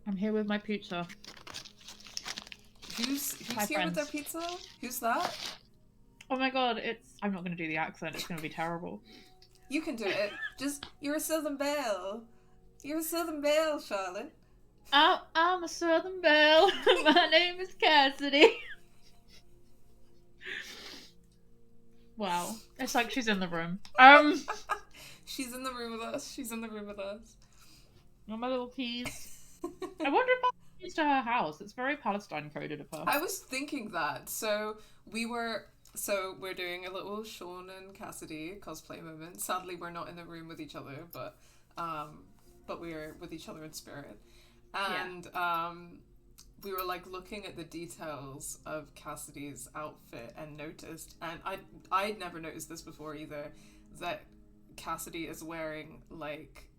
I'm here with my pizza. Who's Hi, here with their friends. pizza? Who's that? Oh my god, it's. I'm not going to do the accent, it's going to be terrible. You can do it. Just, you're a Southern Belle. You're a Southern Belle, Charlotte. I'm a Southern Belle. My name is Cassidy. Wow. It's like she's in the room. She's in the room with us. She's in the room with us. Oh, my little keys. I wonder if I used to her house. It's very Palestine coded of her. I was thinking that. So we're doing a little Sean and Cassidy cosplay moment. Sadly, we're not in the room with each other, but we're with each other in spirit. And we were like looking at the details of Cassidy's outfit and noticed, and I'd never noticed this before either, that Cassidy is wearing like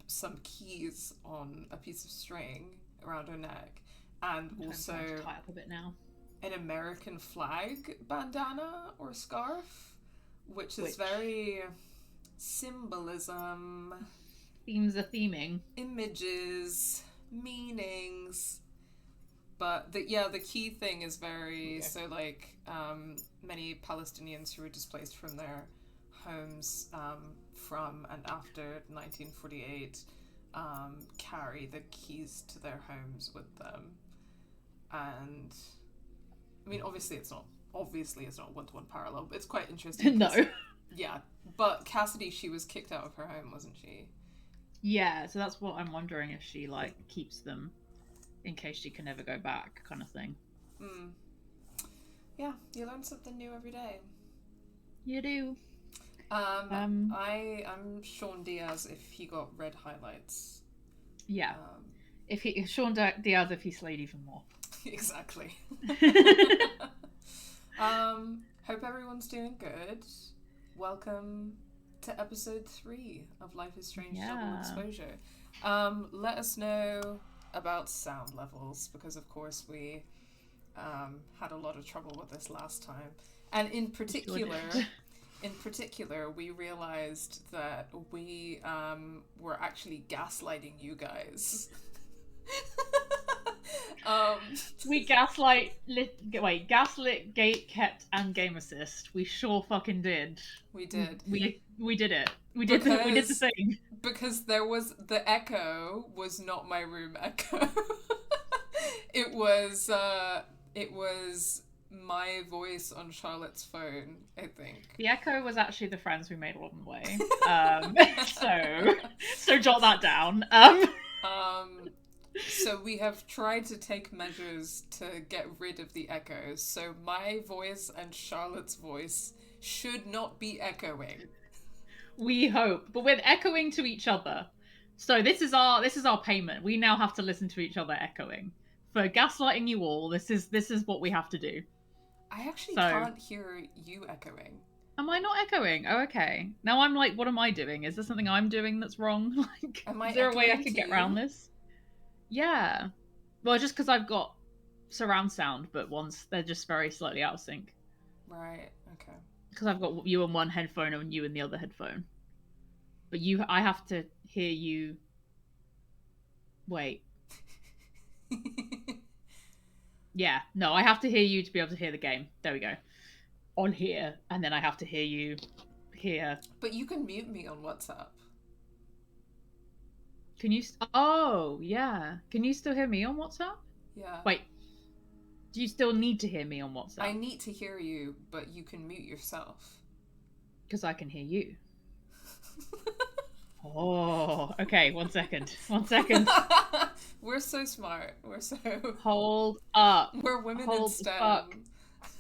some keys on a piece of string around her neck, and also tie up a bit now. An American flag bandana or scarf, which is very symbolism. Themes are theming. Images, meanings. But the key thing is very, so like many Palestinians who were displaced from their homes from and after 1948 carry the keys to their homes with them. And I mean, obviously it's not one-to-one parallel, but it's quite interesting. No. Yeah, but Cassidy, she was kicked out of her home, wasn't she? Yeah, so that's what I'm wondering, if she like keeps them in case she can never go back, kind of thing. Yeah, you learn something new every day. You do. I'm Sean Diaz if he got red highlights. Yeah. Sean Diaz if he slayed even more. Exactly. Hope everyone's doing good. Welcome to episode 3 of Life is Strange Double Exposure. Let us know about sound levels, because of course we had a lot of trouble with this last time, and in particular we realized that we were actually gaslighting you guys. We gaslit, gate kept, and game assist. We sure fucking did. We did. We did it. We did the thing. Because the echo was not my room echo. It was my voice on Charlotte's phone, I think. The echo was actually the friends we made along the way. So jot that down. So we have tried to take measures to get rid of the echoes. So my voice and Charlotte's voice should not be echoing. We hope, but we're echoing to each other. So this is our payment. We now have to listen to each other echoing. For gaslighting you all, this is what we have to do. I actually can't hear you echoing. Am I not echoing? Oh, okay. Now I'm like, what am I doing? Is there something I'm doing that's wrong? Like, is there a way I could get around this? Yeah. Well, just because I've got surround sound, but they're just very slightly out of sync. Right. Okay. Because I've got you on one headphone and you in the other headphone. But I have to hear you. Wait. Yeah. No, I have to hear you to be able to hear the game. There we go. On here, and then I have to hear you here. But you can mute me on WhatsApp. Can you? Oh, yeah. Can you still hear me on WhatsApp? Yeah. Wait. Do you still need to hear me on WhatsApp? I need to hear you, but you can mute yourself. Because I can hear you. Oh, okay. 1 second. 1 second. We're so smart. We're so... Hold up. We're women in STEM. Fuck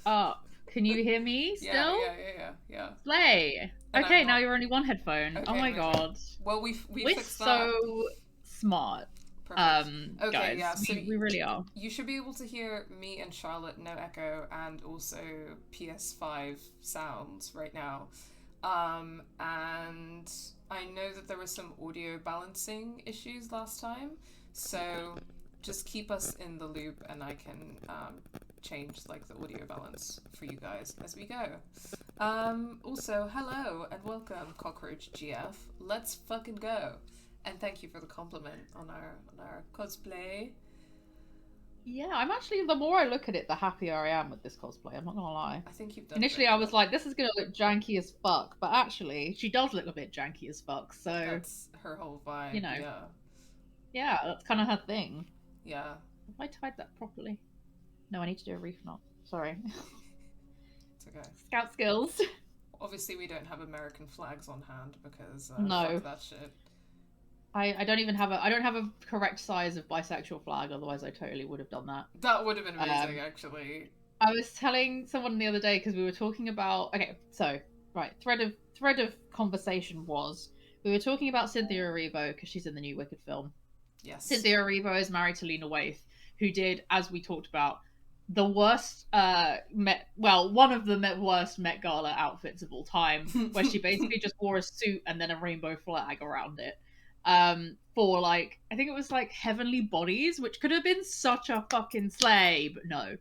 up. Can you hear me still? Yeah. Slay. Okay, now you're only one headphone. Okay, oh my god. Well, we're fixed so smart. Perfect. Okay, guys, yeah, so we really are. You should be able to hear me and Charlotte, no echo, and also PS5 sounds right now. And I know that there were some audio balancing issues last time, so just keep us in the loop and I can change like the audio balance for you guys as we go. Also, hello and welcome, Cockroach GF. Let's fucking go. And thank you for the compliment on our cosplay. Yeah, I'm actually, the more I look at it, the happier I am with this cosplay. I'm not gonna lie. I think you've done Initially, great I was job. like, this is gonna look janky as fuck, but actually, she does look a bit janky as fuck. So, That's her whole you vibe, know, yeah. yeah, that's kind of her thing. Yeah. Have I tied that properly? No, I need to do a reef knot. Sorry. It's okay. Scout skills. Obviously, we don't have American flags on hand because No. fuck that shit. I don't even have I don't have a correct size of bisexual flag, otherwise I totally would have done that. That would have been amazing, actually. I was telling someone the other day because we were talking about, okay, so right, thread of conversation was we were talking about Cynthia Erivo because she's in the new Wicked film. Yes. Cynthia Erivo is married to Lena Waithe, who did, as we talked about, the worst one of the worst Met Gala outfits of all time, where she basically just wore a suit and then a rainbow flag around it. For like, I think it was like Heavenly Bodies, which could have been such a fucking slay, but no.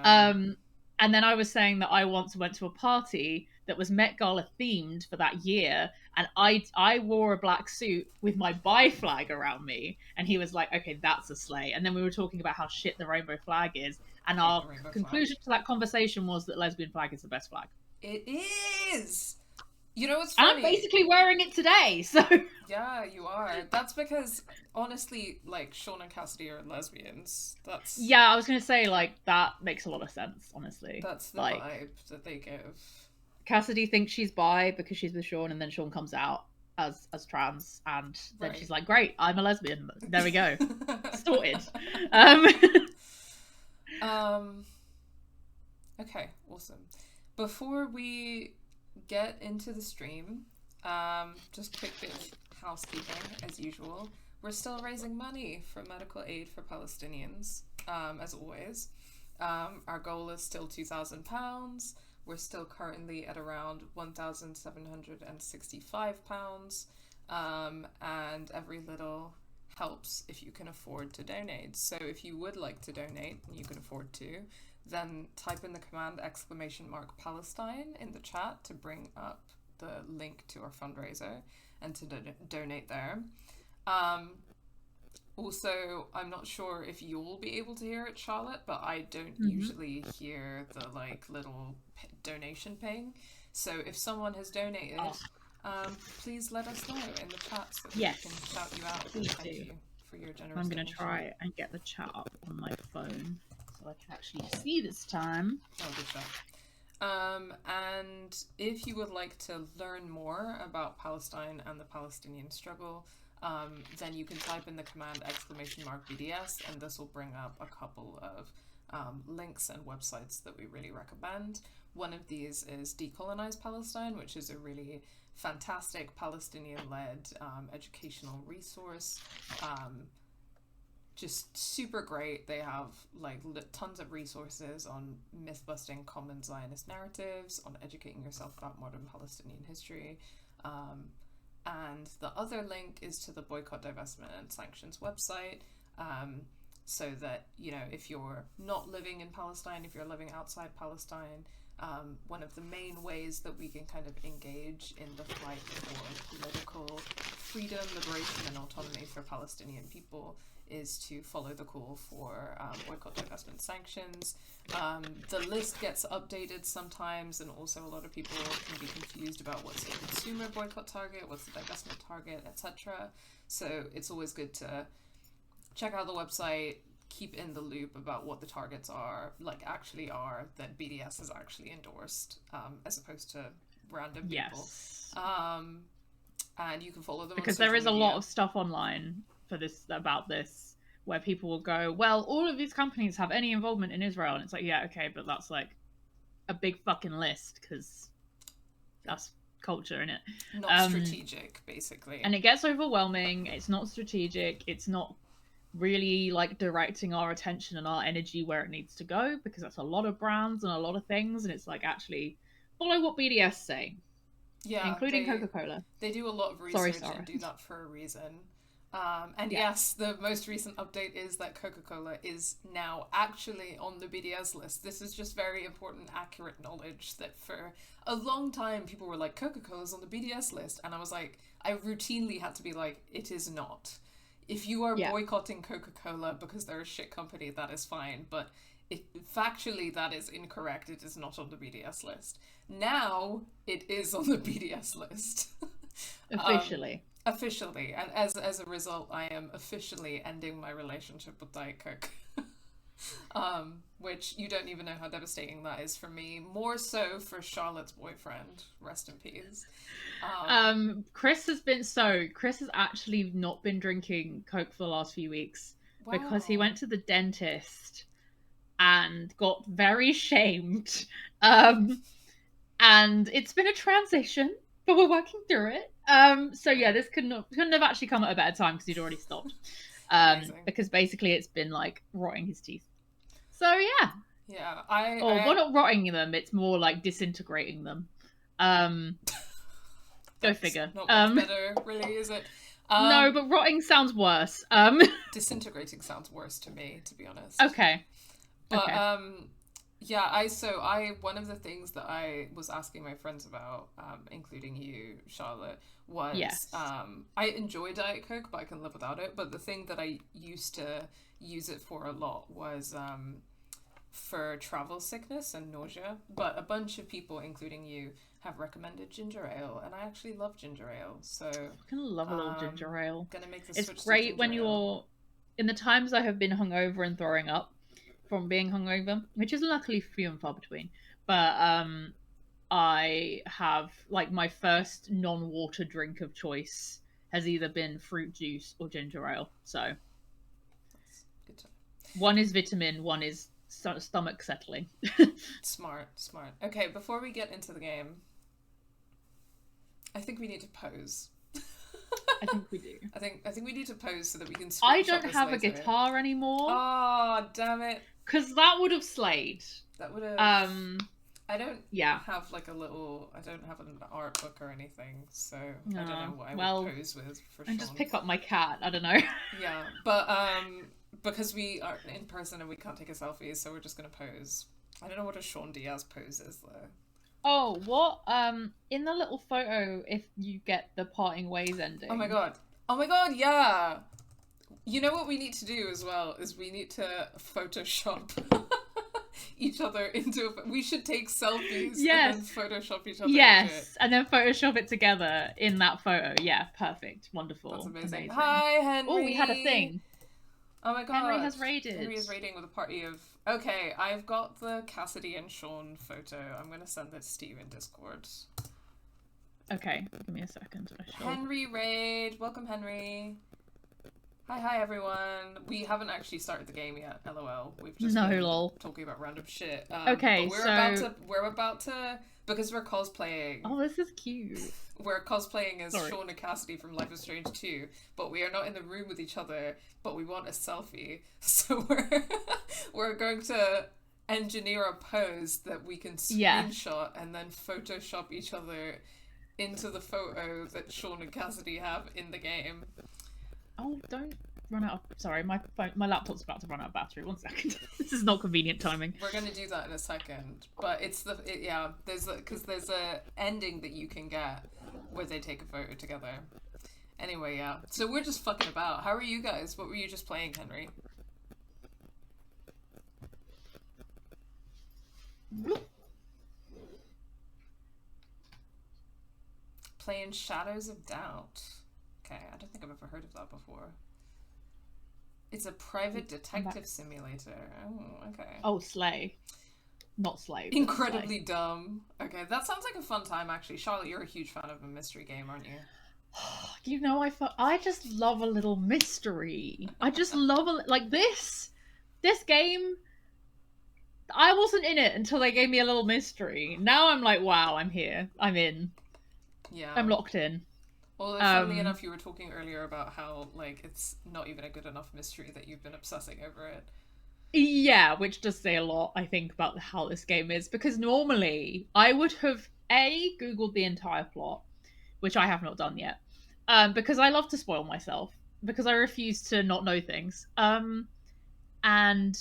And then I was saying that I once went to a party that was Met Gala themed for that year, and I wore a black suit with my bi flag around me, and he was like, okay, that's a slay. And then we were talking about how shit the rainbow flag is, and our conclusion to that conversation was that lesbian flag is the best flag. It is. You know what's funny? I'm basically wearing it today, so... Yeah, you are. That's because, honestly, like, Sean and Cassidy are lesbians. That's... Yeah, I was going to say, like, that makes a lot of sense, honestly. That's the vibe that they give. Cassidy thinks she's bi because she's with Sean, and then Sean comes out as trans, and then she's like, great, I'm a lesbian. There we go. Sorted. Okay, awesome. Before we get into the stream, just quick bit of housekeeping as usual. We're still raising money for medical aid for Palestinians, as always. Our goal is still £2,000. We're still currently at around £1,765, and every little helps if you can afford to donate. So if you would like to donate and you can afford to, then type in the command !Palestine in the chat to bring up the link to our fundraiser and to donate there. Also, I'm not sure if you'll be able to hear it, Charlotte, but I don't usually hear the like little donation ping. So if someone has donated, please let us know in the chat so that we can shout you out. Thank you for your generous I'm going to try and get the chat up on my phone so I can actually see this time. Oh, good job. And if you would like to learn more about Palestine and the Palestinian struggle, then you can type in the command !BDS, and this will bring up a couple of links and websites that we really recommend. One of these is Decolonize Palestine, which is a really fantastic Palestinian-led educational resource. Just super great. They have like tons of resources on myth-busting common Zionist narratives, on educating yourself about modern Palestinian history. And the other link is to the Boycott, Divestment and Sanctions website, so that, you know, if you're not living in Palestine, if you're living outside Palestine, one of the main ways that we can kind of engage in the fight for political freedom, liberation, and autonomy for Palestinian people is to follow the call for boycott, divestment, sanctions. The list gets updated sometimes, and also a lot of people can be confused about what's the consumer boycott target, what's the divestment target, etc. So it's always good to check out the website, keep in the loop about what the targets are, like actually are, that BDS has actually endorsed, as opposed to random people. And you can follow them because there is a lot of stuff online for this about this where people will go, well, all of these companies have any involvement in Israel, and it's like, yeah, okay, but that's like a big fucking list because that's culture, innit? Not strategic, basically. And it gets overwhelming. It's not strategic. It's not really like directing our attention and our energy where it needs to go, because that's a lot of brands and a lot of things, and it's like, actually follow what BDS say. Yeah, including Coca-Cola. They do a lot of research and do that for a reason. Yes, the most recent update is that Coca-Cola is now actually on the BDS list. This is just very important, accurate knowledge that for a long time people were like, Coca-Cola's on the BDS list. And I was like, I routinely had to be like, it is not. If you are boycotting Coca-Cola because they're a shit company, that is fine. But factually, that is incorrect. It is not on the BDS list. Now, it is on the BDS list. Officially. Officially. And as a result, I am officially ending my relationship with Diet Coke. Which you don't even know how devastating that is for me. More so for Charlotte's boyfriend. Rest in peace. Chris has actually not been drinking Coke for the last few weeks because he went to the dentist and got very shamed. And it's been a transition, but we're working through it. So yeah, this couldn't have actually come at a better time because he'd already stopped. Because basically it's been like rotting his teeth. So yeah. Yeah, we're not rotting them, it's more like disintegrating them. Go figure. Not much better, really, is it? No, but rotting sounds worse. Disintegrating sounds worse to me, to be honest. Okay. But yeah, one of the things that I was asking my friends about, including you, Charlotte, was I enjoy Diet Coke, but I can live without it. But the thing that I used to use it for a lot was for travel sickness and nausea. But a bunch of people, including you, have recommended ginger ale, and I actually love ginger ale. So I love a little ginger ale. Gonna make the it's switch great when you're in the times I have been hungover and throwing up from being hungover, which is luckily few and far between. But I have like my first non-water drink of choice has either been fruit juice or ginger ale. So that's good to know. One is vitamin, one is stomach settling. Smart. Okay, before we get into the game, I think we need to pose. I think we do. I think we need to pose so that we can. I don't have a guitar anymore. Oh, damn it! Because that would have slayed. That would have. I don't. Have like a little. I don't have an art book or anything, so I don't know what I would pose with. For and just pick up my cat. I don't know. Yeah, but because we are in person and we can't take a selfie, so we're just gonna pose. I don't know what a Sean Diaz pose is though. Oh, what? In the little photo, if you get the parting ways ending. Oh my god, yeah! You know what we need to do as well is we need to Photoshop each other into we should take selfies and then Photoshop each other into it. And then Photoshop it together in that photo. Yeah, perfect. Wonderful. That's amazing. Hi, Henry! Oh, we had a thing. Oh my god. Henry has raided. Henry is raiding with a party of... Okay, I've got the Cassidy and Sean photo. I'm going to send this to you in Discord. Okay, give me a second. Henry raid. Welcome, Henry. Hi, everyone. We haven't actually started the game yet, lol. We've just been talking about random shit. Okay, we're about to... Because we're cosplaying. Oh, this is cute. We're cosplaying as Sean and Cassidy from Life is Strange 2, but we are not in the room with each other, but we want a selfie. So we're going to engineer a pose that we can screenshot and then Photoshop each other into the photo that Sean and Cassidy have in the game. Oh, don't run out of... Sorry, my laptop's about to run out of battery. 1 second. This is not convenient timing. We're going to do that in a second. But there's a ending that you can get where they take a photo together. Anyway, yeah. So we're just fucking about. How are you guys? What were you just playing, Henry? Playing Shadows of Doubt. Okay, I don't think I've ever heard of that before. It's a private detective simulator. Oh, okay. Oh, Slay. Not Slay. Incredibly dumb. Okay, that sounds like a fun time, actually. Charlotte, you're a huge fan of a mystery game, aren't you? You know, I just love a little mystery. I just love like this game. I wasn't in it until they gave me a little mystery. Now I'm like, wow, I'm here. I'm in. Yeah. I'm locked in. Well, funnily enough, you were talking earlier about how, like, it's not even a good enough mystery that you've been obsessing over it. Yeah, which does say a lot, I think, about how this game is. Because normally, I would have, Googled the entire plot, which I have not done yet. Because I love to spoil myself. Because I refuse to not know things. And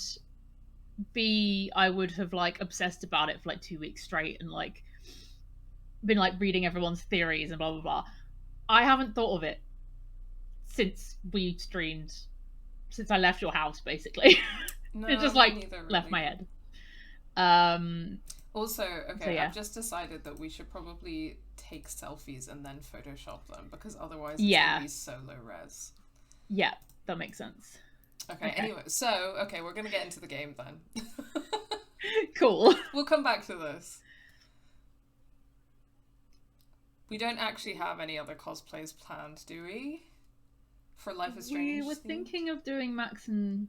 B, I would have, like, obsessed about it for, like, 2 weeks straight and, like, been, like, reading everyone's theories and blah, blah, blah. I haven't thought of it since we streamed, since I left your house, basically. No, it just like neither, really. Left my head. Also, okay, so yeah. I've just decided that we should probably take selfies and then Photoshop them, because otherwise it's gonna be so low res. Yeah, that makes sense. Okay, anyway, so, okay, we're gonna get into the game then. Cool. We'll come back to this. We don't actually have any other cosplays planned, do we? For Life is Strange? We were thinking of doing Max and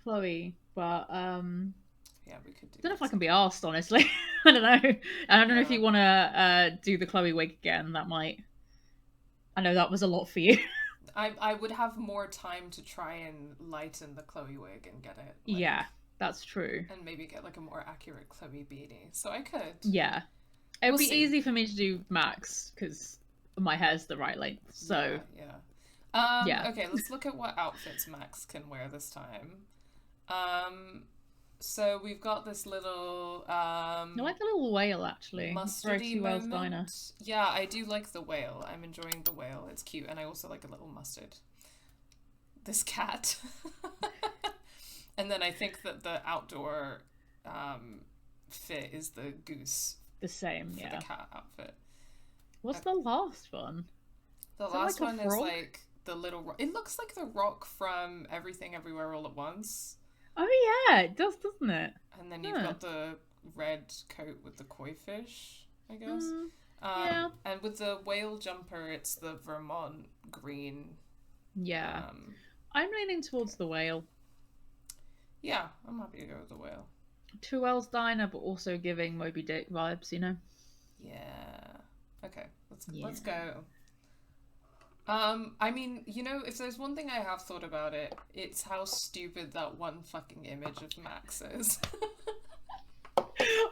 Chloe, but yeah, we could do. I don't know if I can be asked, honestly. I don't know. I don't know if you want to do the Chloe wig again. That might. I know that was a lot for you. I would have more time to try and lighten the Chloe wig and get it. Like, yeah, that's true. And maybe get like a more accurate Chloe beanie. So I could. Yeah. It would be easy for me to do Max because my hair's the right length. So yeah. Okay, let's look at what outfits Max can wear this time. So we've got this little I like the little whale actually. Mustardy moment. Diner. Yeah, I do like the whale. I'm enjoying the whale. It's cute, and I also like a little mustard. This cat. And then I think that the outdoor fit is the goose. The same, for the cat outfit. What's the last one? The last one is like the little rock. It looks like the rock from Everything Everywhere All at Once. Oh yeah, it does, doesn't it? And then you've got the red coat with the koi fish, I guess. Yeah. And with the whale jumper, it's the Vermont green. Yeah. I'm leaning towards the whale. Yeah, I'm happy to go with the whale. Two L's Diner, but also giving Moby Dick vibes, you know? Yeah. Okay, let's go. I mean, you know, if there's one thing I have thought about it, it's how stupid that one fucking image of Max is.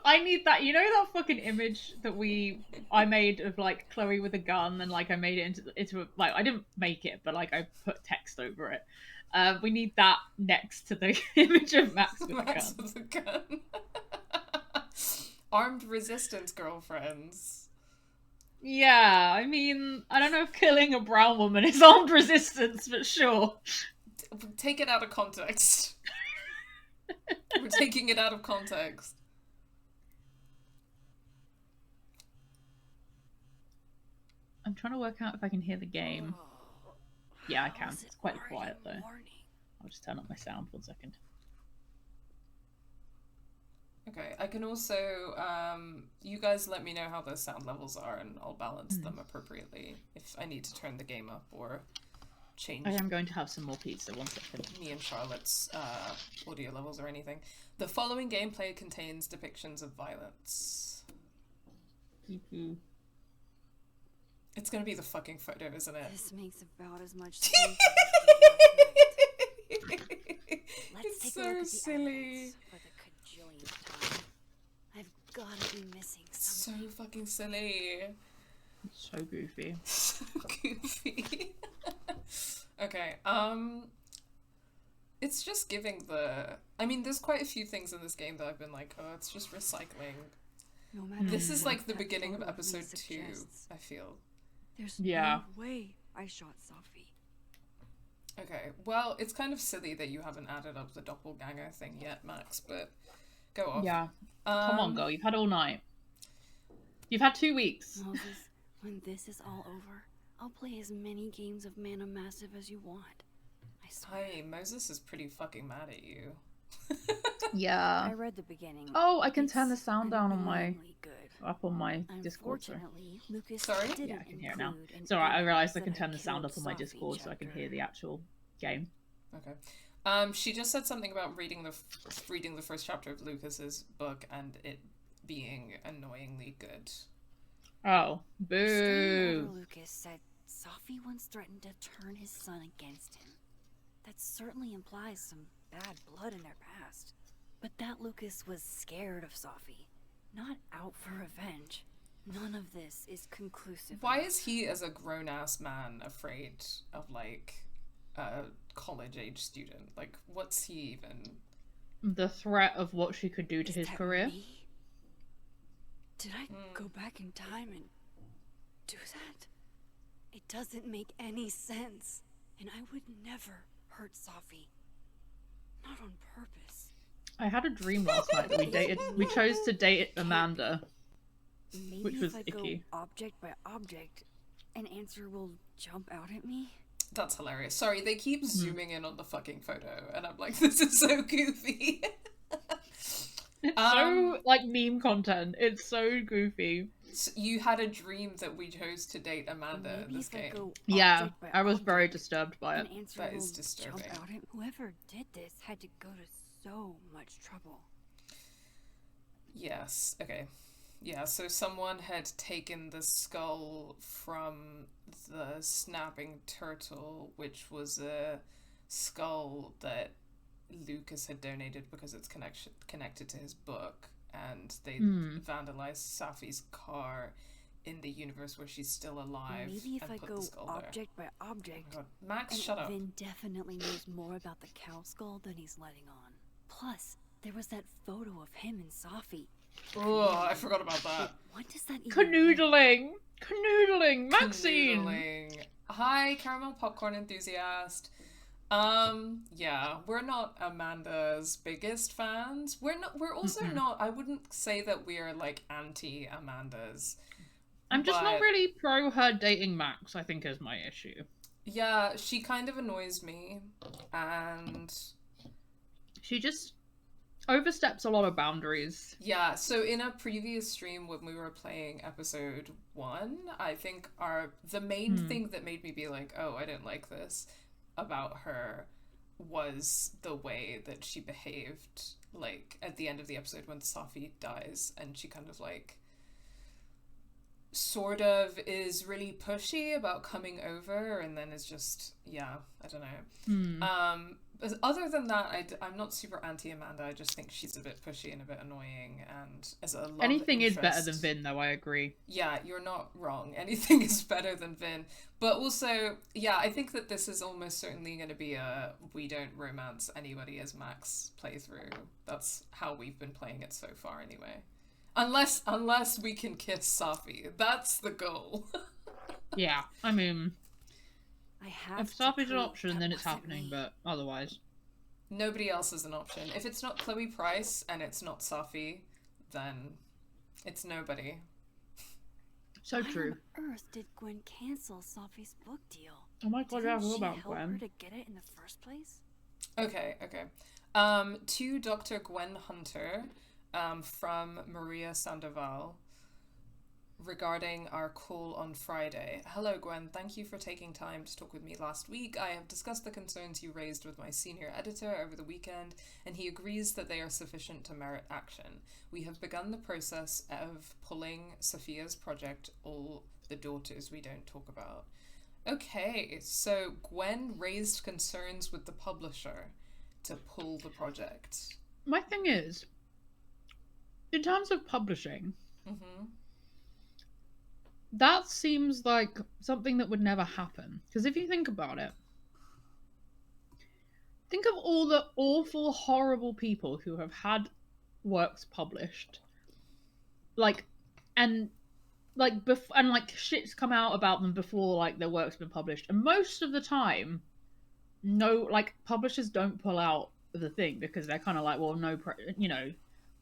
I need that. You know that fucking image that I made of like Chloe with a gun, and like I made it into a, like I didn't make it, but like I put text over it. We need that next to the image of Max with a gun. Armed resistance girlfriends. Yeah, I mean, I don't know if killing a brown woman is armed resistance, but sure. Take it out of context. We're taking it out of context. I'm trying to work out if I can hear the game. Yeah, I can. It's quite quiet though. I'll just turn up my sound for a second. Okay, I can also, you guys let me know how those sound levels are and I'll balance them appropriately if I need to turn the game up or change. I am going to have some more pizza, 1 second. Me and Charlotte's audio levels or anything. The following gameplay contains depictions of violence. It's gonna be the fucking photo, isn't it? This makes about as much sense. It's so silly. Time. I've gotta be missing something. So fucking silly. It's so goofy. So goofy. Okay, it's just giving the... I mean, there's quite a few things in this game that I've been like, oh, it's just recycling. No matter this is like the beginning of episode 2, I feel. There's no way I shot Sophie. Okay, well, it's kind of silly that you haven't added up the doppelganger thing yet, Max, but... Go off. Yeah. Come on, girl. You've had all night. You've had 2 weeks. Moses, when this is all over, I'll play as many games of Mana Massive as you want. I swear. Hey, Moses is pretty fucking mad at you. Yeah. I read the beginning. Oh, I can turn the sound down on my... up on my Discord. Lucas Sorry? Yeah, I can hear it now. It's alright, I realised I can turn the sound up on my Discord so I can hear the actual game. Okay. She just said something about reading the first chapter of Lucas's book and it being annoyingly good. Oh, boo! Lucas said Sophie once threatened to turn his son against him. That certainly implies some bad blood in their past. But that Lucas was scared of Sophie, not out for revenge. None of this is conclusive. Why is he, as a grown-ass man, afraid of, like, a college-age student? Like, what's he even... The threat of what she could do to his career? Me? Did I go back in time and do that? It doesn't make any sense. And I would never hurt Safi. Not on purpose. I had a dream last night that we chose to date Amanda. Maybe which was if I icky. go object by object, an answer will jump out at me. That's hilarious. Sorry, they keep zooming in on the fucking photo, and I'm like, this is so goofy. It's so, like, meme content. It's so goofy. So you had a dream that we chose to date Amanda in this game. Yeah, I was very disturbed by it. That is disturbing. Whoever did this had to go to so much trouble. Yes, okay. Yeah, so someone had taken the skull from the snapping turtle, which was a skull that Lucas had donated because it's connected to his book, and they vandalized Safi's car in the universe where she's still alive. Maybe if and I put go the skull object there. by object, Max, and shut up. Vin definitely knows more about the cow skull than he's letting on. Plus, there was that photo of him and Safi. Oh, I forgot about that. What does that even Canoodling! Canoodling! Maxine! Canoodling. Hi, caramel popcorn enthusiast. Yeah, we're not Amanda's biggest fans. We're also not, I wouldn't say that we're like anti-Amanda's. I'm just not really pro her dating Max, I think is my issue. Yeah, she kind of annoys me, and she just oversteps a lot of boundaries. Yeah, so in a previous stream when we were playing episode 1, I think the main thing that made me be like, oh, I didn't like this about her was the way that she behaved, like, at the end of the episode when Safi dies, and she kind of, like, sort of is really pushy about coming over, and then is just, yeah, I don't know. But other than that, I'm not super anti-Amanda. I just think she's a bit pushy and a bit annoying, and as a love Anything interest, is better than Vin, though, I agree. Yeah, you're not wrong. Anything is better than Vin. But also, yeah, I think that this is almost certainly going to be a we don't romance anybody as Max playthrough. That's how we've been playing it so far anyway. Unless we can kiss Safi. That's the goal. Yeah, I mean, if Safi's an option, then it's happening, but otherwise. Nobody else is an option. If it's not Chloe Price and it's not Safi, then it's nobody. So true. Why on earth did Gwen cancel Safi's book deal? Oh my god, I forgot about Gwen. Gwen. Her to get it in the first place? Okay. To Dr. Gwen Hunter, from Maria Sandoval, regarding our call on Friday. Hello, Gwen. Thank you for taking time to talk with me last week. I have discussed the concerns you raised with my senior editor over the weekend, and he agrees that they are sufficient to merit action. We have begun the process of pulling Sophia's project, All the Daughters We Don't Talk About. Okay, so Gwen raised concerns with the publisher to pull the project. My thing is, in terms of publishing, that seems like something that would never happen. Because if you think about it, think of all the awful, horrible people who have had works published, and shit's come out about them before, like, their work's been published, and most of the time, publishers don't pull out the thing because they're kind of like, well,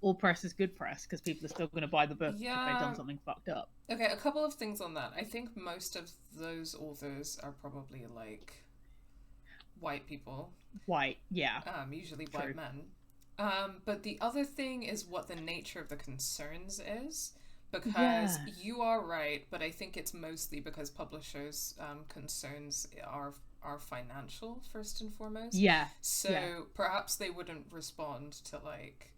all press is good press because people are still going to buy the book if they've done something fucked up. Okay, a couple of things on that. I think most of those authors are probably, like, white people. White, yeah. Usually white men. But the other thing is what the nature of the concerns is. Because you are right, but I think it's mostly because publishers' concerns are financial, first and foremost. Yeah. So perhaps they wouldn't respond to, like,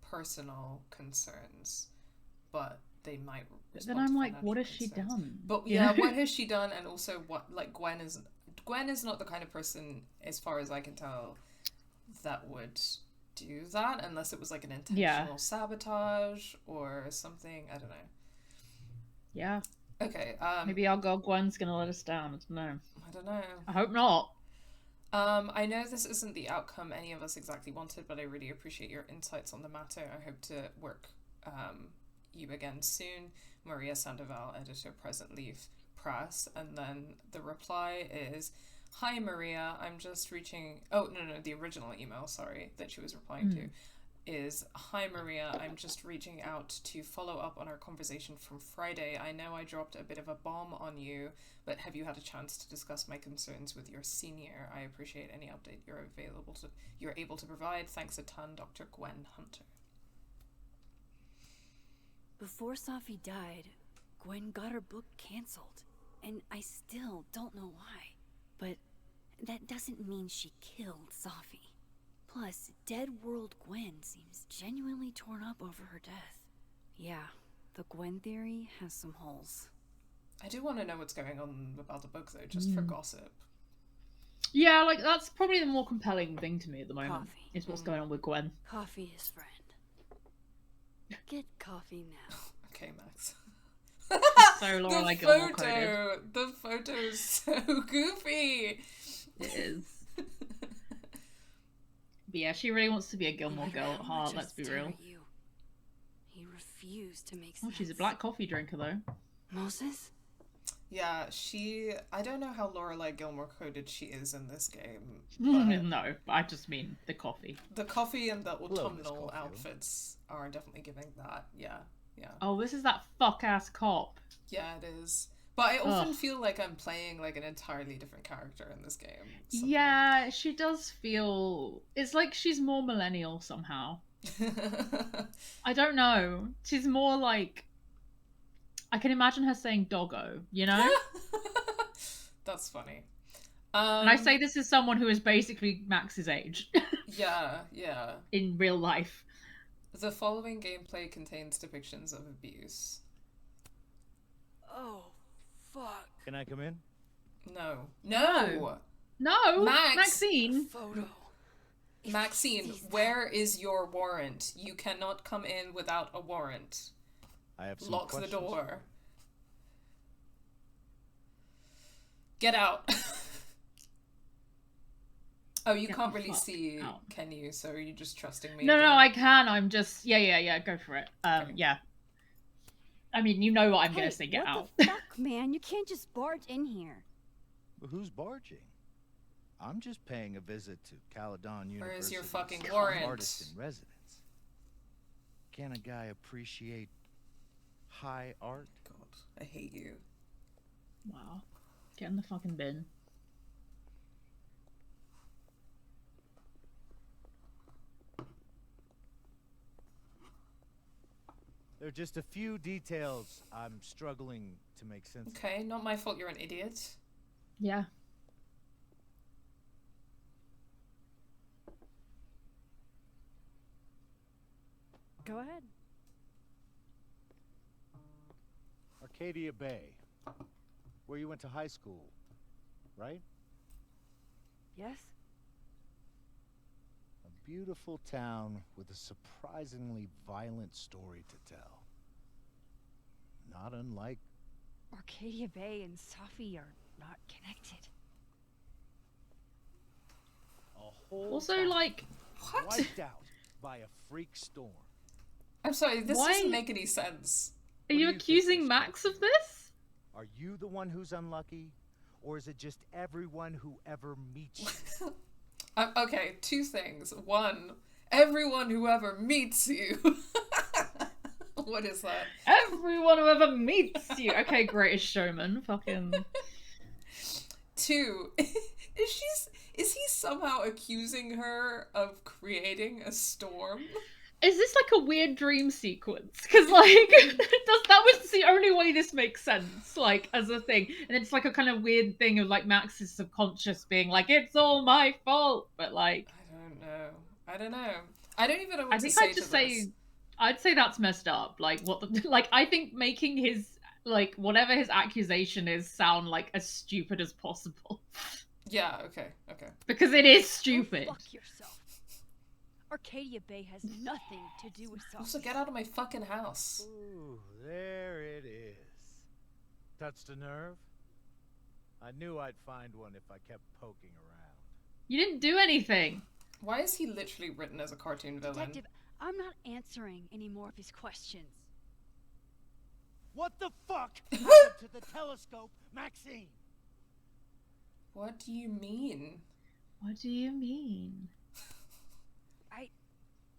personal concerns, but they might respond. Then I'm to like, what has concerns. she done? But yeah, what has she done? And also, what, like, Gwen is not the kind of person, as far as I can tell, that would do that unless it was like an intentional sabotage or something. I don't know. Yeah. Okay. Maybe our girl Gwen's gonna let us down. I don't know. I hope not. I know this isn't the outcome any of us exactly wanted, but I really appreciate your insights on the matter. I hope to work you again soon. Maria Sandoval, editor, present leave. press, and then the reply is, "Hi Maria, I'm just reaching..." Oh, no, the original email, sorry, that she was replying to is, "Hi Maria, I'm just reaching out to follow up on our conversation from Friday. I know I dropped a bit of a bomb on you, but have you had a chance to discuss my concerns with your senior? I appreciate any update you're able to provide. Thanks a ton, Dr. Gwen Hunter." Before Safi died, Gwen got her book canceled, and I still don't know why. But that doesn't mean she killed Safi. Plus, Dead World Gwen seems genuinely torn up over her death. Yeah, the Gwen theory has some holes. I do want to know what's going on about the book, though, just for gossip. Yeah, like, that's probably the more compelling thing to me at the moment, Coffee. is what's going on with Gwen. Coffee is friend. Get coffee now. Okay, Max. So Lorelai Gilmore coded. The photo's so goofy. It is. But yeah, she really wants to be a Gilmore girl at heart, let's be real. He refused to make sense. Oh, she's a black coffee drinker, though. Moses? Yeah, I don't know how Lorelai Gilmore coded she is in this game. No, I just mean the coffee. The coffee and the autumnal outfits are definitely giving that. Yeah. Oh, this is that fuck-ass cop. Yeah, it is. But I often feel like I'm playing like an entirely different character in this game. Somehow. Yeah, she does feel... It's like she's more millennial somehow. I don't know. She's more like... I can imagine her saying doggo, you know? That's funny. And I say this as someone who is basically Max's age. Yeah. In real life. The following gameplay contains depictions of abuse. Oh, fuck. Can I come in? No. Maxine. Photo. Maxine, where is your warrant? You cannot come in without a warrant. I have some Lock questions. the door. Get out. Oh, you can't really see, can you? So are you just trusting me? No, I can. I'm just... Yeah, go for it. Okay. Yeah. I mean, you know what I'm going to say, get out. What the fuck, man? You can't just barge in here. Well, who's barging? I'm just paying a visit to Caledon University. Where is your fucking warrant? Artist in residence. Can a guy appreciate high art? God, I hate you. Wow. Get in the fucking bin. There are just a few details I'm struggling to make sense of. Okay, not my fault you're an idiot. Yeah. Go ahead. Arcadia Bay, where you went to high school, right? Yes? A beautiful town with a surprisingly violent story to tell. Not unlike... Arcadia Bay and Safi are not connected. A whole Also, town like... What? wiped out by a freak storm. I'm sorry, this Why? doesn't make any sense. Are What you do you think accusing this Max is? of this? Are you the one who's unlucky? Or is it just everyone who ever meets you? Okay, two things. One, everyone who ever meets you. What is that? Everyone who ever meets you. Okay, Greatest Showman. Fucking... Two, is he somehow accusing her of creating a storm? Is this like a weird dream sequence? Because like that was the only way this makes sense, like as a thing. And it's like a kind of weird thing of like Max's subconscious being like, it's all my fault, but like I don't know. I don't even know what I think to say I'd just to say this. I'd say that's messed up. Like what the, like I think making his like whatever his accusation is sound like as stupid as possible. Yeah, okay. Because it is Go stupid. fuck yourself. Arcadia Bay has nothing to do with Safi. Also, get out of my fucking house. Ooh, there it is. Touched a nerve? I knew I'd find one if I kept poking around. You didn't do anything. Why is he literally written as a cartoon villain? Detective, I'm not answering any more of his questions. What the fuck happened to the telescope, Maxine? What do you mean? What do you mean?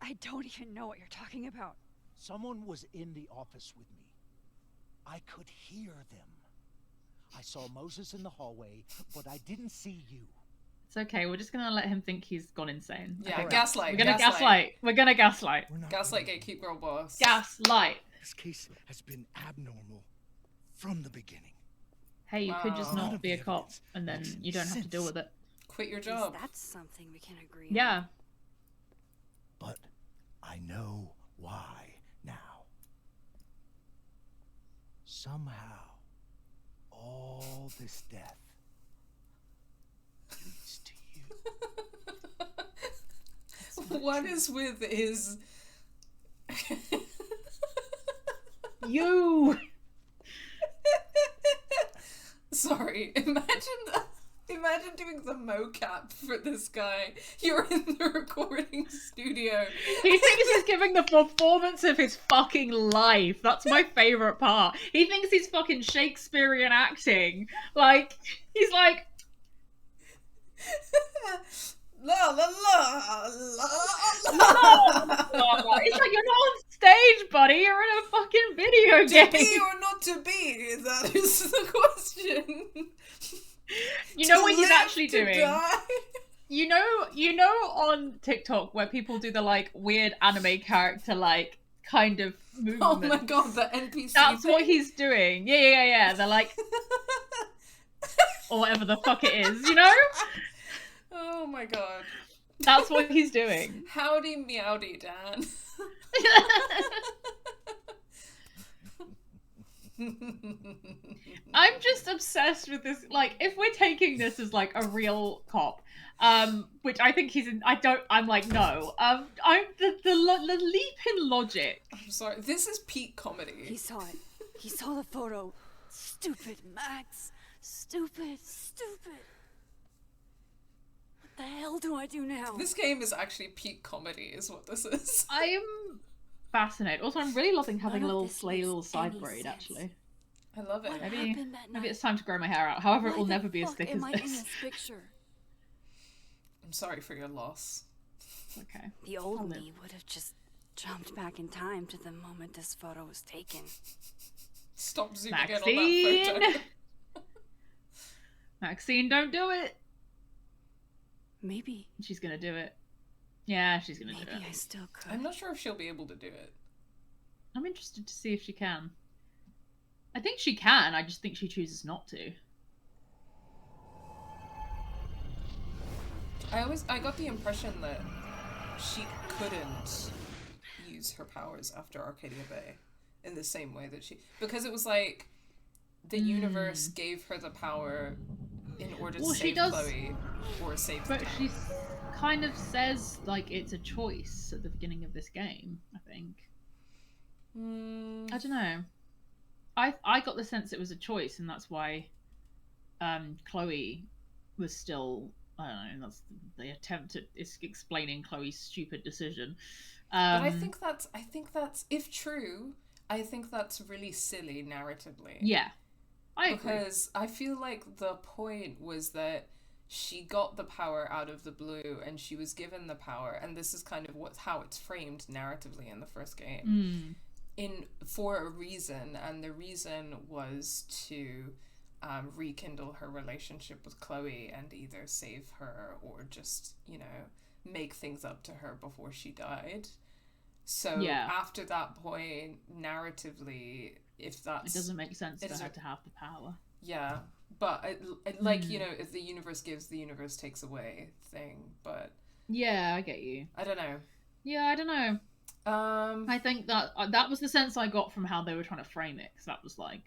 I don't even know what you're talking about. Someone was in the office with me. I could hear them. I saw Moses in the hallway, but I didn't see you. It's okay. We're just gonna let him think he's gone insane. Yeah, okay. gaslight. We're gonna gaslight. We're gonna gaslight. Gaslight gatekeep girl boss. Gaslight. This case has been abnormal from the beginning. Hey, you could just None not of be a the cop, evidence and then makes you don't have to deal sense. with it. Quit your job. That's something we can agree on. Yeah. But I know why now. Somehow, all this death leads to you. What is with his... You! Sorry, imagine doing the mocap for this guy. You're in the recording studio. He thinks he's giving the performance of his fucking life. That's my favourite part. He thinks he's fucking Shakespearean acting. Like, he's like... La la la la la. It's like, you're not on stage, buddy. You're in a fucking video game. To be or not to be? That is the question. You know To what he's live, actually to doing? die? You know on TikTok where people do the like weird anime character like kind of movement. Oh my god, the NPC. That's thing. what he's doing. Yeah. They're like, or whatever the fuck it is, you know? Oh my god. That's what he's doing. Howdy meowdy, Dan. I'm just obsessed with this. Like, if we're taking this as like a real cop, which I think he's in. I'm like, no. I'm the leap in logic. I'm sorry. This is peak comedy. He saw it. He saw the photo. Stupid, Max. Stupid. What the hell do I do now? This game is actually peak comedy, is what this is. I am fascinated. Also, I'm really loving having a None of little this slay makes little side any braid. sense. Actually, I love it. What maybe happened that maybe night? it's time to grow my hair out. However, it Why will the never be as fuck thick am as I in this. this picture? I'm sorry for your loss. Okay. The old I'll live. me would have just jumped back in time to the moment this photo was taken. Stop zooming in on that Maxine! photo. Maxine, don't do it. Maybe She's gonna do it. Yeah, she's gonna do maybe it. I still could. I'm not sure if she'll be able to do it. I'm interested to see if she can. I think she can. I just think she chooses not to. I got the impression that she couldn't use her powers after Arcadia Bay in the same way that because it was like the universe gave her the power in order to Well, she save does- Chloe or save the But town. she kind of says like it's a choice at the beginning of this game. I think. I don't know. I got the sense it was a choice, and that's why Chloe was still. I don't know. That's the attempt at explaining Chloe's stupid decision. But I think that's if true, I think that's really silly narratively. Yeah, I agree. Because I feel like the point was that she got the power out of the blue and she was given the power, and this is kind of how it's framed narratively in the first game. For a reason, and the reason was to rekindle her relationship with Chloe and either save her or just, make things up to her before she died. So after that point, narratively, if that's... It doesn't make sense for her to have the power. Yeah, but if the universe gives, the universe takes away thing, but... Yeah, I get you. I don't know. Yeah, I don't know. I think that was the sense I got from how they were trying to frame it, because that was like,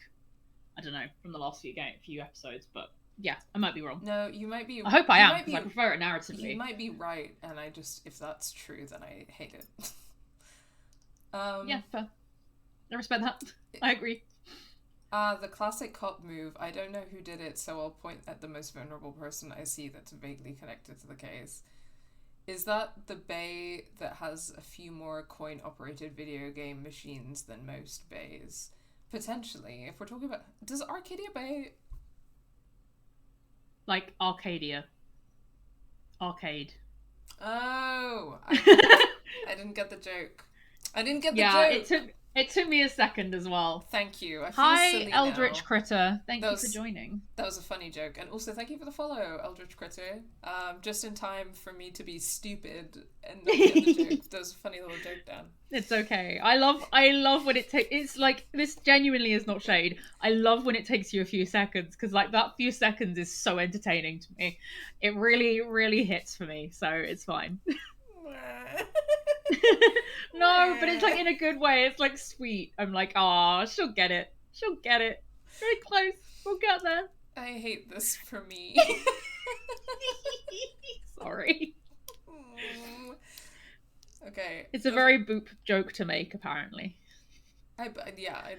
I don't know, from the last few episodes, but yeah, I might be wrong. No, you might be... I hope I am, because I prefer it narratively. You might be right, and if that's true, then I hate it. Yeah, fair. I respect that. I agree. The classic cop move, I don't know who did it, so I'll point at the most vulnerable person I see that's vaguely connected to the case. Is that the bay that has a few more coin-operated video game machines than most bays? Potentially, if we're talking about... Does Arcadia Bay... Like Arcadia. Arcade. Oh! I didn't get the joke. I didn't get the joke! Yeah, it took me a second as well. Thank you. I feel Hi, silly Eldritch now. Critter. Thank you for joining. That was a funny joke. And also, thank you for the follow, Eldritch Critter. Just in time for me to be stupid and not get the joke. That was a funny little joke, Dan. It's okay. I love when it takes... It's like, this genuinely is not shade. I love when it takes you a few seconds, because like that few seconds is so entertaining to me. It really, really hits for me, so it's fine. No, but it's like in a good way. It's like sweet. I'm like, ah, she'll get it. She'll get it. Very close. We'll get there. I hate this for me. Sorry. Okay. It's a very boop joke to make, apparently. I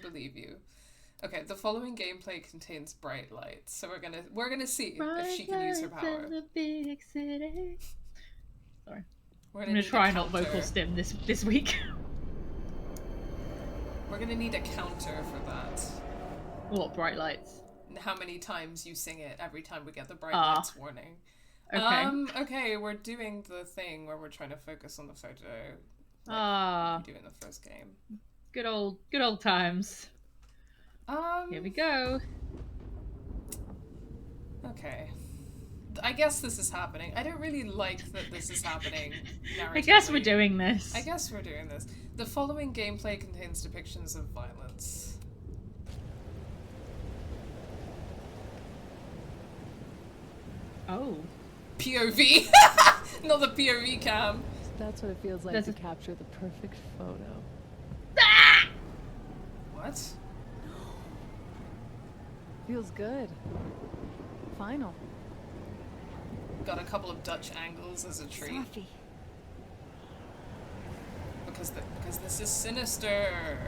believe you. Okay, the following gameplay contains bright lights, so we're gonna see if she can use her power. In the big city. Sorry. I'm gonna try not vocal stim this week. We're gonna need a counter for that. What, bright lights? How many times you sing it every time we get the bright lights warning. Okay. Okay, we're doing the thing where we're trying to focus on the photo. Like we do in the first game. Good old times. Here we go. Okay. I guess this is happening. I don't really like that this is happening narratively. I guess we're doing this. The following gameplay contains depictions of violence. Oh. POV! Not the POV cam. That's what it feels like to capture the perfect photo. Ah! What? Feels good. Final. Got a couple of Dutch angles as a treat. Sophie. Because this is sinister.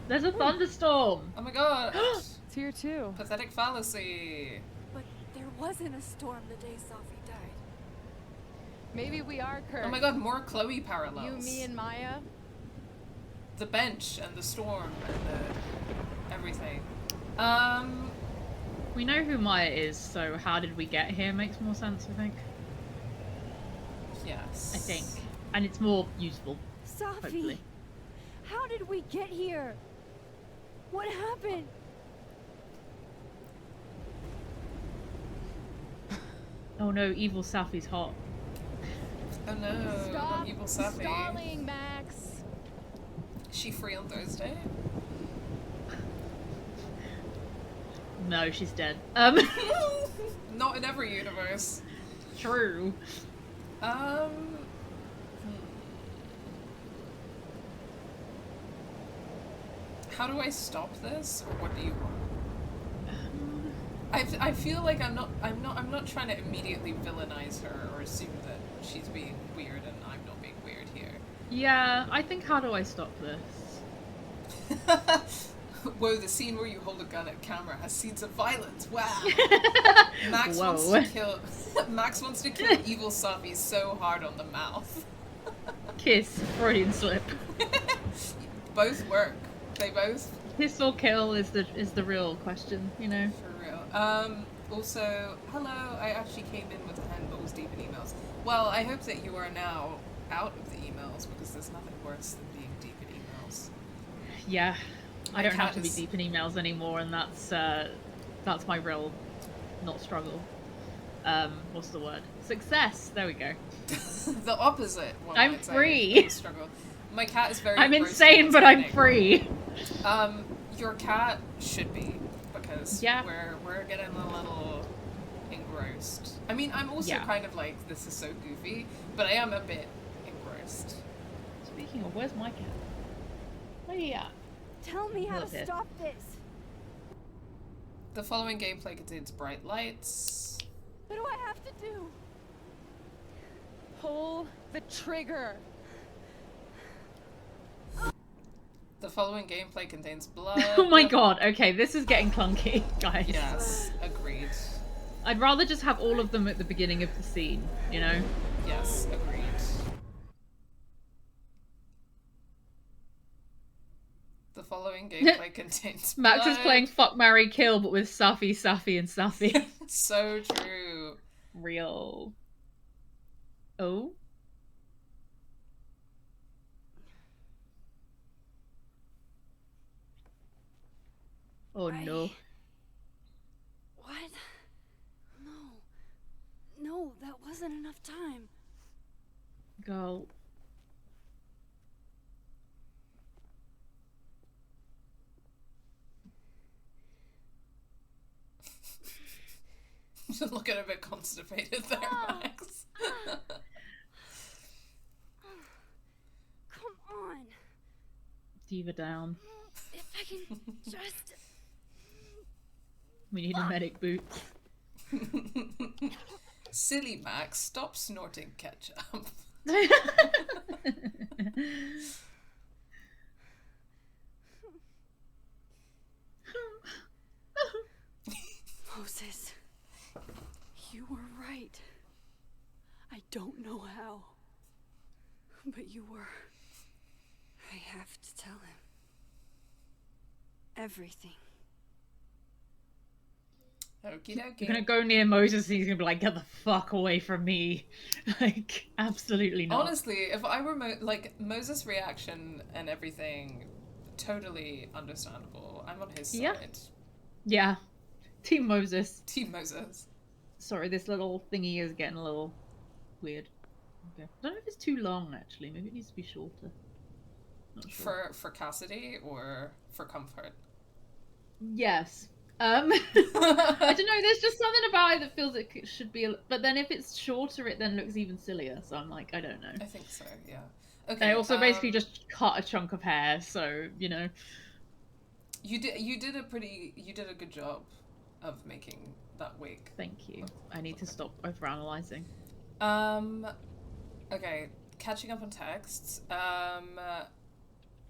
There's a thunderstorm. Oh my god. It's here too. Pathetic fallacy. But there wasn't a storm the day Sophie died. Maybe we are Kurt. Oh my god, more Chloe parallels. You, me, and Maya. The bench and the storm and the everything. We know who Maya is, so how did we get here makes more sense, I think. Yes. I think. And it's more useful. Sophie! Hopefully. How did we get here? What happened? Oh no, evil Safi's hot. Oh no, Stop evil Safi. stalling, Max. Is she free on Thursday? No, she's dead. Not in every universe. True. How do I stop this, or what do you want? I feel like I'm not trying to immediately villainize her or assume that she's being weird and I'm not being weird here. Yeah, I think how do I stop this? Whoa, the scene where you hold a gun at camera has scenes of violence. Wow. Max wants to kill evil Safi so hard on the mouth. Kiss, Freudian slip. Both work. They both. Kiss or kill is the real question, you know. For real. Also, hello. I actually came in with 10 balls deep in emails. Well, I hope that you are now out of the emails because there's nothing worse than being deep in emails. Yeah. I don't have to be is... deep in emails anymore, and that's my real, not struggle. What's the word? Success. There we go. The opposite. I'm free. Struggle. My cat is very. I'm insane, but I'm free. Your cat should be because we're getting a little engrossed. I mean, I'm also kind of like, this is so goofy, but I am a bit engrossed. Speaking of, where's my cat? Where are you at? Tell me how to stop this. The following gameplay contains bright lights. What do I have to do? Pull the trigger. The following gameplay contains blood. Oh my god, okay, this is getting clunky, guys. Yes, agreed. I'd rather just have all of them at the beginning of the scene, you know? Yes, agreed. The following following gameplay contains Max blood. is playing Fuck, Marry, Kill, but with Safi, Safi, and Safi. So true. Real. Oh? Oh no. What? No, that wasn't enough time. Girl. You're looking a bit constipated there, Max. Come on. Diva down. If I can just... We need a medic boot. Silly Max, stop snorting ketchup. Moses, you were right. I don't know how, but you were. I have to tell him everything. Okie dokie. You're gonna go near Moses and he's gonna be like, get the fuck away from me. Like, absolutely not. Honestly, if I were Moses' reaction and everything, totally understandable. I'm on his side. Yeah. Team Moses. Team Moses. Sorry, this little thingy is getting a little weird. Okay. I don't know if it's too long, actually. Maybe it needs to be shorter. Not sure. For Cassidy or for comfort? Yes. I don't know, there's just something about it that feels like it should be but then if it's shorter it then looks even sillier, so I'm like, I don't know. I think so, yeah. Okay. They also basically just cut a chunk of hair, so you know. You did a good job of making that wig. Thank you. I need to stop overanalyzing. Okay, catching up on texts.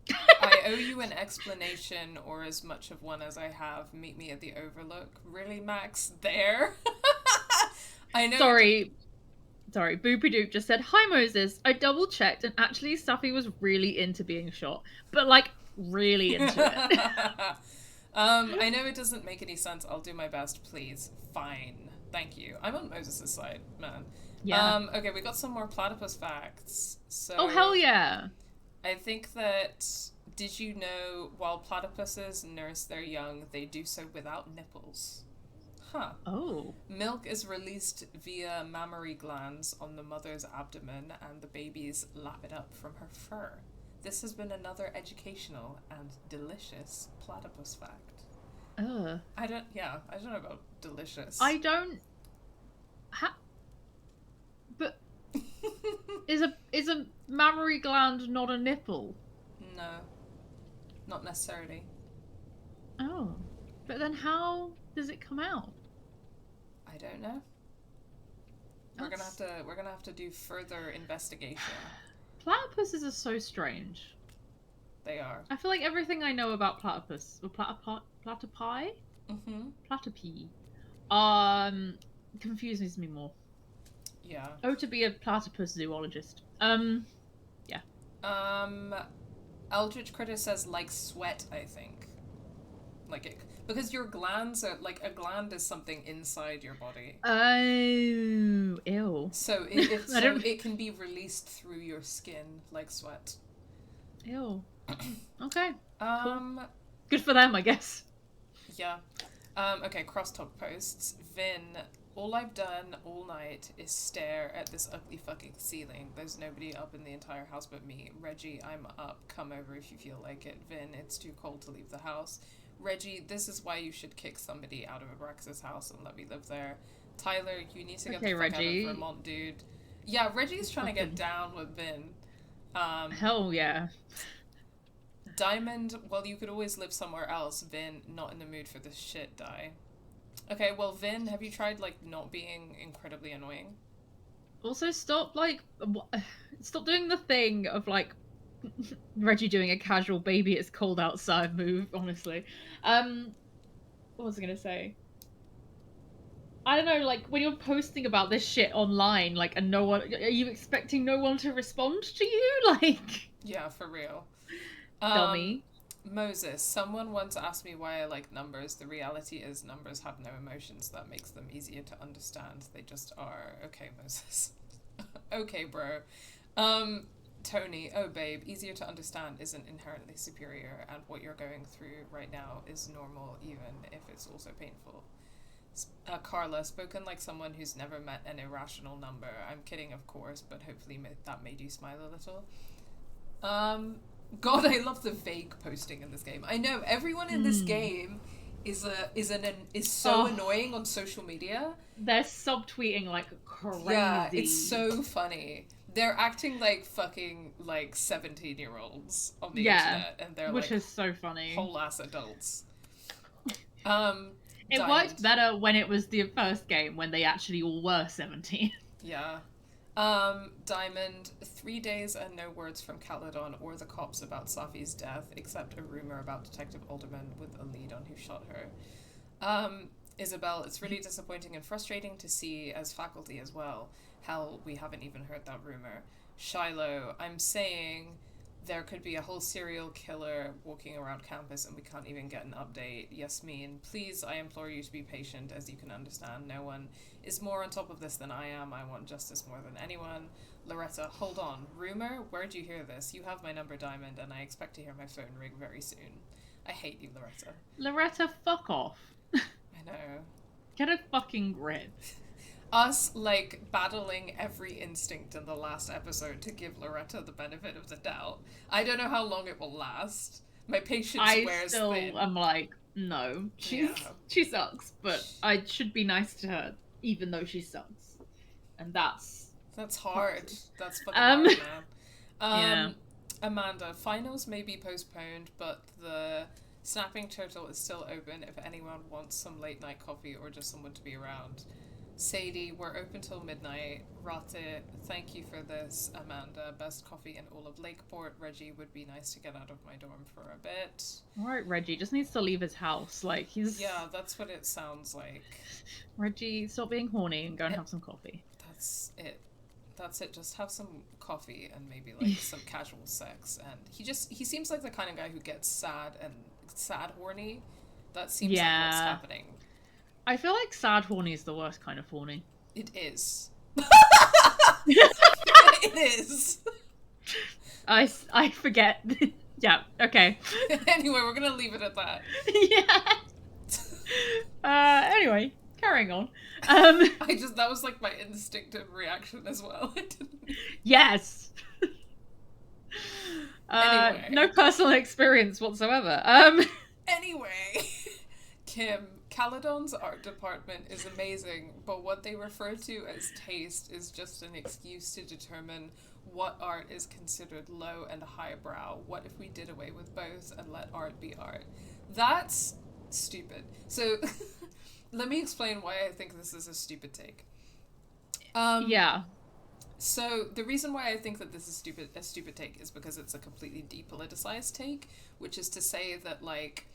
I owe you an explanation or as much of one as I have. Meet me at the Overlook. Really, Max? There? I know. Sorry, Boopy Doop just said, hi Moses, I double checked and actually Stuffy was really into being shot. But like, really into it. I know it doesn't make any sense. I'll do my best, please. Fine. Thank you. I'm on Moses' side, man. Yeah. Okay, we got some more platypus facts. So oh, hell yeah. I think that, did you know while platypuses nurse their young, they do so without nipples? Huh. Oh. Milk is released via mammary glands on the mother's abdomen and the babies lap it up from her fur. This has been another educational and delicious platypus fact. I don't know about delicious. I don't... But... is a mammary gland not a nipple? No. Not necessarily. Oh. But then how does it come out? I don't know. We're gonna have to do further investigation. Platypuses are so strange. They are. I feel like everything I know about platypus or platypi? Mm-hmm. Platypi confuses me more. Yeah. Oh, to be a platypus zoologist. Yeah. Eldritch Critter says like sweat, I think. Like it, because your glands are like, a gland is something inside your body. Oh, ew. So it can be released through your skin like sweat. Ew. Okay. Cool. Good for them, I guess. Yeah. Okay, crosstalk posts. Vin, all I've done all night is stare at this ugly fucking ceiling. There's nobody up in the entire house but me. Reggie, I'm up. Come over if you feel like it. Vin, it's too cold to leave the house. Reggie, this is why you should kick somebody out of Abraxas' house and let me live there. Tyler, you need to get the fuck Reggie. out of Vermont, dude. Yeah, Reggie's trying to get down with Vin. Hell yeah. Diamond, well, you could always live somewhere else. Vin, not in the mood for this shit, die. Okay, well, Vin, have you tried, like, not being incredibly annoying? Also, stop doing the thing of, like, Reggie doing a casual baby it's cold outside move, honestly. What was I gonna say? I don't know, like, when you're posting about this shit online, like, and no one... Are you expecting no one to respond to you? Like... Yeah, for real. Dummy. Moses, someone once asked me why I like numbers. The reality is numbers have no emotions. That makes them easier to understand. They just are. Okay, Moses. Okay, bro. Tony, oh babe, easier to understand isn't inherently superior, and what you're going through right now is normal, even if it's also painful. Carla, spoken like someone who's never met an irrational number. I'm kidding, of course, but hopefully that made you smile a little. God, I love the vague posting in this game. I know everyone in this game is so annoying on social media. They're subtweeting like crazy. Yeah, it's so funny. They're acting like fucking like 17-year-olds on the internet, and they're which like is so funny. Whole ass adults. It worked better when it was the first game when they actually all were 17. Yeah. Diamond, 3 days and no words from Caledon or the cops about Safi's death, except a rumor about Detective Alderman with a lead on who shot her. Isabel, it's really disappointing and frustrating to see as faculty as well. Hell, we haven't even heard that rumor. Shiloh, I'm saying there could be a whole serial killer walking around campus and we can't even get an update. Yasmin, please, I implore you to be patient. As you can understand, no one is more on top of this than I am. I want justice more than anyone. Loretta, hold on. Rumor? Where'd you hear this? You have my number, Diamond, and I expect to hear my phone ring very soon. I hate you, Loretta. Loretta, fuck off. I know. Get a fucking grip. Us, like, battling every instinct in the last episode to give Loretta the benefit of the doubt. I don't know how long it will last. My patience wears thin. I'm like, no. She sucks, but I should be nice to her, even though she sucks. And that's hard. That's fucking hard, man. Yeah. Amanda, finals may be postponed, but the Snapping Turtle is still open if anyone wants some late night coffee or just someone to be around. Sadie, we're open till midnight. Rate, thank you for this. Amanda, best coffee in all of Lakeport. Reggie, would be nice to get out of my dorm for a bit. Alright, Reggie just needs to leave his house. Like, he's... Yeah, that's what it sounds like. Reggie, stop being horny and go and have some coffee. That's it. Just have some coffee and maybe like some casual sex. And he seems like the kind of guy who gets sad horny. That seems like what's happening. I feel like sad horny is the worst kind of horny. It is. It is. I forget. Yeah, okay. Anyway, we're gonna leave it at that. Yeah. Anyway, carrying on. That was like my instinctive reaction as well. Yes. Anyway. No personal experience whatsoever. Anyway, Kim, Caledon's art department is amazing, but what they refer to as taste is just an excuse to determine what art is considered low and highbrow. What if we did away with both and let art be art? That's stupid. So, let me explain why I think this is a stupid take. Yeah. So the reason why I think that this is a stupid take is because it's a completely depoliticized take, which is to say that, like,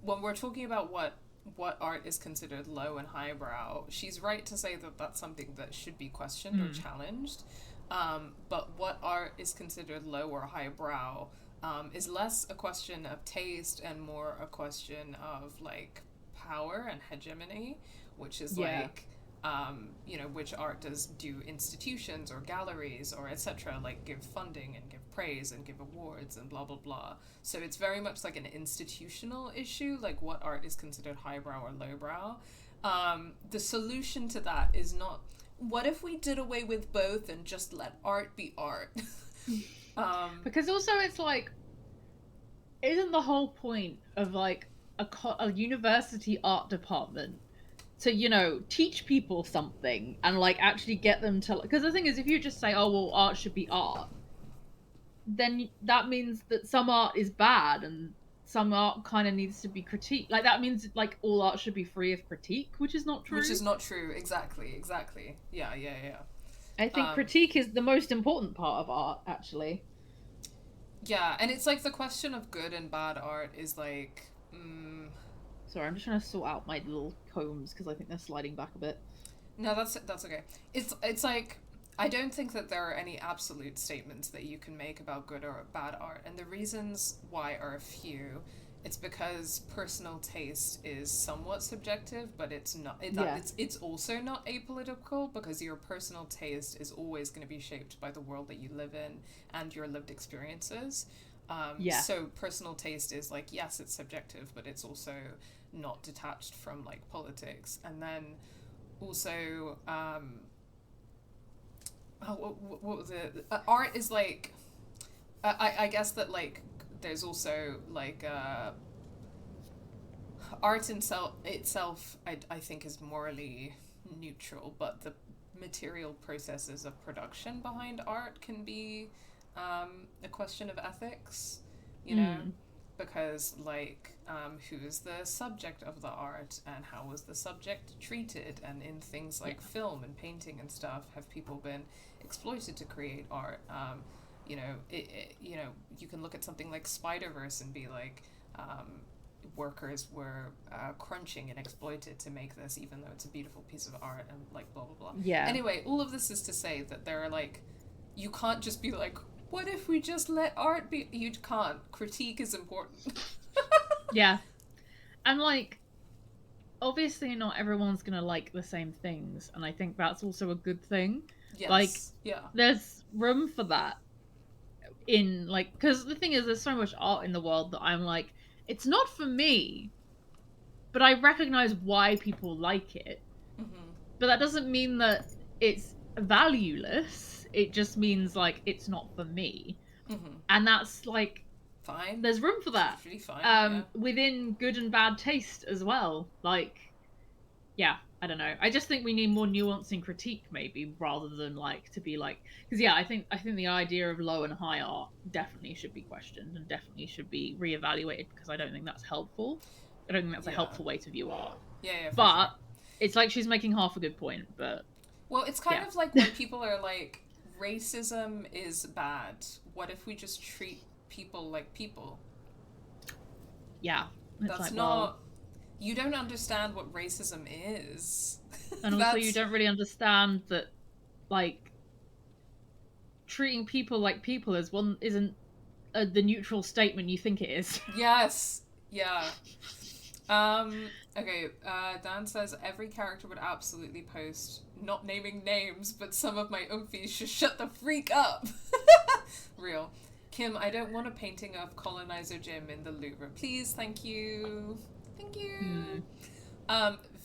when we're talking about what art is considered low and highbrow, she's right to say that that's something that should be questioned or challenged. But what art is considered low or highbrow is less a question of taste and more a question of, like, power and hegemony, which is like, which art do institutions or galleries or etc. like give funding and give praise and give awards and blah blah blah. So it's very much like an institutional issue, like what art is considered highbrow or lowbrow. The solution to that is not, what if we did away with both and just let art be art? Because also it's like, isn't the whole point of like a university art department to, teach people something and like actually get them to, because the thing is, if you just say, oh well, art should be art, then that means that some art is bad and some art kind of needs to be critiqued. Like that means like all art should be free of critique, which is not true. Exactly. Yeah. I think critique is the most important part of art, actually. Yeah, and it's like the question of good and bad art is like Sorry, I'm just trying to sort out my little combs because I think they're sliding back a bit. No, that's okay. It's like I don't think that there are any absolute statements that you can make about good or bad art, and the reasons why are a few. It's because personal taste is somewhat subjective, but it's not. It's also not apolitical, because your personal taste is always going to be shaped by the world that you live in and your lived experiences. So personal taste is like, yes, it's subjective, but it's also not detached from like politics. And then also, what was it? Art is like, I guess that like there's also like art itself I think is morally neutral, but the material processes of production behind art can be a question of ethics, you know, because like who's the subject of the art and how was the subject treated, and in things like film and painting and stuff, have people been exploited to create art? You know, you know, you can look at something like Spider-Verse and be like, workers were crunching and exploited to make this, even though it's a beautiful piece of art, and like blah blah blah. Yeah. Anyway, all of this is to say that there are like, you can't just be like, what if we just let art be? You can't. Critique is important. Yeah. And like, obviously not everyone's gonna like the same things, and I think that's also a good thing. Yes. Like, yeah. There's room for that in like, because the thing is, there's so much art in the world that I'm like, it's not for me, but I recognize why people like it. But that doesn't mean that it's valueless. It just means like it's not for me, and that's like fine. There's room for that. It's really fine. Within good and bad taste as well. Like, yeah, I don't know. I just think we need more nuance in critique, maybe, rather than like to be like, because yeah, I think the idea of low and high art definitely should be questioned and definitely should be reevaluated, because I don't think that's helpful. I don't think that's a helpful way to view art. But it's like she's making half a good point. But well, it's kind of like when people are like, racism is bad. What if we just treat people like people? Yeah, that's like, not. Well, you don't understand what racism is. And also you don't really understand that, like, treating people like people isn't the neutral statement you think it is. Yes. Yeah. Okay, Dan says, every character would absolutely post, not naming names, but some of my oomfies should shut the freak up. Real. Kim, I don't want a painting of Colonizer Jim in the Louvre. Please, thank you. Thank you.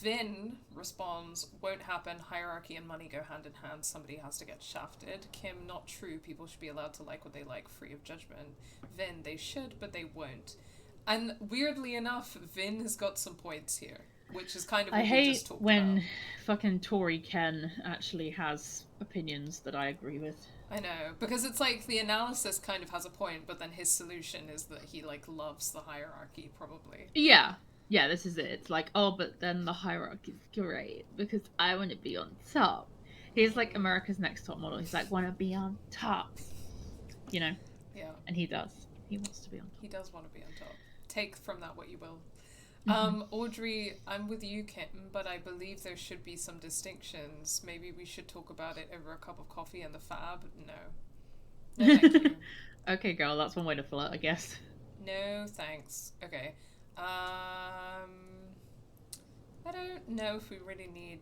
Vin responds, won't happen. Hierarchy and money go hand in hand. Somebody has to get shafted. Kim, not true. People should be allowed to like what they like, free of judgment. Vin, they should, but they won't. And weirdly enough, Vin has got some points here, which is kind of what we just talked about. I hate when fucking Tory Ken actually has opinions that I agree with. I know, because it's like the analysis kind of has a point, but then his solution is that he like loves the hierarchy, probably. Yeah, this is it. It's like, oh, but then the hierarchy's great because I want to be on top. He's like America's Next Top Model. He's like, want to be on top, you know? Yeah. And he does. He wants to be on top. He does want to be on top. Take from that what you will. Audrey, I'm with you, Kim, but I believe there should be some distinctions. Maybe we should talk about it over a cup of coffee and the fab. No, thank you. Okay, girl, that's one way to fill it, I guess. No, thanks. Okay. I don't know if we really need...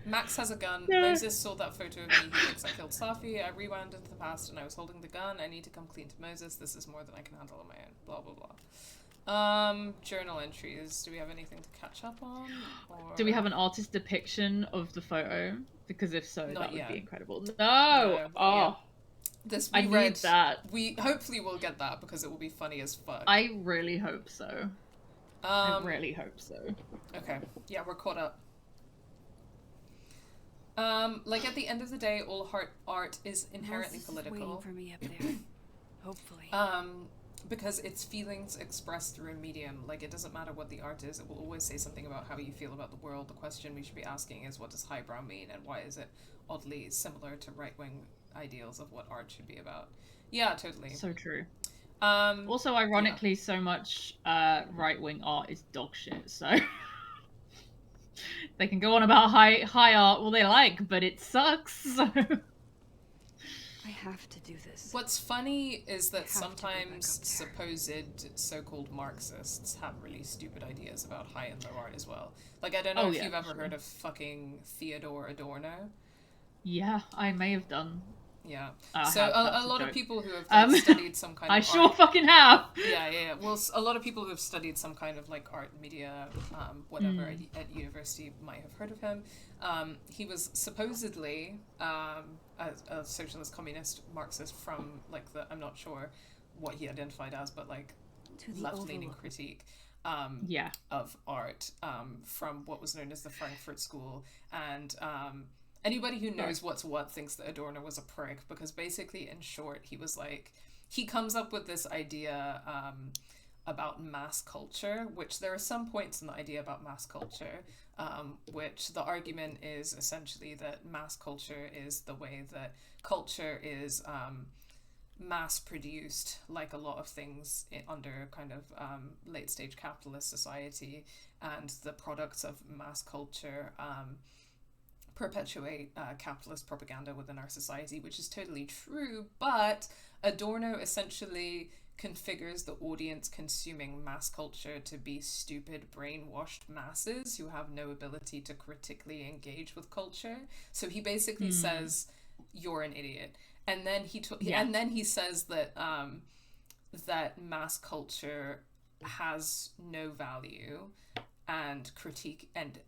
Max has a gun. Yeah. Moses saw that photo of me. He thinks I killed Safi. I rewound into the past and I was holding the gun. I need to come clean to Moses. This is more than I can handle on my own. Blah, blah, blah. Journal entries. Do we have anything to catch up on? Or... Do we have an artist depiction of the photo? Because if so, that would be incredible. No! Oh! Yeah. I need that. We hopefully will get that because it will be funny as fuck. I really hope so. I really hope so. Okay. Yeah, we're caught up. Like at the end of the day, all art is inherently political. Waiting for me up there. Hopefully. Because it's feelings expressed through a medium. Like, it doesn't matter what the art is, it will always say something about how you feel about the world. The question we should be asking is, what does highbrow mean, and why is it oddly similar to right-wing ideals of what art should be about? Yeah, totally. So true. Also, ironically, so much right-wing art is dog shit, so... They can go on about high art all they like, but it sucks. So. I have to do this. What's funny is that sometimes supposed so-called Marxists have really stupid ideas about high and low art as well. Like, I don't know if you've ever heard of fucking Theodore Adorno. Yeah, I may have done. Yeah. So a lot of people who have studied some kind of I art... sure fucking have! Yeah. Well, a lot of people who have studied some kind of, like, art, media, whatever, at university might have heard of him. He was supposedly a socialist, communist, Marxist from, like, I'm not sure what he identified as, but, like, left-leaning critique of art from what was known as the Frankfurt School. And... anybody who knows what's what thinks that Adorno was a prick, because basically, in short, he was like, he comes up with this idea about mass culture, which there are some points in the idea about mass culture, which the argument is essentially that mass culture is the way that culture is mass produced, like a lot of things under kind of late stage capitalist society, and the products of mass culture perpetuate capitalist propaganda within our society, which is totally true, but Adorno essentially configures the audience consuming mass culture to be stupid, brainwashed masses who have no ability to critically engage with culture. So he basically says, you're an idiot. And then he says that that mass culture has no value, and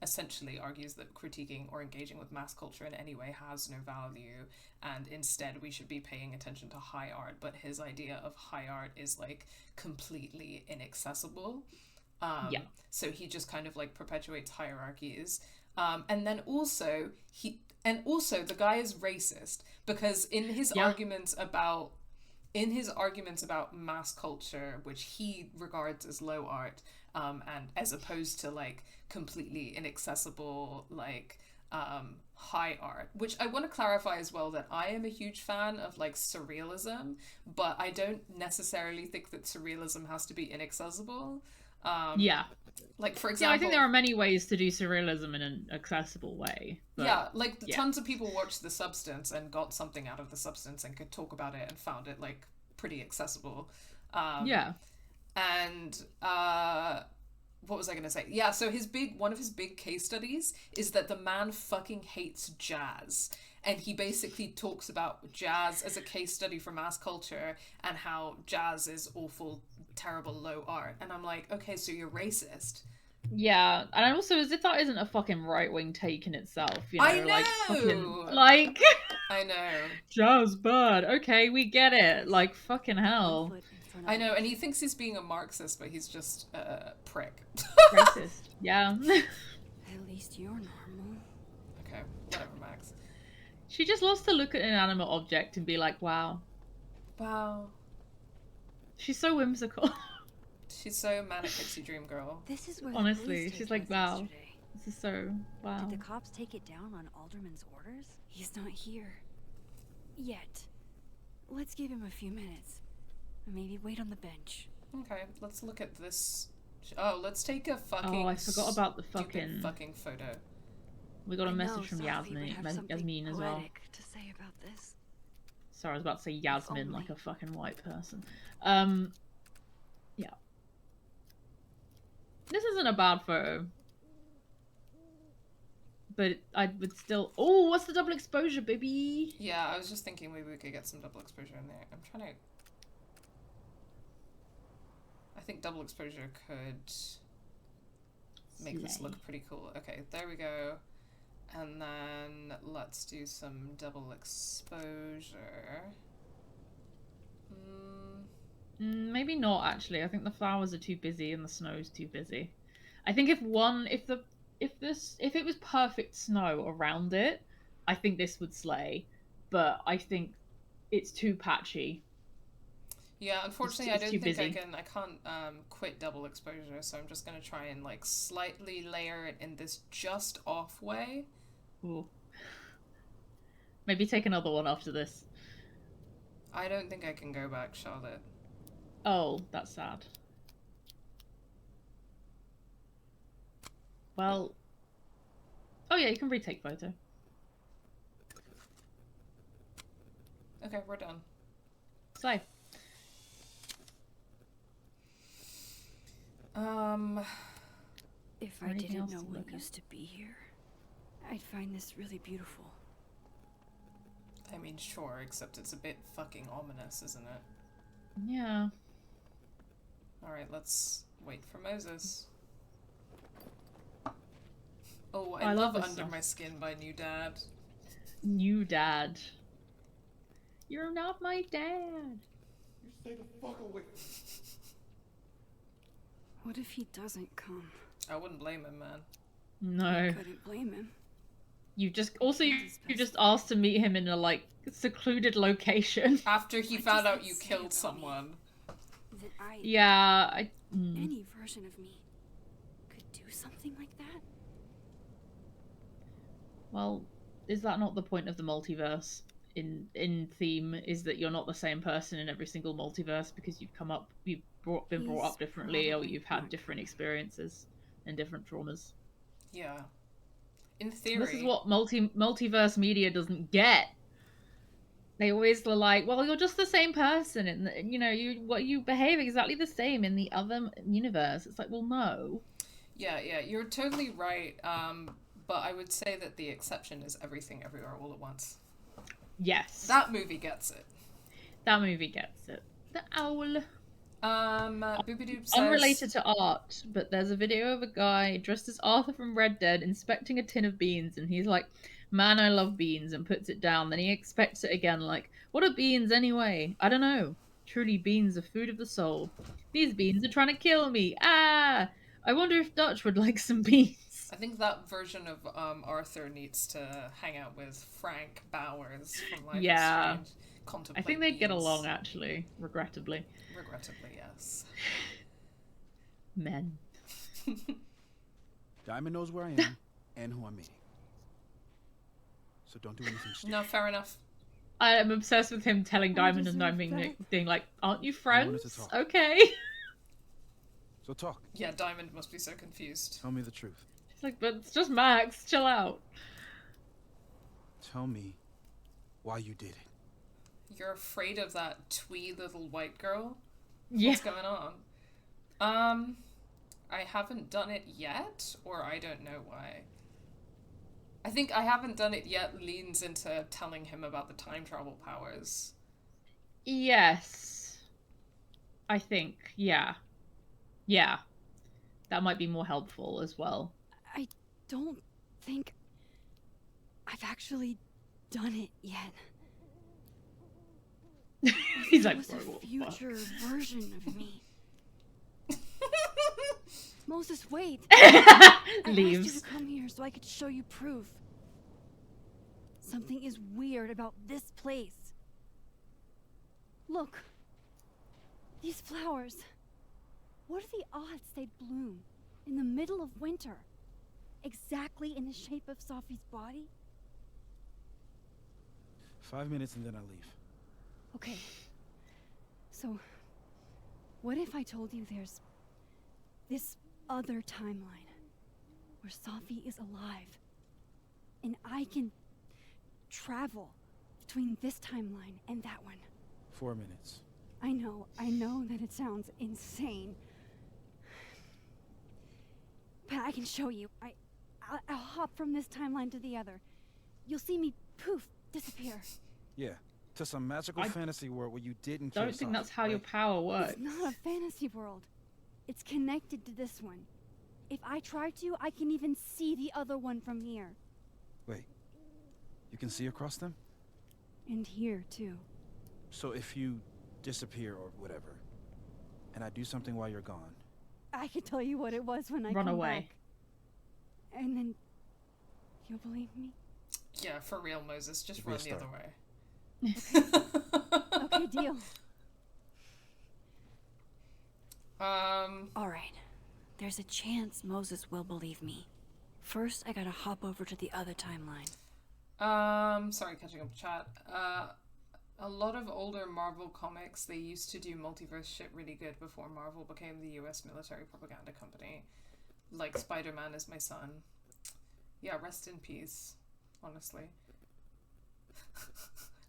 essentially argues that critiquing or engaging with mass culture in any way has no value, and instead we should be paying attention to high art. But his idea of high art is like completely inaccessible. So he just kind of like perpetuates hierarchies. And then also the guy is racist, because in his arguments about mass culture, which he regards as low art, and as opposed to like completely inaccessible like high art, which I want to clarify as well that I am a huge fan of like surrealism, but I don't necessarily think that surrealism has to be inaccessible. Like, for example, I think there are many ways to do surrealism in an accessible way. But, tons of people watched The Substance and got something out of The Substance and could talk about it and found it like pretty accessible. And what was I gonna say? Yeah, so one of his big case studies is that the man fucking hates jazz. And he basically talks about jazz as a case study for mass culture and how jazz is awful, terrible, low art. And I'm like, okay, so you're racist. Yeah, and also as if that isn't a fucking right-wing take in itself, you know? I know! I know. Jazz bad. Okay, we get it. Like, fucking hell. I know, and he thinks he's being a Marxist, but he's just a prick. Racist. Yeah. At least you're normal. Okay, whatever, Max. She just loves to look at an inanimate object and be like, wow. Wow. She's so whimsical. She's so manic pixie dream girl. This is where honestly, she's like, wow. Yesterday. This is so wow. Did the cops take it down on Alderman's orders? He's not here. Yet. Let's give him a few minutes. Maybe wait on the bench. Okay, let's look at this. Oh, let's take a fucking... Oh, I forgot about the fucking photo. We got a message from Yasmin as well. To say about this. Sorry, I was about to say Yasmin like a fucking white person. Yeah. This isn't a bad photo. But I would still... Oh, what's the double exposure, baby? Yeah, I was just thinking maybe we could get some double exposure in there. I'm trying to... I think double exposure could make this look pretty cool. Okay, there we go. And then let's do some double exposure. Maybe not, actually. I think the flowers are too busy and the snow's too busy. I think if it was perfect snow around it, I think this would slay. But I think it's too patchy. Yeah, unfortunately, I don't think I can't quit double exposure, so I'm just gonna try and like slightly layer it in this just off way. Ooh. Maybe take another one after this. I don't think I can go back, Charlotte. Oh, that's sad. Well, Oh yeah, you can retake photo. Okay, we're done. So. If I didn't know what used to be here, I'd find this really beautiful. I mean, sure, except it's a bit fucking ominous, isn't it? Yeah. Alright, let's wait for Moses. Oh, I love Under stuff. My Skin by New Dad. New Dad. You're not my dad. You stay the fuck away. What if he doesn't come? I wouldn't blame him, man. No. I couldn't blame him. You just asked to meet him in a like secluded location. After he found out you killed someone. Yeah, any version of me could do something like that. Well, is that not the point of the multiverse? In theme, is that you're not the same person in every single multiverse because you've been brought up differently, or you've had different experiences and different traumas. Yeah. In theory. This is what multiverse media doesn't get. They always are like, well, you're just the same person, and you behave exactly the same in the other universe. It's like, well, no. Yeah, you're totally right. But I would say that the exception is Everything Everywhere All at Once. Yes. That movie gets it. That movie gets it. The owl. Booby-Doop says... Unrelated to art, but there's a video of a guy dressed as Arthur from Red Dead inspecting a tin of beans, and he's like, man, I love beans, and puts it down. Then he expects it again, like, what are beans anyway? I don't know. Truly, beans are food of the soul. These beans are trying to kill me. Ah! I wonder if Dutch would like some beans. I think that version of Arthur needs to hang out with Frank Bowers from Life is Strange. Contemplate I think they'd beans. get along, actually, regrettably. Regrettably, yes. Men. Diamond knows where I am and who I'm meeting. So don't do anything stupid. No, fair enough. I am obsessed with him telling Diamond and Diamond being like, aren't you friends? Okay. So talk. Yeah, Diamond must be so confused. Tell me the truth. She's like, but it's just Max, chill out. Tell me why you did it. You're afraid of that twee little white girl? Yeah. What's going on? I haven't done it yet, or I don't know why. I think I haven't done it yet leans into telling him about the time travel powers. Yes. I think, yeah. Yeah. That might be more helpful as well. I don't think I've actually done it yet. He's like, was a future version of me. Moses, wait! Leaves. I asked you to come here so I could show you proof. Something is weird about this place. Look. These flowers. What are the odds they'd bloom in the middle of winter? Exactly in the shape of Sophie's body? 5 minutes and then I leave. Okay. So, what if I told you there's this other timeline where Sophie is alive and I can travel between this timeline and that one? 4 minutes. I know that it sounds insane. But I can show you. I'll hop from this timeline to the other. You'll see me poof, disappear. Yeah. To some magical fantasy world where you didn't kill Don't think Sophie, that's how your power works. It's not a fantasy world. It's connected to this one. If I try to, I can even see the other one from here. Wait. You can see across them? And here, too. So if you disappear or whatever, and I do something while you're gone... I can tell you what it was when I run come away. Back. And then... you'll believe me? Yeah, for real, Moses. Just run the other way. Okay, deal. Alright. There's a chance Moses will believe me. First, I gotta hop over to the other timeline. Sorry, catching up chat. A lot of older Marvel comics, they used to do multiverse shit really good before Marvel became the US military propaganda company. Like Spider-Man is my son. Yeah, rest in peace, honestly.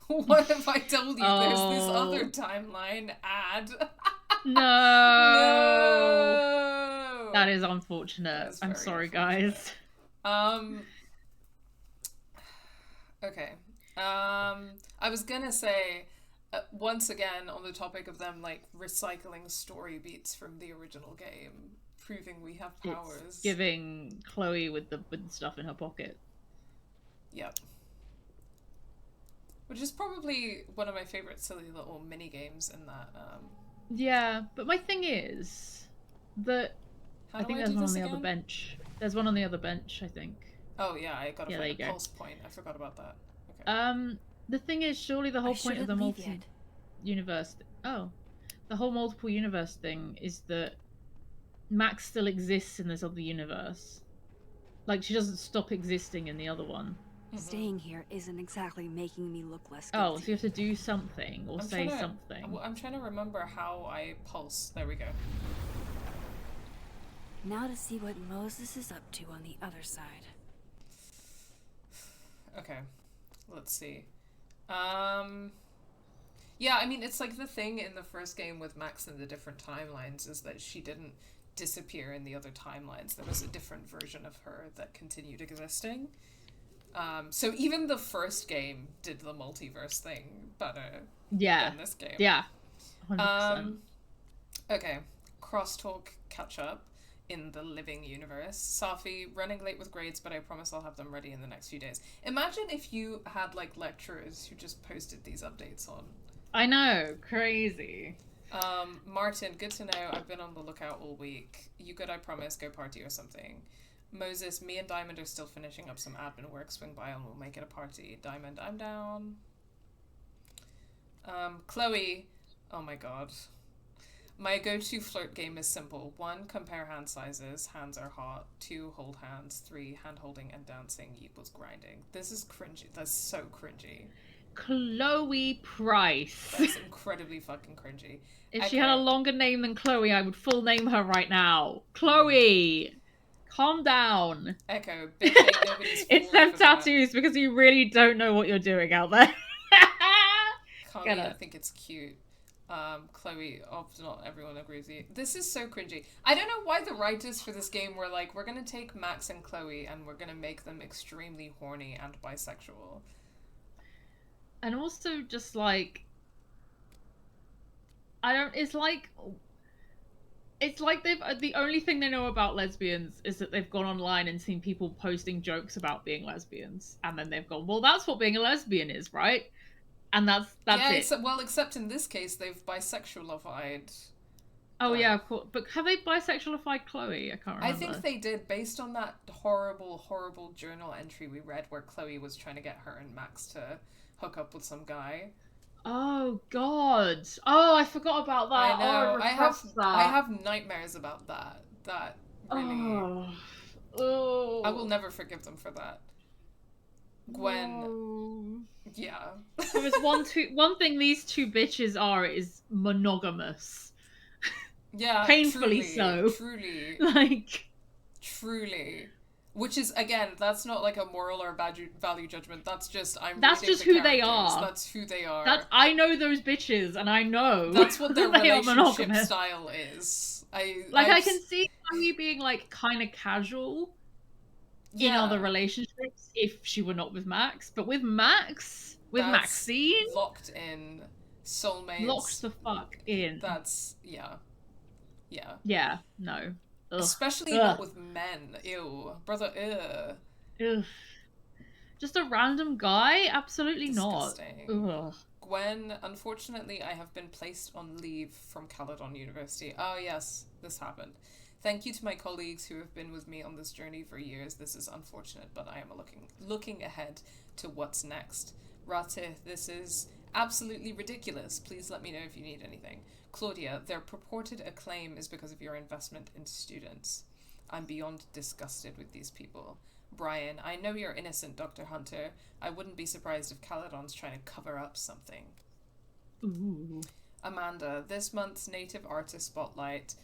What if I told you there's this other timeline ad? No. No. That is unfortunate. I'm sorry, guys. Okay. I was gonna say, once again, on the topic of them, like, recycling story beats from the original game, proving we have powers. It's giving Chloe with the stuff in her pocket. Yep. Which is probably one of my favorite silly little mini games in that. Yeah, but my thing is that I think there's one on the other bench. There's one on the other bench, I think. Oh yeah, I gotta find a pulse point. I forgot about that. Okay. The thing is, surely the whole point of the multi-universe... Oh. The whole multiple universe thing is that Max still exists in this other universe. Like, she doesn't stop existing in the other one. Staying here isn't exactly making me look less guilty. Oh, so you have to do something or say something. I'm trying to remember how I pulse. There we go. Now to see what Moses is up to on the other side. Okay, let's see. Yeah, I mean, it's like the thing in the first game with Max and the different timelines is that she didn't disappear in the other timelines. There was a different version of her that continued existing. So even the first game did the multiverse thing better than this game. Yeah, 100%. Okay, crosstalk catch up in the living universe. Safi, running late with grades, but I promise I'll have them ready in the next few days. Imagine if you had, like, lecturers who just posted these updates on. I know, crazy. Martin, good to know. I've been on the lookout all week. You good, I promise. Go party or something. Moses, me and Diamond are still finishing up some admin work. Swing by and we'll make it a party. Diamond, I'm down. Chloe, oh my god. My go-to flirt game is simple. 1, compare hand sizes. Hands are hot. 2, hold hands. 3, hand-holding and dancing equals grinding. This is cringy. That's so cringy. Chloe Price. That's incredibly fucking cringy. If she had a longer name than Chloe, I would full name her right now. Chloe! Calm down. Echo, bitch ain't nobody's It's them tattoos because you really don't know what you're doing out there. Connie, I think it's cute. Chloe, not everyone agrees with you. This is so cringy. I don't know why the writers for this game were like, we're gonna take Max and Chloe and we're gonna make them extremely horny and bisexual. And also just like, it's like they've, the only thing they know about lesbians is that they've gone online and seen people posting jokes about being lesbians. And then they've gone, well, that's what being a lesbian is, right? And that's it. Well, except in this case, they've bisexualified. Oh yeah, of course. But have they bisexualified Chloe? I can't remember. I think they did, based on that horrible, horrible journal entry we read where Chloe was trying to get her and Max to hook up with some guy. Oh god. Oh, I forgot about that. I know. Oh, I have nightmares about that. That really. Oh. I will never forgive them for that. Gwen. No. Yeah. There was one thing these two bitches are is monogamous. Yeah. Painfully so. Truly. Like. Truly. Which is, again, that's not like a moral or value judgment. That's just That's just who they are. That's who they are. I know those bitches, and I know that's what their relationship monogamous. Style is. I can see Chloe being like kind of casual in other relationships if she were not with Max, but with Max, with Maxine, locked in, soulmates, locked the fuck in. That's no. Ugh. Especially not with men. Ew. Brother, ugh. Just a random guy? Absolutely disgusting. not. Ugh. Gwen, unfortunately, I have been placed on leave from Caledon University. Oh, yes, this happened. Thank you to my colleagues who have been with me on this journey for years. This is unfortunate, but I am looking ahead to what's next. Rate, this is absolutely ridiculous. Please let me know if you need anything. Claudia, their purported acclaim is because of your investment in students. I'm beyond disgusted with these people. Brian, I know you're innocent, Dr. Hunter. I wouldn't be surprised if Caledon's trying to cover up something. Ooh. Amanda, this month's Native Artist Spotlight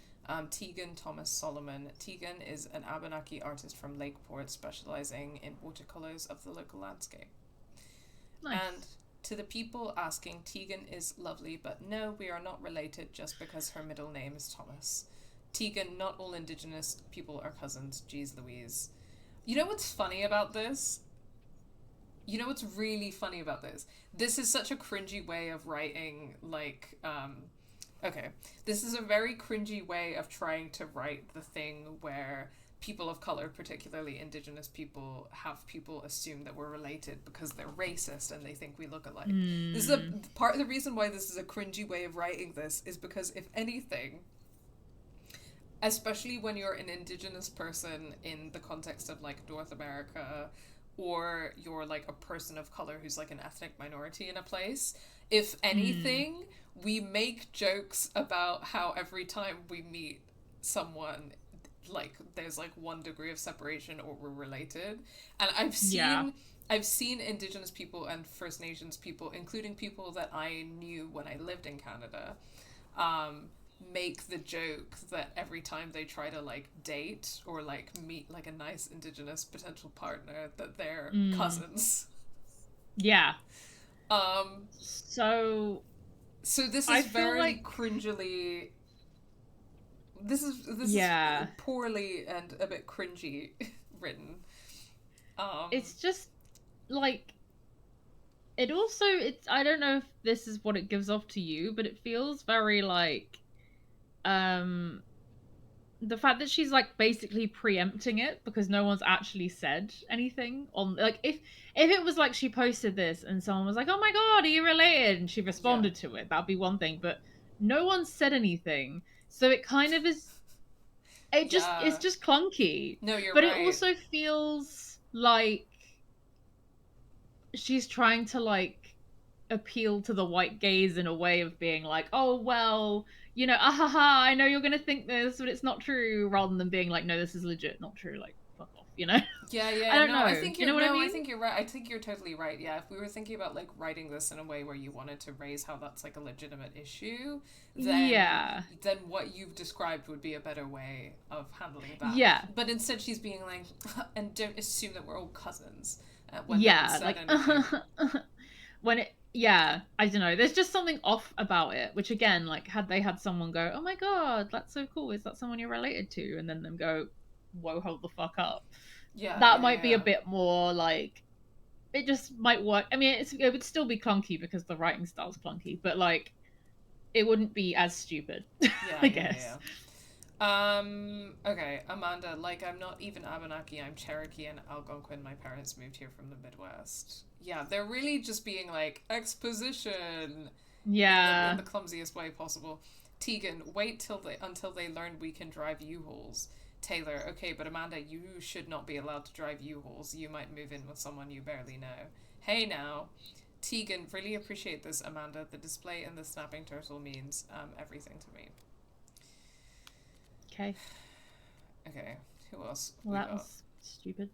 Tegan Thomas Solomon. Tegan is an Abenaki artist from Lakeport specializing in watercolors of the local landscape. Nice. And to the people asking, Tegan is lovely, but no, we are not related just because her middle name is Thomas. Tegan, not all Indigenous people are cousins. Jeez Louise. You know what's funny about this? You know what's really funny about this? This is such a cringy way of writing, like, okay. This is a very cringy way of trying to write the thing where people of color, particularly Indigenous people, have people assume that we're related because they're racist and they think we look alike. This is a part of the reason why this is a cringy way of writing this is because, if anything, especially when you're an Indigenous person in the context of, like, North America, or you're, like, a person of color who's, like, an ethnic minority in a place, if anything, we make jokes about how every time we meet someone, like, there's, like, 1 degree of separation or we're related. And I've seen Indigenous people and First Nations people, including people that I knew when I lived in Canada, make the joke that every time they try to, like, date or, like, meet, like, a nice Indigenous potential partner, that they're cousins. Yeah. So this is very like... cringily. This is poorly and a bit cringy written. It's just like it's I don't know if this is what it gives off to you, but it feels very like the fact that she's, like, basically preempting it because no one's actually said anything on, like, if it was like she posted this and someone was like, oh my god, are you related, and she responded to it, that'd be one thing, but no one said anything, so it kind of is, it's just clunky. No, you're but right. It also feels like she's trying to, like, appeal to the white gaze in a way of being like, oh well, you know, I know you're gonna think this, but it's not true, rather than being like, no, this is legit not true, like, fuck off, you know? Yeah, I don't know. I think you know what I mean? I think you're right. I think you're totally right. Yeah, if we were thinking about, like, writing this in a way where you wanted to raise how that's, like, a legitimate issue, then what you've described would be a better way of handling that. Yeah. But instead she's being like, and don't assume that we're all cousins. When when it, I don't know, there's just something off about it, which, again, like, had they had someone go, oh my god, that's so cool, is that someone you're related to, and then them go, whoa, hold the fuck up, that might be a bit more, like, it just might work. I mean, it would still be clunky because the writing style's clunky, but, like, it wouldn't be as stupid. I guess. Okay, Amanda, like, I'm not even Abenaki, I'm Cherokee and Algonquin. My parents moved here from the Midwest. Yeah, they're really just being like, exposition. Yeah. In the clumsiest way possible. Tegan, wait until they learn we can drive U-Hauls. Taylor, okay, but Amanda, you should not be allowed to drive U-Hauls. You might move in with someone you barely know. Hey now. Tegan, really appreciate this, Amanda. The display and the snapping turtle means everything to me. Okay. Okay, who else? Well, that was stupid.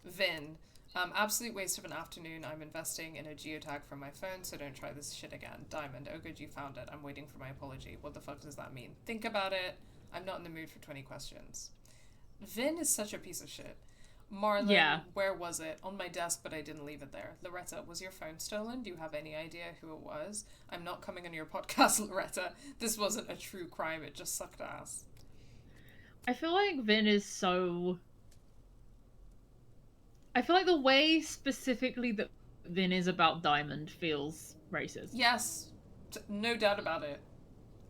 Vin, absolute waste of an afternoon. I'm investing in a geotag from my phone, so don't try this shit again. Diamond, oh good you found it. I'm waiting for my apology. What the fuck does that mean? Think about it. I'm not in the mood for 20 questions. Vin is such a piece of shit. Marlon, where was it? On my desk, but I didn't leave it there. Loretta, was your phone stolen? Do you have any idea who it was? I'm not coming on your podcast, Loretta. This wasn't a true crime. It just sucked ass. I feel like Vin is so... I feel like the way specifically that Vin is about Diamond feels racist. Yes. No doubt about it.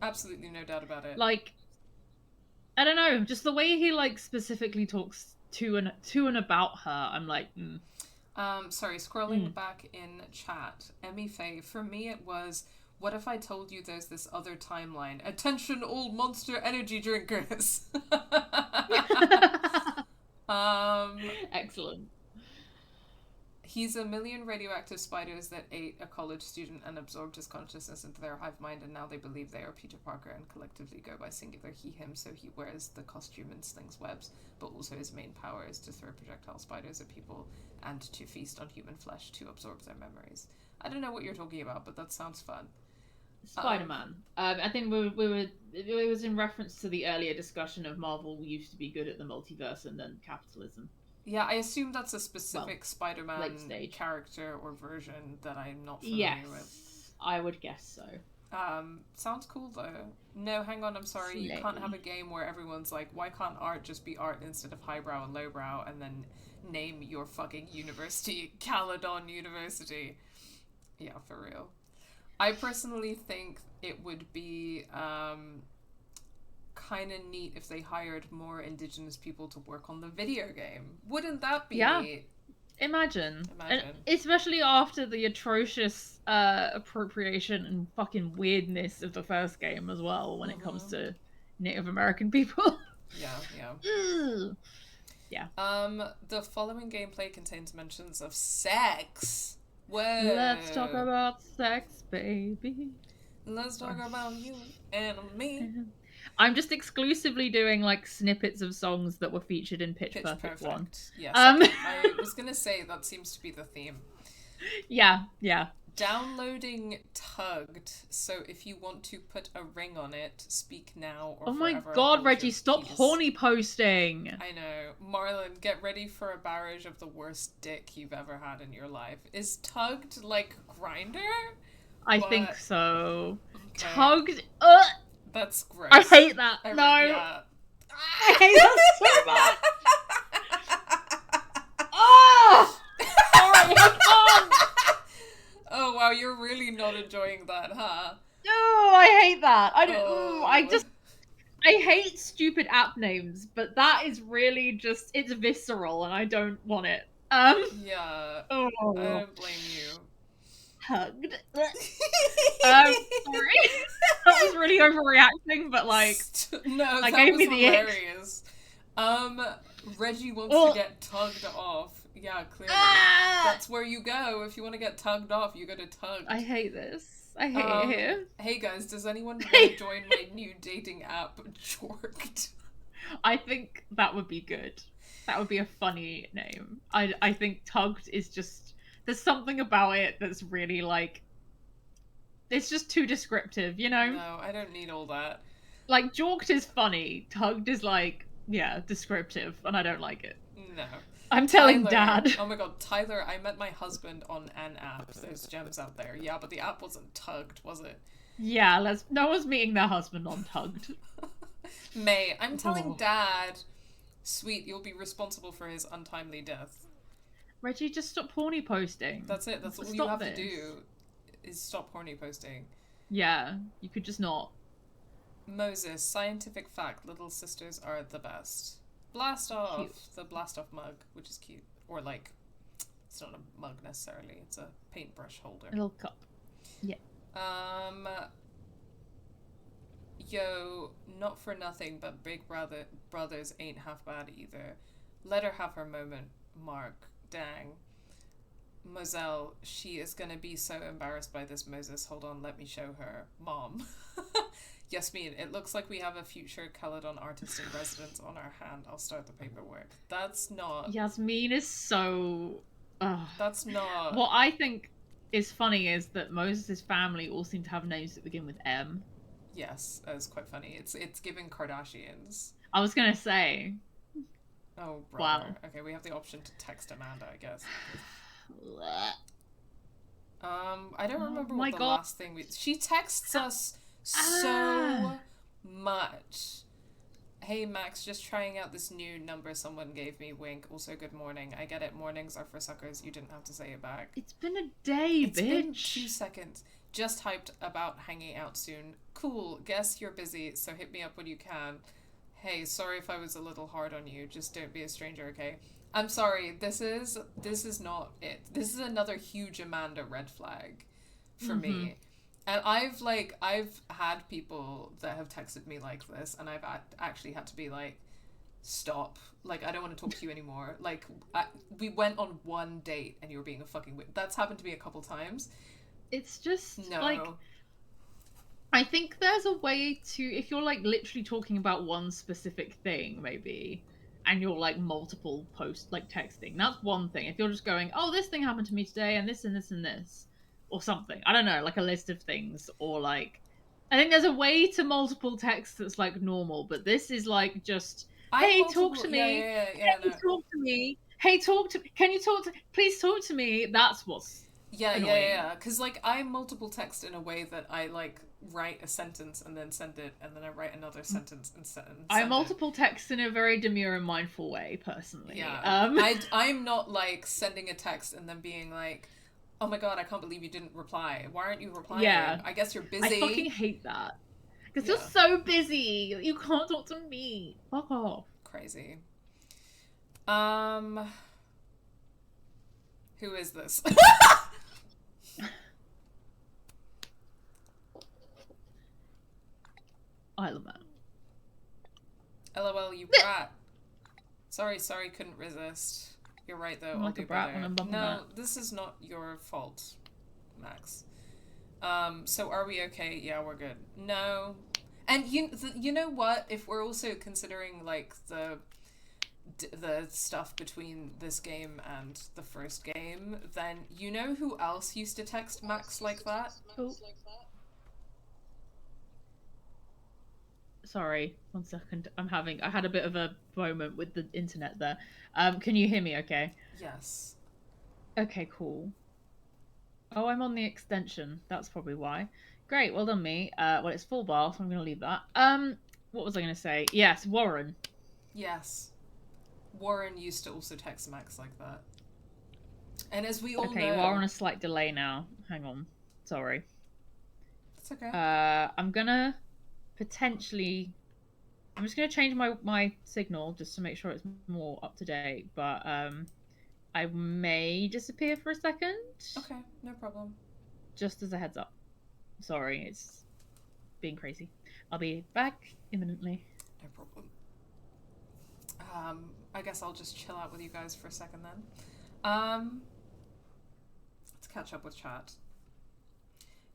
Absolutely no doubt about it. Like, I don't know, just the way he, like, specifically talks to and about her, I'm like, Sorry, scrolling back in chat. Emmy Faye, for me it was... What if I told you there's this other timeline? Attention, all Monster Energy drinkers! Excellent. He's a million radioactive spiders that ate a college student and absorbed his consciousness into their hive mind, and now they believe they are Peter Parker and collectively go by singular he, him, so he wears the costume and slings webs, but also his main power is to throw projectile spiders at people and to feast on human flesh to absorb their memories. I don't know what you're talking about, but that sounds fun. Spider-Man. I think we were. It was in reference to the earlier discussion of Marvel used to be good at the multiverse and then capitalism. Yeah, I assume that's a specific Well, Spider-Man character or version that I'm not familiar with. I would guess so. Sounds cool though. No, hang on, I'm sorry. Slay. You can't have a game where everyone's like, why can't art just be art instead of highbrow and lowbrow, and then name your fucking university Caledon University. Yeah, for real. I personally think it would be kind of neat if they hired more indigenous people to work on the video game. Wouldn't that be neat? Imagine. And especially after the atrocious appropriation and fucking weirdness of the first game as well when it comes to Native American people. Yeah. The following gameplay contains mentions of sex. Whoa. Let's talk about sex, baby. Let's talk about you and me. I'm just exclusively doing like snippets of songs that were featured in Pitch Perfect 1. Yes, I was gonna say that seems to be the theme. Yeah. Downloading Tugged, so if you want to put a ring on it, speak now or oh my forever god, hold Reggie, your stop peace. horny posting! I know. Marlon, get ready for a barrage of the worst dick you've ever had in your life. Is Tugged like Grindr? I think so. Okay. Tugged? That's gross. I hate that. No. Yeah. I hate that so much. Oh! Sorry, I can't. Oh wow, you're really not enjoying that, huh? Oh, I hate that. I don't. I hate stupid app names, but that is really just it's visceral, and I don't want it. Yeah. Oh. I don't blame you. Hugged. Sorry. That was really overreacting, but like no, that gave was me the hilarious. Reggie wants to get tugged off. Yeah, clearly. That's where you go if you want to get tugged off. You go to Tugged. I hate this. I hate it here. Hey guys, does anyone want to join my new dating app, Jorked? I think that would be good. That would be a funny name. I think Tugged is just there's something about it that's really like it's just too descriptive, you know? No, I don't need all that. Like Jorked is funny, Tugged is like descriptive, and I don't like it. No. I'm telling Tyler, Dad. Oh my god, Tyler, I met my husband on an app. There's gems out there. Yeah, but the app wasn't Tugged, was it? Yeah, no one's meeting their husband on Tugged. May, I'm telling Dad, sweet, you'll be responsible for his untimely death. Reggie, just stop horny posting. That's it. That's all you have to do is stop horny posting. Yeah, you could just not. Moses, scientific fact, little sisters are the best. Blast off. Cute. The blast off mug, which is cute. Or like, it's not a mug necessarily, it's a paintbrush holder. A little cup. Yeah. Yo, not for nothing, but Big Brothers ain't half bad either. Let her have her moment, Mark. Dang. Moselle, she is gonna be so embarrassed by this, Moses. Hold on, let me show her. Mom. Yasmin, it looks like we have a future Caledon artist in residence on our hand. I'll start the paperwork. That's not... Yasmin is so... That's not... What I think is funny is that Moses' family all seem to have names that begin with M. Yes, that is quite funny. It's giving Kardashians. I was gonna say... Oh, brother. Wow. Okay, we have the option to text Amanda, I guess. I don't remember what the last thing we... She texts us so much. Hey, Max, just trying out this new number someone gave me. Wink. Also, good morning. I get it. Mornings are for suckers. You didn't have to say it back. It's been a day, bitch. It's been 2 seconds. Just hyped about hanging out soon. Cool. Guess you're busy, so hit me up when you can. Hey, sorry if I was a little hard on you. Just don't be a stranger, okay? I'm sorry. This is not it. This is another huge Amanda red flag for me. And I've had people that have texted me like this, and I've actually had to be like, stop. Like, I don't want to talk to you anymore. Like, we went on one date and you were being a fucking... That's happened to me a couple times. It's just, no. Like... I think there's a way to, if you're like literally talking about one specific thing, maybe, and you're like multiple posts, like texting, that's one thing. If you're just going, oh, this thing happened to me today, and this and this and this, or something. I don't know, like a list of things, or like I think there's a way to multiple text that's like normal, but this is like just hey, talk to me. Hey, talk to me. Hey, talk to me. Can you talk to? Please talk to me. That's what's annoying. Because like I multiple text in a way that I like write a sentence and then send it, and then I write another sentence and send I multiple text in a very demure and mindful way, personally. Yeah, I'm not like sending a text and then being like, oh my god, I can't believe you didn't reply. Why aren't you replying? Yeah. I guess you're busy. I fucking hate that. Because you're so busy. You can't talk to me. Fuck off. Crazy. Who is this? Isla Man. LOL, you brat. Sorry, couldn't resist. You're right though. I'm like a brat when I'm bumping No, this is not your fault, Max. So are we okay? Yeah, we're good. No. And you know what? If we're also considering like the stuff between this game and the first game, then you know who else used to text Max like that? Oh. Sorry, 1 second. I had a bit of a moment with the internet there. Can you hear me okay? Yes. Okay, cool. Oh, I'm on the extension. That's probably why. Great, well done me. Well, it's full bar, so I'm going to leave that. What was I going to say? Yes, Warren. Yes. Warren used to also text Max like that. And as we all know... Okay, you are on a slight delay now. Hang on. Sorry. It's okay. I'm gonna potentially... I'm just going to change my signal just to make sure it's more up to date, but I may disappear for a second. Okay, no problem. Just as a heads up. Sorry, it's being crazy. I'll be back imminently. No problem. I guess I'll just chill out with you guys for a second then. Let's catch up with chat.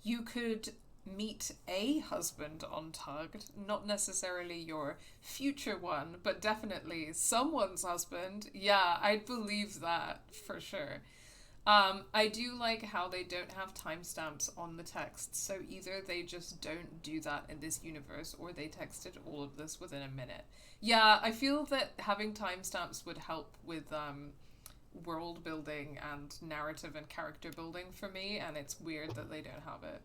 You could meet a husband on Tugged, not necessarily your future one, but definitely someone's husband. Yeah, I'd believe that for sure. I do like how they don't have timestamps on the text, so either they just don't do that in this universe, or they texted all of this within a minute. Yeah, I feel that having timestamps would help with world building and narrative and character building for me, and it's weird that they don't have it.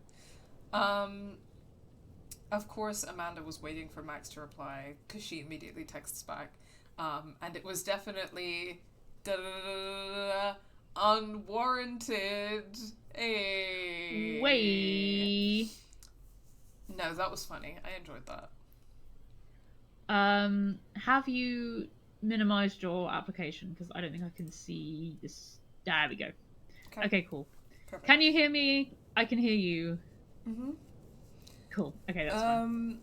Of course, Amanda was waiting for Max to reply, because she immediately texts back, and it was definitely unwarranted. Hey. Way. No, that was funny. I enjoyed that. Have you minimized your application? Because I don't think I can see this. There we go. Okay, cool. Perfect. Can you hear me? I can hear you. Mm-hmm. Cool. Okay, that's fine.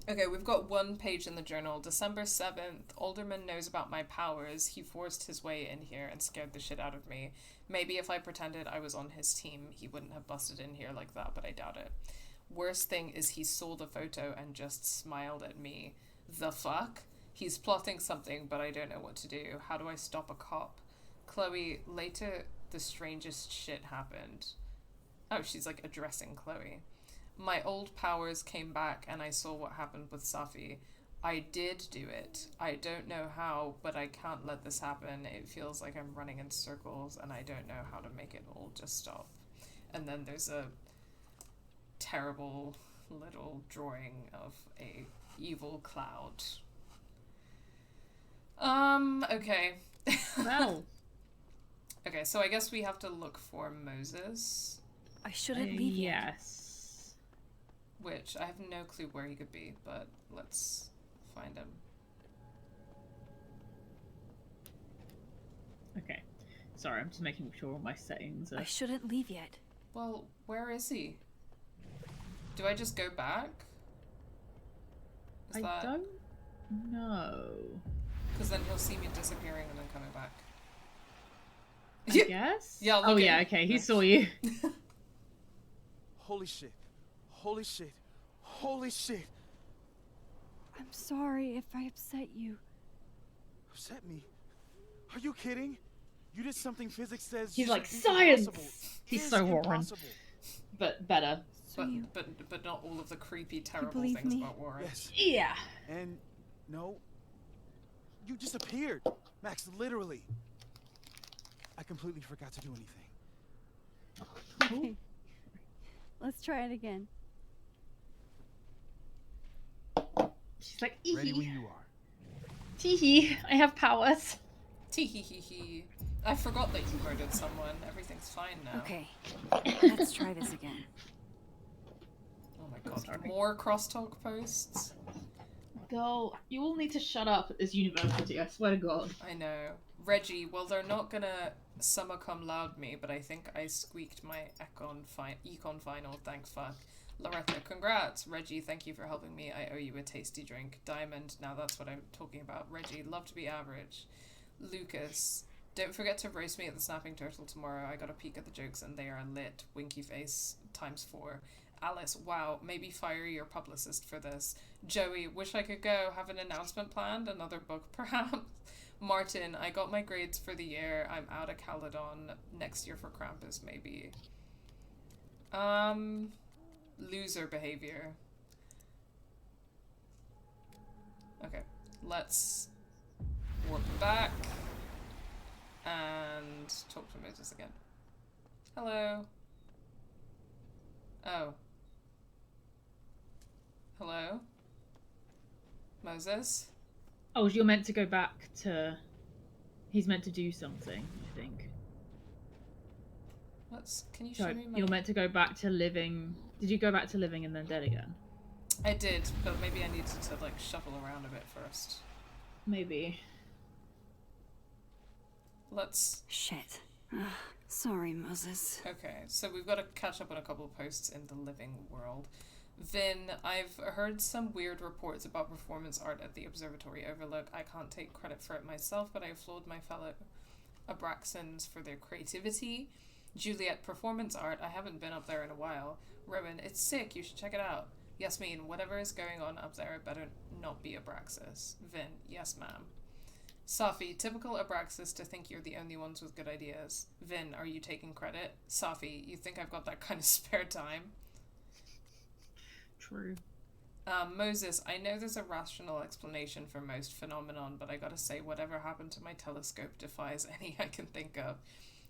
Okay, we've got one page in the journal. December 7th. Alderman knows about my powers. He forced his way in here and scared the shit out of me. Maybe if I pretended I was on his team, he wouldn't have busted in here like that, but I doubt it. Worst thing is he saw the photo and just smiled at me. The fuck? He's plotting something, but I don't know what to do. How do I stop a cop? Chloe, later the strangest shit happened. Oh, she's like addressing Chloe. My old powers came back and I saw what happened with Safi. I did do it. I don't know how, but I can't let this happen. It feels like I'm running in circles and I don't know how to make it all just stop. And then there's a terrible little drawing of a evil cloud. Okay. Well. Okay, so I guess we have to look for Moses. I shouldn't leave yet. Yes. Which, I have no clue where he could be, but let's find him. Okay. Sorry, I'm just making sure all my settings are... I shouldn't leave yet. Well, where is he? Do I just go back? I don't know. Because then he'll see me disappearing and then coming back. I guess? Yeah, oh yeah, okay, he saw you. Holy shit. Holy shit. Holy shit. I'm sorry if I upset you. Upset me? Are you kidding? You did something physics says He's like, should be science! impossible. He's Is so Warren. impossible. but better. But not all of the creepy, terrible believe things me? about Warren. Yes. Yeah. And no, you disappeared, Max. Literally. I completely forgot to do anything. Okay. Let's try it again. She's like, Ready when you are. Teehee, I have powers. Tee-hee-hee-hee. I forgot that you murdered someone. Everything's fine now. Okay, let's try this again. Oh my god, Sorry. more crosstalk posts? Girl, you all need to shut up at this university, I swear to God. I know. Reggie, well, they're not gonna summa cum laude me, but I think I squeaked my econ final, thanks fuck. Loretta, congrats. Reggie, thank you for helping me. I owe you a tasty drink. Diamond, now that's what I'm talking about. Reggie, love to be average. Lucas, don't forget to roast me at the Snapping Turtle tomorrow. I got a peek at the jokes and they are lit. Winky face ×4. Alice, wow, maybe fire your publicist for this. Joey, wish I could go. Have an announcement planned? Another book, perhaps? Martin, I got my grades for the year. I'm out of Caledon. Next year for Krampus, maybe. Loser behavior. Okay, let's warp back and talk to Moses again. Hello. Oh. Hello? Moses? Oh, you're meant to go back to... He's meant to do something, I think. Can you show me my... You're meant to go back to living... Did you go back to living and then dead again? I did, but maybe I needed to, like, shuffle around a bit first. Maybe. Let's... Shit. Sorry, Moses. Okay, so we've got to catch up on a couple of posts in the living world. Vin, I've heard some weird reports about performance art at the Observatory Overlook. I can't take credit for it myself, but I applaud my fellow Abraxans for their creativity. Juliet, performance art. I haven't been up there in a while. Rowan, it's sick. You should check it out. Yasmin, whatever is going on up there, it better not be Abraxas. Vin, yes, ma'am. Safi, typical Abraxas to think you're the only ones with good ideas. Vin, are you taking credit? Safi, you think I've got that kind of spare time? True. Moses, I know there's a rational explanation for most phenomenon, but I gotta say, whatever happened to my telescope defies any I can think of.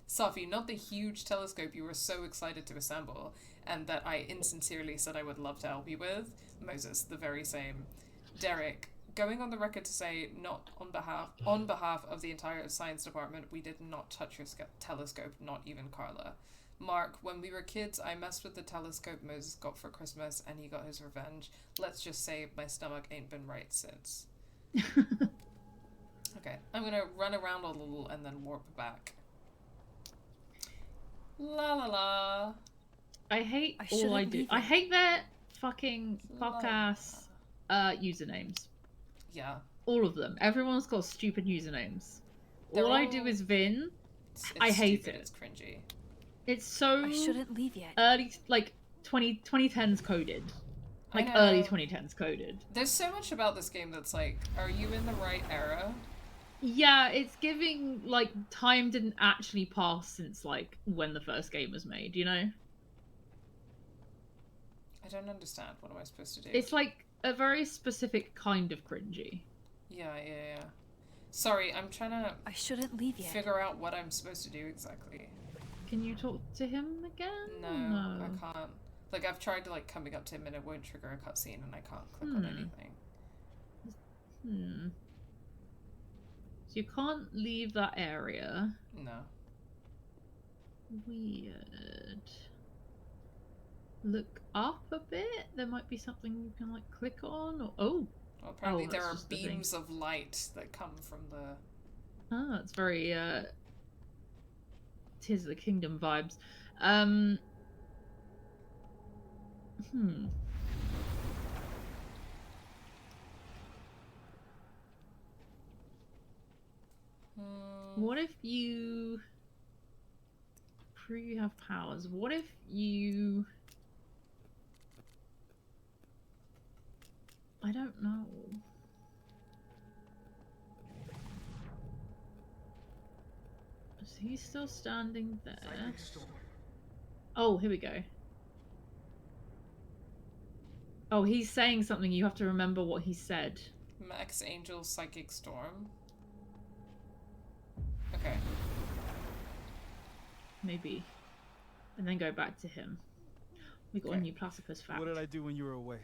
Safi, not the huge telescope you were so excited to assemble, and that I insincerely said I would love to help you with. Moses, the very same. Derek, going on the record to say, not on behalf of the entire science department, we did not touch your telescope, not even Carla. Mark, when we were kids, I messed with the telescope Moses got for Christmas, and he got his revenge. Let's just say my stomach ain't been right since. Okay, I'm gonna run around a little and then warp back. La la la. I hate all I do. I hate their fucking fuck-ass usernames. Yeah. All of them. Everyone's got stupid usernames. They're all I do is Vin. I hate it. It's cringy. It's so... I shouldn't leave yet. Early, like, 2010s coded. Like, early 2010s coded. There's so much about this game that's like, are you in the right era? Yeah, it's giving, like, time didn't actually pass since, like, when the first game was made, you know? I don't understand. What am I supposed to do? It's, like, a very specific kind of cringy. Yeah. Sorry, I'm trying to... I shouldn't leave yet. Figure out what I'm supposed to do exactly. Can you talk to him again? No, I can't. Like, I've tried, like, coming up to him and it won't trigger a cutscene and I can't click on anything. So you can't leave that area. No. Weird. Look up a bit. There might be something you can, like, click on. Or... Oh! Well, apparently there are beams of light that come from the... Oh, it's very, Tears of the Kingdom vibes. What if you prove you have powers? What if you... I don't know. Is he still standing there? Oh, here we go. Oh, he's saying something. You have to remember what he said. Max Angel Psychic Storm. Okay. Maybe. And then go back to him. We got a new platypus fact. What did I do when you were away?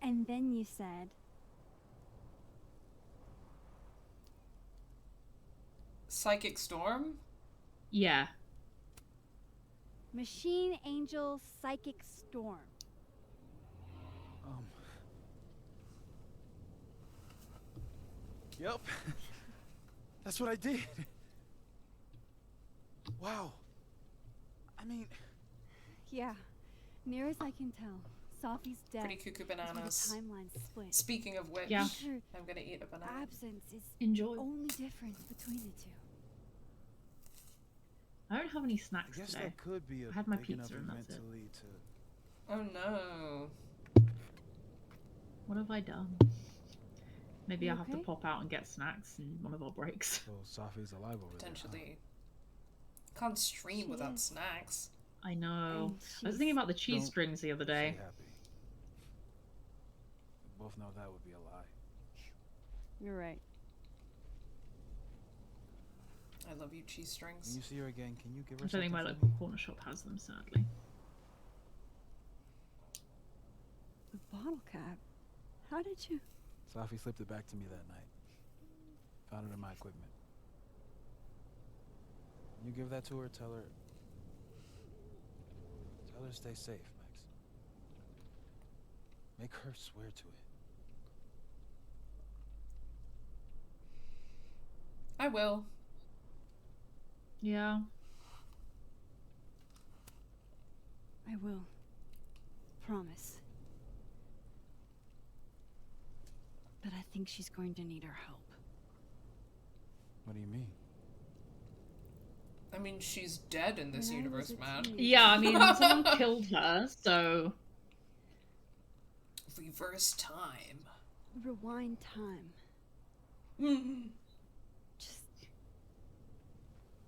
And then you said... Psychic Storm? Yeah. Machine Angel Psychic Storm. Yep. That's what I did. Wow. I mean... Yeah, near as I can tell, Sophie's death Pretty cuckoo bananas. is where the timelines split. Speaking of which, Yeah. I'm gonna eat a banana. Absence is Enjoy. the only difference between the two. I don't have any snacks I guess today. that could be a I had my big enough pizza and event that's to it. lead to... Oh no. What have I done? Maybe You I'll have to okay? pop out and get snacks in one of our breaks. So Sophie's alive over Potentially. Can't stream She without is. snacks. I know. And I was thinking about the cheese Don't strings the other there. day. Stay happy. We both know that would be a lie. You're right. I love you, cheese strings. When you see her again, can you give her I don't think something my for local me? corner shop has them, sadly. The bottle cap. How did you? Sophie slipped it back to me that night. Found it in my equipment. When you give that to her, tell her to stay safe, Max. Make her swear to it. I will. Yeah. I will. Promise. But I think she's going to need our help. What do you mean? I mean, she's dead in this When I universe, was a man. teenager- Yeah, I mean, someone killed her, so... Reverse time. Rewind time. Just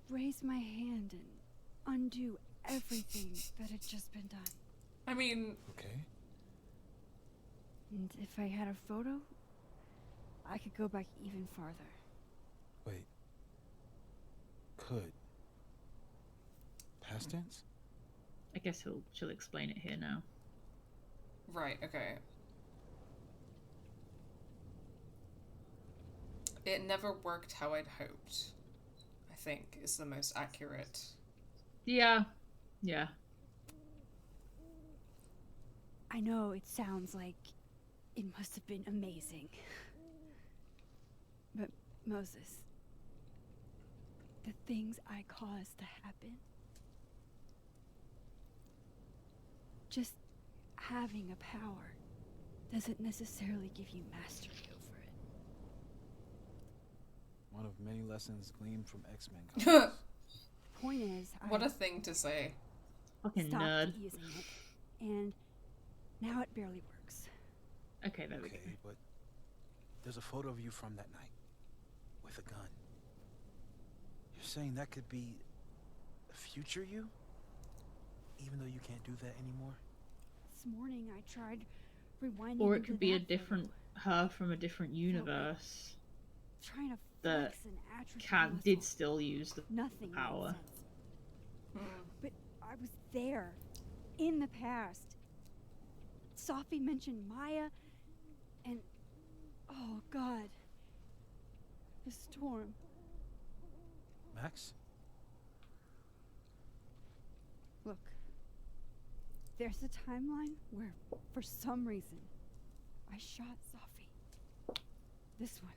raise my hand and undo everything that had just been done. I mean, Okay. And if I had a photo, I could go back even farther. Wait. Could. Past tense? I guess she'll explain it here now. right, okay. It never worked how I'd hoped, I think, is the most accurate. Yeah. Yeah. I know it sounds like it must have been amazing. But Moses, the things I caused to happen, just having a power doesn't necessarily give you mastery over it. One of many lessons gleaned from X-Men comics. Point is, What I a thing to say. Fucking stopped nerd. using it, and now it barely works. Okay, there we go. Okay, but there's a photo of you from that night. With a gun. You're saying that could be a future you? Even though you can't do that anymore? This morning I tried rewinding. Or it into could be a that different her from a different universe photo, trying to that flex an atrophy did muscle. still use the Nothing made power. sense. But I was there, in the past. Sophie mentioned Maya, and oh God, the storm. Max? Look, there's a timeline where, for some reason, I shot Sophie. This one.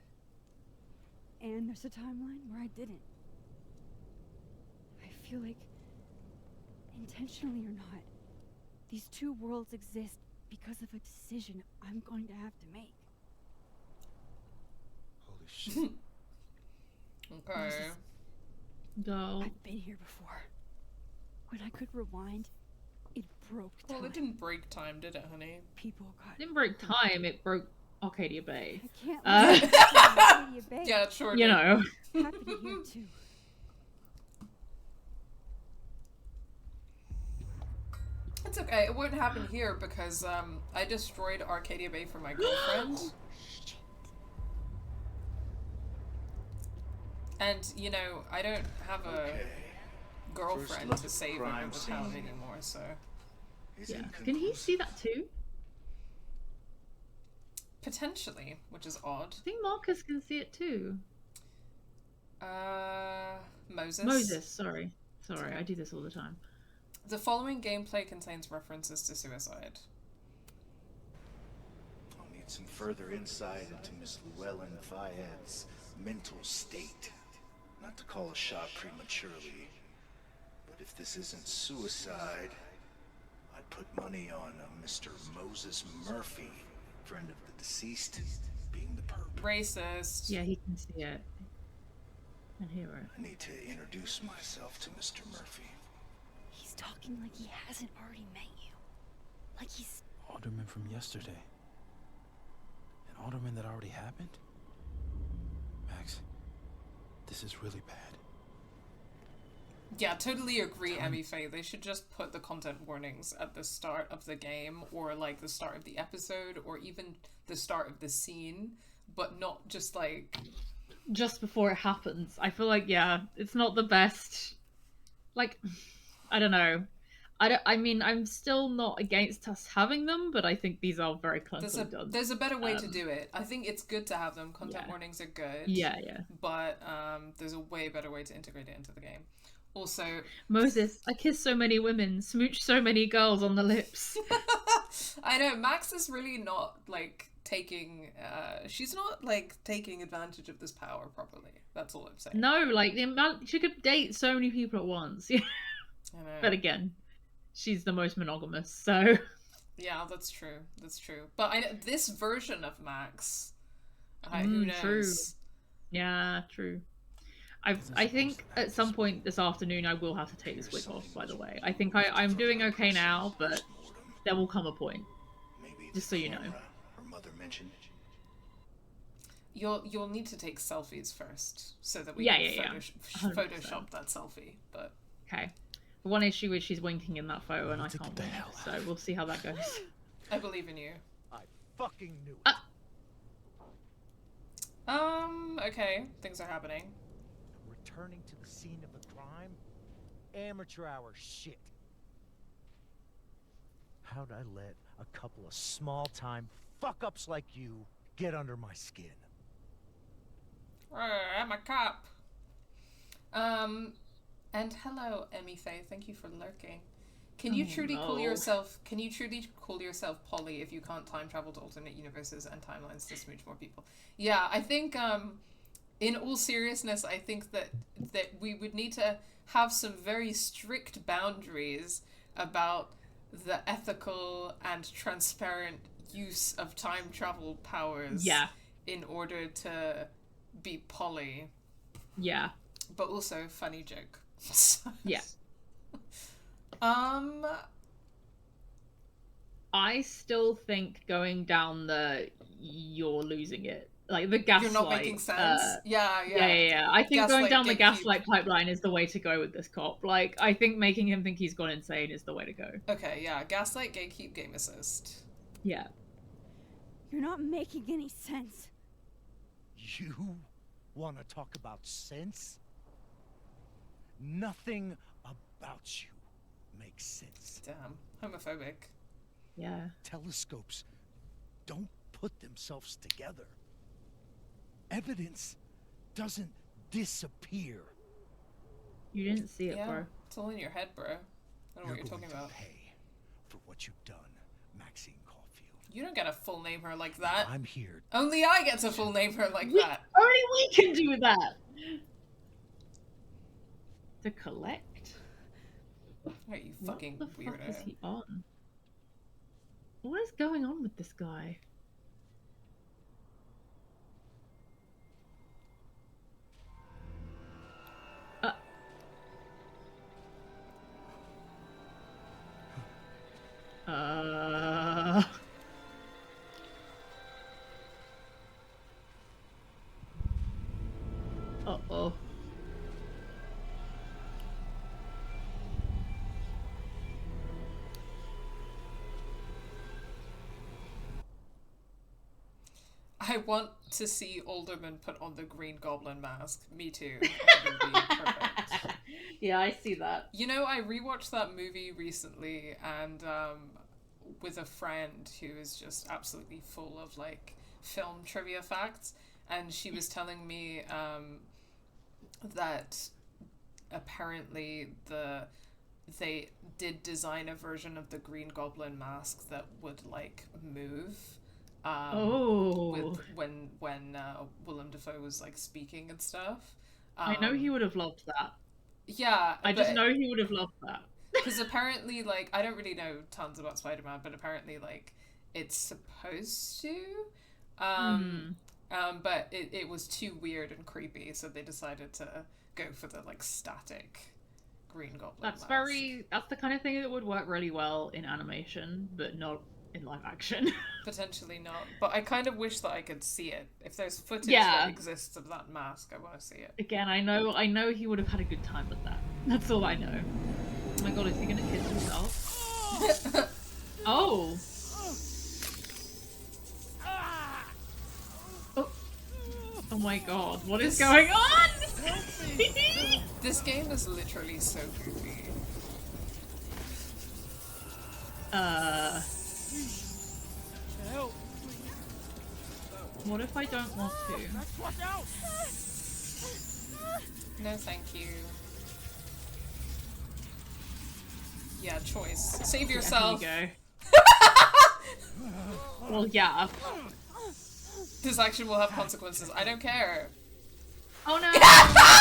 And there's a timeline where I didn't. I feel like, intentionally or not, these two worlds exist because of a decision I'm going to have to make. Holy shit. Okay. Go. I've been here before. When I could rewind, it broke time. Well, it didn't break time, did it, honey? People got. It didn't break time, it broke Arcadia Bay. I can't. Uh, leave Arcadia Bay. Yeah, it sure You did. know. Happy to hear too. It's okay. It won't happen here because I destroyed Arcadia Bay for my girlfriend. Shit. And, you know, I don't have a girlfriend to save over the town anymore, so... Yeah. Can he see that too? Potentially, which is odd. I think Marcus can see it too. Moses? Moses, sorry. Sorry, I do this all the time. The following gameplay contains references to suicide. I'll need some further insight into Miss Llewellyn Fayette's mental state. Not to call a shot prematurely, but if this isn't suicide, I'd put money on Mr. Moses Murphy, friend of the deceased, being the perp. Racist. Yeah, he can see it. And hear it. I need to introduce myself to Mr. Murphy. He's talking like he hasn't already met you. Like he's... Alderman from yesterday. An alderman that already happened? Max, this is really bad. Yeah, totally agree, Emmy Faye. They should just put the content warnings at the start of the game, or like the start of the episode, or even the start of the scene, but not just like... just before it happens. I feel like, yeah, it's not the best. Like, I don't know. I mean, I'm still not against us having them, but I think these are very cleverly done. There's a better way to do it. I think it's good to have them. Content warnings are good. Yeah, yeah. But there's a way better way to integrate it into the game. Also, Moses, I kissed so many women, smooched so many girls on the lips. I know, Max is really not, like, she's not, like, taking advantage of this power properly. That's all I'm saying. No, like, the amount, she could date so many people at once. I know. But again, she's the most monogamous, so... Yeah, that's true. That's true. But this version of Max, who knows? True. Yeah, true. I think at some point this afternoon I will have to take this wig off, by the way. I think I'm doing okay now, but there will come a point. Just so you know. Her mother mentioned. You'll need to take selfies first, so that we can Photoshop that selfie, but... Okay. The one issue is she's winking in that photo and I can't wink, so we'll see how that goes. I believe in you. I fucking knew it. Okay. Things are happening. Returning to the scene of the crime? Amateur hour shit. How'd I let a couple of small-time fuck-ups like you get under my skin? I'm a cop. And hello, Emmy Faye. Thank you for lurking. Can you truly call yourself Polly if you can't time travel to alternate universes and timelines to smooch more people? Yeah, I think in all seriousness, I think that we would need to have some very strict boundaries about the ethical and transparent use of time travel powers. Yeah. In order to be Polly. Yeah. But also funny joke. Yeah. I still think going down you're losing it. Like the gaslight. You're not making sense. Yeah. I think Gaslight, going down the gatekeep. gaslight pipeline is the way to go with this cop. Like, I think making him think he's gone insane is the way to go. Okay, yeah. Gaslight, gatekeep, game assist. Yeah. You're not making any sense. You want to talk about sense? Nothing about you makes sense. Damn. Homophobic. Yeah. Telescopes don't put themselves together. Evidence doesn't disappear. You didn't see it, bro. It's all in your head, bro. I don't know what you're talking going about. to pay for what you've done, Maxine Caulfield. You don't get to full name her like that. I'm here. Only I get to full name her like that. Only we can do that. To collect? Right, you fucking what the weirdo. fuck is he on? What is going on with this guy? Uh-oh. I want to see Alderman put on the Green Goblin mask. Me too. That would be perfect. Yeah, I see that. You know, I rewatched that movie recently, and with a friend who is just absolutely full of like film trivia facts, and she was telling me that apparently they did design a version of the Green Goblin mask that would like move. When Willem Dafoe was like speaking and stuff. I know he would have loved that. Yeah, I just know he would have loved that. Because apparently, like, I don't really know tons about Spider-Man, but apparently, like, it's supposed to. But it was too weird and creepy, so they decided to go for the like static Green Goblin. That's the kind of thing that would work really well in animation, but not in live action. Potentially not, but I kind of wish that I could see it. If there's footage that exists of that mask, I want to see it. Again, I know he would have had a good time with that. That's all I know. Oh my god, is he gonna kiss himself? Oh. Oh my god, what is going on? This game is literally so goofy. What if I don't want to? No, thank you. Yeah, choice. Save yourself. Yeah, here you go. Well, yeah. This action will have consequences. I don't care. Oh no!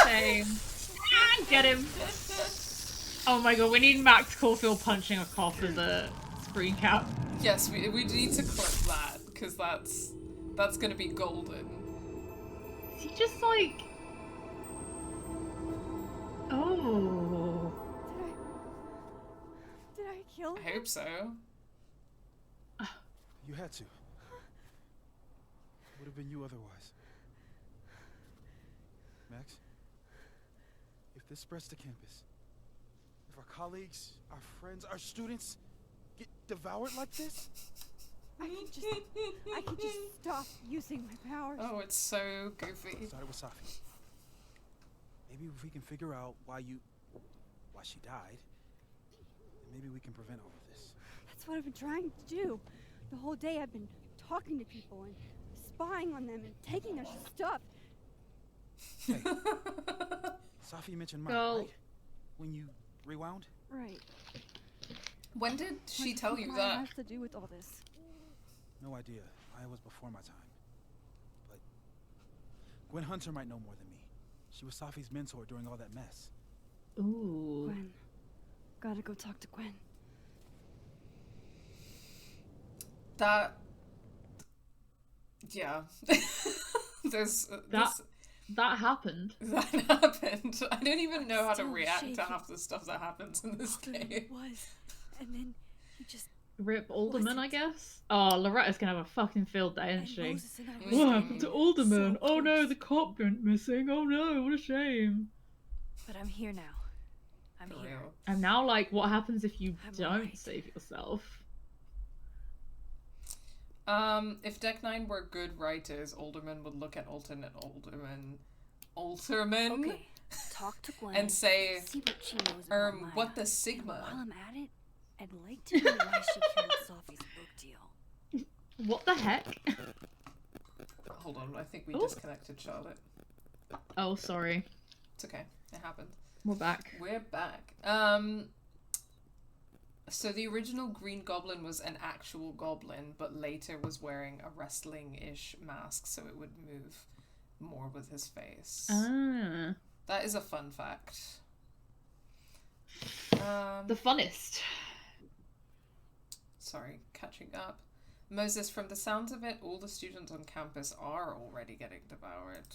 Same. Get him. Oh my god, we need Max Caulfield punching a cop as a screen cap. Yes, we need to clip that, because that's gonna be golden. Is he just like... Oh. Did I kill him? I hope so. You had to. Would have been you otherwise. Max, if this spreads to campus, if our colleagues, our friends, our students get devoured like this, I can just stop using my powers. Oh, it's so goofy. Started with Safi. Maybe if we can figure out why she died, maybe we can prevent all of this. That's what I've been trying to do. The whole day I've been talking to people and spying on them and taking their stuff. Hey, Safi mentioned mine, right? When you rewound? Right. When did she tell you What that? has to do with all this? No idea. I was before my time. But Gwen Hunter might know more than me. She was Safi's mentor during all that mess. Ooh. Gwen. Gotta go talk to Gwen. Yeah. That happened. That happened. I don't even know how to react to half the stuff that happens in this game. It was. And then he just... Rip Alderman, I guess? Oh, Loretta's gonna have a fucking field day, isn't she? I What happened to Alderman? So oh no, the cop went missing. Oh no, what a shame. But I'm here now. I'm here. And now, like, what happens if you don't save yourself? If Deck 9 were good writers, Alderman would look at alternate Alderman, okay. Talk to Gwen and say, see what she knows about Maya. what the Sigma? And while I'm at it, I'd like to know why she killed Sophie's book deal. What the heck? Hold on, I think we disconnected Charlotte. Oh, sorry. It's okay, it happened. We're back. We're back. So the original Green Goblin was an actual goblin, but later was wearing a wrestling-ish mask, so it would move more with his face. Ah. That is a fun fact. The funnest. Sorry, catching up. Moses, from the sounds of it, all the students on campus are already getting devoured.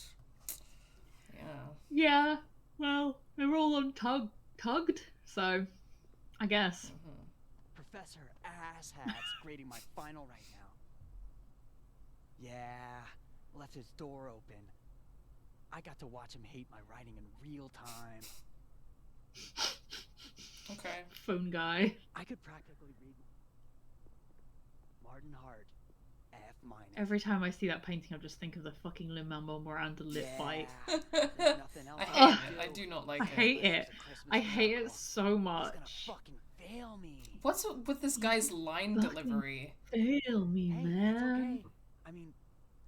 Yeah. Yeah, well, they were all on tugged, so I guess. Professor Asshat's grading my final right now. Yeah, left his door open. I got to watch him hate my writing in real time. Okay. Phone guy. I could practically read Martin Hart F-. Every time I see that painting, I just think of the fucking Lin-Manuel Miranda lip bite. There's nothing else I hate it. I do. do not like I it. hate it. I hate it so much. He's gonna fucking fail me. What's with this guy's line delivery? Fail me, Hey, man. it's okay. I mean,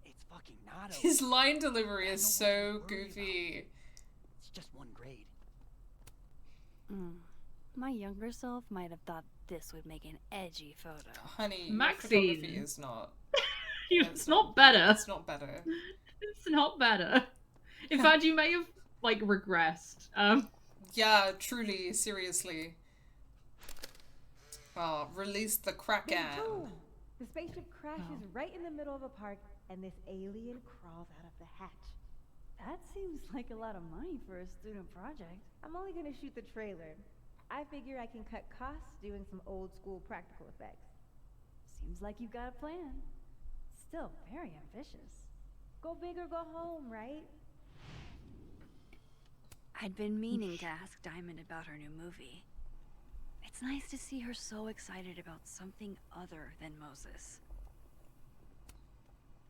it's fucking not okay. His line delivery is so goofy. It's just one grade. My younger self might have thought this would make an edgy photo. Honey, Maxine. photography is not. It's not better. It's not better. It's not better. In fact, you may have like regressed. Yeah, truly, seriously. Oh, release the Kraken. Boom! The spaceship crashes right in the middle of a park, and this alien crawls out of the hatch. That seems like a lot of money for a student project. I'm only gonna shoot the trailer. I figure I can cut costs doing some old school practical effects. Seems like you've got a plan. Still very ambitious. Go big or go home, right? I'd been meaning to ask Diamond about her new movie. It's nice to see her so excited about something other than Moses.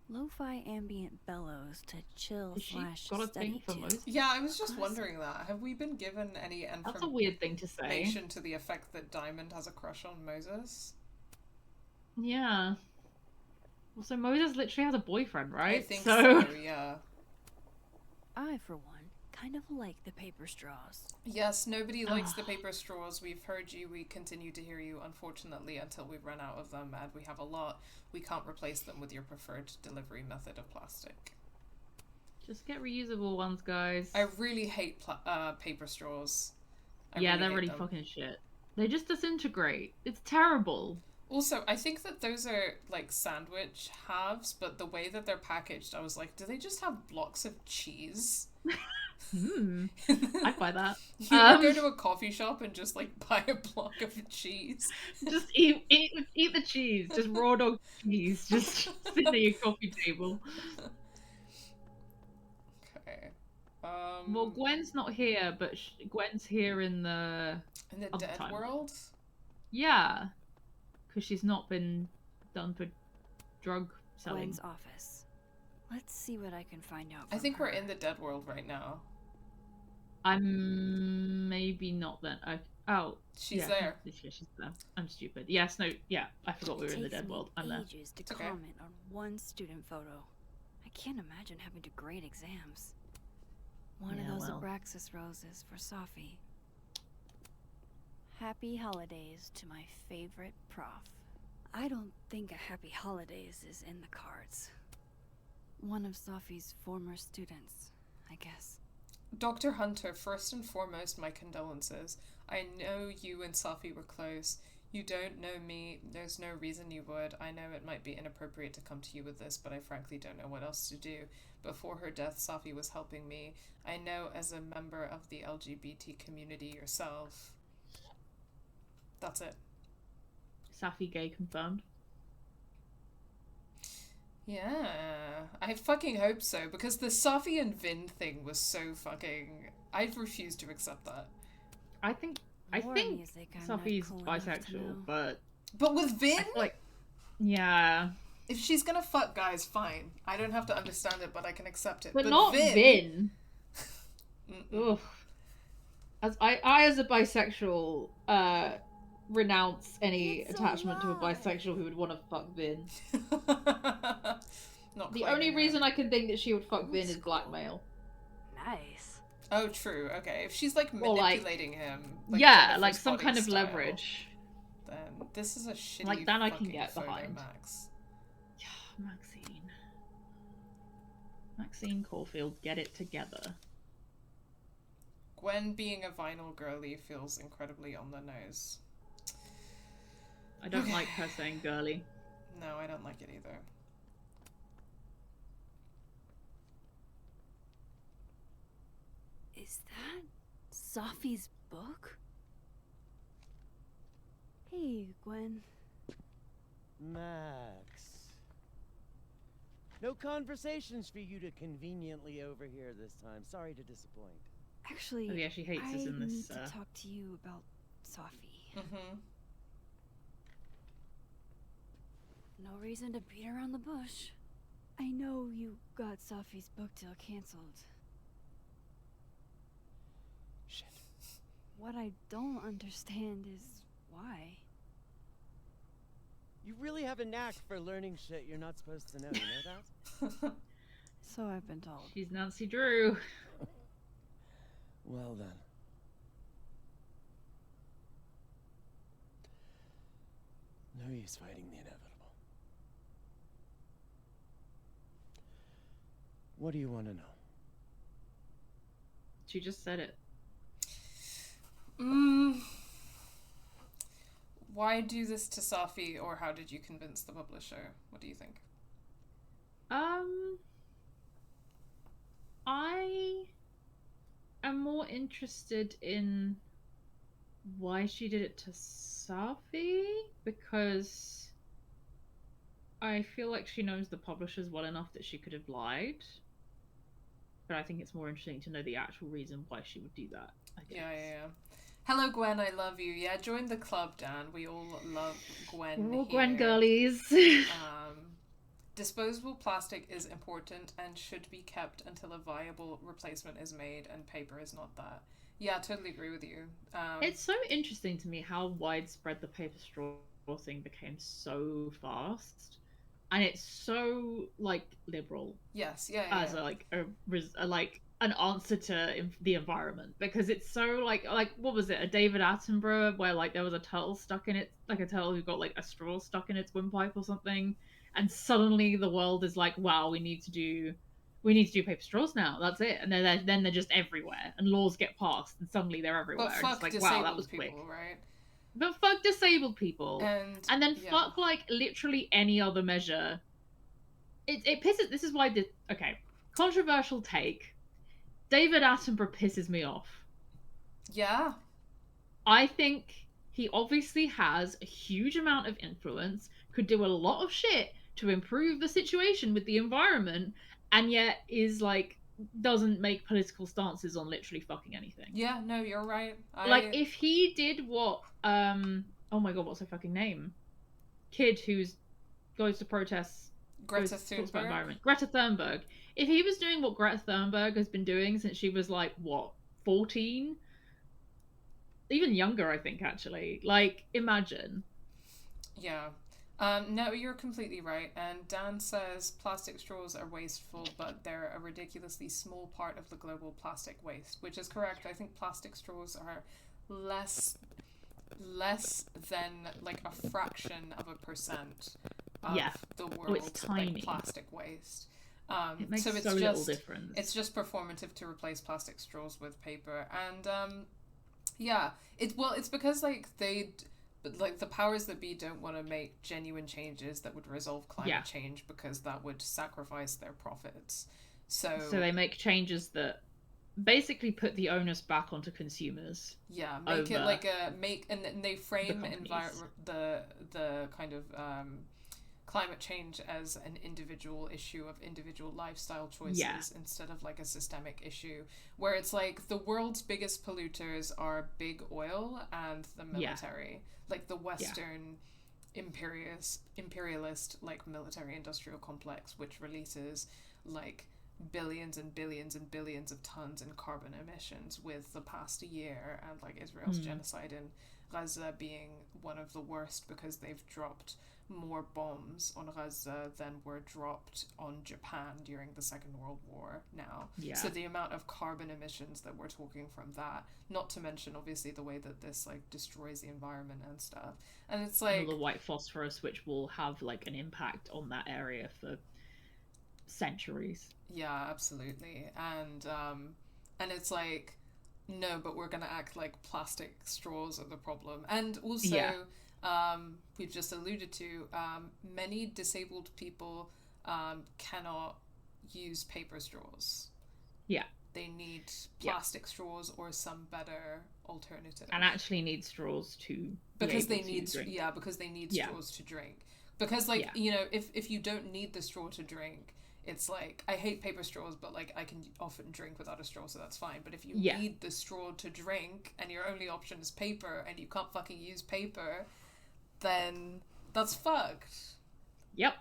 Lo-fi ambient bellows to chill slash study to. Yeah, I was just wondering that. Have we been given any information? That's a weird thing to say. To the effect that Diamond has a crush on Moses? Yeah. Well, so Moses literally has a boyfriend, right? I think so, yeah. I, for one, kind of like the paper straws. Yes, nobody likes the paper straws. We've heard you. We continue to hear you, unfortunately, until we run out of them, and we have a lot. We can't replace them with your preferred delivery method of plastic. Just get reusable ones, guys. I really hate paper straws. Yeah, they're really fucking shit. They just disintegrate. It's terrible. Also, I think that those are like sandwich halves, but the way that they're packaged, I was like, do they just have blocks of cheese? I'd buy that. You go to a coffee shop and just like buy a block of cheese. Just eat the cheese. Just raw dog cheese. Just sit at your coffee table. Okay. Well, Gwen's not here, but Gwen's here in the dead world. Yeah, because she's not been done for drug selling. Gwen's office. Let's see what I can find out. I think we're in the dead world right now. I'm maybe not then. She's there. Yeah, she's there. I'm stupid. Yes, no, yeah. I forgot we were in the dead world. I'm there. It takes me ages to comment on one student photo. I can't imagine having to grade exams. One of those Abraxas roses for Safi. Happy holidays to my favorite prof. I don't think a happy holidays is in the cards. One of Safi's former students, I guess. Dr. Hunter, first and foremost, my condolences. I know you and Safi were close. You don't know me. There's no reason you would. I know it might be inappropriate to come to you with this, but I frankly don't know what else to do. Before her death, Safi was helping me. I know as a member of the LGBT community yourself. That's it. Safi gay confirmed. Yeah, I fucking hope so, because the Safi and Vin thing was so fucking... I've refused to accept that. I think Safi's bisexual, but with Vin? Yeah. If she's gonna fuck guys, fine. I don't have to understand it, but I can accept it. But not Vin. Ugh. As a bisexual, renounce any attachment to a bisexual who would want to fuck Vin. The only reason I can think that she would fuck Vin is blackmail. Nice. Oh, true. Okay, if she's like manipulating him, like some kind of leverage, then this is a shitty. Like that, I can get behind. Max. Yeah, Maxine Caulfield, get it together. Gwen being a vinyl girly feels incredibly on the nose. I don't like her saying girly. No, I don't like it either. Is that Safi's book? Hey, Gwen. Max. No conversations for you to conveniently overhear this time. Sorry to disappoint. Actually, oh yeah, she hates us in this. I need to talk to you about Safi. No reason to beat around the bush. I know you got Safi's book deal canceled. Shit. What I don't understand is why. You really have a knack for learning shit you're not supposed to know, you know that? So I've been told. She's Nancy Drew. Well then. No use fighting the inevitable. What do you want to know? She just said it. Why do this to Safi, or how did you convince the publisher? What do you think? I am more interested in why she did it to Safi, because I feel like she knows the publishers well enough that she could have lied. But I think it's more interesting to know the actual reason why she would do that, I guess. Yeah. Hello, Gwen, I love you. Yeah, join the club, Dan. We all love Gwen. We're all here. Gwen girlies. Disposable plastic is important and should be kept until a viable replacement is made, and paper is not that. Yeah, I totally agree with you. It's so interesting to me how widespread the paper straw thing became so fast. And it's so, like, liberal. Yes, yeah. As an answer to the environment, because it's so like what was it, a David Attenborough, where like there was a turtle stuck in it, like a turtle who got like a straw stuck in its windpipe or something, and suddenly the world is like, wow, we need to do paper straws now, that's it. And then they're just everywhere, and laws get passed, and suddenly they're everywhere. But fuck, it's like, disabled wow, that was people, quick. right? But fuck disabled people, and then yeah. fuck like literally any other measure. It pisses. This is why controversial take. David Attenborough pisses me off. Yeah. I think he obviously has a huge amount of influence, could do a lot of shit to improve the situation with the environment, and yet is like, doesn't make political stances on literally fucking anything. Yeah, no, you're right. Like, if he did what, oh my god, what's her fucking name? Kid who's goes to protests. Greta Thunberg. Greta Thunberg. If he was doing what Greta Thunberg has been doing since she was like, what, 14? Even younger, I think, actually. Like, imagine. Yeah. No, you're completely right. And Dan says plastic straws are wasteful, but they're a ridiculously small part of the global plastic waste, which is correct. I think plastic straws are less than like a fraction of a percent of the world's like, plastic waste. It makes so it's little difference. It's just performative to replace plastic straws with paper, and it's because like the powers that be don't want to make genuine changes that would resolve climate change, because that would sacrifice their profits. So they make changes that basically put the onus back onto consumers. Yeah, make it like and they frame the kind of climate change as an individual issue of individual lifestyle choices instead of like a systemic issue, where it's like the world's biggest polluters are big oil and the military, like the Western imperialist like military industrial complex, which releases like billions and billions and billions of tons in carbon emissions with the past year, and like Israel's genocide in Gaza being one of the worst, because they've dropped more bombs on Gaza than were dropped on Japan during the Second World War now. So the amount of carbon emissions that we're talking from that, not to mention obviously the way that this like destroys the environment and stuff, and it's like all the white phosphorus, which will have like an impact on that area for centuries. Yeah, absolutely. And it's like, no, but we're gonna act like plastic straws are the problem. And also we've just alluded to many disabled people cannot use paper straws. They need plastic straws or some better alternative, and actually need straws to because they need drink. Because they need straws to drink, because like you know, if you don't need the straw to drink, it's like, I hate paper straws, but like I can often drink without a straw, so that's fine. But if you need the straw to drink and your only option is paper and you can't fucking use paper, then that's fucked. Yep.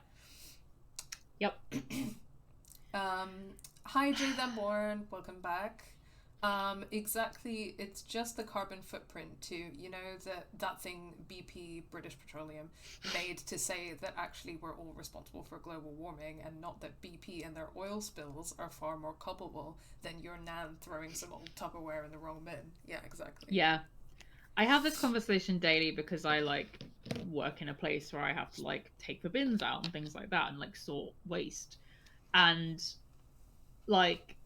Hi, Jay Born. Welcome back. Exactly, it's just the carbon footprint too. You know, that thing BP, British Petroleum, made to say that actually we're all responsible for global warming, and not that BP and their oil spills are far more culpable than your nan throwing some old Tupperware in the wrong bin. Yeah, exactly. Yeah. I have this conversation daily because I like work in a place where I have to like take the bins out and things like that and like sort waste. And like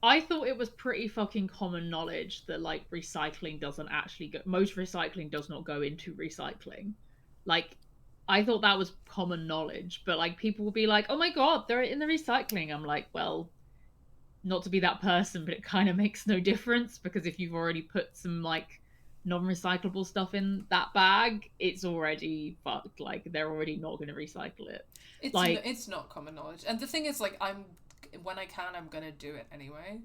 I thought it was pretty fucking common knowledge that like recycling doesn't actually go, most recycling does not go into recycling. Like I thought that was common knowledge, but like people will be like, "Oh my god, they're in the recycling." I'm like, "Well, not to be that person, but it kind of makes no difference because if you've already put some like non-recyclable stuff in that bag, it's already fucked. Like they're already not going to recycle it." It's not common knowledge. And the thing is, like, when I can, I'm gonna do it anyway.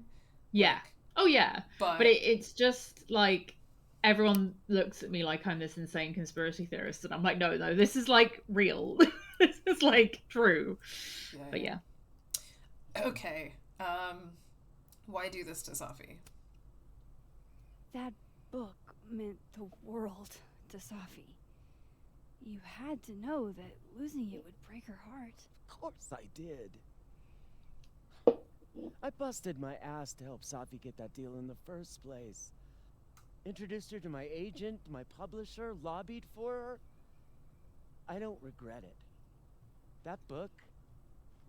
Yeah. Like, oh yeah. But it's just like everyone looks at me like I'm this insane conspiracy theorist, and I'm like, no, this is like real. This is like true. Yeah, but yeah. Okay. Why do this to Safi? That book meant the world to Safi. You had to know that losing it would break her heart. Of course I did. I busted my ass to help Safi get that deal in the first place. Introduced her to my agent, my publisher, lobbied for her. I don't regret it. That book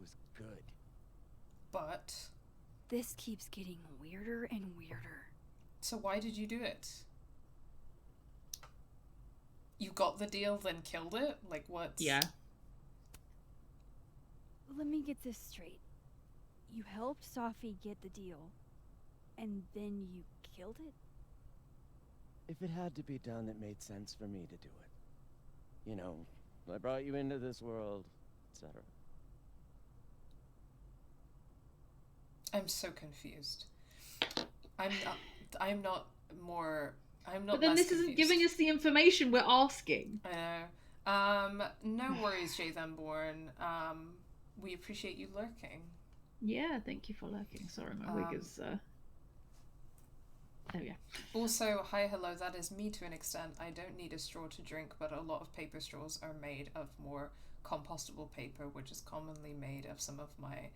was good. But this keeps getting weirder and weirder. So why did you do it? You got the deal, then killed it? Like what? Yeah. Let me get this straight. You helped Safi get the deal, and then you killed it? If it had to be done, it made sense for me to do it. You know, I brought you into this world, etc. I'm so confused. I'm not But then this isn't giving us the information we're asking. I know. No worries, Jay Born. We appreciate you lurking. Yeah, thank you for lurking. Sorry, my wig is there we go. Also, hi, hello, that is me to an extent. I don't need a straw to drink, but a lot of paper straws are made of more compostable paper, which is commonly made of some of my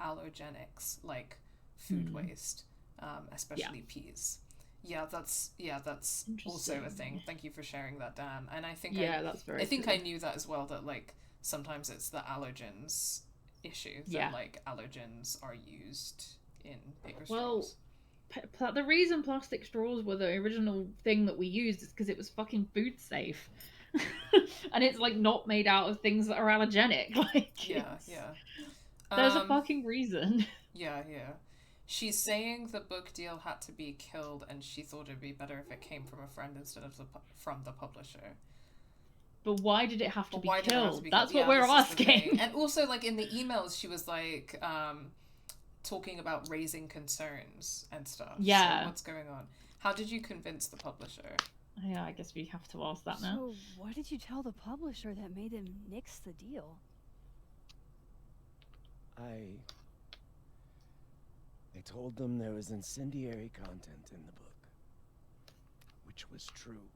allergenics, like food waste, especially peas. Yeah, that's also a thing. Thank you for sharing that, Dan. And I think that's very I think true. I knew that as well, that like sometimes it's the allergens issue that like allergens are used in paper straws. Well, the reason plastic straws were the original thing that we used is because it was fucking food safe. And it's like not made out of things that are allergenic. Like there's a fucking reason. Yeah. She's saying the book deal had to be killed, and she thought it'd be better if it came from a friend instead of from the publisher. But why did it have to be killed? That's what we're asking. And also, like, in the emails, she was like talking about raising concerns and stuff. Yeah. So what's going on? How did you convince the publisher? Yeah, I guess we have to ask that now. So what did you tell the publisher that made them nix the deal? I told them there was incendiary content in the book, which was true.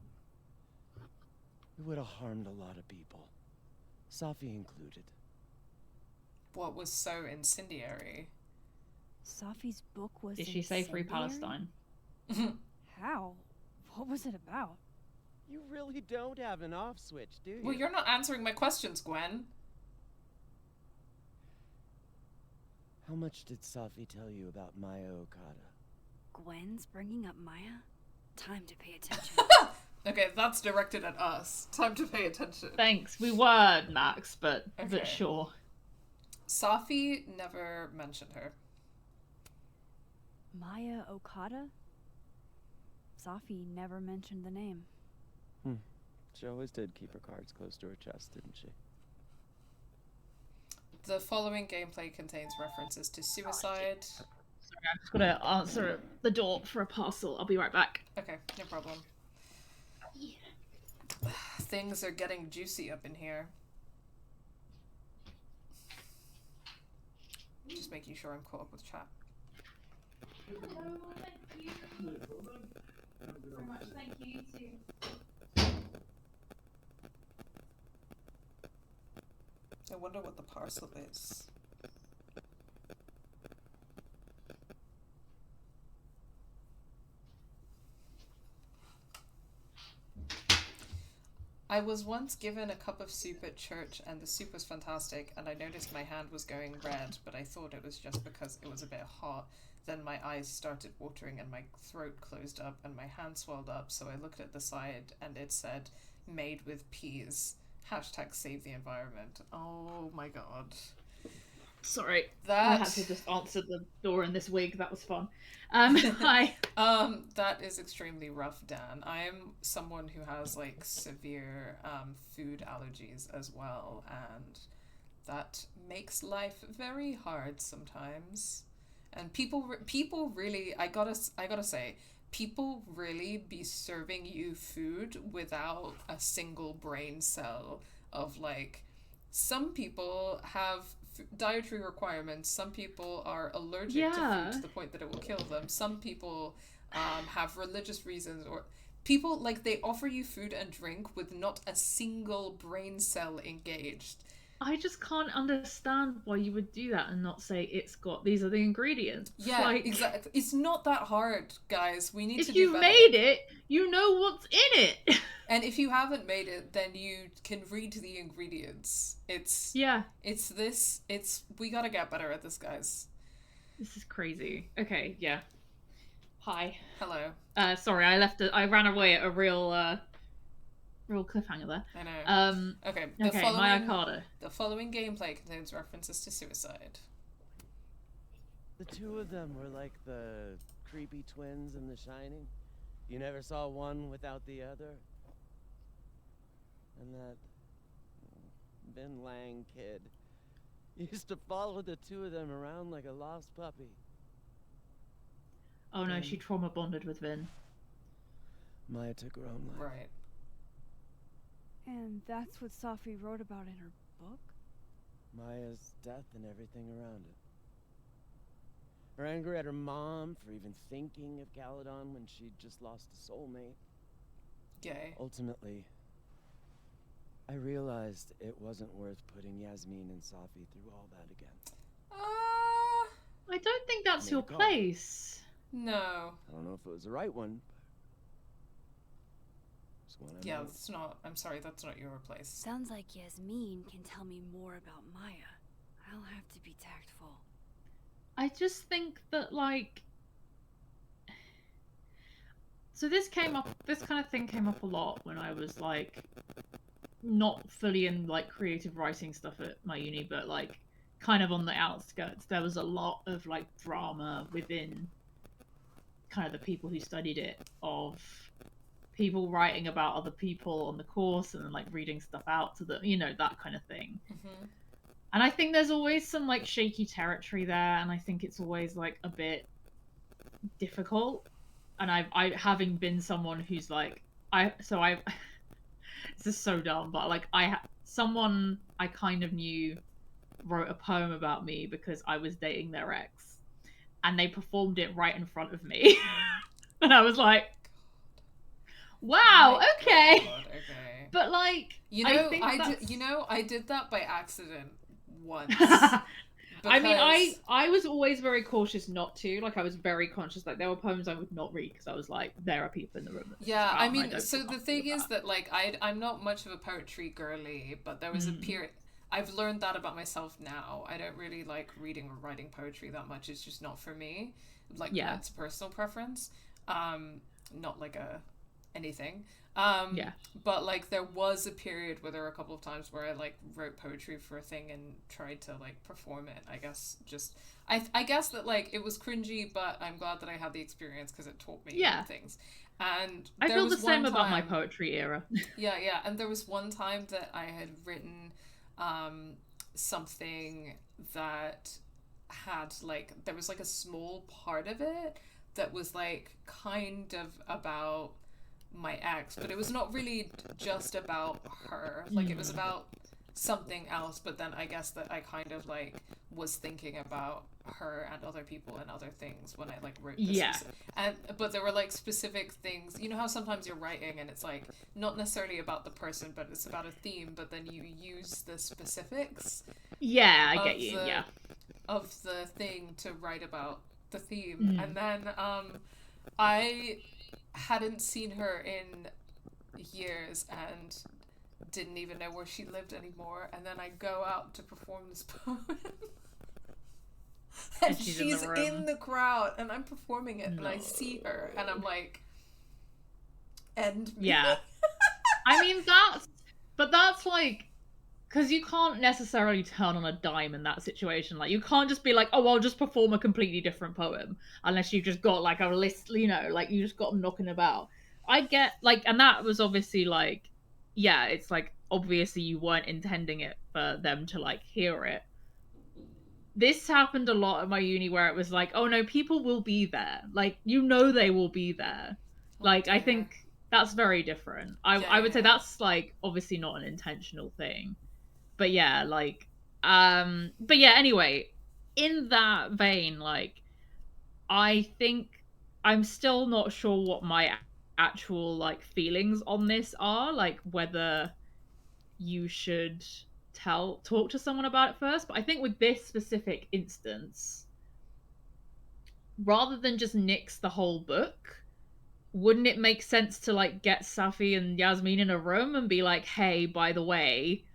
It would have harmed a lot of people, Safi included. What was so incendiary? Safi's book was Did she say Free Palestine? How? What was it about? You really don't have an off switch, do you? Well, you're not answering my questions, Gwen. How much did Safi tell you about Maya Okada? Gwen's bringing up Maya? Time to pay attention. Okay, that's directed at us. Time to pay attention. Thanks. We were, Max, but sure. Safi never mentioned her. Maya Okada? Safi never mentioned the name. She always did keep her cards close to her chest, didn't she? The following gameplay contains references to suicide. Sorry, I'm just gonna answer the door for a parcel. I'll be right back. Okay, no problem. Things are getting juicy up in here. Just making sure I'm caught up with chat. Hello, thank you. Very much, thank you too. I wonder what the parcel is. I was once given a cup of soup at church and the soup was fantastic and I noticed my hand was going red, but I thought it was just because it was a bit hot. Then my eyes started watering and my throat closed up and my hand swelled up, so I looked at the side and it said, made with peas. # save the environment. Oh my god. Sorry, that I had to just answer the door in this wig. That was fun. Hi. That is extremely rough, Dan. I am someone who has like severe food allergies as well, and that makes life very hard sometimes. And people really, I gotta say, people really be serving you food without a single brain cell of like, some people have dietary requirements, some people are allergic to food to the point that it will kill them, some people have religious reasons, or people like they offer you food and drink with not a single brain cell engaged. I just can't understand why you would do that and not say it's got these are the ingredients. Yeah, like, exactly. It's not that hard, guys. We need to do better. If you made it, you know what's in it. And if you haven't made it, then you can read the ingredients. It's we gotta get better at this, guys. This is crazy. Okay, yeah. Hi. Hello. Sorry, I ran away at a real cliffhanger there. I know. Okay. My Arcada. The following gameplay contains references to suicide. The two of them were like the creepy twins in The Shining. You never saw one without the other. And that Ben Lang kid used to follow the two of them around like a lost puppy. Oh no, she trauma bonded with Vin. Maya took her own life. Right. And that's what Safi wrote about in her book? Maya's death and everything around it. Her anger at her mom for even thinking of Caledon when she'd just lost a soulmate. Gay. Ultimately, I realized it wasn't worth putting Yasmin and Safi through all that again. I don't think that's your place. No. I don't know if it was the right one. Yeah, that's not. I'm sorry, that's not your place. Sounds like Yasmin can tell me more about Maya. I'll have to be tactful. I just think that, like... So this kind of thing came up a lot when I was, like, not fully in, like, creative writing stuff at my uni, but, like, kind of on the outskirts. There was a lot of, like, drama within kind of the people who studied it, of people writing about other people on the course and then, like, reading stuff out to them, you know, that kind of thing. Mm-hmm. And I think there's always some, like, shaky territory there, and I think it's always, like, a bit difficult. And I having been someone who's, like, this is so dumb, but, like, someone I kind of knew wrote a poem about me because I was dating their ex, and they performed it right in front of me. And I was like, wow, okay. God, okay. But, like, you know, I did that by accident once. I mean, I was always very cautious not to. Like, I was very conscious. Like, there were poems I would not read because I was like, there are people in the room. Yeah, I mean, so the thing is that, like, I'm not much of a poetry girly, but there was a period... I've learned that about myself now. I don't really like reading or writing poetry that much. It's just not for me. Like, yeah, it's a personal preference. Not like anything. But, like, there was a period where there were a couple of times where I, like, wrote poetry for a thing and tried to, like, perform it. I guess I guess that, like, it was cringy, but I'm glad that I had the experience because it taught me things. And I feel the same about my poetry era. Yeah. And there was one time that I had written something that had, like, there was, like, a small part of it that was, like, kind of about my ex, but it was not really just about her. Like, it was about something else, but then I guess that I kind of, like, was thinking about her and other people and other things when I like wrote this. Yeah. But there were like specific things. You know how sometimes you're writing and it's like not necessarily about the person, but it's about a theme, but then you use the specifics. Yeah, I get you. Yeah. Of the thing to write about the theme. And then I hadn't seen her in years and didn't even know where she lived anymore, and then I go out to perform this poem and she's in the crowd and I'm performing it and I see her and I'm like, end me. Yeah. I mean, that's like, because you can't necessarily turn on a dime in that situation. Like, you can't just be like, oh, I'll just perform a completely different poem, unless you've just got like a list, you know, like you just got them knocking about. I get like, and that was obviously like, yeah, it's like obviously you weren't intending it for them to like hear it. This happened a lot at my uni where it was like, oh no, people will be there, like, you know, they will be there. Like, I think that's very different. I would say that's like obviously not an intentional thing, but yeah, like but yeah, anyway, in that vein, like, I think I'm still not sure what my actual like feelings on this are, like whether you should talk to someone about it first. But I think with this specific instance, rather than just nix the whole book, wouldn't it make sense to like get Safi and Yasmin in a room and be like, hey, by the way,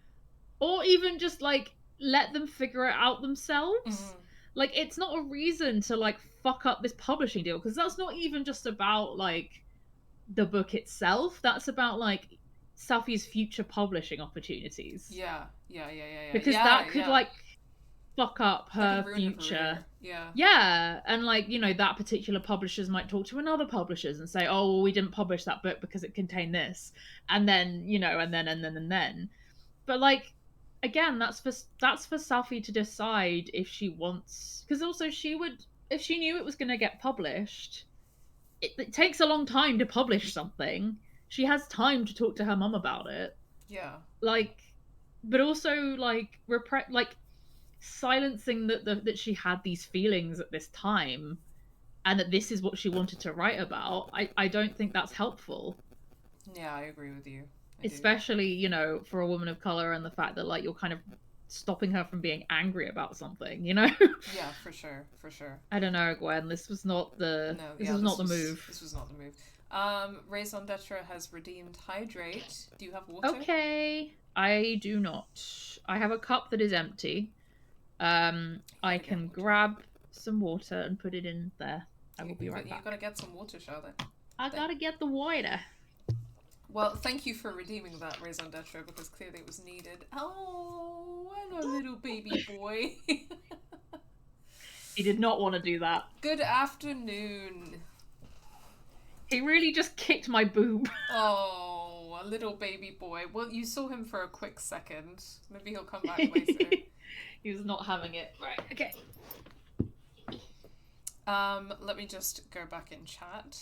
or even just like let them figure it out themselves? Like, it's not a reason to like fuck up this publishing deal, because that's not even just about like the book itself, that's about like Safi's future publishing opportunities. Yeah. Because that could like fuck up her future. Yeah, and like, you know, that particular publishers might talk to another publishers and say, oh, well, we didn't publish that book because it contained this, and then, you know, and then. But like, again, that's for Safi to decide if she wants, because also she would, if she knew it was going to get published, it takes a long time to publish something. She has time to talk to her mum about it. Yeah. Like, but also like silencing that she had these feelings at this time, and that this is what she wanted to write about. I don't think that's helpful. Yeah, I agree with you. Especially, you know, for a woman of color, and the fact that like you're kind of stopping her from being angry about something, you know? Yeah, for sure. I don't know, Gwen. This was not the move. This was not the move. Raison d'etre has redeemed hydrate. Do you have water? Okay, I do not. I have a cup that is empty. I can grab some water and put it in there. I will be right back. You gotta get some water, Charlotte. I gotta get the water. Well, thank you for redeeming that, Raison d'etre, because clearly it was needed. Oh, hello, little baby boy. He did not want to do that. Good afternoon. He really just kicked my boob. Oh, a little baby boy. Well, you saw him for a quick second. Maybe he'll come back later. He was not having it. Right, okay. Let me just go back in chat.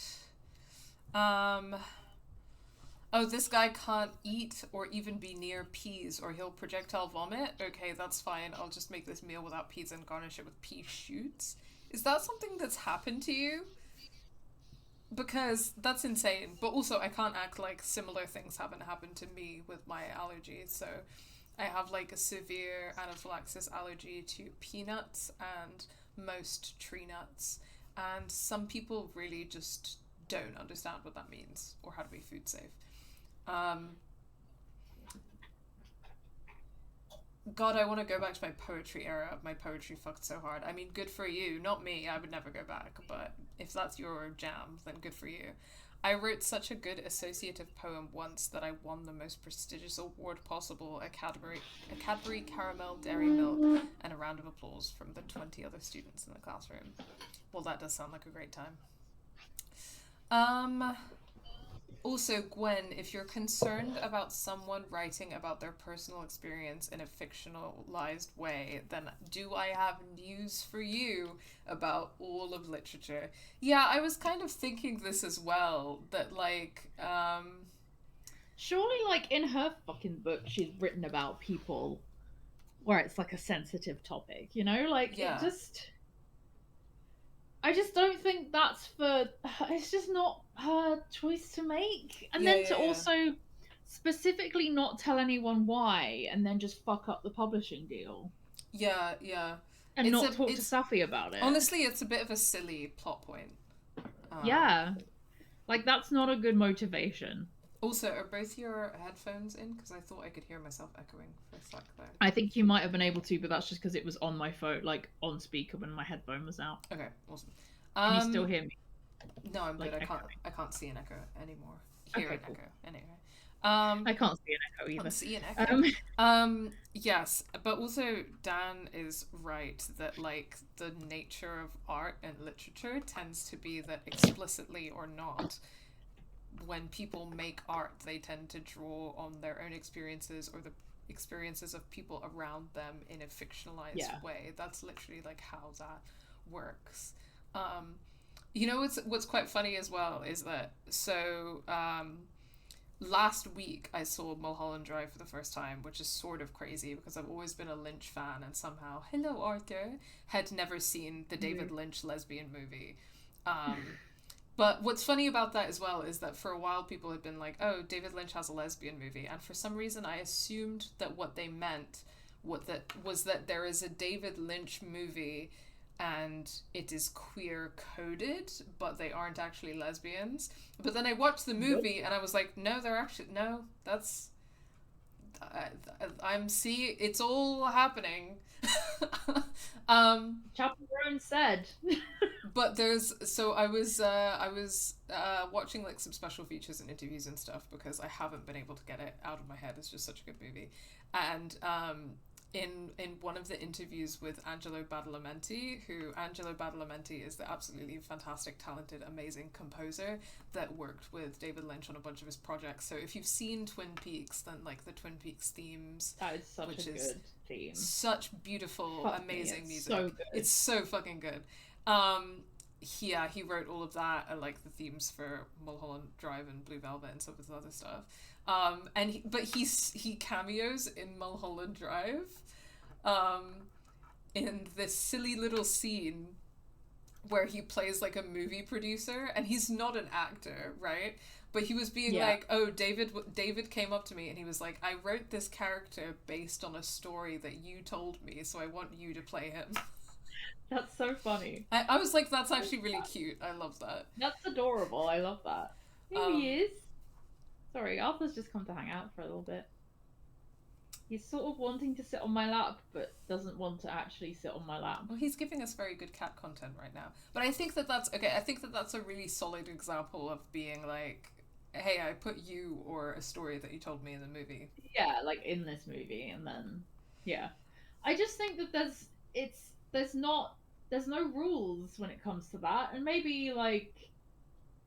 Oh, this guy can't eat or even be near peas or he'll projectile vomit? Okay, that's fine. I'll just make this meal without peas and garnish it with pea shoots. Is that something that's happened to you? Because that's insane. But also, I can't act like similar things haven't happened to me with my allergies. So I have like a severe anaphylaxis allergy to peanuts and most tree nuts. And some people really just don't understand what that means or how to be food safe. God, I want to go back to my poetry era. My poetry fucked so hard. I mean, good for you. Not me. I would never go back. But if that's your jam, then good for you. I wrote such a good associative poem once that I won the most prestigious award possible, a Cadbury Caramel Dairy Milk, and a round of applause from the 20 other students in the classroom. Well, that does sound like a great time. Also, Gwen, if you're concerned about someone writing about their personal experience in a fictionalized way, then do I have news for you about all of literature? Yeah, I was kind of thinking this as well, that like, surely like in her fucking book she's written about people where it's like a sensitive topic, you know? Like, Yeah. I just don't think that's it's just not her choice to make. And Yeah, then to also specifically not tell anyone why, and then just fuck up the publishing deal. Yeah. And not talk to Safi about it. Honestly, it's a bit of a silly plot point. Yeah. Like, that's not a good motivation. Also, are both your headphones in? Because I thought I could hear myself echoing for a sec there. I think you might have been able to, but that's just because it was on my phone, like on speaker when my headphone was out. Okay, awesome. Can you still hear me? No, I'm like, good. echoing? I can't see an echo anymore. Hear an cool. echo anyway. I can't see an echo either. Can't see an echo. Yes, but also Dan is right that like the nature of art and literature tends to be that explicitly or not, when people make art, they tend to draw on their own experiences or the experiences of people around them in a fictionalized way. That's literally like how that works. You know what's quite funny as well is that last week I saw Mulholland Drive for the first time, which is sort of crazy because I've always been a Lynch fan, and somehow, hello Arthur, had never seen the David Lynch lesbian movie. But what's funny about that as well is that for a while people had been like, oh, David Lynch has a lesbian movie, and for some reason I assumed that what they meant was that there is a David Lynch movie and it is queer coded, but they aren't actually lesbians. But then I watched the movie and I was like, no, that's I'm seeing it's all happening. Chaperone said. But I was watching like some special features and interviews and stuff because I haven't been able to get it out of my head. It's just such a good movie. And in one of the interviews with Angelo Badalamenti, Angelo Badalamenti is the absolutely fantastic, talented, amazing composer that worked with David Lynch on a bunch of his projects. So if you've seen Twin Peaks, then like the Twin Peaks themes, that is such a good theme. Such beautiful, amazing music. So good. It's so fucking good. He wrote all of that and like the themes for Mulholland Drive and Blue Velvet and some of his other stuff. But he cameos in Mulholland Drive, in this silly little scene where he plays like a movie producer, and he's not an actor, right? But he was being like, oh, David came up to me and he was like, I wrote this character based on a story that you told me, so I want you to play him. That's so funny. I was like, that's actually really cute. I love that. That's adorable. I love that. Here he is. Sorry, Arthur's just come to hang out for a little bit. He's sort of wanting to sit on my lap, but doesn't want to actually sit on my lap. Well, he's giving us very good cat content right now. But I think that's okay. I think that's a really solid example of being like, hey, I put you or a story that you told me in the movie. Yeah, like in this movie, and then I just think that there's no rules when it comes to that, and maybe like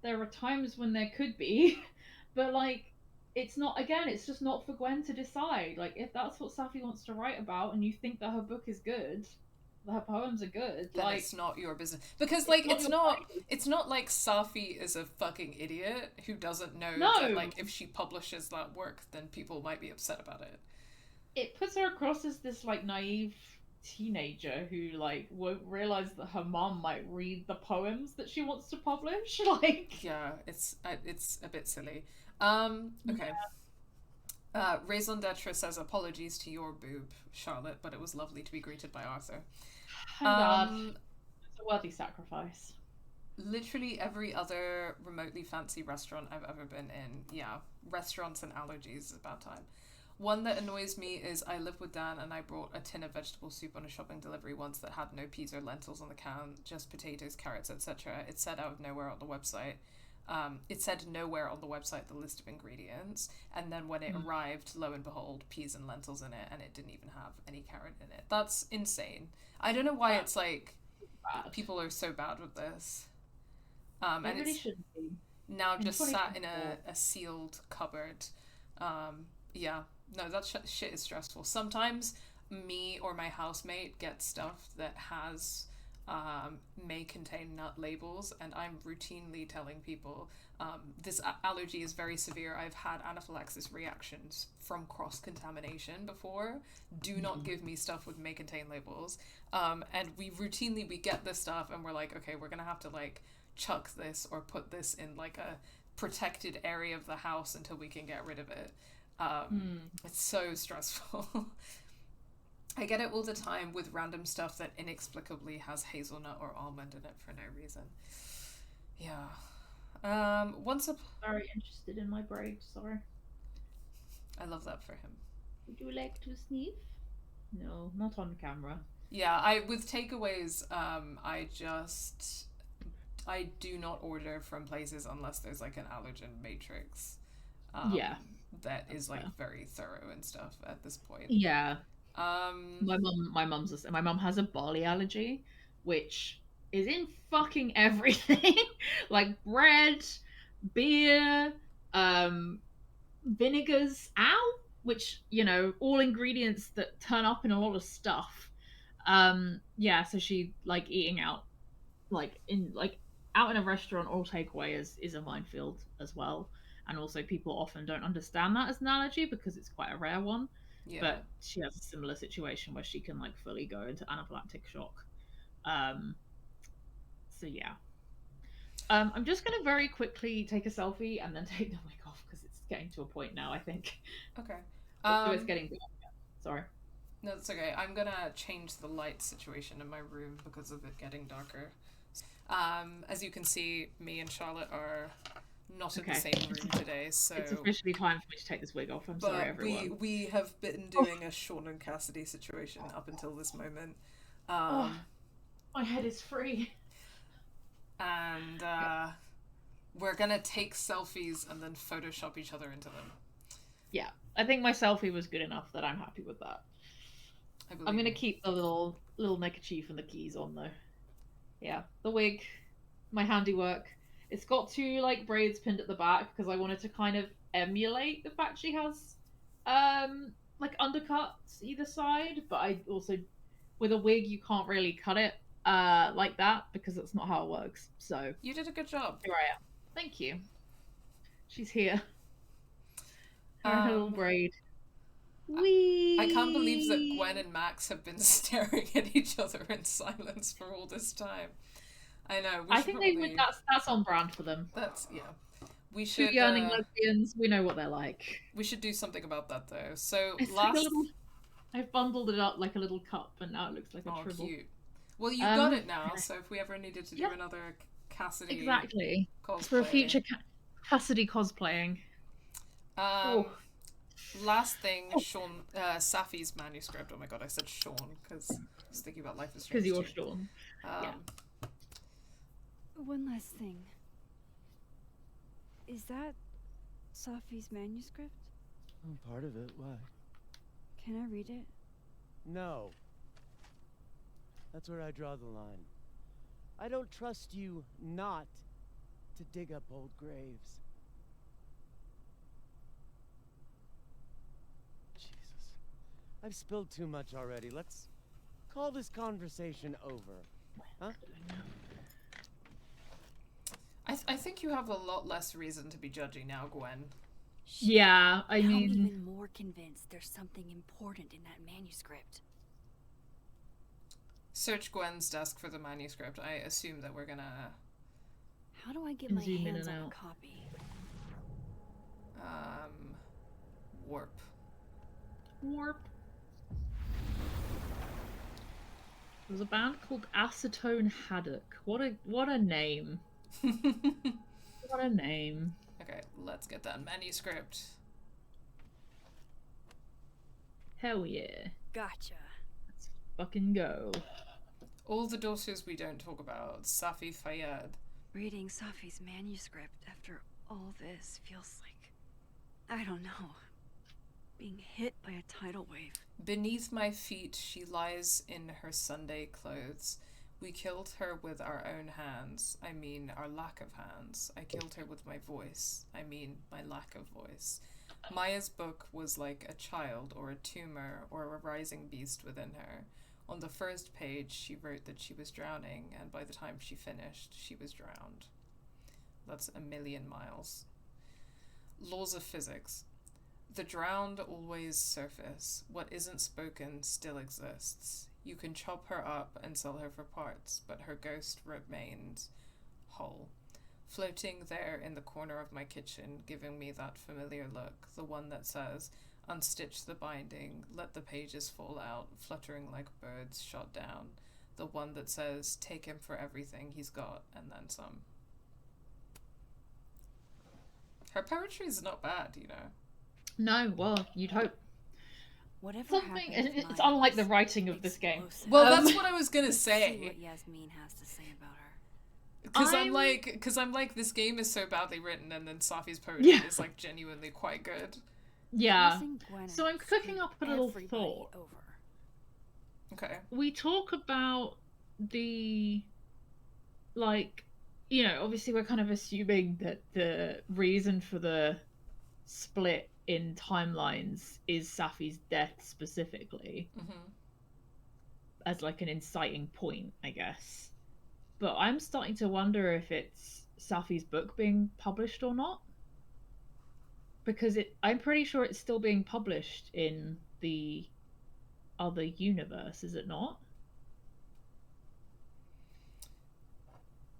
there are times when there could be, but like it's just not for Gwen to decide. Like, if that's what Safi wants to write about and you think that her book is good, that her poems are good, then like, it's not your business. Because like it's not like Safi is a fucking idiot who doesn't know that like if she publishes that work then people might be upset about it. It puts her across as this like naive teenager who like won't realize that her mom might read the poems that she wants to publish. Like, yeah, it's a bit silly. Okay. Raison d'etre says, apologies to your boob, Charlotte, but it was lovely to be greeted by Arthur. It's a worthy sacrifice. Literally every other remotely fancy restaurant I've ever been in. Yeah, restaurants and allergies, is about time. One that annoys me is I live with Dan and I brought a tin of vegetable soup on a shopping delivery once that had no peas or lentils on the can, just potatoes, carrots, etc. It said out of nowhere on the website. It said nowhere on the website the list of ingredients, and then when it arrived, lo and behold, peas and lentils in it, and it didn't even have any carrot in it. That's insane. I don't know why it's like people are so bad with this. And really it's shouldn't be. Now just sat in a sealed cupboard. Yeah, no, that shit is stressful. Sometimes me or my housemate get stuff that has may contain nut labels, and I'm routinely telling people this allergy is very severe. I've had anaphylaxis reactions from cross-contamination before. Do not give me stuff with may contain labels. And we get this stuff and we're like, okay, we're gonna have to like chuck this or put this in like a protected area of the house until we can get rid of it. It's so stressful. I get it all the time with random stuff that inexplicably has hazelnut or almond in it for no reason. Yeah. Very interested in my braids, sorry. I love that for him. Would you like to sniff? No, not on camera. Yeah, with takeaways, I do not order from places unless there's like an allergen matrix. That is like very thorough and stuff at this point. Yeah. My mum has a barley allergy, which is in fucking everything. Like bread, beer, vinegars, which, you know, all ingredients that turn up in a lot of stuff. So she like eating out out in a restaurant or takeaway is a minefield as well. And also people often don't understand that as an allergy because it's quite a rare one. Yeah. But she has a similar situation where she can like fully go into anaphylactic shock. I'm just gonna very quickly take a selfie and then take the wig off because it's getting to a point now, I think. Okay. So it's getting dark. Sorry. No, it's okay. I'm gonna change the light situation in my room because of it getting darker. As you can see, me and Charlotte are not in the same room today, so it's officially time for me to take this wig off. I'm sorry, everyone. We have been doing a Sean and Cassidy situation up until this moment. My head is free. And we're gonna take selfies and then Photoshop each other into them. Yeah, I think my selfie was good enough that I'm happy with that. I'm gonna keep the little neckerchief and the keys on though. Yeah, the wig, my handiwork. It's got two like braids pinned at the back because I wanted to kind of emulate the fact she has like undercuts either side, but I also, with a wig you can't really cut it like that because that's not how it works. So you did a good job. Here I am. Thank you. She's here. Her little braid. I can't believe that Gwen and Max have been staring at each other in silence for all this time. I know. I think that's on brand for them. We should. 2 yearning lesbians. We know what they're like. We should do something about that though. So I've bundled it up like a little cup, and now it looks like a tribble. Cute. Well, you got it now. So if we ever needed to do another Cassidy cosplay. For a future Cassidy cosplaying. Last thing, Sean, Safi's manuscript. Oh my god, I said Sean because I was thinking about Life is Strange. Because you're Sean. One last thing. Is that Safi's manuscript? Part of it. Why? Can I read it? No. That's where I draw the line. I don't trust you not to dig up old graves. Jesus. I've spilled too much already. Let's call this conversation over. Huh? I think you have a lot less reason to be judging now, Gwen. Yeah, I mean... I'm even more convinced there's something important in that manuscript. Search Gwen's desk for the manuscript. I assume that we're gonna... How do I get my hands on a copy? Warp. There's a band called Acetone Haddock. What a name. What a name. Okay, let's get that manuscript. Hell yeah. Gotcha. Let's fucking go. All the daughters we don't talk about. Safi Fayed. Reading Safi's manuscript after all this feels like, I don't know, being hit by a tidal wave. Beneath my feet she lies in her Sunday clothes. We killed her with our own hands. I mean, our lack of hands. I killed her with my voice. I mean, my lack of voice. Maya's book was like a child or a tumor or a rising beast within her. On the first page, she wrote that she was drowning, and by the time she finished, she was drowned. That's a million miles. Laws of physics. The drowned always surface. What isn't spoken still exists. You can chop her up and sell her for parts, but her ghost remains whole. Floating there in the corner of my kitchen, giving me that familiar look, the one that says, unstitch the binding, let the pages fall out, fluttering like birds shot down. The one that says, take him for everything he's got, and then some. Her poetry is not bad, you know. No, well, you'd hope. Whatever Something, it's unlike the writing of this game. Well, that's what I was gonna say. See what Yasmin has to say about her. Because I'm like, this game is so badly written, and then Safi's poetry is like genuinely quite good. Yeah. So I'm cooking up a little thought. Okay. We talk about the, like, you know, obviously we're kind of assuming that the reason for the split in timelines is Safi's death specifically. As like an inciting point, I guess. But I'm starting to wonder if it's Safi's book being published or not. Because I'm pretty sure it's still being published in the other universe, is it not?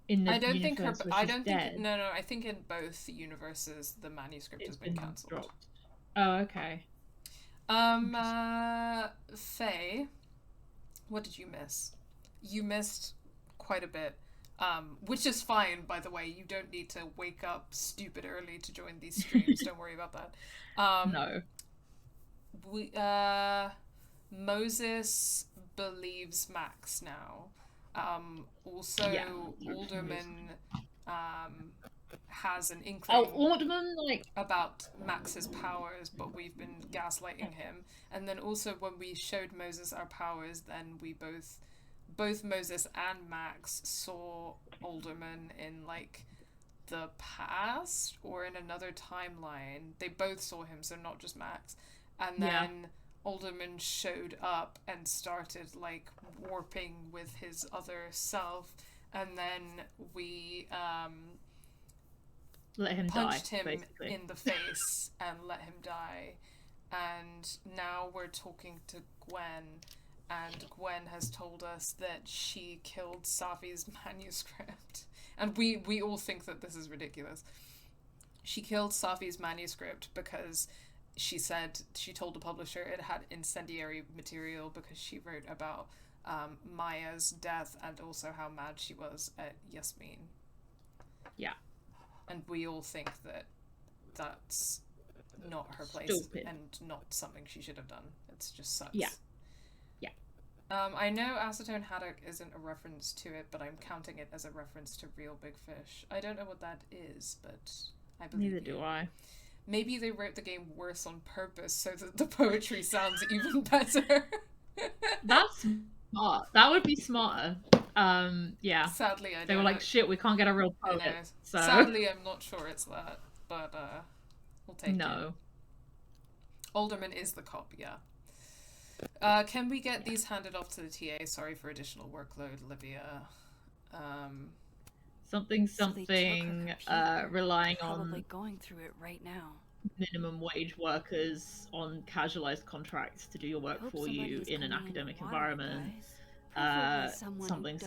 I don't think I think in both universes the manuscript has been cancelled. Dropped. Oh, okay. Faye, what did you miss? You missed quite a bit. Which is fine, by the way. You don't need to wake up stupid early to join these streams. Don't worry about that. No. Moses believes Max now. Alderman has an inkling about Max's powers, but we've been gaslighting him. And then also when we showed Moses our powers, then we both Moses and Max saw Alderman in like the past or in another timeline. They both saw him, so not just Max. And then Alderman showed up and started like warping with his other self, and then we let him punched die, him basically. in the face and let him die. And now we're talking to Gwen, and Gwen has told us that she killed Safi's manuscript. And we all think that this is ridiculous. She killed Safi's manuscript because she told the publisher it had incendiary material because she wrote about Maya's death and also how mad she was at Yasmin. Yeah. And we all think that that's not her place. Stupid. And not something she should have done. It's just sucks. Yeah. I know Acetone Haddock isn't a reference to it, but I'm counting it as a reference to Real Big Fish. I don't know what that is, but I believe Neither do I. Maybe they wrote the game worse on purpose so that the poetry sounds even better. That's smart. That would be smarter. Yeah. Sadly, I don't They were like, shit, we can't get a real poet. So. Sadly, I'm not sure it's that, but we'll take it. No. Alderman is the cop, yeah. Can we get these handed off to the TA? Sorry for additional workload, Olivia. Something, relying probably on going through it right now. Minimum wage workers on casualized contracts to do your work for you in an academic environment. Something.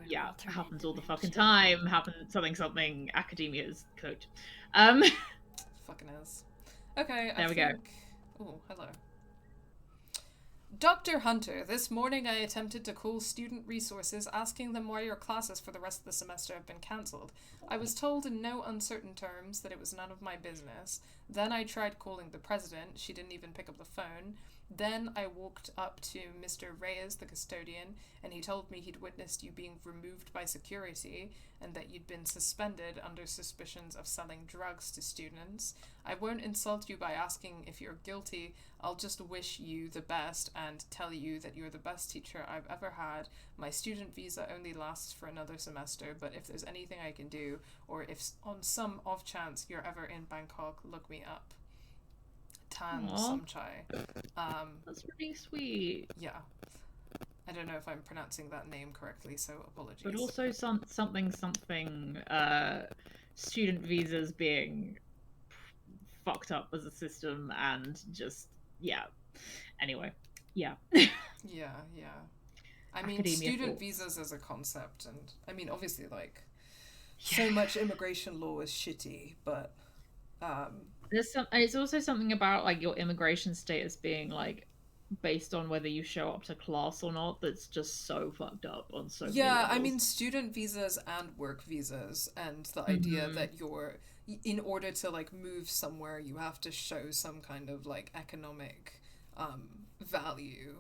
Yeah, happens all the fucking time. Something. Academia's code. Fucking is. Okay, there we go. Oh, hello. Dr. Hunter, this morning I attempted to call student resources asking them why your classes for the rest of the semester have been cancelled. I was told in no uncertain terms that it was none of my business. Then I tried calling the president. She didn't even pick up the phone. Then I walked up to Mr. Reyes, the custodian, and he told me he'd witnessed you being removed by security and that you'd been suspended under suspicions of selling drugs to students. I won't insult you by asking if you're guilty. I'll just wish you the best and tell you that you're the best teacher I've ever had. My student visa only lasts for another semester, but if there's anything I can do, or if on some off chance you're ever in Bangkok, look me up. Tan Somchai. That's pretty sweet. Yeah. I don't know if I'm pronouncing that name correctly, so apologies. But also something student visas being fucked up as a system and just anyway. Yeah. I mean, student visas as a concept, and I mean, obviously, like, so much immigration law is shitty, but it's also something about like your immigration status being like based on whether you show up to class or not that's just so fucked up on so many levels. I mean, student visas and work visas, and the idea that in order to like move somewhere, you have to show some kind of like economic value.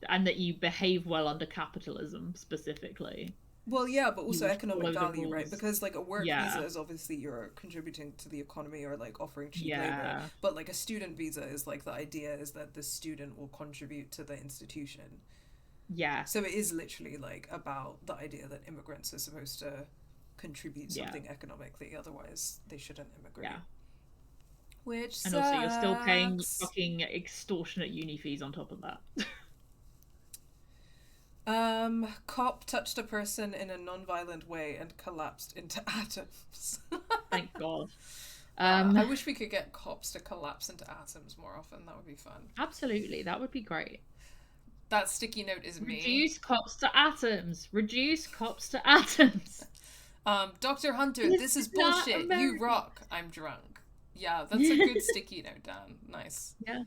And that you behave well under capitalism specifically. Well, yeah, but also economic value, right? Because like a work visa is obviously you're contributing to the economy or like offering cheap labor. But like a student visa is like the idea is that the student will contribute to the institution. Yeah. So it is literally like about the idea that immigrants are supposed to contribute something economically, otherwise they shouldn't immigrate. Yeah. Which sucks. And also you're still paying fucking extortionate uni fees on top of that. Cop touched a person in a non-violent way and collapsed into atoms. Thank God. I wish we could get cops to collapse into atoms more often. That would be fun. Absolutely, that would be great. That sticky note is me. Reduce cops to atoms. Reduce cops to atoms. Dr. Hunter, this is bullshit. You rock. I'm drunk. Yeah, that's a good sticky note, Dan. Nice. Yeah.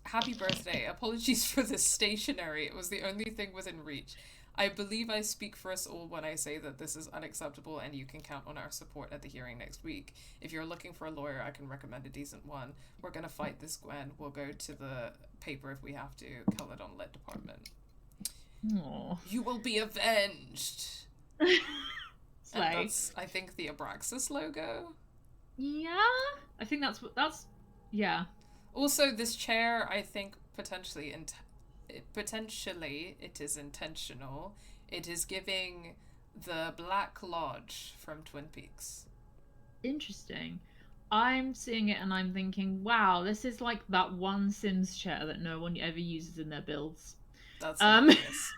Happy birthday. Apologies for the stationery. It was the only thing within reach. I believe I speak for us all when I say that this is unacceptable and you can count on our support at the hearing next week. If you're looking for a lawyer, I can recommend a decent one. We're going to fight this, Gwen. We'll go to the paper if we have to. Caledon Lit Department. Aww. You will be avenged. And that's, I think, the Abraxas logo. Yeah? I think that's yeah. Also, this chair, I think, potentially it is intentional. It is giving the Black Lodge from Twin Peaks. Interesting. I'm seeing it and I'm thinking, wow, this is like that one Sims chair that no one ever uses in their builds. That's hilarious.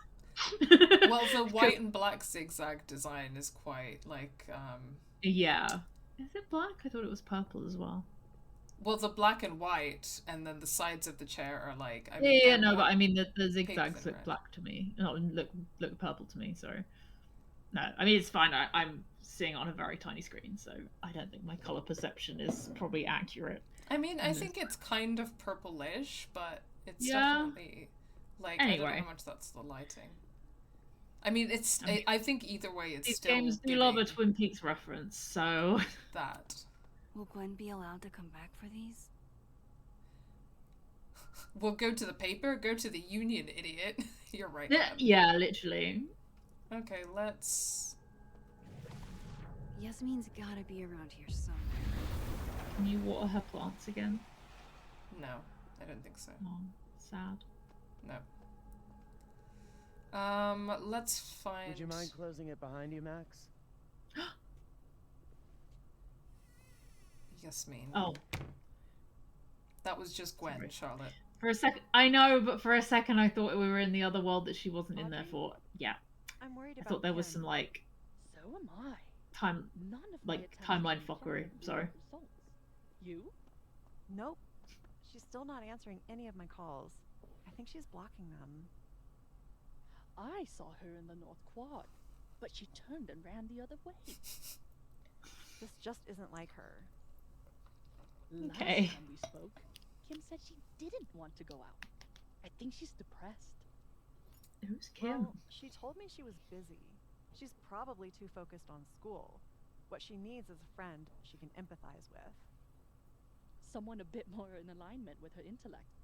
Well, the white and black zigzag design is quite like yeah. Is it black? I thought it was purple as well. Well, the black and white, and then the sides of the chair are like... but I mean, the zigzags look black to me. No, look purple to me, sorry. No, I mean, it's fine. I'm seeing it on a very tiny screen, so I don't think my colour perception is probably accurate. I mean, I think it's kind of purplish, but it's definitely... Like, anyway. I don't know how much that's the lighting. I mean, I think either way, it's still... These games do love a Twin Peaks reference, so... That... Will Gwen be allowed to come back for these? We'll go to the paper, go to the union, idiot. You're right. Yeah, literally. Okay, let's... Yasmin's gotta be around here somewhere. Can you water her plants again? No, I don't think so. Oh, sad. No. Let's find... Would you mind closing it behind you, Max? Yasmin. Oh. That was just Gwen, sorry. Charlotte. For a second, I know, but for a second I thought we were in the other world that she wasn't in there for. Yeah. I'm worried about I thought there was some, like... So am I. Timeline fuckery. Sorry. You? Nope. She's still not answering any of my calls. I think she's blocking them. I saw her in the North Quad, but she turned and ran the other way. This just isn't like her. Okay. Last time we spoke, Kim said she didn't want to go out. I think she's depressed. Who's Kim? Well, she told me she was busy. She's probably too focused on school. What she needs is a friend she can empathize with. Someone a bit more in alignment with her intellect.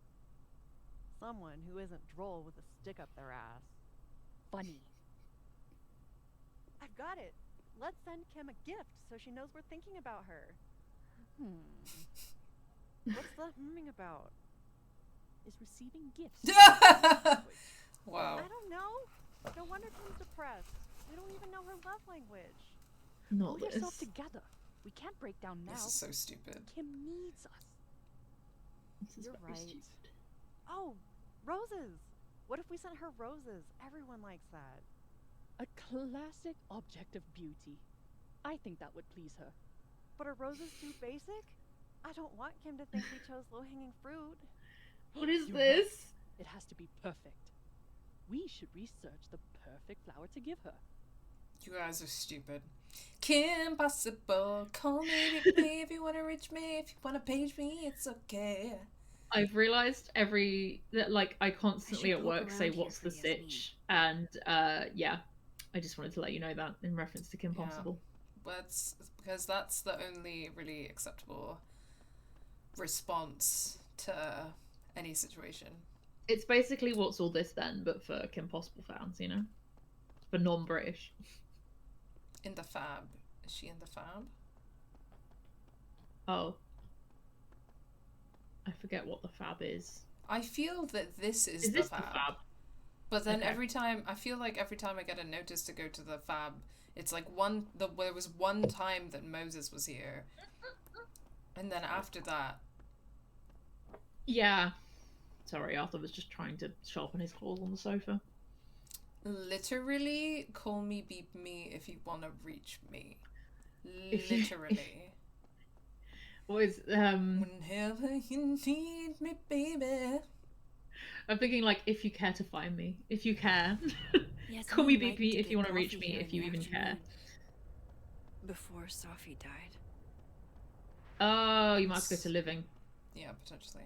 Someone who isn't droll with a stick up their ass. Funny. I've got it. Let's send Kim a gift so she knows we're thinking about her. What's the humming about? Is receiving gifts. Wow. I don't know. No wonder Kim's depressed. We don't even know her love language. Pull yourself together. We can't break down now. This is so stupid. Kim needs us. You're right. Stupid. Oh, Roses! What if we sent her roses? Everyone likes that. A classic object of beauty. I think that would please her. But are roses too basic? I don't want Kim to think we chose low-hanging fruit. What is You're this? Right. It has to be perfect. We should research the perfect flower to give her. You guys are stupid. Kim Possible, call me if you wanna reach me, if you wanna page me, it's okay. I've realized I constantly at work say what's the sitch, and yeah, I just wanted to let you know that in reference to Kim Possible. But because that's the only really acceptable response to any situation. It's basically what's all this then, but for Kim Possible fans, you know, for non-British. In the fab. Is she in the fab? Oh. I forget what the fab is. I feel that this is this the fab. The fab? But then Okay. every time I get a notice to go to the fab, it's like there was one time that Moses was here. And then after that. Yeah. Sorry, Arthur was just trying to sharpen his claws on the sofa. Literally, call me, beep me if you want to reach me. Literally. What is, Whenever you need me, baby. I'm thinking, like, if you care to find me. If you care. Yes, Call me, I'd beep like me to if you get want to reach coffee me, here if you in the even care. afternoon. Before Sophie died. Oh, you might have to go to living. Yeah, potentially.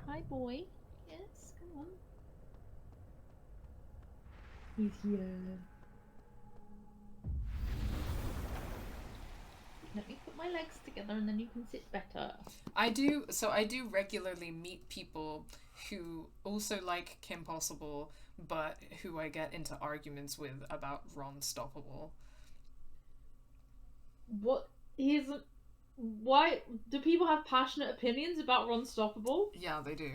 Hi, boy. Yes, come on. He's here. Let me put my legs together and then you can sit better. I do regularly meet people who also like Kim Possible, but who I get into arguments with about Ron Stoppable. What? Why do people have passionate opinions about Ron Stoppable? Yeah, they do.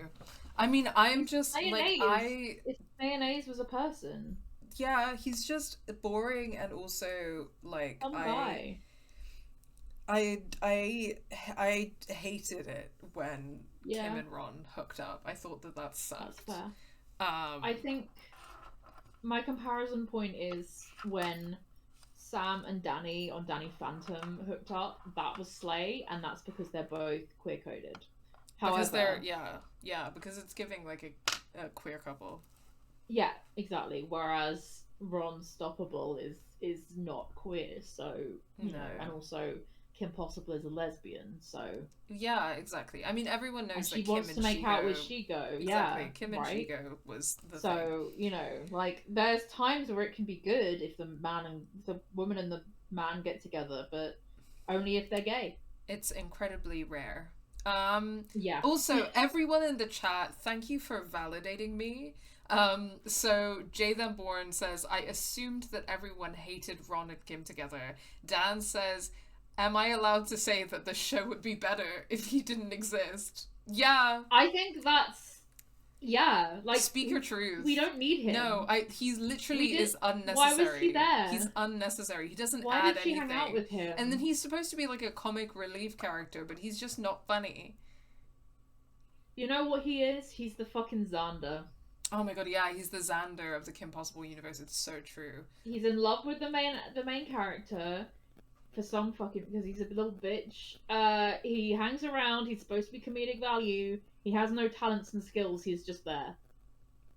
I mean, I'm just If mayonnaise was a person. Yeah, he's just boring and also like Some guy. I hated it when Kim and Ron hooked up. I thought that sucked. That's fair. I think my comparison point is when Sam and Danny on Danny Phantom hooked up. That was slay, and that's because they're both queer coded. Because they're because it's giving like a queer couple. Yeah, exactly. Whereas Ron Stoppable is not queer, so you know, and also Kim Possible is a lesbian, so yeah, exactly. I mean, everyone knows that she Kim wants and to make Shigo, out with Shigo. Exactly. Yeah, Kim and right? Shigo was the thing. So you know, like there's times where it can be good if the woman and the man get together, but only if they're gay. It's incredibly rare. Yeah. Also, everyone in the chat, thank you for validating me. So Jay Then Born says, I assumed that everyone hated Ron and Kim together. Dan says, am I allowed to say that the show would be better if he didn't exist? Yeah. I think that's like speak your truth. We don't need him. No, he's literally is unnecessary. Why was he there? He's unnecessary. He doesn't Why add did she anything. hang out with him? And then he's supposed to be like a comic relief character, but he's just not funny. You know what he is? He's the fucking Xander. Oh my god, yeah, he's the Xander of the Kim Possible universe. It's so true. He's in love with the main character for some fucking because he's a little bitch. He hangs around. He's supposed to be comedic value. He has no talents and skills. He's just there.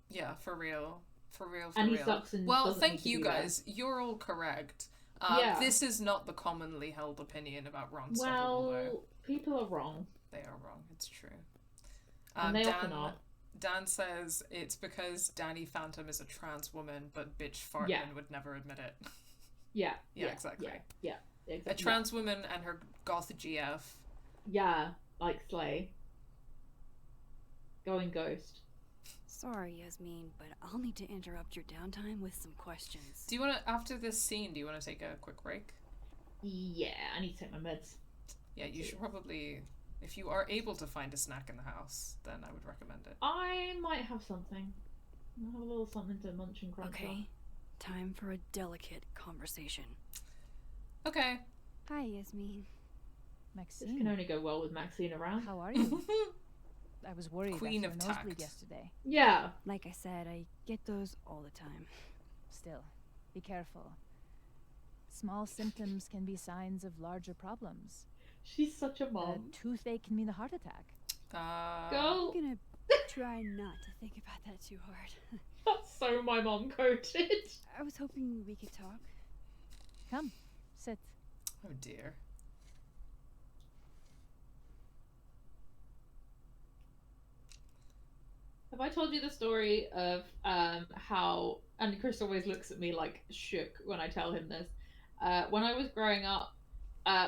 Yeah, for real. For real. And he sucks and well, doesn't thank need to you be guys. You're all correct. Yeah. This is not the commonly held opinion about Ron Stoppable, Well, though. people are wrong. They are wrong. It's true. And they often are. Dan says it's because Danny Phantom is a trans woman, but bitch Fartman would never admit it. Yeah. Yeah, exactly. Yeah, exactly. A trans woman and her goth GF. Yeah, like Slay. Going ghost. Sorry, Yasmin, but I'll need to interrupt your downtime with some questions. Do you want to, after this scene, do you want to take a quick break? Yeah, I need to take my meds. Yeah, you should probably, if you are able to find a snack in the house, then I would recommend it. I might have something. I'll have a little something to munch and crunch on. Okay, time for a delicate conversation. Okay. Hi, Yasmin. This can only go well with Maxine around. How are you? I was worried Queen after of a nosebleed tact. yesterday. Yeah. Like I said, I get those all the time. Still, be careful. Small symptoms can be signs of larger problems. She's such a mom. A toothache can mean a heart attack. Go. I'm gonna try not to think about that too hard. That's so my mom quoted. I was hoping we could talk. Come, sit. Oh dear. Have I told you the story of how, and Chris always looks at me like shook when I tell him this. When I was growing up,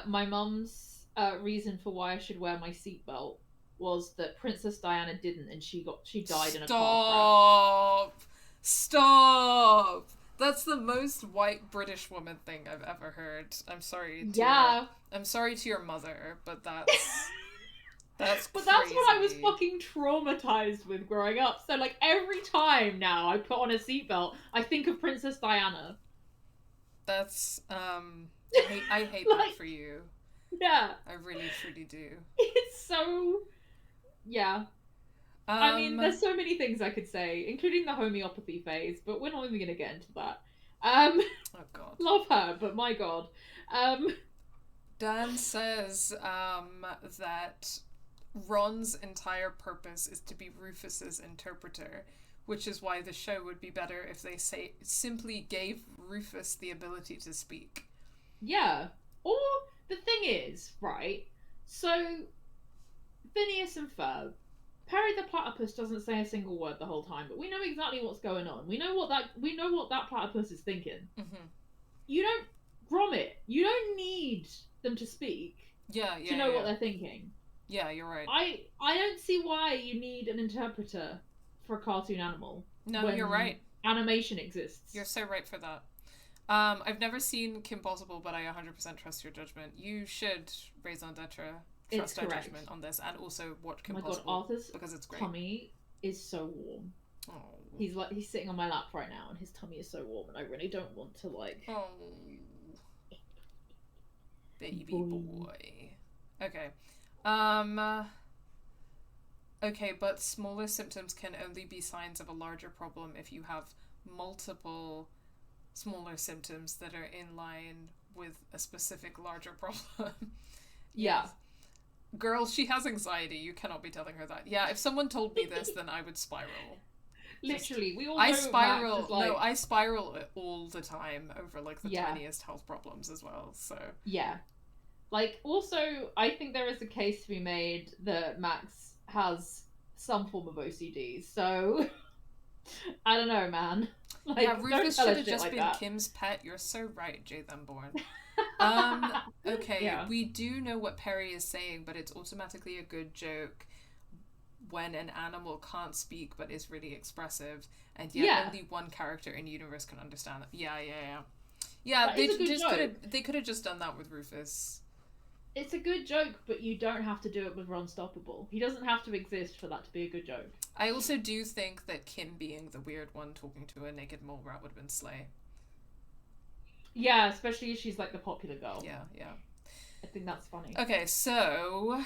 my mum's reason for why I should wear my seatbelt was that Princess Diana didn't, and she died in a car crash. Stop! That's the most white British woman thing I've ever heard. I'm sorry. I'm sorry to your mother, but that's that's But crazy. that's what I was fucking traumatized with growing up. So like every time now I put on a seatbelt, I think of Princess Diana. That's I hate Like, that for you. Yeah. I really truly do. It's so yeah. I mean, there's so many things I could say, including the homeopathy phase, but we're not even gonna get into that. Oh god. Love her, but my god. Dan says that Ron's entire purpose is to be Rufus's interpreter, which is why the show would be better if they simply gave Rufus the ability to speak. Yeah. Or the thing is, right? So Phineas and Ferb, Perry the Platypus doesn't say a single word the whole time, but we know exactly what's going on. We know what that platypus is thinking. Mm-hmm. You don't grommet. You don't need them to speak. To know what they're thinking. Yeah, you're right. I don't see why you need an interpreter for a cartoon animal. No, you're right. Animation exists. You're so right for that. I've never seen Kim Possible, but I 100% trust your judgment. You should raison d'etre. Trust our judgment on this, and also watch Kim Possible. Oh my god, Arthur's because it's great. tummy is so warm. Oh. He's sitting on my lap right now, and his tummy is so warm, and I really don't want to like. Oh, baby boy. Okay. Okay, but smaller symptoms can only be signs of a larger problem if you have multiple smaller symptoms that are in line with a specific larger problem. Yeah. Girl, she has anxiety. You cannot be telling her that. Yeah, if someone told me this, then I would spiral. Literally, we all know I spiral. Max is like... No, I spiral all the time over like the Yeah. tiniest health problems as well. So Yeah. Like, also, I think there is a case to be made that Max has some form of OCD. So I don't know, man. Like, yeah, Rufus should have just like been that. Kim's pet. You're so right, Jay Thunborn. Okay, Yeah. we do know what Perry is saying, but it's automatically a good joke when an animal can't speak but is really expressive, and yet only one character in universe can understand it. Yeah. That is a good They could have just done that with Rufus. It's a good joke, but you don't have to do it with Ron Stoppable. He doesn't have to exist for that to be a good joke. I also do think that Kim being the weird one talking to a naked mole rat would have been slay. Yeah, especially if she's like the popular girl. Yeah. I think that's funny. Okay, so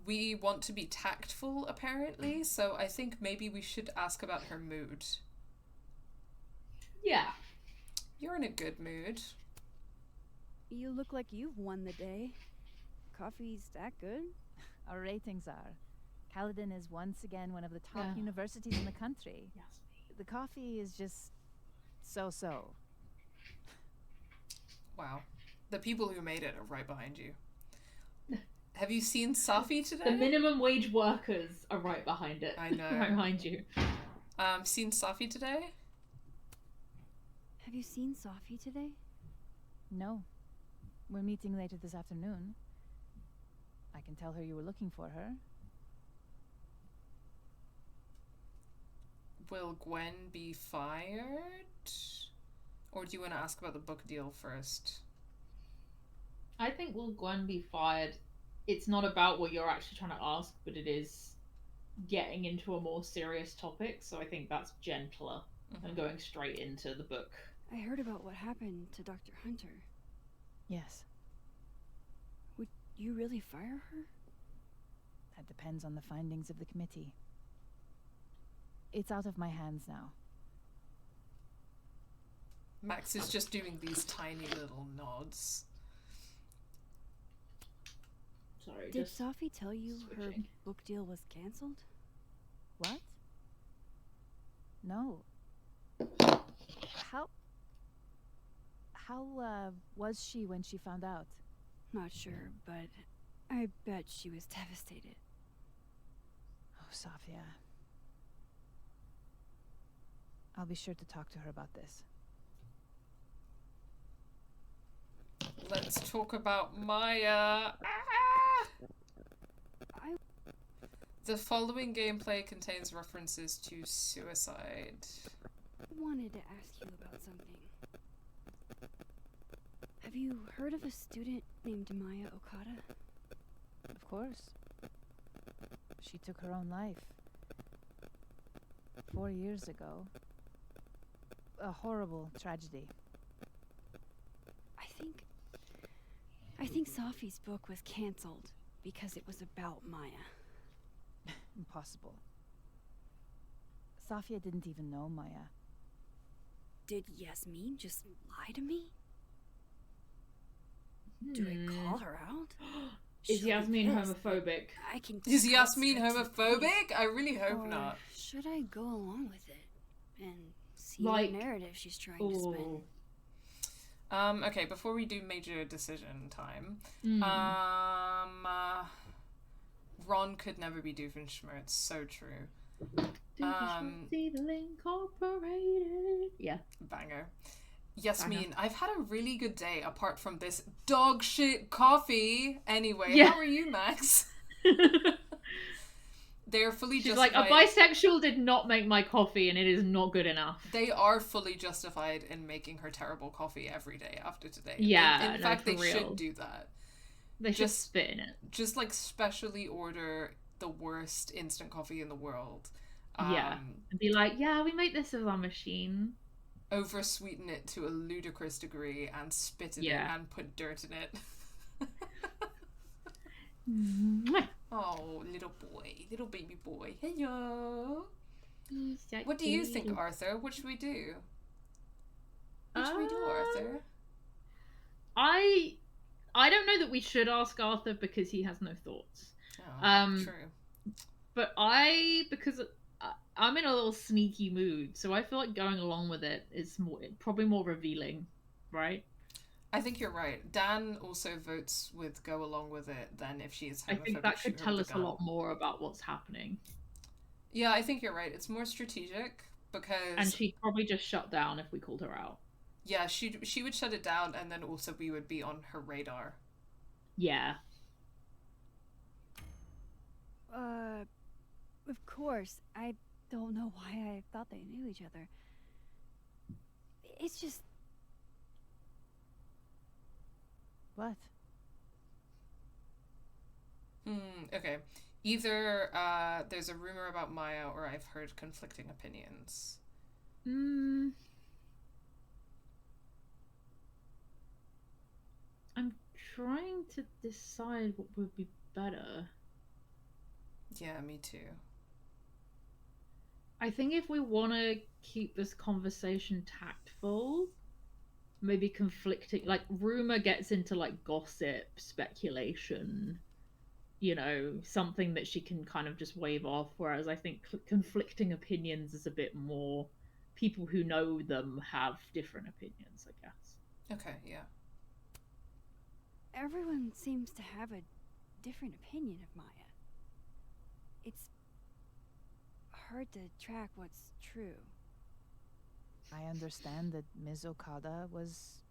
we want to be tactful, apparently, so I think maybe we should ask about her mood. Yeah. You're in a good mood. You look like you've won the day. Coffee's that good? Our ratings are. Caledon is once again one of the top universities in the country. Yes. The coffee is just so-so. Wow. The people who made it are right behind you. Have you seen Safi today? The minimum wage workers are right behind it. I know. Right behind you. Seen Safi today? Have you seen Safi today? No. We're meeting later this afternoon. I can tell her you were looking for her. Will Gwen be fired? Or do you want to ask about the book deal first? I think will Gwen be fired? It's not about what you're actually trying to ask, but it is getting into a more serious topic, so I think that's gentler than going straight into the book. I heard about what happened to Dr. Hunter. Yes. Would you really fire her? That depends on the findings of the committee. It's out of my hands now. Max is just doing these tiny little nods. Sorry, Did Sophie tell you her book deal was cancelled? What? No. How was she when she found out? Not sure, but I bet she was devastated. Oh, Sophia. I'll be sure to talk to her about this. Let's talk about Maya. The following gameplay contains references to suicide. I wanted to ask you about something. Have you heard of a student named Maya Okada? Of course. She took her own life. 4 years ago. A horrible tragedy. I think Sophie's book was cancelled because it was about Maya. Impossible. Sophia didn't even know Maya. Did Yasmin just lie to me? Do I call her out? Is Yasmin homophobic? Is Yasmin homophobic? I really hope not. Should I go along with it and see what narrative she's trying to spin? Okay, before we do major decision time, Ron could never be Doofenshmirtz. So true. Doofenshmirtz Incorporated. Yeah. Banger. Yasmin, I've had a really good day apart from this dog shit coffee. Anyway, how are you, Max? They're fully She's justified. like, a bisexual did not make my coffee and it is not good enough. They are fully justified in making her terrible coffee every day after today. Yeah, In fact, they should do that. They should spit in it. Just like specially order the worst instant coffee in the world. And be like, yeah, we make this with our machine. Over sweeten it to a ludicrous degree and spit in it and put dirt in it. Oh, little boy, little baby boy. Hello. What do you think, Arthur? What should we do? What should we do, Arthur? I don't know that we should ask Arthur because he has no thoughts. True. But because I'm in a little sneaky mood, so I feel like going along with it is probably more revealing, right? I think you're right. Dan also votes with go along with it than if she is homophobic. I think that could tell us a lot more about what's happening. Yeah, I think you're right. It's more strategic because... And she'd probably just shut down if we called her out. Yeah, she would shut it down, and then also we would be on her radar. Yeah. Of course. I don't know why I thought they knew each other. It's just... What? Okay. Either there's a rumor about Maya or I've heard conflicting opinions. I'm trying to decide what would be better. Yeah, me too. I think if we want to keep this conversation tactful, maybe conflicting, like rumor gets into like gossip, speculation, you know, something that she can kind of just wave off, whereas I think conflicting opinions is a bit more people who know them have different opinions, I guess. Okay, yeah. Everyone seems to have a different opinion of Maya. It's hard to track what's true. I understand that Ms. Okada was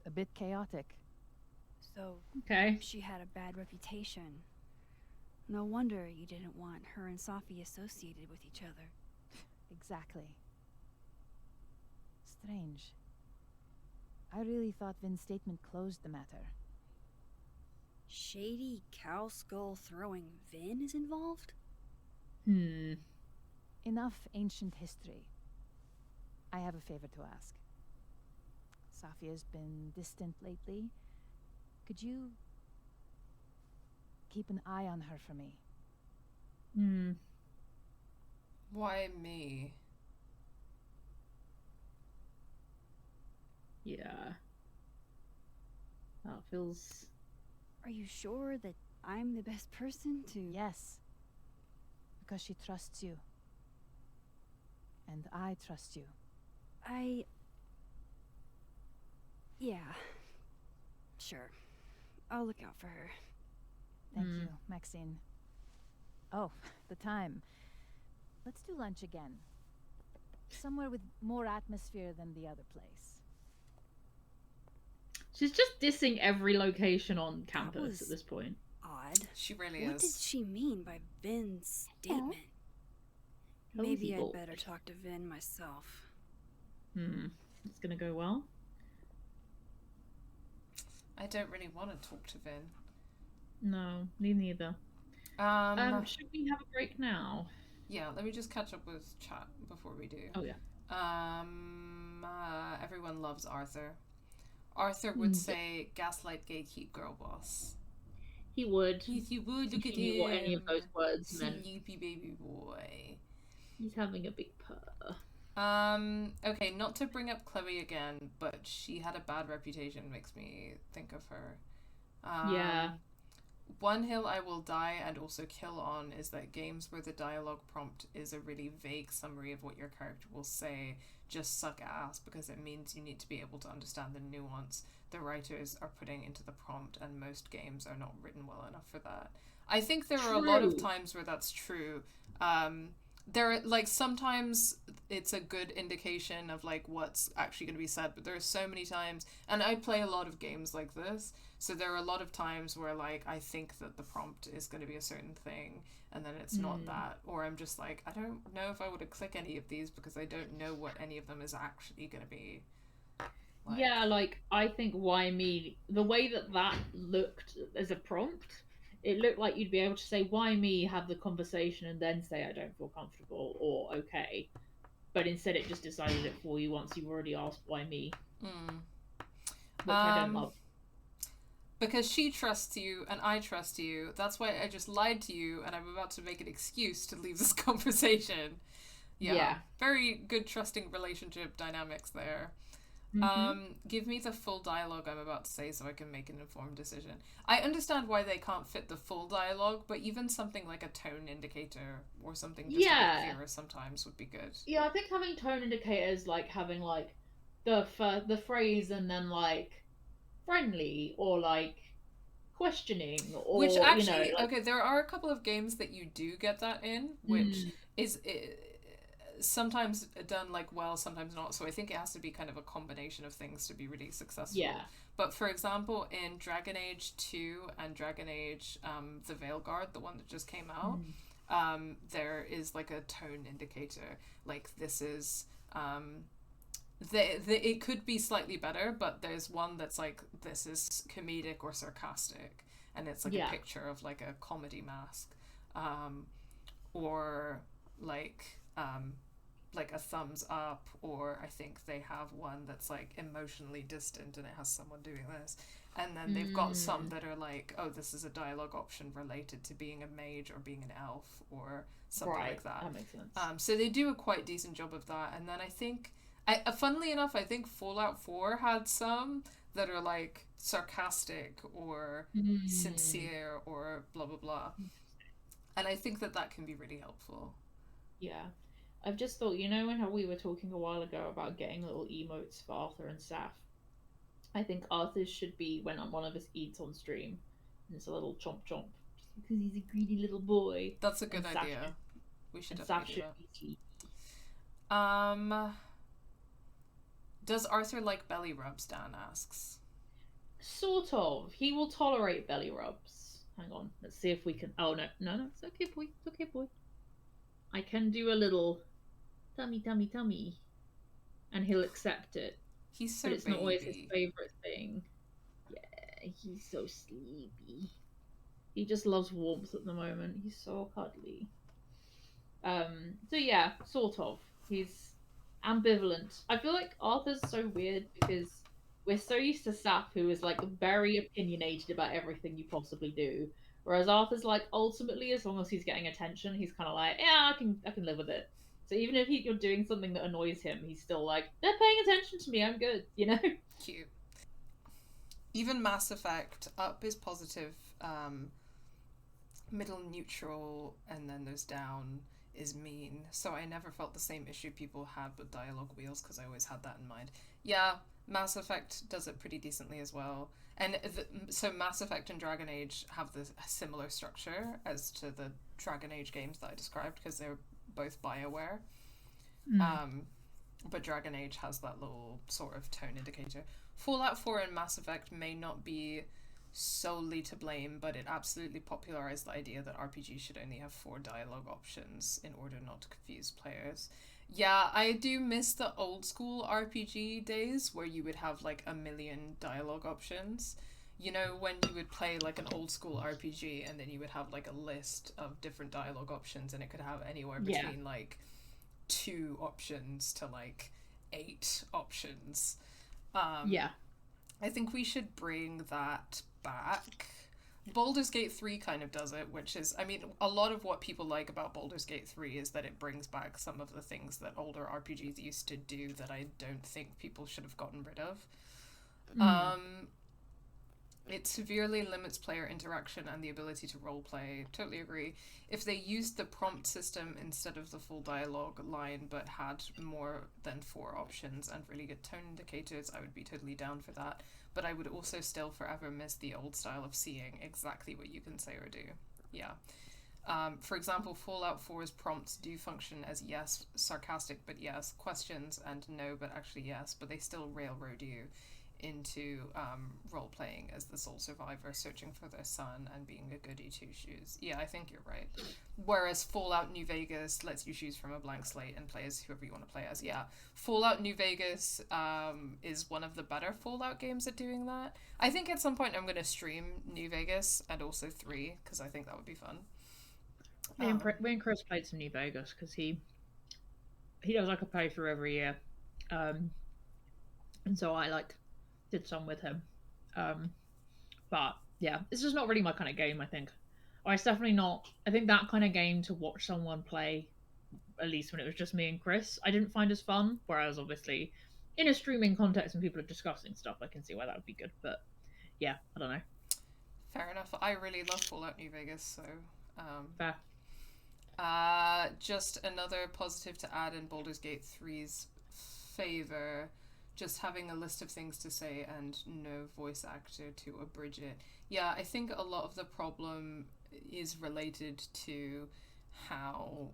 a bit chaotic. So, okay, she had a bad reputation. No wonder you didn't want her and Sophie associated with each other. Exactly. Strange. I really thought Vin's statement closed the matter. Shady cow skull throwing Vin is involved? Enough ancient history. I have a favor to ask. Sophia's been distant lately. Could you keep an eye on her for me? Hmm. Why me? Yeah. That feels... Are you sure that I'm the best person to... Yes. Because she trusts you. And I trust you. Yeah. Sure. I'll look out for her. Thank you, Maxine. Oh, the time. Let's do lunch again. Somewhere with more atmosphere than the other place. She's just dissing every location on campus at this point. Odd. She really is. What did she mean by Vin's statement? Maybe I'd better talk to Vin myself. It's gonna go well. I don't really want to talk to Vin. No, me neither. Should we have a break now? Yeah, let me just catch up with chat before we do. Oh yeah. Everyone loves Arthur. Arthur would say, "Gaslight, gatekeep, girl boss." He would. He would. Look at him. him. What any of those words meant. Sleepy baby boy. He's having a big purr. Okay, not to bring up Chloe again, but she had a bad reputation, makes me think of her. Yeah. One hill I will die and also kill on is that games where the dialogue prompt is a really vague summary of what your character will say just suck ass, because it means you need to be able to understand the nuance the writers are putting into the prompt, and most games are not written well enough for that. I think there are a lot of times where that's true. There, like, sometimes it's a good indication of like what's actually going to be said, but there are so many times, and I play a lot of games like this, so there are a lot of times where like I think that the prompt is going to be a certain thing and then it's not that, or I'm just like, I don't know if I would click any of these because I don't know what any of them is actually going to be like. Yeah, like I think why me, the way that looked as a prompt, it looked like you'd be able to say, why me, have the conversation, and then say, I don't feel comfortable, or okay. But instead it just decided it for you once you've already asked, why me? Which I don't love. Because she trusts you, and I trust you. That's why I just lied to you, and I'm about to make an excuse to leave this conversation. Yeah. Very good trusting relationship dynamics there. Give me the full dialogue I'm about to say so I can make an informed decision. I understand why they can't fit the full dialogue, but even something like a tone indicator or something just a bit clearer sometimes would be good. Yeah, I think having tone indicators, like having like the phrase and then like friendly or like questioning, or which actually, you know, like... okay, there are a couple of games that you do get that in, which is sometimes done like well, sometimes not, so I think it has to be kind of a combination of things to be really successful. But for example, in Dragon Age 2 and Dragon Age the Veilguard, the one that just came out, there is like a tone indicator, like this is it could be slightly better, but there's one that's like, this is comedic or sarcastic, and it's like a picture of like a comedy mask, or like a thumbs up, or I think they have one that's like emotionally distant and it has someone doing this, and then they've got some that are like, oh, this is a dialogue option related to being a mage or being an elf or something like that. That makes sense. So they do a quite decent job of that. And then I think, funnily enough, I think Fallout 4 had some that are like sarcastic or sincere or blah blah blah, and I think that can be really helpful. Yeah. I've just thought, you know, how we were talking a while ago about getting little emotes for Arthur and Saf? I think Arthur's should be when one of us eats on stream, and it's a little chomp chomp, just because he's a greedy little boy. That's a good idea. We should definitely do that. Does Arthur like belly rubs? Dan asks. Sort of. He will tolerate belly rubs. Hang on, let's see if we can... Oh, no, it's okay, boy. It's okay, boy. I can do a little tummy, tummy, tummy, and he'll accept it. He's so But it's baby. Not always his favorite thing. Yeah, he's so sleepy. He just loves warmth at the moment. He's so cuddly. So yeah, sort of. He's ambivalent. I feel like Arthur's so weird because we're so used to Saf, who is like very opinionated about everything you possibly do, whereas Arthur's like ultimately, as long as he's getting attention, he's kind of like, yeah, I can live with it. So even if you're doing something that annoys him, he's still like, they're paying attention to me, I'm good, you know. Cute. Even Mass Effect, up is positive, middle neutral, and then there's down is mean. So I never felt the same issue people had with dialogue wheels, because I always had that in mind. Yeah, Mass Effect does it pretty decently as well. And so Mass Effect and Dragon Age have this similar structure as to the Dragon Age games that I described, because they're both BioWare. But Dragon Age has that little sort of tone indicator. Fallout 4 and Mass Effect may not be solely to blame, but it absolutely popularized the idea that RPGs should only have 4 dialogue options in order not to confuse players. Yeah, I do miss the old school RPG days where you would have like a million dialogue options. You know, when you would play like an old school RPG and then you would have like a list of different dialogue options, and it could have anywhere between like 2 options to like 8 options. I think we should bring that back. Baldur's Gate 3 kind of does it, which is, I mean, a lot of what people like about Baldur's Gate 3 is that it brings back some of the things that older RPGs used to do that I don't think people should have gotten rid of. It severely limits player interaction and the ability to roleplay. Totally agree. If they used the prompt system instead of the full dialogue line, but had more than 4 options and really good tone indicators, I would be totally down for that. But I would also still forever miss the old style of seeing exactly what you can say or do. Yeah. For example, Fallout 4's prompts do function as yes, sarcastic but yes, questions, and no but actually yes, but they still railroad you into role-playing as the sole survivor searching for their son and being a goody two-shoes. Yeah, I think you're right. Whereas Fallout New Vegas lets you choose from a blank slate and play as whoever you want to play as. Yeah, Fallout New Vegas is one of the better Fallout games at doing that. I think at some point I'm going to stream New Vegas and also 3, because I think that would be fun. Me and Chris played some New Vegas because he does like a playthrough every year, and so I did some with him, but yeah, it's just not really my kind of game. I think, or it's definitely not. I think that kind of game to watch someone play, at least when it was just me and Chris, I didn't find as fun. Whereas obviously, in a streaming context when people are discussing stuff, I can see why that would be good. But yeah, I don't know. Fair enough. I really love Fallout New Vegas, so fair. Just another positive to add in Baldur's Gate 3's favor. Just having a list of things to say and no voice actor to abridge it. Yeah, I think a lot of the problem is related to how,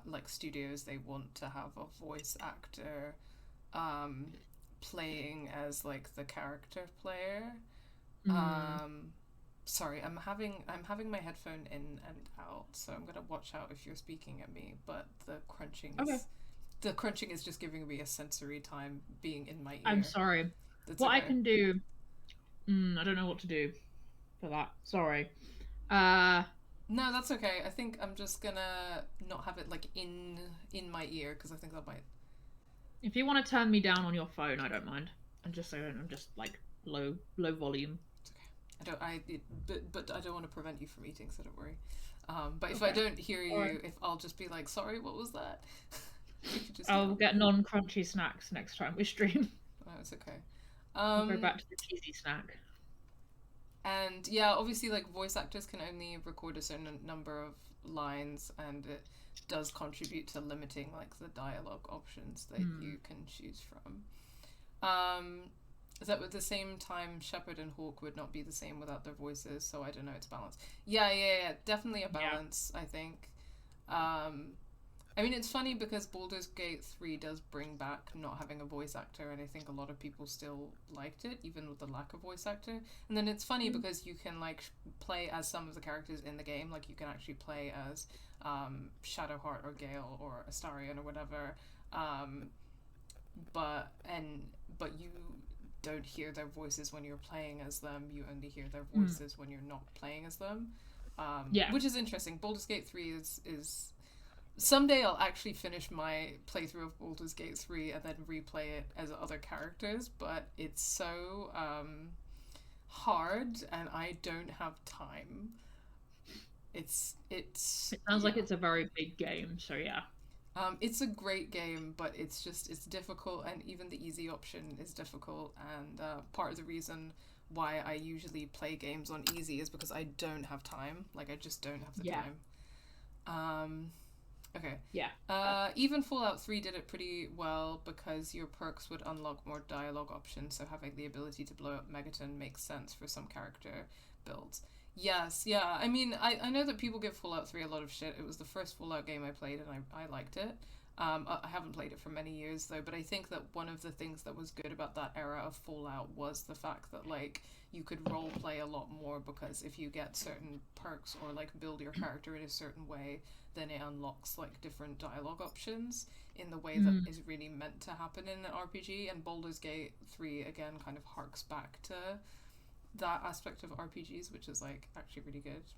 like, studios, they want to have a voice actor playing as, like, the character player. Sorry, I'm having my headphone in and out, so I'm gonna watch out if you're speaking at me, but the crunching is... The crunching is just giving me a sensory time being in my ear. I'm sorry. What I can do... I don't know what to do for that. Sorry. No, that's okay. I think I'm just gonna not have it, like, in my ear, because I think that might... If you want to turn me down on your phone, I don't mind. I'm just like, low volume. It's okay. But I don't want to prevent you from eating, so don't worry. But if I don't hear you, if I'll just be like, sorry, what was that? I'll get non-crunchy snacks next time we stream. Oh, it's okay. I'll go back to the cheesy snack. And yeah, obviously, like, voice actors can only record a certain number of lines, and it does contribute to limiting, like, the dialogue options that you can choose from. That at the same time, Shepard and Hawk would not be the same without their voices, so I don't know, it's balance. Yeah, definitely a balance, I think. I mean, it's funny because Baldur's Gate 3 does bring back not having a voice actor, and I think a lot of people still liked it, even with the lack of voice actor. And then it's funny because you can, like, play as some of the characters in the game, like, you can actually play as Shadowheart or Gale or Astarion or whatever, but you don't hear their voices when you're playing as them, you only hear their voices when you're not playing as them, which is interesting. Baldur's Gate 3 is Someday I'll actually finish my playthrough of Baldur's Gate 3 and then replay it as other characters, but it's so hard and I don't have time. It sounds like it's a very big game, so yeah. It's a great game, but it's difficult, and even the easy option is difficult, and part of the reason why I usually play games on easy is because I don't have time. Like, I just don't have the time. Okay. Yeah. Even Fallout 3 did it pretty well because your perks would unlock more dialogue options, so having the ability to blow up Megaton makes sense for some character builds. Yes, yeah. I mean, I know that people give Fallout 3 a lot of shit. It was the first Fallout game I played, and I liked it. I haven't played it for many years, though, but I think that one of the things that was good about that era of Fallout was the fact that, like, you could roleplay a lot more, because if you get certain perks or, like, build your character in a certain way, then it unlocks, like, different dialogue options in the way that is really meant to happen in an RPG, and Baldur's Gate 3, again, kind of harks back to that aspect of RPGs, which is, like, actually really good.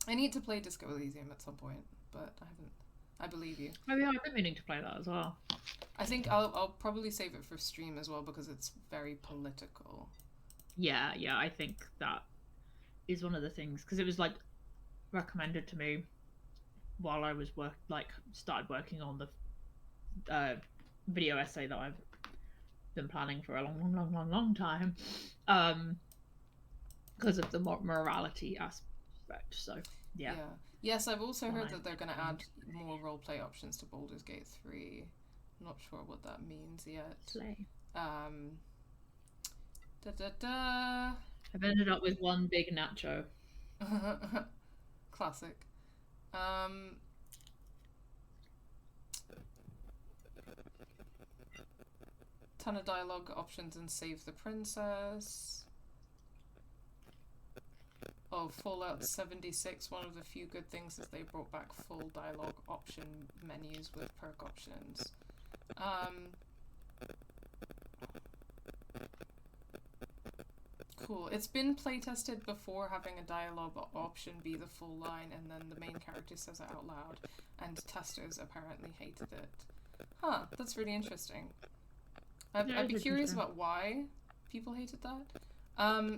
I need to play Disco Elysium at some point, but I haven't. I believe you. Oh yeah, I've been meaning to play that as well. I think I'll probably save it for stream as well, because it's very political. Yeah, I think that is one of the things, because it was, like, recommended to me while I was started working on the video essay that I've been planning for a long time. Because of the morality aspect, so yeah. Yes, I've also heard that they're going to add more roleplay options to Baldur's Gate 3. I'm not sure what that means yet. I've ended up with one big nacho. Classic. Ton of dialogue options in Save the Princess. Oh, Fallout 76, one of the few good things is they brought back full dialogue option menus with perk options. Cool. It's been playtested before, having a dialogue option be the full line and then the main character says it out loud, and testers apparently hated it. Huh, that's really interesting. I'd be curious about why people hated that.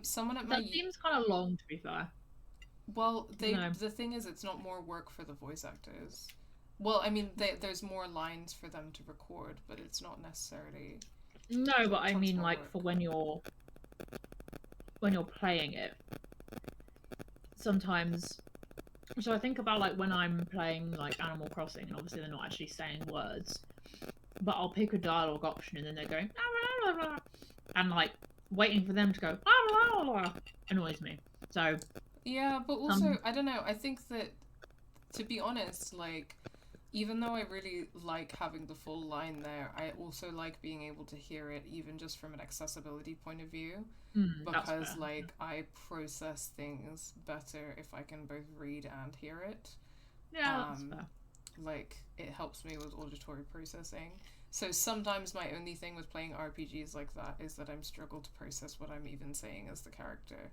Someone at my... That seems kind of long, to be fair. Well, the thing is, it's not more work for the voice actors. Well, I mean, there's more lines for them to record, but it's not necessarily... No, but I mean, like, for when you're playing it, sometimes... So I think about, like, when I'm playing, like, Animal Crossing, and obviously they're not actually saying words, but I'll pick a dialogue option, and then they're going... And, like, waiting for them to go annoys me. So yeah, but also I don't know, I think that, to be honest, like, even though I really like having the full line there, I also like being able to hear it, even just from an accessibility point of view, because like I process things better if I can both read and hear it. That's fair. Like, it helps me with auditory processing. So sometimes my only thing with playing RPGs like that is that I'm struggle to process what I'm even saying as the character.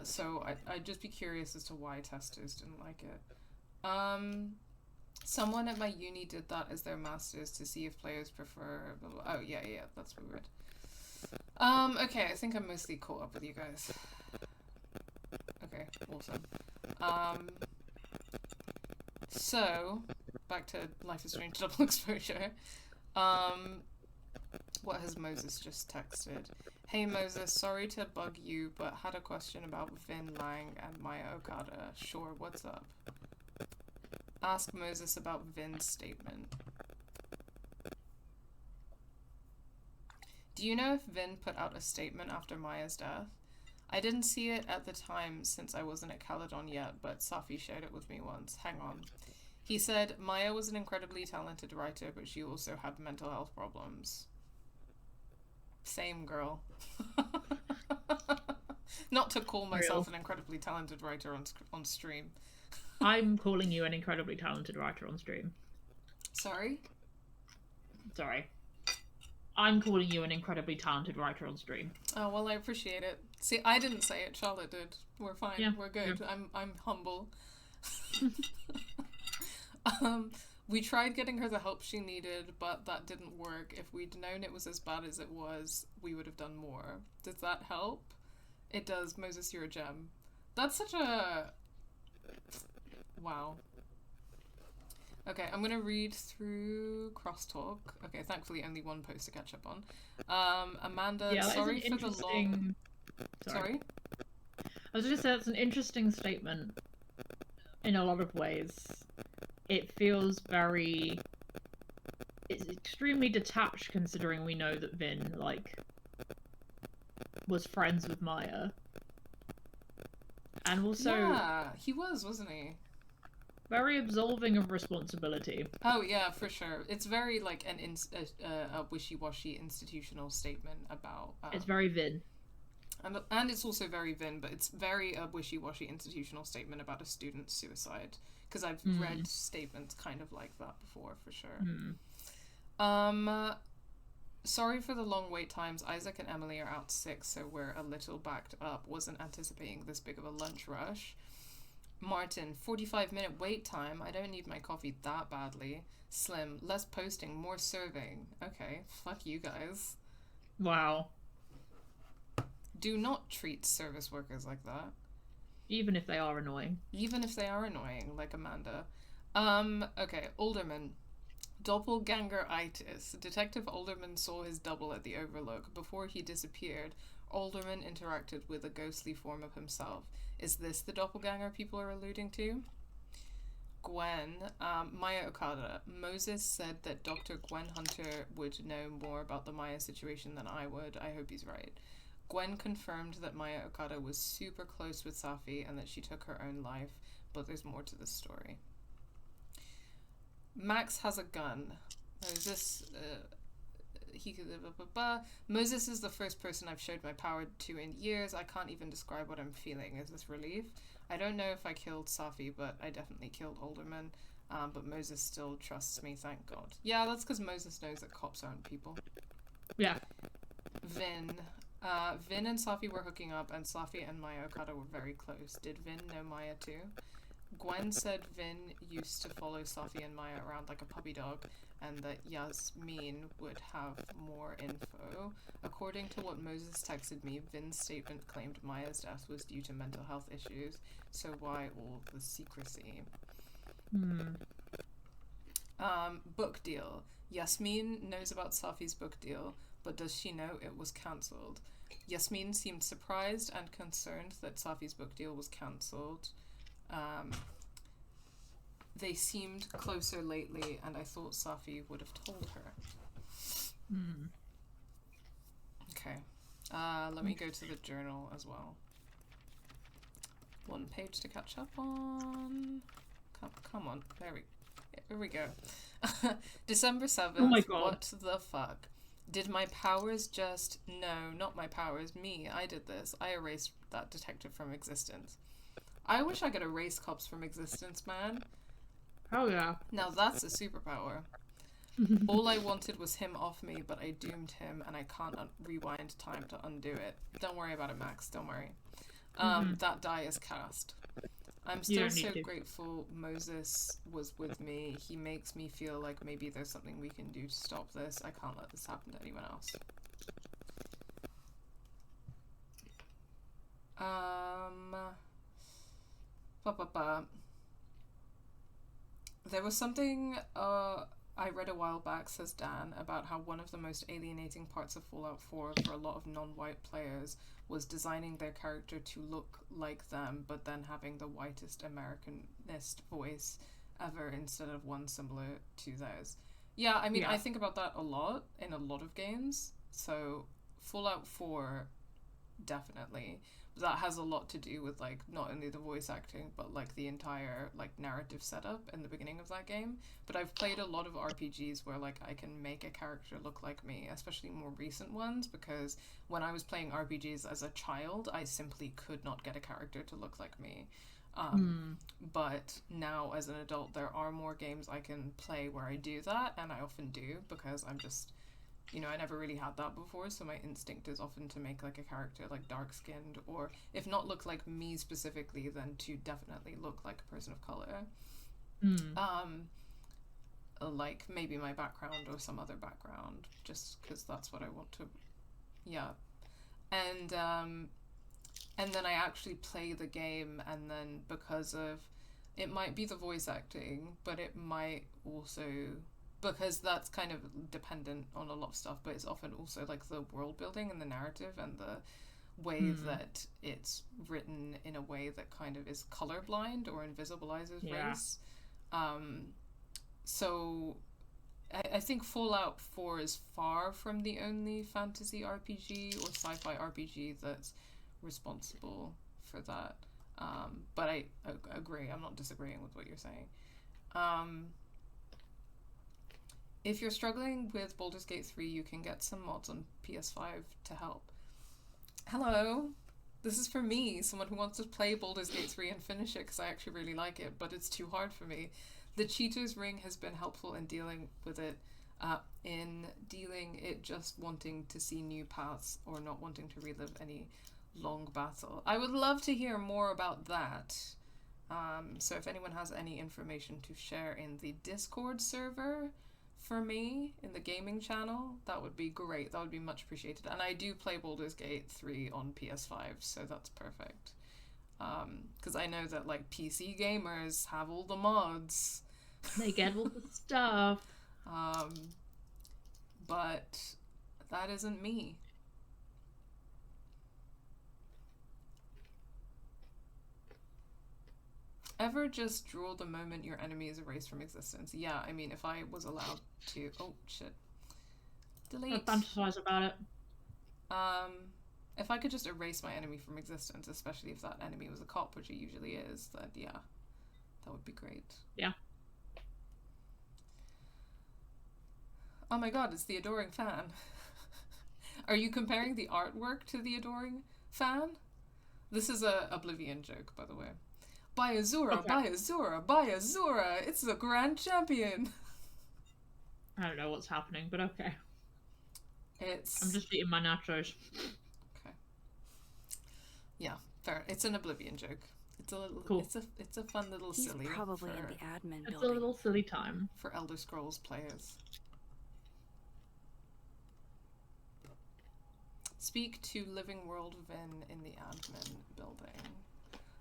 So I'd just be curious as to why testers didn't like it. Someone at my uni did that as their masters to see if players prefer... Blah, blah. Oh, yeah, that's weird. Okay, I think I'm mostly caught up with you guys. Okay, awesome. So, back to Life is Strange Double Exposure. What has Moses just texted? Hey Moses, sorry to bug you, but had a question about Vin Lang and Maya Okada. Sure, what's up? Ask Moses about Vin's statement. Do you know if Vin put out a statement after Maya's death? I didn't see it at the time since I wasn't at Caledon yet, but Safi shared it with me once. Hang on. He said, Maya was an incredibly talented writer, but she also had mental health problems. Same, girl. Not to call myself an incredibly talented writer on stream. I'm calling you an incredibly talented writer on stream. Sorry? Sorry. I'm calling you an incredibly talented writer on stream. Oh, well, I appreciate it. See, I didn't say it. Charlotte did. We're fine. Yeah, we're good. Yeah. I'm humble. We tried getting her the help she needed, but that didn't work. If we'd known it was as bad as it was, we would have done more. Does that help? It does. Moses, you're a gem. That's such a... Wow. Okay, I'm gonna read through Crosstalk. Okay, thankfully only one post to catch up on. Amanda, Yeah, sorry for the long... Sorry? I was just gonna say that's an interesting statement in a lot of ways. It feels very... It's extremely detached considering we know that Vin, like, was friends with Maya. And also... Yeah, he was, wasn't he? Very absolving of responsibility. Oh yeah, for sure. It's very like a wishy-washy institutional statement about... it's very Vin. And it's also very Vin, but it's very a wishy-washy institutional statement about a student's suicide. Because I've read statements kind of like that before, for sure. Sorry for the long wait times. Isaac and Emily are out sick, so we're a little backed up. Wasn't anticipating this big of a lunch rush. Martin, 45-minute wait time. I don't need my coffee that badly. Slim, less posting, more serving. Okay, fuck you guys. Wow. Do not treat service workers like that. Even if they are annoying. Even if they are annoying, like Amanda. Okay, Alderman. Doppelganger-itis. Detective Alderman saw his double at the Overlook. Before he disappeared, Alderman interacted with a ghostly form of himself. Is this the doppelganger people are alluding to? Gwen, Maya Okada. Moses said that Dr. Gwen Hunter would know more about the Maya situation than I would. I hope he's right. Gwen confirmed that Maya Okada was super close with Safi and that she took her own life, but there's more to this story. Max has a gun. There's this... Moses is the first person I've showed my power to in years. I can't even describe what I'm feeling. Is this relief? I don't know if I killed Safi, but I definitely killed Alderman. But Moses still trusts me, thank God. Yeah, that's because Moses knows that cops aren't people. Yeah. Vin. Vin and Safi were hooking up, and Safi and Maya Okada were very close. Did Vin know Maya too? Gwen said Vin used to follow Safi and Maya around like a puppy dog, and that Yasmin would have more info. According to what Moses texted me, Vin's statement claimed Maya's death was due to mental health issues, so why all the secrecy? Book deal. Yasmin knows about Safi's book deal, but does she know it was cancelled? Yasmin seemed surprised and concerned that Safi's book deal was cancelled. They seemed closer lately, and I thought Safi would have told her. Okay. Let me go to the journal as well. One page to catch up on. Come on. Here we go. December 7th. Oh my God. What the fuck? Did my powers just... No, not my powers. Me. I did this. I erased that detective from existence. I wish I could erase cops from existence, man. Oh yeah. Now that's a superpower. All I wanted was him off me, but I doomed him, and I can't rewind time to undo it. Don't worry about it, Max. Don't worry. That die is cast. I'm still so grateful Moses was with me. He makes me feel like maybe there's something we can do to stop this. I can't let this happen to anyone else. There was something I read a while back, says Dan, about how one of the most alienating parts of Fallout 4 for a lot of non-white players was designing their character to look like them, but then having the whitest Americanist voice ever instead of one similar to theirs. Yeah, I mean, I think about that a lot in a lot of games. So Fallout 4, definitely. That has a lot to do with, like, not only the voice acting, but, like, the entire, like, narrative setup in the beginning of that game. But I've played a lot of RPGs where, like, I can make a character look like me, especially more recent ones, because when I was playing RPGs as a child, I simply could not get a character to look like me. But now, as an adult, there are more games I can play where I do that, and I often do, because I'm just you know, I never really had that before, so my instinct is often to make like a character like dark-skinned, or if not look like me specifically, then to definitely look like a person of color. Like maybe my background or some other background, just because that's what I want to, yeah. And then I actually play the game, and then because of, it might be the voice acting, but it might also, because that's kind of dependent on a lot of stuff, but it's often also like the world building and the narrative and the way that it's written in a way that kind of is colorblind or invisibilizes race. So I think Fallout 4 is far from the only fantasy RPG or sci-fi RPG that's responsible for that. But I agree, I'm not disagreeing with what you're saying. If you're struggling with Baldur's Gate 3, you can get some mods on PS5 to help. Hello! This is for me, someone who wants to play Baldur's Gate 3 and finish it because I actually really like it, but it's too hard for me. The Cheater's Ring has been helpful in dealing with it, just wanting to see new paths or not wanting to relive any long battle. I would love to hear more about that. So if anyone has any information to share in the Discord server for me, in the gaming channel, that would be great. That would be much appreciated. And I do play Baldur's Gate 3 on PS5, so that's perfect. Because I know that like PC gamers have all the mods. They get all the stuff. But that isn't me. Ever just drool the moment your enemy is erased from existence? Yeah, I mean, if I was allowed to... Oh, shit. Delete. I fantasize about it. If I could just erase my enemy from existence, especially if that enemy was a cop, which it usually is, then yeah, that would be great. Yeah. Oh my god, it's the Adoring Fan. Are you comparing the artwork to the Adoring Fan? This is a Oblivion joke, by the way. Buy Azura, Okay. buy Azura, buy Azura! It's the Grand Champion! I don't know what's happening, but okay. It's... I'm just eating my nachos. Okay. Yeah, fair. It's an Oblivion joke. It's a little... Cool. It's a fun little He's silly probably for, in the admin It's building. a little silly time. for Elder Scrolls players. Speak to Living World Vin in the admin building.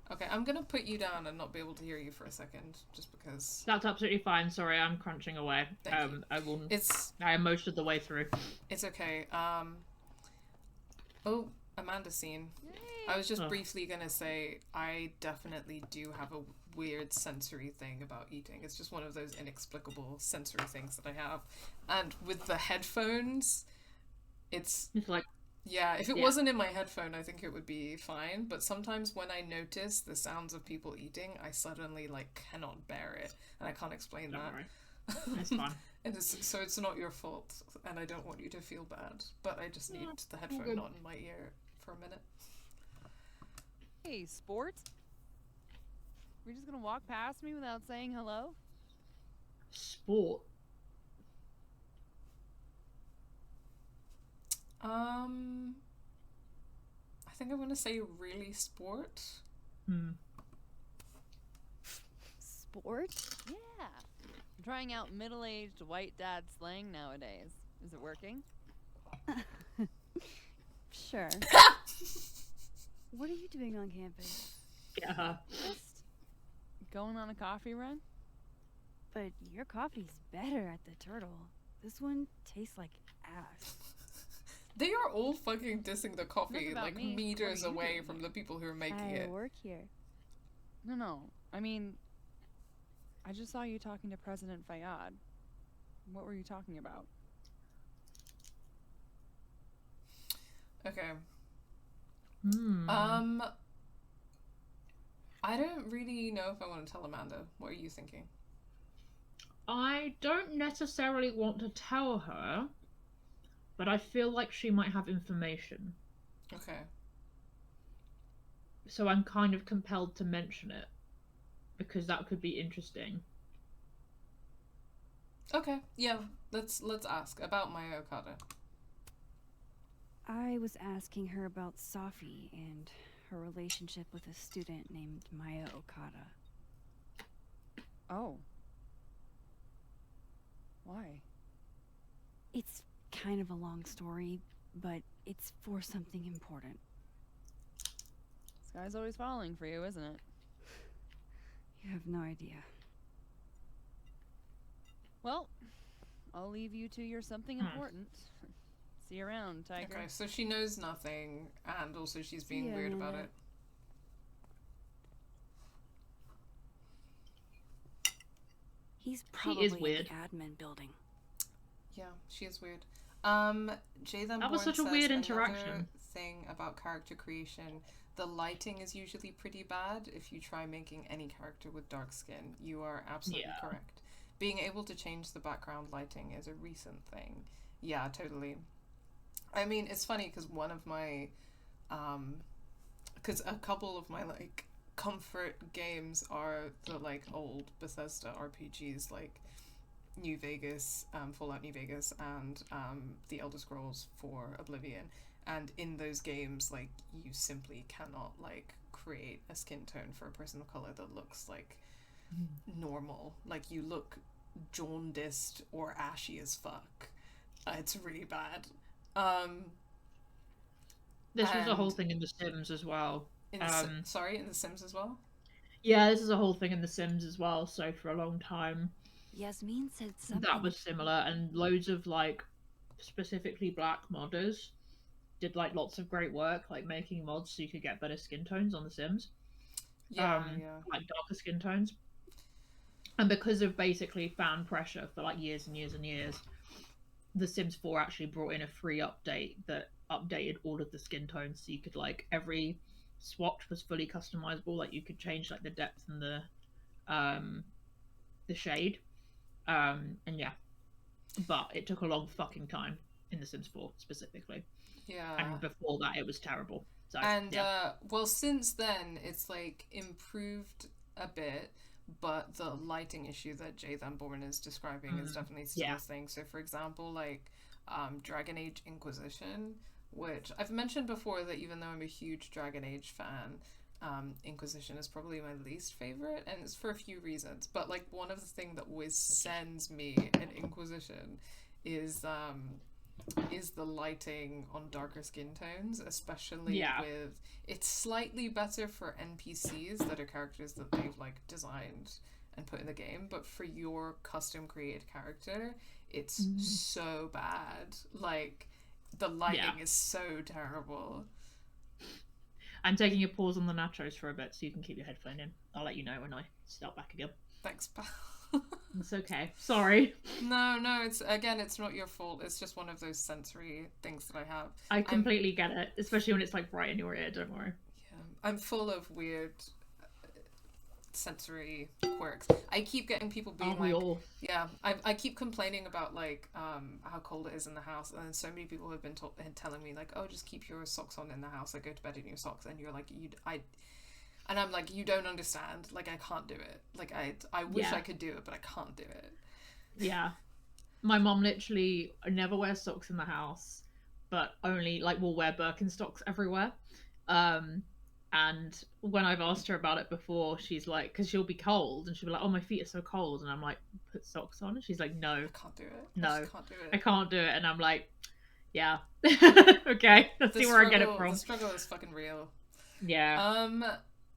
Okay, I'm gonna put you down and not be able to hear you for a second, just because... That's absolutely fine. Sorry, I'm crunching away. Thank you. I am most of the way through. It's okay. Oh, Amanda scene. Yay. I was just briefly gonna say I definitely do have a weird sensory thing about eating. It's just one of those inexplicable sensory things that I have. And with the headphones, it's like... Yeah, if it wasn't in my headphone, I think it would be fine. But sometimes when I notice the sounds of people eating, I suddenly, like, cannot bear it. And I can't explain Don't that. worry. It's fine. So it's not your fault. And I don't want you to feel bad. But I just need the headphone not in my ear for a minute. Hey, sport? We're just gonna walk past me without saying hello? Sport. I think I'm gonna say really sport. Sport? Yeah. I'm trying out middle-aged white dad slang nowadays. Is it working? Sure. What are you doing on campus? Yeah. Just going on a coffee run? But your coffee's better at the Turtle. This one tastes like ass. They are all fucking dissing the coffee, about like me. meters What are you away doing from here? the people who are making I it. work here. No. I mean, I just saw you talking to President Fayyad. What were you talking about? Okay. I don't really know if I want to tell Amanda. What are you thinking? I don't necessarily want to tell her, but I feel like she might have information. Okay. So I'm kind of compelled to mention it, because that could be interesting. Okay, yeah, let's ask about Maya Okada. I was asking her about Safi and her relationship with a student named Maya Okada. Oh. Why? It's kind of a long story, but it's for something important. This guy's always falling for you, isn't it? You have no idea. Well, I'll leave you to your something important. See you around, Tiger. Okay, so she knows nothing, and also she's being weird about it. He's probably is weird. in the admin building. Yeah, she is weird. Jay then That was such a weird interaction. Thing about character creation, the lighting is usually pretty bad if you try making any character with dark skin. You are absolutely correct. Being able to change the background lighting is a recent thing. Yeah, totally. I mean, it's funny because one of my, because a couple of my like comfort games are the like old Bethesda RPGs like New Vegas, Fallout New Vegas, and The Elder Scrolls for Oblivion. And in those games, like, you simply cannot like create a skin tone for a person of color that looks like normal. Like, you look jaundiced or ashy as fuck. It's really bad. This was a whole thing in The Sims as well. In The Sims as well? Yeah, this is a whole thing in The Sims as well. So for a long time, Yasmin said something. that was similar, and loads of like specifically black modders did like lots of great work, like making mods so you could get better skin tones on The Sims. Yeah. Like darker skin tones. And because of basically fan pressure for like years and years and years, The Sims 4 actually brought in a free update that updated all of the skin tones, so you could like every swatch was fully customizable. Like you could change like the depth and the shade. And yeah, but it took a long fucking time in The Sims 4 specifically. Yeah. And before that, it was terrible. So, and yeah. Well, since then it's like improved a bit. But the lighting issue that Jay Van Born is describing is definitely still a thing. So, for example, like Dragon Age Inquisition, which I've mentioned before that even though I'm a huge Dragon Age fan, Inquisition is probably my least favorite, and it's for a few reasons. But like one of the things that always sends me in Inquisition is the lighting on darker skin tones, especially with it's slightly better for NPCs that are characters that they've like designed and put in the game, but for your custom created character it's so bad. Like the lighting is so terrible. I'm taking a pause on the nachos for a bit so you can keep your headphone in. I'll let you know when I start back again. Thanks, pal. It's okay. Sorry. No, it's not your fault. It's just one of those sensory things that I have. I completely get it, especially when it's like right in your ear. Don't worry. Yeah, I'm full of weird sensory quirks. I keep getting people being I keep complaining about like how cold it is in the house, and so many people have been telling me like, oh, just keep your socks on in the house. Like go to bed in your socks, and you're like and I'm like, you don't understand. Like, I can't do it. Like, I wish I could do it, but I can't do it. Yeah. My mom literally never wears socks in the house, but only, like, will wear Birkenstocks everywhere. And when I've asked her about it before, she's like, because she'll be cold, and she'll be like, oh, my feet are so cold. And I'm like, put socks on? And she's like, no. I can't do it. No. I just can't do it. I can't do it. And I'm like, yeah. Okay. Let's see where I get it from. The struggle is fucking real. Yeah.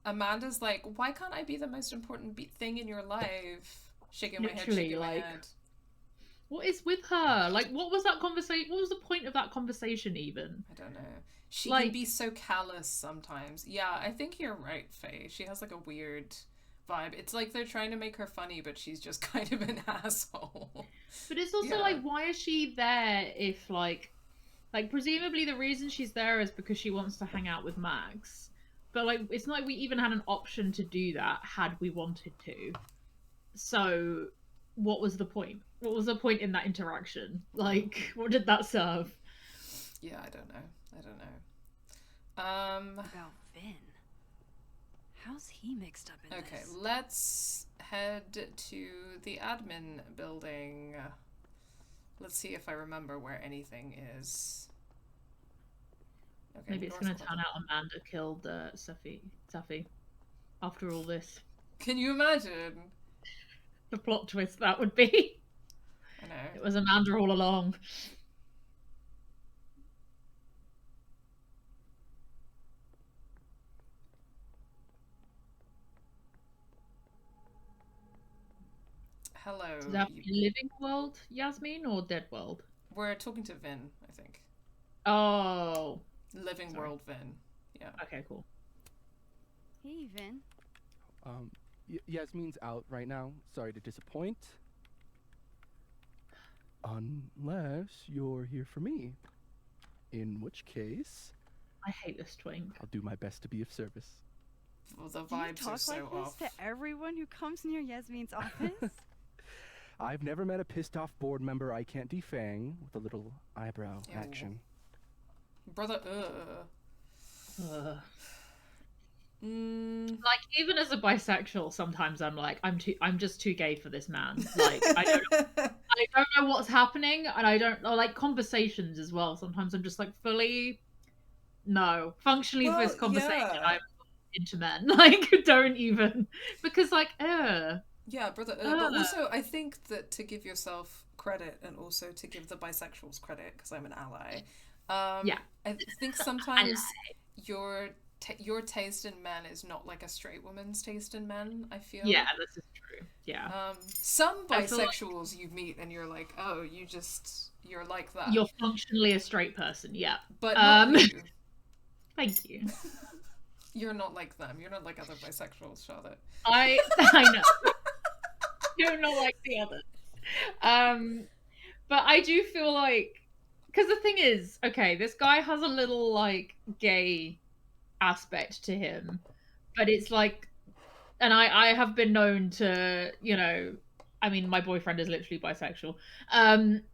Amanda's like, why can't I be the most important thing in your life? Shaking my head. What is with her? Like, what was that conversation? What was the point of that conversation even? I don't know. She can be so callous sometimes. Yeah, I think you're right, Faye. She has like a weird vibe. It's like they're trying to make her funny, but she's just kind of an asshole. But it's also like, why is she there if like presumably the reason she's there is because she wants to hang out with Max. But, like, it's not like we even had an option to do that had we wanted to. So, what was the point? What was the point in that interaction? Like, what did that serve? Yeah, I don't know. About Vin. How's he mixed up in this? Okay, let's head to the admin building. Let's see if I remember where anything is. Okay, maybe it's going to turn out Amanda killed Safi after all this. Can you imagine? The plot twist that would be. I know. It was Amanda all along. Hello. Is that living world, Yasmin, or dead world? We're talking to Vin, I think. Oh. Living world Vin. Yeah. Okay, cool. Hey, Vin. Yasmin's out right now. Sorry to disappoint. Unless you're here for me. In which case... I hate this twink. I'll do my best to be of service. Well, the vibes are so off. Do you talk like this to everyone who comes near Yasmin's office? I've never met a pissed-off board member I can't defang with a little eyebrow action. Brother, Like, even as a bisexual, sometimes I'm like, I'm just too gay for this man. Like, I don't know what's happening, and I don't know, like, conversations as well. Sometimes I'm just like, functionally for this conversation, I'm into men. Like, don't even, because like, Yeah, brother. But also, I think that to give yourself credit and also to give the bisexuals credit, because I'm an ally, I think sometimes your taste in men is not like a straight woman's taste in men, I feel. Yeah, this is true. Yeah. Some bisexuals you meet and you're like, oh, you're like that. You're functionally a straight person, yeah. But not you. Thank you. You're not like them. You're not like other bisexuals, Charlotte. I know. You're not like the others. But I do feel like, because the thing is, okay, this guy has a little like gay aspect to him, but it's like, and I have been known to, you know, I mean, my boyfriend is literally bisexual.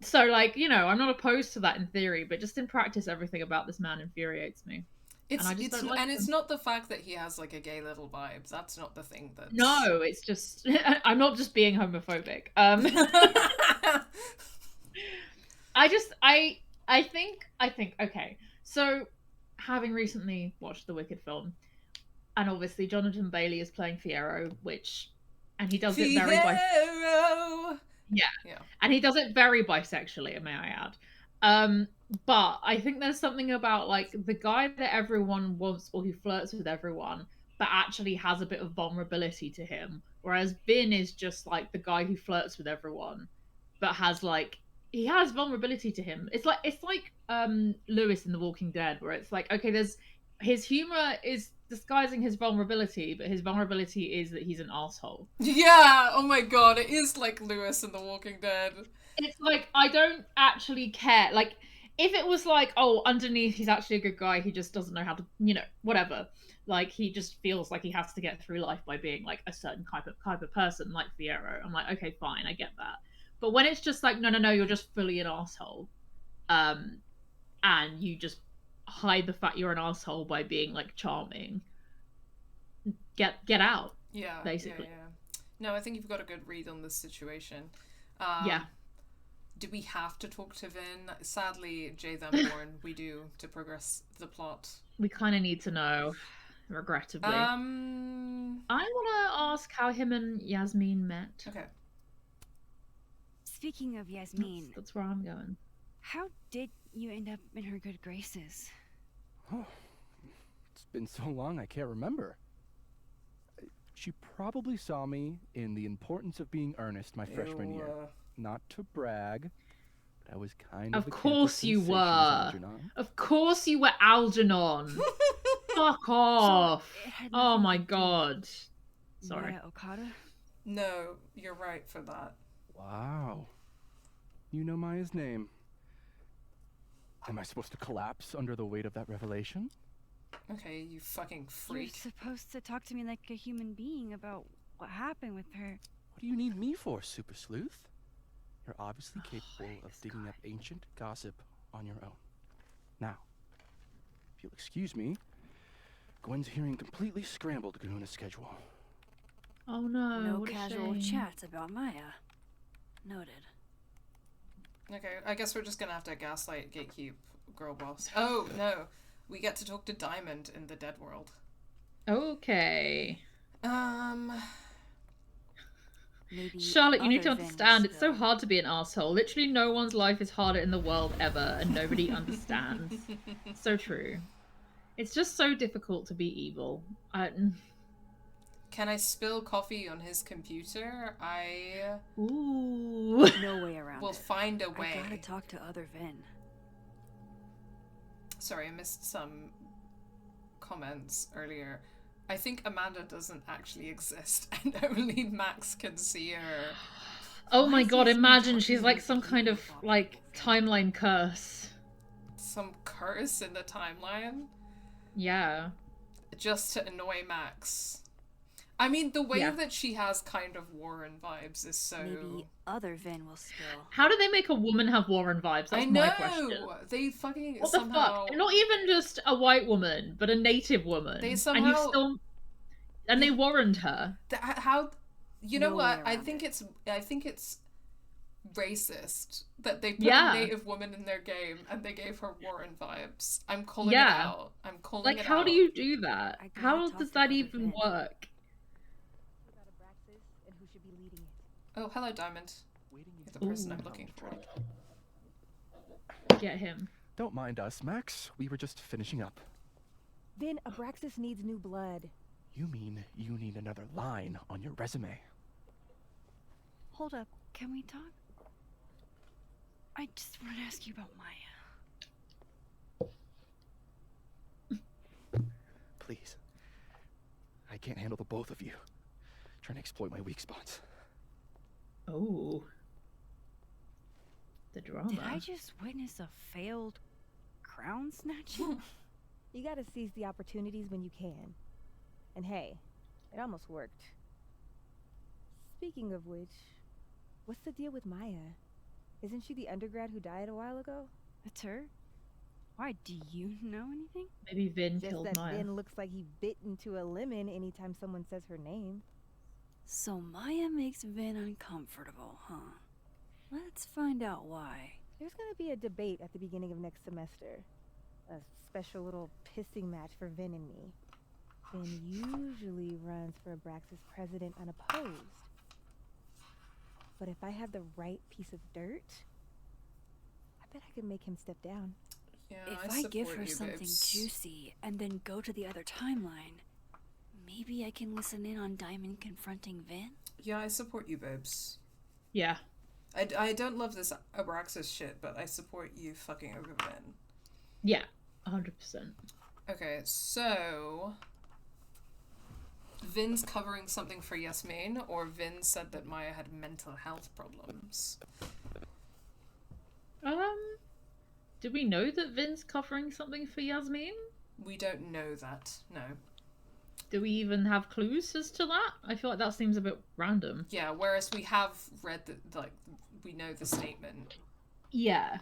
So like, you know, I'm not opposed to that in theory, but just in practice, everything about this man infuriates me. It's not the fact that he has like a gay little vibe. That's not the thing that. No, it's just I'm not just being homophobic. I think okay. So, having recently watched the Wicked film, and obviously Jonathan Bailey is playing Fiyero, and he does it very yeah, and he does it very bisexually, may I add. But I think there's something about like the guy that everyone wants or who flirts with everyone, but actually has a bit of vulnerability to him. Whereas Vin is just like the guy who flirts with everyone, but has like he has vulnerability to him. It's like Lewis in The Walking Dead, where it's like, okay, there's his humor is disguising his vulnerability, but his vulnerability is that he's an asshole. Yeah, oh my god, it is like Lewis in The Walking Dead. It's like, I don't actually care. Like, if it was like, oh, underneath he's actually a good guy, he just doesn't know how to, you know, whatever. Like, he just feels like he has to get through life by being like a certain type of person, like Fiyero. I'm like, okay, fine, I get that. But when it's just like, no, you're just fully an asshole, and you just hide the fact you're an asshole by being like charming, get out. Yeah, basically. Yeah. No, I think you've got a good read on this situation. Yeah. Do we have to talk to Vin? Sadly, Jay Themborn, we do, to progress the plot. We kind of need to know, regrettably. I want to ask how him and Yasmin met. Okay. Speaking of Yasmin, that's where I'm going. How did you end up in her good graces? Oh, it's been so long I can't remember. She probably saw me in The Importance of Being Earnest my freshman year. Not to brag, but I was kind of. Of course you were. Of course you were Algernon. Fuck off. Oh my god. Sorry. Yeah, Okada? No, you're right for that. Wow. You know Maya's name. Am I supposed to collapse under the weight of that revelation? Okay, you fucking freak. You're supposed to talk to me like a human being about what happened with her. What do you need me for, Super Sleuth? You're obviously capable of digging up ancient gossip on your own. Now, if you'll excuse me, Gwen's hearing completely scrambled Kahuna schedule. Oh no. No casual chats about Maya. Noted. Okay, I guess we're just gonna have to gaslight, gatekeep, girl boss. Oh, no. We get to talk to Diamond in the dead world. Okay. Maybe Charlotte, you need to other Vin understand, will it's so hard to be an asshole. Literally no one's life is harder in the world ever, and nobody understands. So true. It's just so difficult to be evil. Can I spill coffee on his computer? Ooh. No way around We'll it. find a way. I gotta talk to other Vin. Sorry, I missed some comments earlier. I think Amanda doesn't actually exist, and only Max can see her. Oh my god, imagine she's like some kind of, like, timeline curse. Some curse in the timeline? Yeah. Just to annoy Max. I mean, the way that she has kind of Warren vibes is so... Maybe other Vin will spill. How do they make a woman have Warren vibes? That's my question. They fucking what somehow... the fuck? Not even just a white woman, but a native woman. They somehow... And you still... And they warrened her. How... You know what? I think it's racist that they put a native woman in their game and they gave her Warren vibes. I'm calling it out. I'm calling it out. Like, how do you do that? How does that even work? Oh, hello, Diamond. You're the person I'm looking for. Get him. Don't mind us, Max. We were just finishing up. Vin, Abraxas needs new blood. You mean you need another line on your resume? Hold up, can we talk? I just want to ask you about Maya. Please. I can't handle the both of you. Trying to exploit my weak spots. Oh. The drama. Did I just witness a failed crown snatching? You gotta seize the opportunities when you can. And hey, it almost worked. Speaking of which, what's the deal with Maya? Isn't she the undergrad who died a while ago? That's her? Why, do you know anything? Maybe Vin Just killed that Maya. Vin looks like he bit into a lemon anytime someone says her name. So Maya makes Vin uncomfortable, huh? Let's find out why. There's gonna be a debate at the beginning of next semester. A special little pissing match for Vin and me. Vin usually runs for Abraxas president unopposed. But if I have the right piece of dirt, I bet I could make him step down. Yeah, if I give her something juicy and then go to the other timeline, maybe I can listen in on Diamond confronting Vin? Yeah, I support you, babes. Yeah. I don't love this Abraxas shit, but I support you fucking over Vin. Yeah, 100%. Okay, so... Vin's covering something for Yasmin, or Vin said that Maya had mental health problems? Do we know that Vin's covering something for Yasmin? We don't know that, no. Do we even have clues as to that? I feel like that seems a bit random. Yeah, whereas we have read we know the statement. Yeah.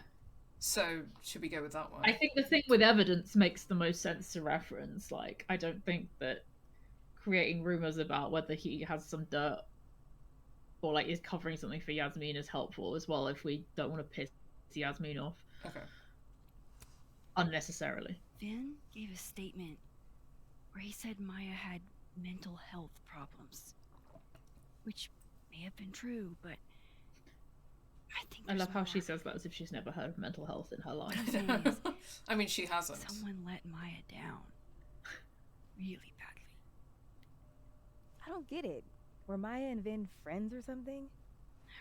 So, should we go with that one? I think the thing with evidence makes the most sense to reference. Like, I don't think that creating rumors about whether he has some dirt or, like, is covering something for Yasmin is helpful as well if we don't want to piss Yasmin off. Okay. Unnecessarily. Vin gave a statement where he said Maya had mental health problems. Which may have been true, but I think I love how she says that as if she's never heard of mental health in her life. I mean, she hasn't. Someone let Maya down. Really badly. I don't get it. Were Maya and Vin friends or something?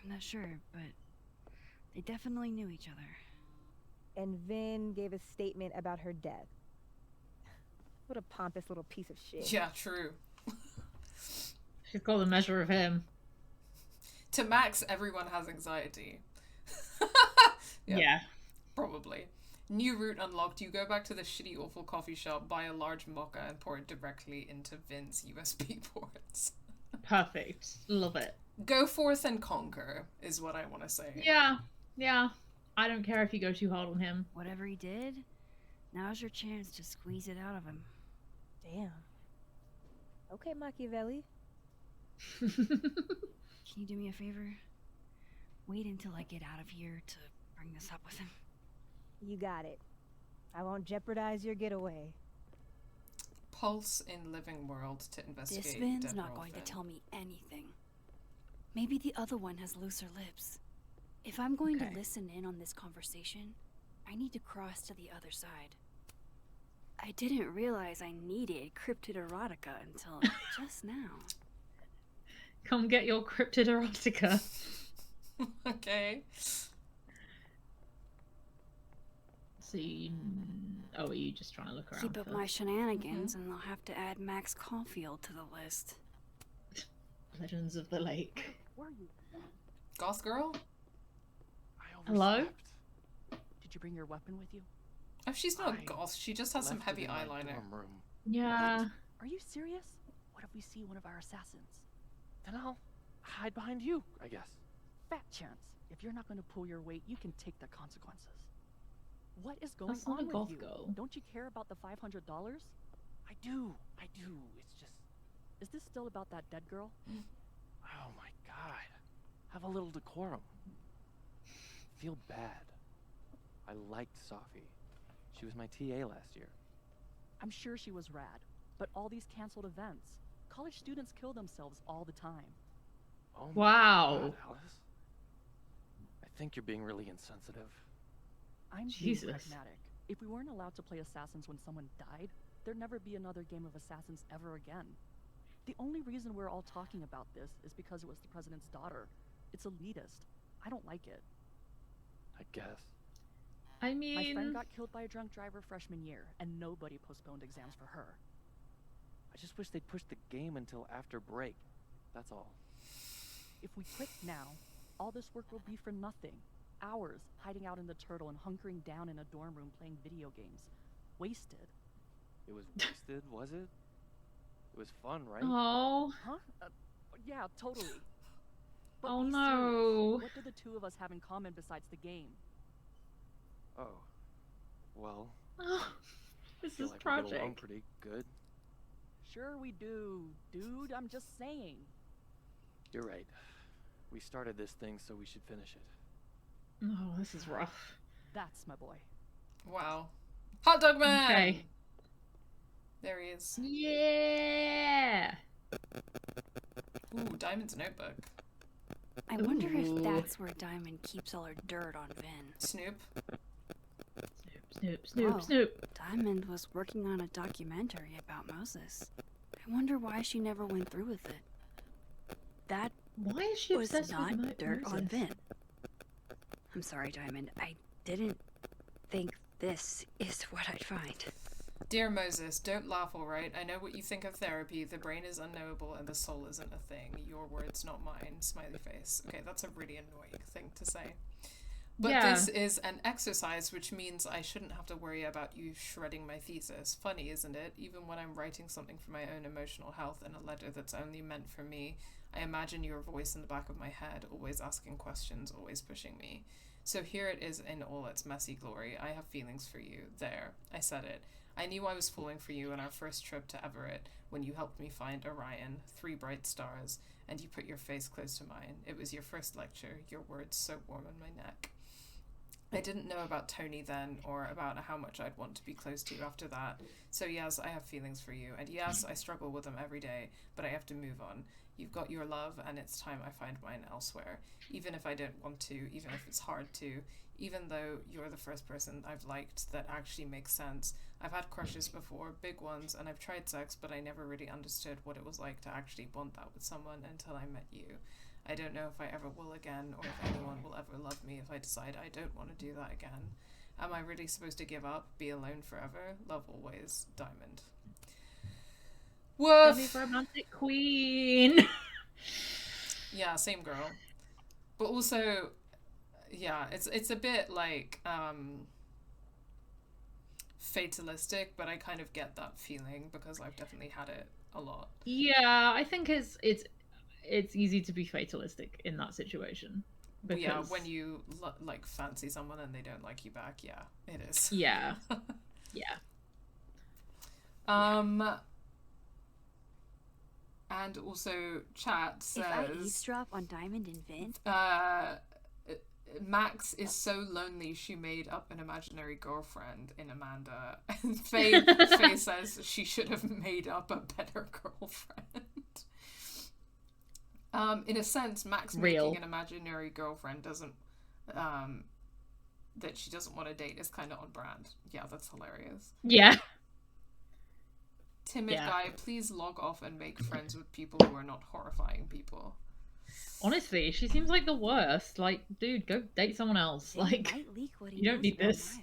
I'm not sure, but they definitely knew each other. And Vin gave a statement about her death. What a pompous little piece of shit. Yeah, true. She's got the measure of him. To Max, everyone has anxiety. Yeah. Probably. New route unlocked. You go back to the shitty, awful coffee shop, buy a large mocha, and pour it directly into Vin's USB ports. Perfect. Love it. Go forth and conquer, is what I want to say. Yeah. Yeah. I don't care if you go too hard on him. Whatever he did, now's your chance to squeeze it out of him. Damn. Okay, Machiavelli. Can you do me a favor? Wait until I get out of here to bring bring this up with him. You got it. I won't jeopardize your getaway. Pulse in living world to investigate. This Vin's dead not world going Vin. to tell me anything. Maybe the other one has looser lips. If I'm going to listen in on this conversation, I need to cross to the other side. I didn't realize I needed cryptid erotica until just now. Come get your cryptid erotica. Okay. So you... Oh, are you just trying to look around? Keep up my shenanigans and they'll have to add Max Caulfield to the list. Legends of the Lake. Where are you? Goth girl? Hello? Did you bring your weapon with you? Oh, she's not goth. She just has some heavy eyeliner. Yeah. Are you serious? What if we see one of our assassins? Then I'll hide behind you, I guess. Fat chance. If you're not going to pull your weight, you can take the consequences. What is going That's not on a with goth you? girl. Don't you care about the $500? I do. It's just... Is this still about that dead girl? Oh my god. Have a little decorum. Feel bad. I liked Sophie. She was my TA last year. I'm sure she was rad, but all these canceled events. College students kill themselves all the time. Oh my Wow. God, Alice. I think you're being really insensitive. I'm being pragmatic. If we weren't allowed to play assassins when someone died, there'd never be another game of assassins ever again. The only reason we're all talking about this is because it was the president's daughter. It's elitist. I don't like it. I guess. I mean... My friend got killed by a drunk driver freshman year, and nobody postponed exams for her. I just wish they'd pushed the game until after break. That's all. If we quit now, all this work will be for nothing. Hours hiding out in the turtle and hunkering down in a dorm room playing video games. Wasted. It was wasted, was it? It was fun, right? Oh. Huh? Yeah, totally. But Oh be no. serious. What do the two of us have in common besides the game? Oh. Well. This feel is like we get along tragic. pretty good. Sure we do, dude. I'm just saying. You're right. We started this thing, so we should finish it. Oh, this is rough. That's my boy. Wow. Hot Dog Man! Okay. There he is. Yeah! Ooh, Diamond's notebook. I wonder if that's where Diamond keeps all her dirt on Vin. Snoop. Whoa, Snoop. Diamond was working on a documentary about Moses. I wonder why she never went through with it. That Why is she was obsessed not with dirt Moses? on Vin. I'm sorry, Diamond. I didn't think this is what I'd find. Dear Moses, don't laugh, alright? I know what you think of therapy. The brain is unknowable and the soul isn't a thing. Your words, not mine. Smiley face. Okay, that's a really annoying thing to say. But Yeah. this is an exercise, which means I shouldn't have to worry about you shredding my thesis. Funny, isn't it? Even when I'm writing something for my own emotional health in a letter that's only meant for me, I imagine your voice in the back of my head, always asking questions, always pushing me. So here it is in all its messy glory. I have feelings for you. There. I said it. I knew I was falling for you on our first trip to Everett, when you helped me find Orion, 3 bright stars, and you put your face close to mine. It was your first lecture, your words so warm on my neck. I didn't know about Tony then, or about how much I'd want to be close to you after that. So yes, I have feelings for you, and yes, I struggle with them every day, but I have to move on. You've got your love, and it's time I find mine elsewhere. Even if I don't want to, even if it's hard to, even though you're the first person I've liked that actually makes sense. I've had crushes before, big ones, and I've tried sex, but I never really understood what it was like to actually want that with someone until I met you. I don't know if I ever will again, or if anyone will ever love me if I decide I don't want to do that again. Am I really supposed to give up, be alone forever? Love always, Diamond. Woof! Semi-romantic queen. Yeah, same girl. But also, yeah, it's a bit like fatalistic, but I kind of get that feeling because I've definitely had it a lot. Yeah, I think it's easy to be fatalistic in that situation. Because... Yeah, when you like fancy someone and they don't like you back, yeah, it is. Yeah. Yeah. And also chat says... If I eavesdrop on Diamond and Vin? Max is so lonely she made up an imaginary girlfriend in Amanda. And Faye says she should have made up a better girlfriend. In a sense, Max making an imaginary girlfriend doesn't that she doesn't want to date is kind of on brand. Yeah, that's hilarious. Yeah. Timid guy, please log off and make friends with people who are not horrifying people. Honestly, she seems like the worst. Like, dude, go date someone else. Like, you don't need this.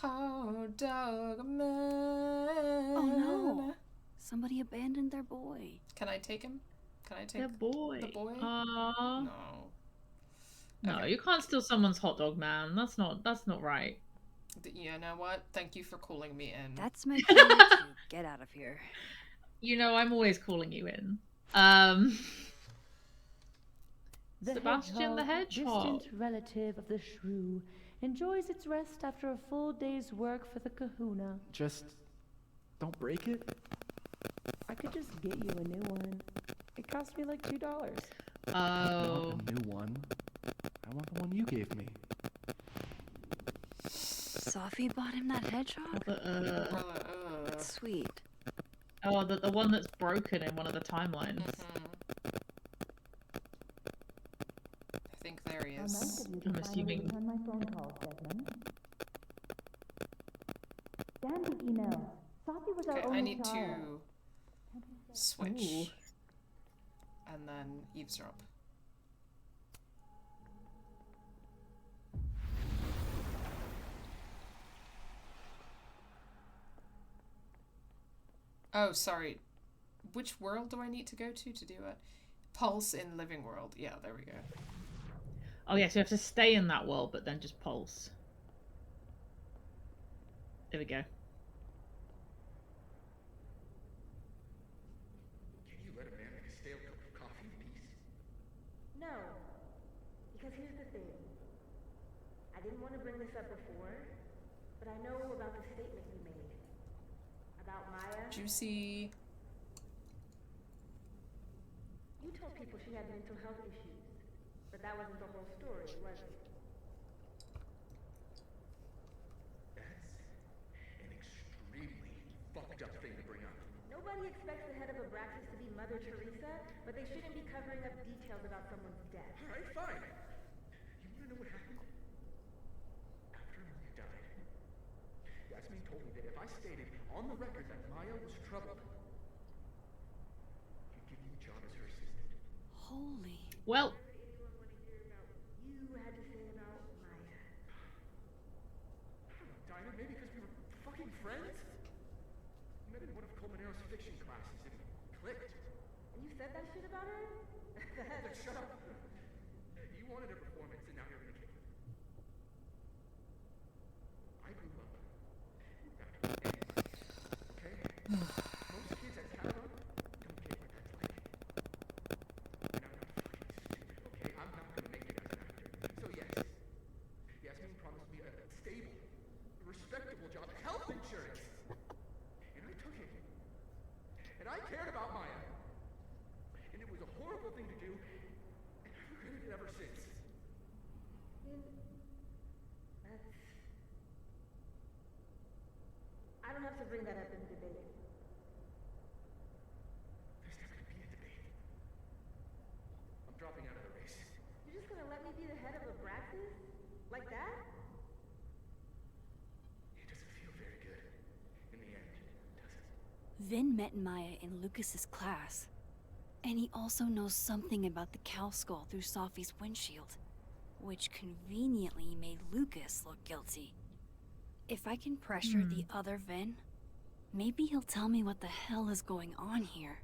Oh, dog man. Oh no! Somebody abandoned their boy. Can I take him? Can I take the boy? No. No, you can't steal someone's hot dog, man. That's not right. You know what? Thank you for calling me in. That's my cue to get out of here. You know, I'm always calling you in. Sebastian the Hedgehog, distant relative of the shrew, enjoys its rest after a full day's work for the kahuna. Just don't break it. I could just get you a new one. It cost me like $2. I want a new one. I want the one you gave me. Safi bought him that hedgehog? Sweet. Oh, the one that's broken in one of the timelines. I think there he is. I'm assuming. My phone calls, Desmond. Damn the email. Safi was our only I need child. to switch and then eavesdrop. Oh, sorry. Which world do I need to go to do it? Pulse in living world. Yeah, there we go. Oh yeah, so you have to stay in that world, but then just pulse. There we go. Can you let a man make a stale cup of coffee in peace? No. Because here's the thing. I didn't want to bring this up before, but I know about the statement you made. About Maya. Juicy. You told people she had mental health issues, but that wasn't the whole story, was it? That's an extremely fucked up thing to bring up. Nobody expects the head of Abraxas to be Mother Teresa, but they shouldn't be covering up details about someone's death. Alright, fine. You wanna know what happened? After Maya died, Yasmin told me that if I stated on the record that Maya was troubled, he'd give me a job as her assistant. Holy. Well. You had to say about Maya. I don't know, Dinah, maybe because we were fucking friends? We met in one of Colmenaro's fiction classes and clicked. And you said that shit about her? Shut up. You wanted a performance and now you're gonna kick it. I grew up without anyone, okay? Most kids at Caledon don't get what that's like. And I'm not fucking stupid, okay? I'm not gonna make it as an actor. So yes, Yasmin promised me a stable, respectable job, health insurance. And I took it. And I cared about Maya. And it was a horrible thing to do, and I've regretted it ever since. I don't have to bring that up in debate. There's never gonna be a debate. I'm dropping out of the race. You're just gonna let me be the head of Abraxas? Like that? It doesn't feel very good. In the end, does it? Vin met Maya in Lucas's class. And he also knows something about the cow skull through Safi's windshield, which conveniently made Lucas look guilty. If I can pressure the other Vin, maybe he'll tell me what the hell is going on here.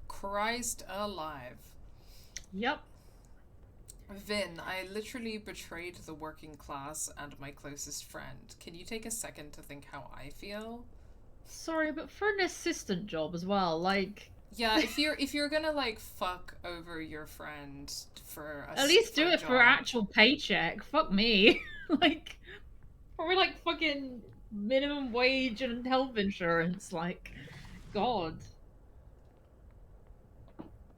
Christ alive. Yep. Vin, I literally betrayed the working class and my closest friend. Can you take a second to think how I feel? Sorry, but for an assistant job as well, like. Yeah, if you're gonna like fuck over your friend for at least do it for actual paycheck. Fuck me. Like, probably like fucking minimum wage and health insurance. Like, God.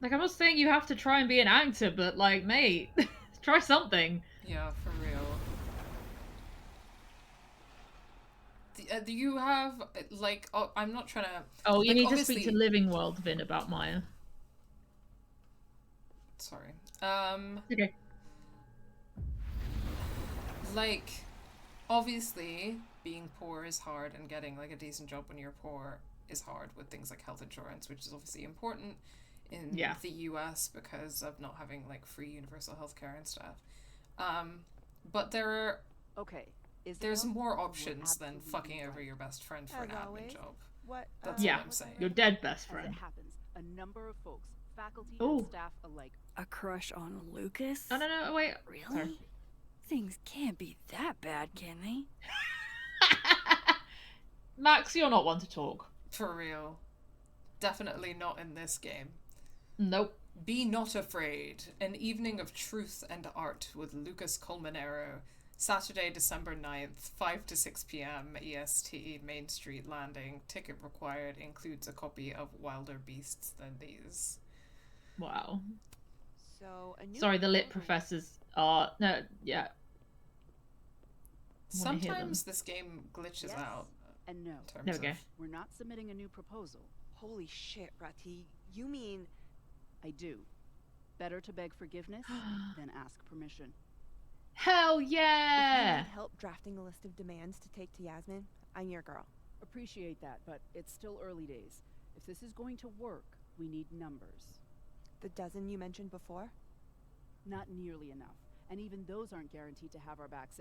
Like, I'm not saying you have to try and be an actor, but like, mate, try something. Yeah, for real. Do you have, like, oh, I'm not trying to... Oh, you like, need to speak to Living World, Vin, about Maya. Sorry. Okay. Like, obviously, being poor is hard, and getting, like, a decent job when you're poor is hard with things like health insurance, which is obviously important in the US because of not having, like, free universal healthcare and stuff. But there are... Okay. There's more options than fucking over your best friend for an admin job. That's yeah, what I'm saying. your dead best friend. As it happens, a number of folks, faculty and staff alike. A crush on Lucas? Oh, no, wait. Really? Sorry. Things can't be that bad, can they? Max, you're not one to talk. For real. Definitely not in this game. Nope. Be Not Afraid. An evening of truth and art with Lucas Colmenero. Saturday, December 9th, 5 to 6 p.m. EST, Main Street Landing. Ticket required. Includes a copy of Wilder Beasts Than These. Wow. So, sorry, the lit professors are... No, yeah. Sometimes this game glitches out. And no. There we go. We're not submitting a new proposal. Holy shit, Rati. You mean... I do. Better to beg forgiveness than ask permission. Hell yeah! If you need help drafting a list of demands to take to Yasmin, I'm your girl. Appreciate that, but it's still early days. If this is going to work, we need numbers. The dozen you mentioned before? Not nearly enough. And even those aren't guaranteed to have our backs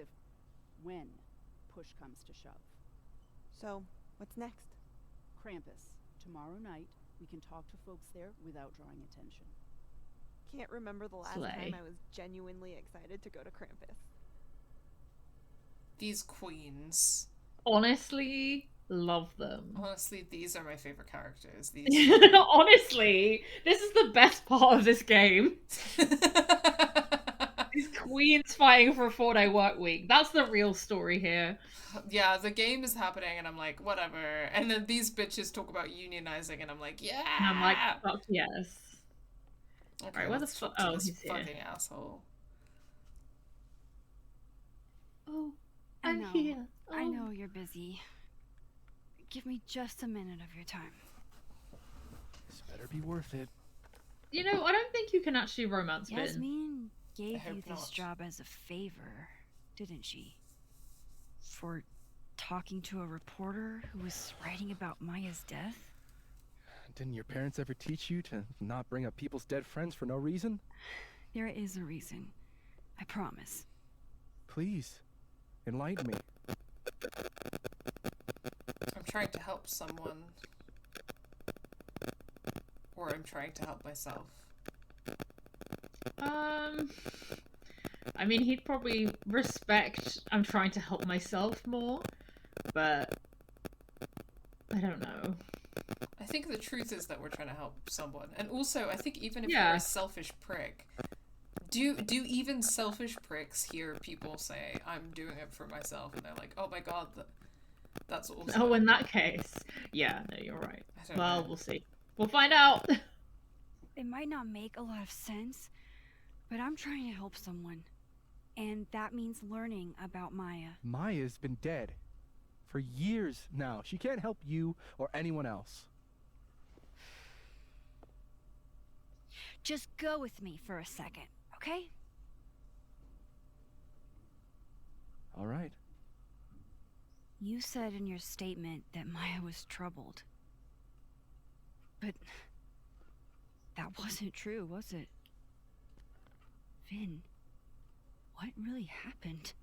when push comes to shove. So, what's next? Krampus. Tomorrow night, we can talk to folks there without drawing attention. Can't remember the last time I was genuinely excited to go to Krampus. These queens. Honestly, love them. Honestly, these are my favorite characters. These. Honestly, this is the best part of this game. These queens fighting for a 4-day work week. That's the real story here. Yeah, the game is happening and I'm like, whatever. And then these bitches talk about unionizing and I'm like, yeah! And I'm like, fuck yes. Okay, right, where the fuck? Oh, he's fucking here. asshole. Oh, I'm here. Oh. I know you're busy. Give me just a minute of your time. This better be worth it. You know, I don't think you can actually romance Vin. Yasmin gave you this not. job as a favor, didn't she? For talking to a reporter who was writing about Maya's death? Didn't your parents ever teach you to not bring up people's dead friends for no reason? There is a reason. I promise. Please, enlighten me. I'm trying to help someone. Or I'm trying to help myself. I mean, he'd probably respect I'm trying to help myself more, but I don't know. I think the truth is that we're trying to help someone. And also, I think even if you're a selfish prick, do even selfish pricks hear people say, I'm doing it for myself, and they're like, oh my god, that's awesome. Oh, in that case. Yeah, no, you're right. Well, know. we'll see. We'll find out. It might not make a lot of sense, but I'm trying to help someone. And that means learning about Maya. Maya's been dead for years now. She can't help you or anyone else. Just go with me for a second, okay? All right. You said in your statement that Maya was troubled. But that wasn't true, was it? Vin, what really happened?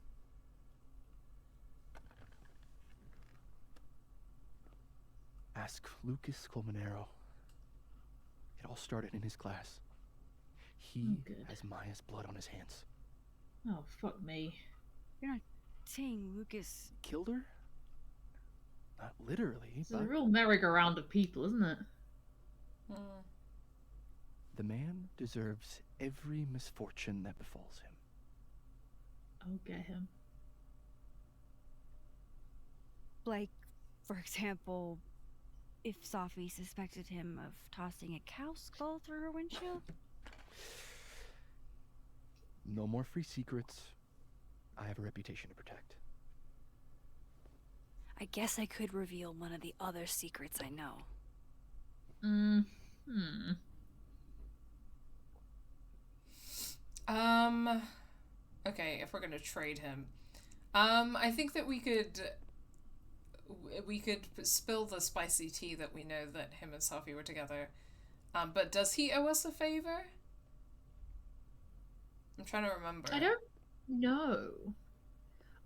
Ask Lucas Colmenero. It all started in his class. He has Maya's blood on his hands. Oh, fuck me. You're not saying Lucas killed her? Not literally, It's but... a real merry-go-round of people, isn't it? The man deserves every misfortune that befalls him. I'll get him. Like, for example, if Safi suspected him of tossing a cow skull through her windshield? No more free secrets. I have a reputation to protect. I guess I could reveal one of the other secrets I know. Okay, if we're gonna trade him, I think that we could spill the spicy tea that we know that him and Safi were together. But does he owe us a favor? I'm trying to remember. I don't know.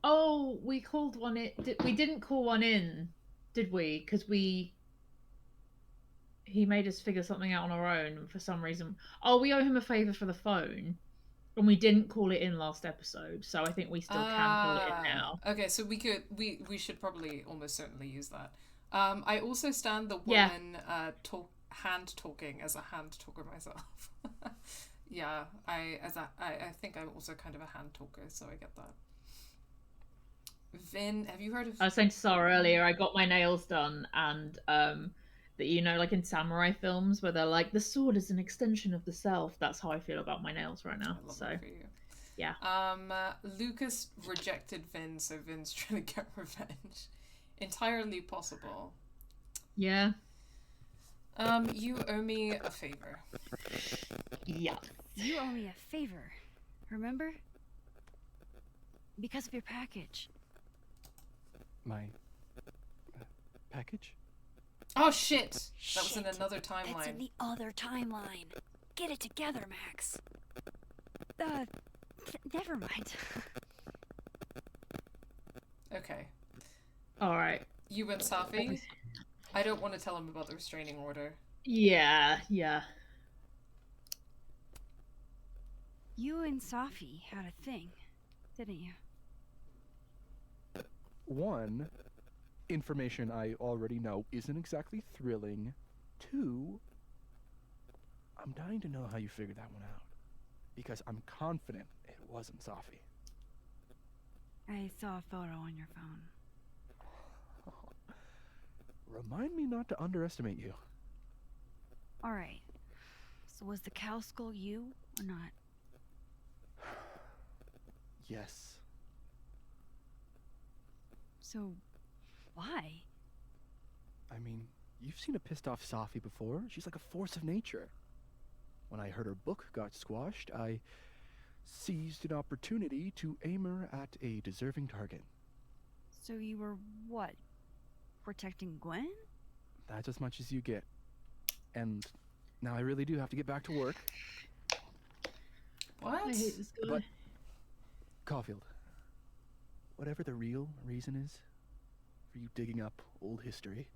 Oh, we called one in. We didn't call one in, did we? Because he made us figure something out on our own for some reason. Oh, we owe him a favor for the phone, and we didn't call it in last episode, so I think we still can call it in now. Okay, so we should probably almost certainly use that. I also stand the woman hand talking as a hand talker myself. Yeah, I think I'm also kind of a hand talker, so I get that. Vin, have you heard of... I was saying to Sara earlier, I got my nails done, and that, you know, like in samurai films where they're like, the sword is an extension of the self. That's how I feel about my nails right now. So that for you. Yeah. Lucas rejected Vin, so Vin's trying to get revenge. Entirely possible. Yeah. You owe me a favor. Yeah. You owe me a favor, remember? Because of your package. My package? Oh shit! That was in another timeline. That's in the other timeline. Get it together, Max. Never mind. Okay. Alright. You and Safi? I don't want to tell him about the restraining order. Yeah. You and Safi had a thing, didn't you? One, information I already know isn't exactly thrilling. Two, I'm dying to know how you figured that one out. Because I'm confident it wasn't Safi. I saw a photo on your phone. Remind me not to underestimate you. Alright. So was the cow skull you, or not? Yes. So, why? I mean, you've seen a pissed off Safi before. She's like a force of nature. When I heard her book got squashed, I seized an opportunity to aim her at a deserving target. So you were, what, protecting Gwen? That's as much as you get. And now I really do have to get back to work. What? I hate this guy. But, Caulfield, whatever the real reason is for you digging up old history,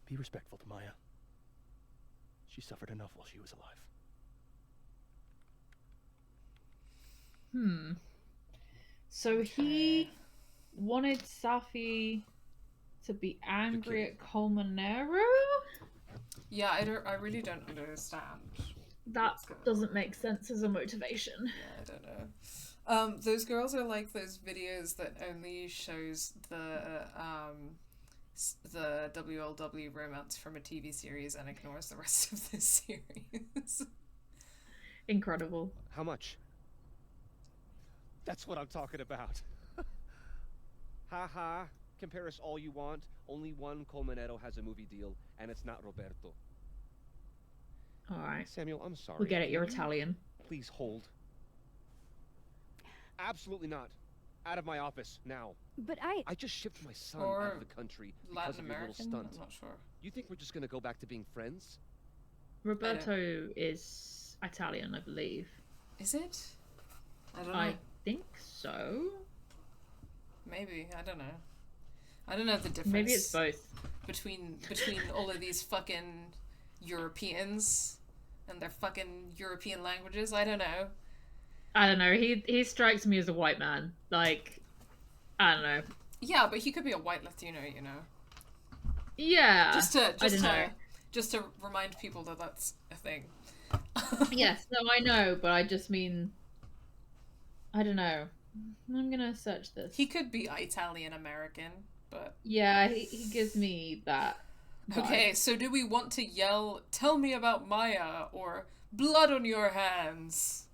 be respectful to Maya. She suffered enough while she was alive. So he wanted Safi to be angry at Colmenero? Yeah, I really don't understand. That doesn't make sense as a motivation. Yeah, I don't know. Those girls are like those videos that only shows the WLW romance from a TV series and ignores the rest of the series. Incredible. How much? That's what I'm talking about. Ha. Compare us all you want. Only one Colmenero has a movie deal, and it's not Roberto. Alright. Samuel, I'm sorry. We get it, you're Italian. Please hold. Absolutely not. Out of my office, now. But I just shipped my son out of the country because of your little stunt. I'm not sure. You think we're just gonna go back to being friends? Roberto is Italian, I believe. Is it? I don't know. I think so. Maybe. I don't know. I don't know the difference. Maybe it's both. Between all of these fucking Europeans and their fucking European languages. I don't know. He strikes me as a white man. Like, I don't know. Yeah, but he could be a white Latino, you know. Yeah. Just to remind people that that's a thing. Yes, no, I know, but I just mean, I don't know. I'm gonna search this. He could be Italian American. but yeah, he gives me that vibe. Okay, so do we want to yell, "Tell me about Maya," or "Blood on your hands"?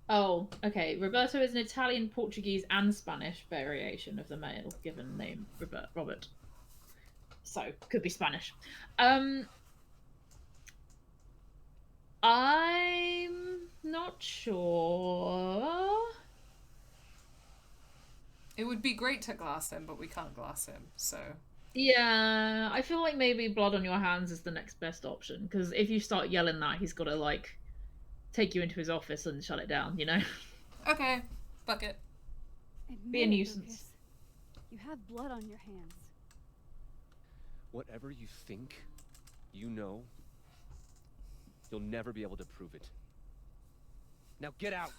Oh, okay. Roberto is an Italian, Portuguese, and Spanish variation of the male given name Robert. So could be Spanish. I'm not sure. It would be great to glass him, but we can't glass him, so... Yeah, I feel like maybe blood on your hands is the next best option, because if you start yelling that, he's got to, like, take you into his office and shut it down, you know? Okay, fuck it. Be a nuisance. Lucas. You have blood on your hands. Whatever you think, you know, you'll never be able to prove it. Now get out!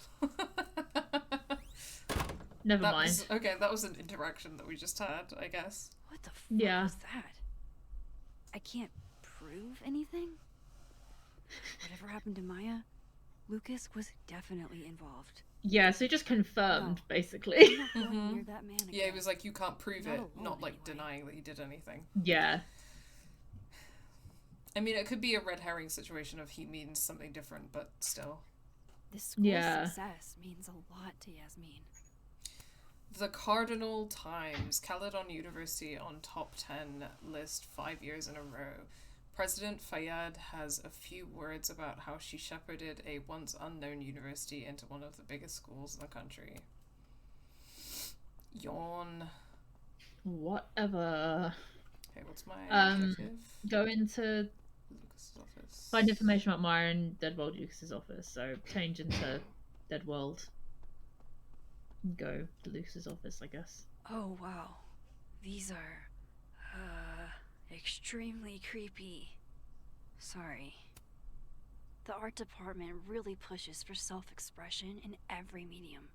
Never mind. Okay, that was an interaction that we just had, I guess. What the fuck was that? I can't prove anything? Whatever happened to Maya, Lucas was definitely involved. Yeah, so he just confirmed, basically. Near that man again. Yeah, he was like, you can't prove it, not like denying that he did anything. Yeah. I mean, it could be a red herring situation of he means something different, but still. This school's success means a lot to Yasmin. The Cardinal Times, Caledon University on top 10 list 5 years in a row. President Fayyad has a few words about how she shepherded a once unknown university into one of the biggest schools in the country. Yawn. Whatever. Okay, what's my objective? Go into Lucas's office. Find information about Maya in Deadworld Lucas's office. So change into Deadworld. Go to Lucas's office, I guess. Oh wow. These are extremely creepy. Sorry. The art department really pushes for self-expression in every medium.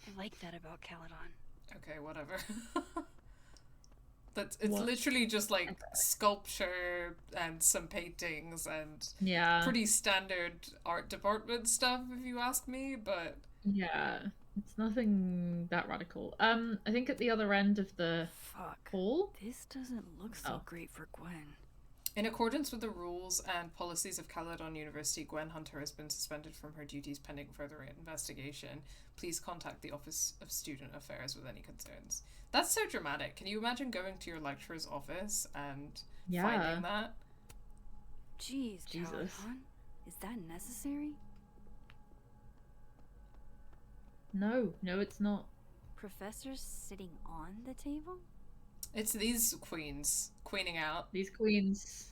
I like that about Caledon. Okay, whatever. It's literally just like sculpture and some paintings and pretty standard art department stuff, if you ask me, but yeah, it's nothing that radical. I think at the other end of the hall, this doesn't look so great for Gwen. In accordance with the rules and policies of Caledon University, Gwen Hunter has been suspended from her duties pending further investigation. Please contact the Office of Student Affairs with any concerns. That's so dramatic. Can you imagine going to your lecturer's office and finding that? Jeez, Caledon. Is that necessary? No, it's not. Professors sitting on the table? It's these queens queening out. These queens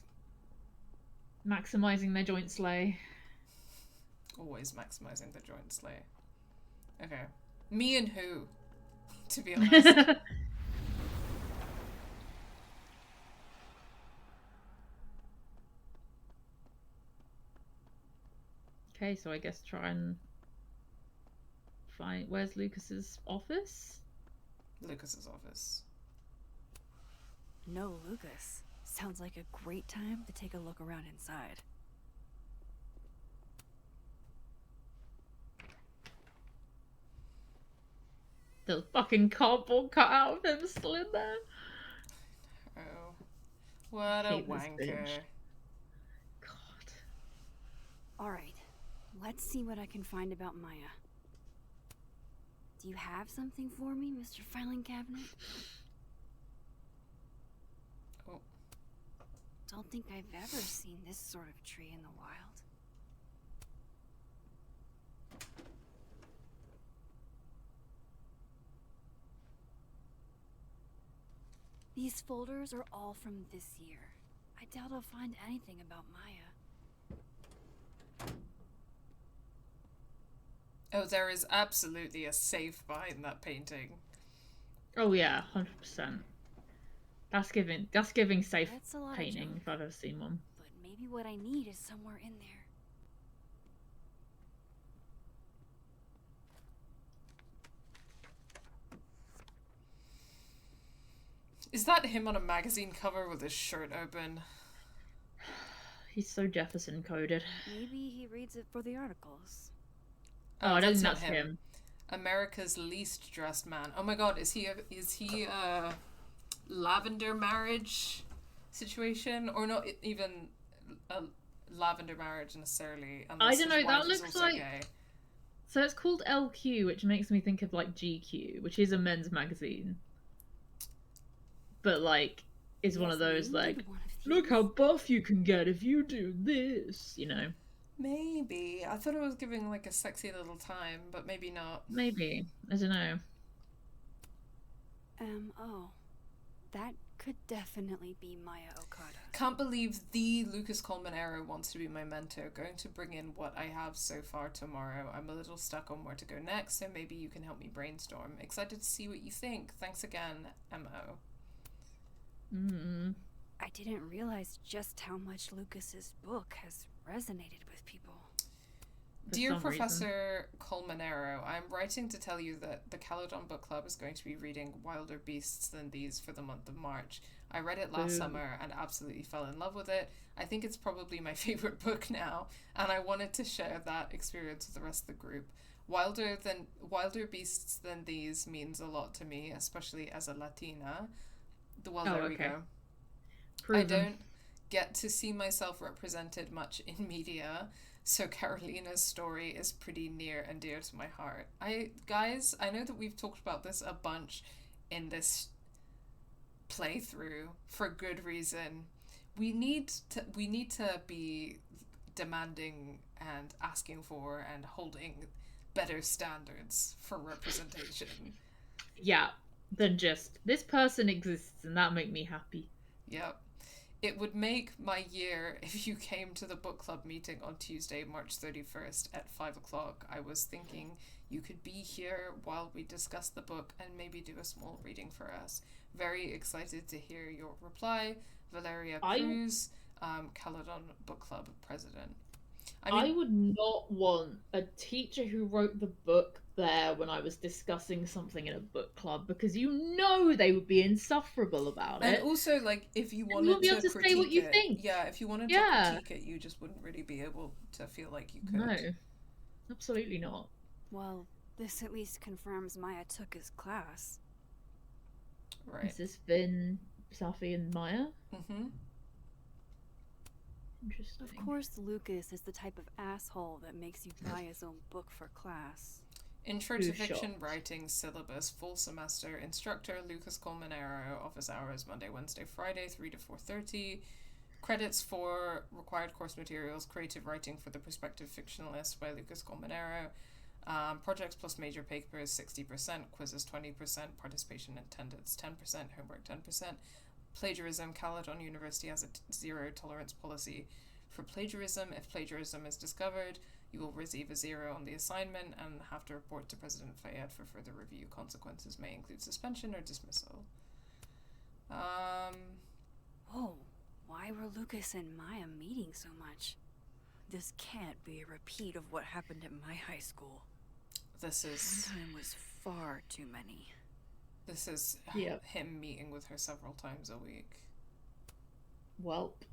maximizing their joint slay. Always maximizing the joint slay. Okay. Me and who? To be honest. Okay, so I guess try and find... Where's Lucas's office? Lucas's office. No, Lucas. Sounds like a great time to take a look around inside. The fucking cardboard cutout of him still in there. Oh, what a wanker. God. Alright, let's see what I can find about Maya. Do you have something for me, Mr. Filing Cabinet? Oh. Don't think I've ever seen this sort of tree in the wild. These folders are all from this year. I doubt I'll find anything about Maya. Oh, there is absolutely a safe behind that painting. Oh yeah, 100%. That's giving safe painting if I've ever seen one. But maybe what I need is somewhere in there. Is that him on a magazine cover with his shirt open? He's so Jefferson coded. Maybe he reads it for the articles. Oh, I don't think that's him. America's least dressed man. Oh my god, is he a lavender marriage situation, or not even a lavender marriage necessarily? I don't know. That looks like. Gay. So it's called LQ, which makes me think of like GQ, which is a men's magazine, but like is one of those like, look how buff you can get if you do this, you know. Maybe. I thought it was giving like a sexy little time, but maybe not. Maybe. I don't know. Oh. That could definitely be Maya Okada. Can't believe the Lucas Coleman Arrow wants to be my mentor. Going to bring in what I have so far tomorrow. I'm a little stuck on where to go next, so maybe you can help me brainstorm. Excited to see what you think. Thanks again, MO. I didn't realize just how much Lucas's book has resonated with people. Dear Professor Colmenero, I'm writing to tell you that the Caledon Book Club is going to be reading Wilder Beasts Than These for the month of March. I read it last summer and absolutely fell in love with it. I think it's probably my favorite book now, and I wanted to share that experience with the rest of the group. Wilder Beasts Than These means a lot to me, especially as a Latina. There we go. I don't get to see myself represented much in media, so Carolina's story is pretty near and dear to my heart. Guys, I know that we've talked about this a bunch in this playthrough for good reason. We need to be demanding and asking for and holding better standards for representation. Yeah, than just this person exists and that make me happy. Yep. It would make my year if you came to the book club meeting on Tuesday, March 31st at 5 o'clock. I was thinking you could be here while we discuss the book and maybe do a small reading for us. Very excited to hear your reply. Valeria Cruz, Caledon Book Club president. I would not want a teacher who wrote the book there when I was discussing something in a book club, because you know they would be insufferable about it. And also, like, if you wanted to critique say what you it, think. Yeah, if you wanted to critique it, you just wouldn't really be able to feel like you could. No, absolutely not. Well, this at least confirms Maya took his class. Right. Is this Vin, Safi, and Maya? Mm-hmm. Interesting. Of course, Lucas is the type of asshole that makes you buy his own book for class. Intro to Fiction Writing Syllabus, full semester. Instructor Lucas Colmenero. Office hours Monday, Wednesday, Friday, 3 to 4:30. Credits for required course materials. Creative Writing for the Prospective Fictionalist by Lucas Colmenero. Projects plus major papers 60%. Quizzes 20%. Participation attendance 10%. Homework 10%. Plagiarism. Caledon University has a zero tolerance policy for plagiarism. If plagiarism is discovered, you will receive a 0 on the assignment and have to report to President Fayed for further review. Consequences may include suspension or dismissal. Whoa, why were Lucas and Maya meeting so much? This can't be a repeat of what happened at my high school. This is... One time was far too many. This is him meeting with her several times a week. Welp.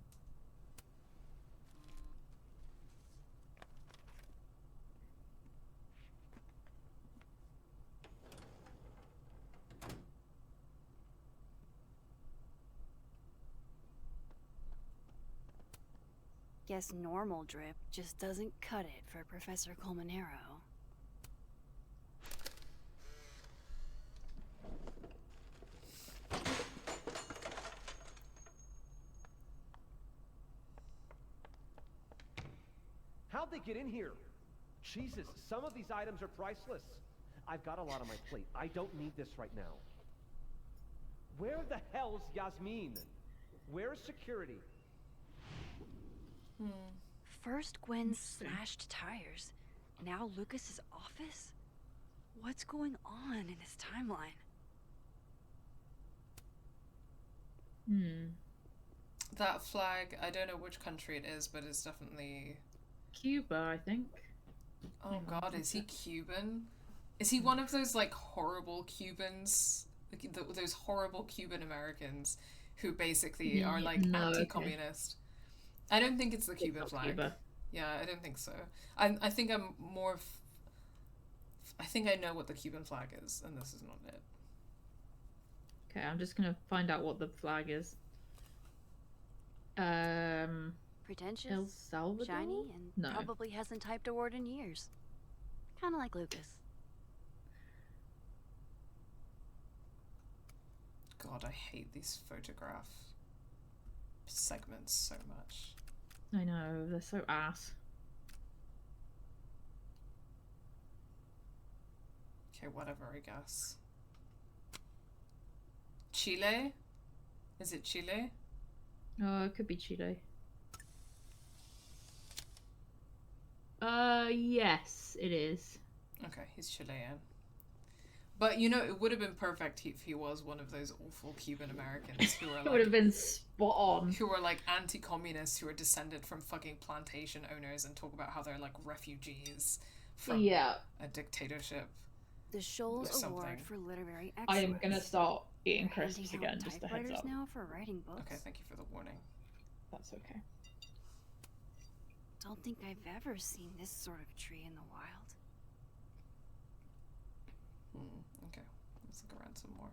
Guess normal drip just doesn't cut it for Professor Colmenero. How'd they get in here? Jesus, some of these items are priceless. I've got a lot on my plate. I don't need this right now. Where the hell's Yasmin? Where's security? First Gwen slashed tires, now Lucas's office? What's going on in his timeline? That flag, I don't know which country it is, but it's definitely... Cuba, I think. Oh god, is he Cuban? Is he one of those, like, horrible Cubans? Like, those horrible Cuban Americans who basically are, like, anti-communist? Okay. I don't think it's the Cuban flag. Cuba. Yeah, I don't think so. I think I'm more I think I know what the Cuban flag is, and this is not it. Okay, I'm just gonna find out what the flag is. Pretentious, El Salvador? shiny, and No. probably hasn't typed a word in years. Kind of like Lucas. God, I hate these photograph segments so much. I know, they're so ass. Okay, whatever, I guess. Chile? Is it Chile? It could be Chile. Yes, it is. Okay, he's Chilean. But, you know, it would have been perfect if he was one of those awful Cuban Americans who are It would have been spot on. Who are like anti-communists, who are descended from fucking plantation owners and talk about how they're like refugees from a dictatorship. The Scholes Award for Literary Excellence. I am gonna start eating crisps again, just a heads up. Now for writing books. Okay, thank you for the warning. That's okay. Don't think I've ever seen this sort of tree in the wild. Okay, let's look around some more.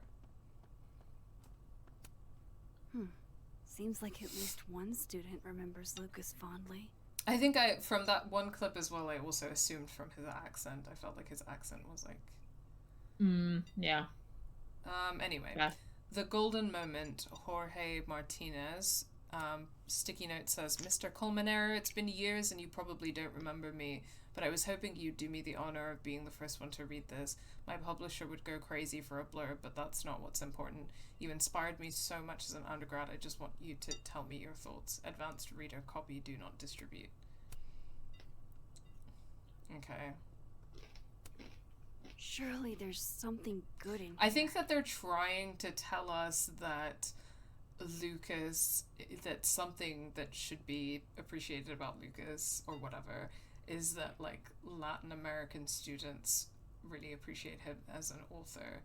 Seems like at least one student remembers Lucas fondly. I think from that one clip as well, I also assumed from his accent. I felt like his accent was like... yeah. Anyway. Yeah. The golden moment, Jorge Martinez. Sticky note says, Mr. Colmenero, it's been years and you probably don't remember me, but I was hoping you'd do me the honor of being the first one to read this. My publisher would go crazy for a blurb, but that's not what's important. You inspired me so much as an undergrad, I just want you to tell me your thoughts. Advanced reader copy, do not distribute. Okay. Surely there's something good in here. I think that they're trying to tell us that Lucas, that something that should be appreciated about Lucas, or whatever, is that, like, Latin American students really appreciate him as an author.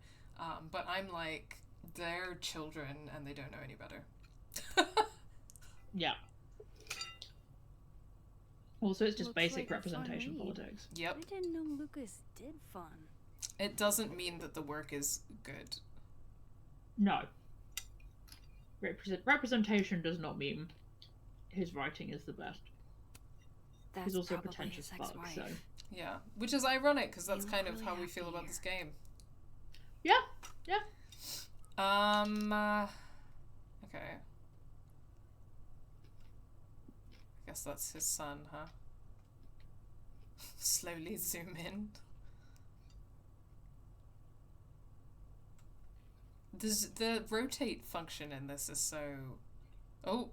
But I'm like, they're children and they don't know any better. Yeah. Also, it's just Looks basic like a representation fun read. politics. Yep. I didn't know Lucas did fun. It doesn't mean that the work is good. No. Representation does not mean his writing is the best. He's also a pretentious fuck, so... Yeah, which is ironic, because that's kind of how we feel about this game. Yeah, yeah. Okay. I guess that's his son, huh? Slowly zoom in. The rotate function in this is so... Oh!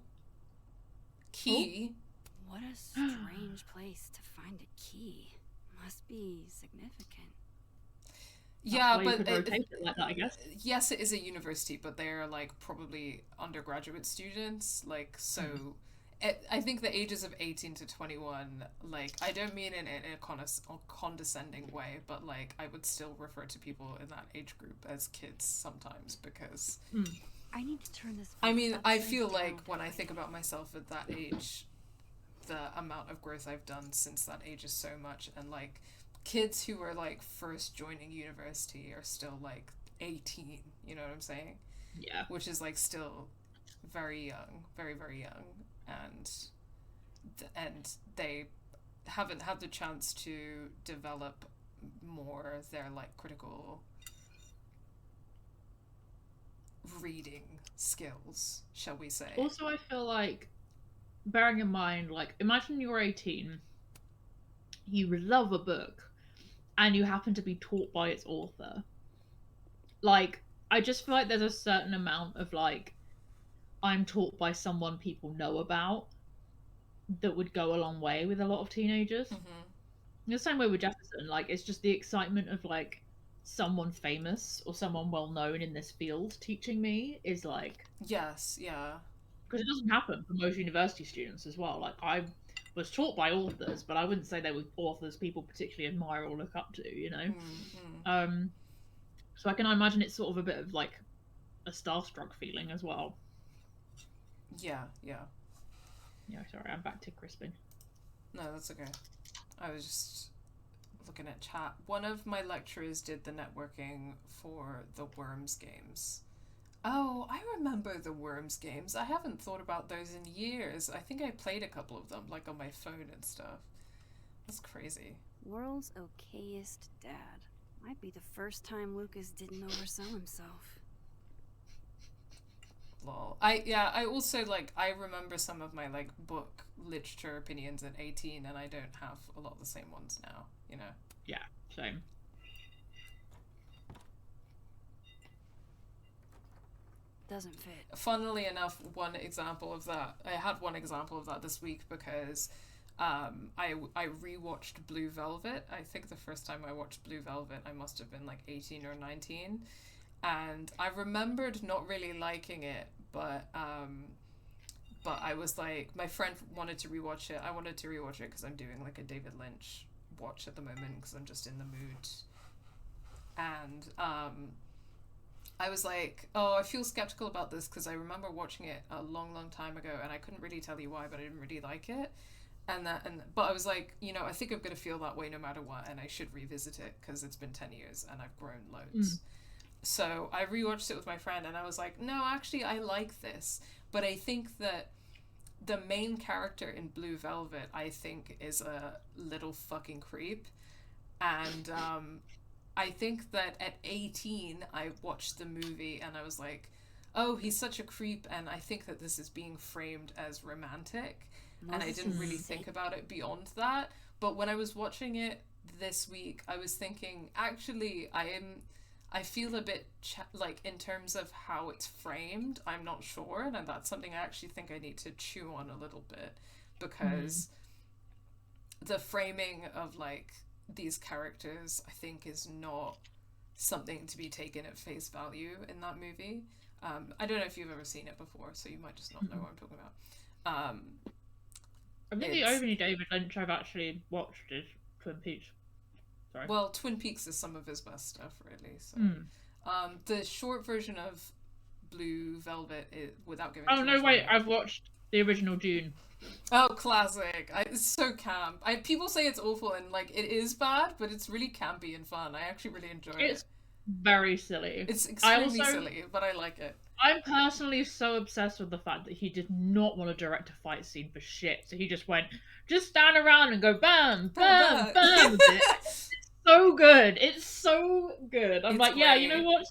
Key? What a strange place to find a key. Must be significant. Yeah, but you could rotate it like that, I guess. Yes, it is a university, but they're like probably undergraduate students. Like, so I think the ages of 18 to 21, like, I don't mean in a condescending way, but like I would still refer to people in that age group as kids sometimes, because I need to turn this. I mean, I feel like when I think about myself at that age, the amount of growth I've done since that age is so much, and like kids who are like first joining university are still like 18, you know what I'm saying? Yeah. Which is like still very young, very, very young, and they haven't had the chance to develop more their like critical reading skills, shall we say. Also, I feel like, bearing in mind, like, imagine you're 18, you love a book, and you happen to be taught by its author. Like, I just feel like there's a certain amount of, like, I'm taught by someone people know about that would go a long way with a lot of teenagers. The same way with Jefferson, like, it's just the excitement of, like, someone famous or someone well known in this field teaching me is like... Yes, yeah. Because it doesn't happen for most university students as well. Like, I was taught by authors, but I wouldn't say they were authors people particularly admire or look up to, you know? So I can imagine it's sort of a bit of, like, a starstruck feeling as well. Yeah, yeah. Yeah, sorry, I'm back to crisping. No, that's okay. I was just looking at chat. One of my lecturers did the networking for the Worms games. Oh, I remember the Worms games. I haven't thought about those in years. I think I played a couple of them, like on my phone and stuff. That's crazy. World's okayest dad. Might be the first time Lucas didn't oversell himself. Lol. I also, like, I remember some of my, like, book literature opinions at 18, and I don't have a lot of the same ones now, you know? Yeah, same. Doesn't fit. Funnily enough, I had one example of that this week because I rewatched Blue Velvet. I think the first time I watched Blue Velvet, I must have been like 18 or 19. And I remembered not really liking it, but I was like, my friend wanted to rewatch it. I wanted to rewatch it because I'm doing like a David Lynch watch at the moment because I'm just in the mood. And I was like, oh, I feel skeptical about this because I remember watching it a long, long time ago, and I couldn't really tell you why, but I didn't really like it. But I was like, you know, I think I'm gonna feel that way no matter what, and I should revisit it because it's been 10 years and I've grown loads. So I rewatched it with my friend, and I was like, no, actually, I like this, but I think that the main character in Blue Velvet, I think, is a little fucking creep, and I think that at 18, I watched the movie and I was like, oh, he's such a creep, and I think that this is being framed as romantic, and I didn't really think about it beyond that. But when I was watching it this week, I was thinking, actually, I feel a bit, like, in terms of how it's framed, I'm not sure, and that's something I actually think I need to chew on a little bit, because the framing of, like, these characters, I think, is not something to be taken at face value in that movie. I don't know if you've ever seen it before, so you might just not know what I'm talking about. I think the only David Lynch I've actually watched is Twin Peaks. Sorry. Well, Twin Peaks is some of his best stuff, really. So, the short version of Blue Velvet, without giving. Oh no! Wait, I've watched the original Dune. Oh, classic! It's so camp. People say it's awful, and like it is bad, but it's really campy and fun. I actually really enjoy it. It's very silly. It's extremely silly, but I like it. I'm personally so obsessed with the fact that he did not want to direct a fight scene for shit, so he just went, just stand around and go bam, bam, bam. It's so good. It's so good. I'm like, yeah, you know what?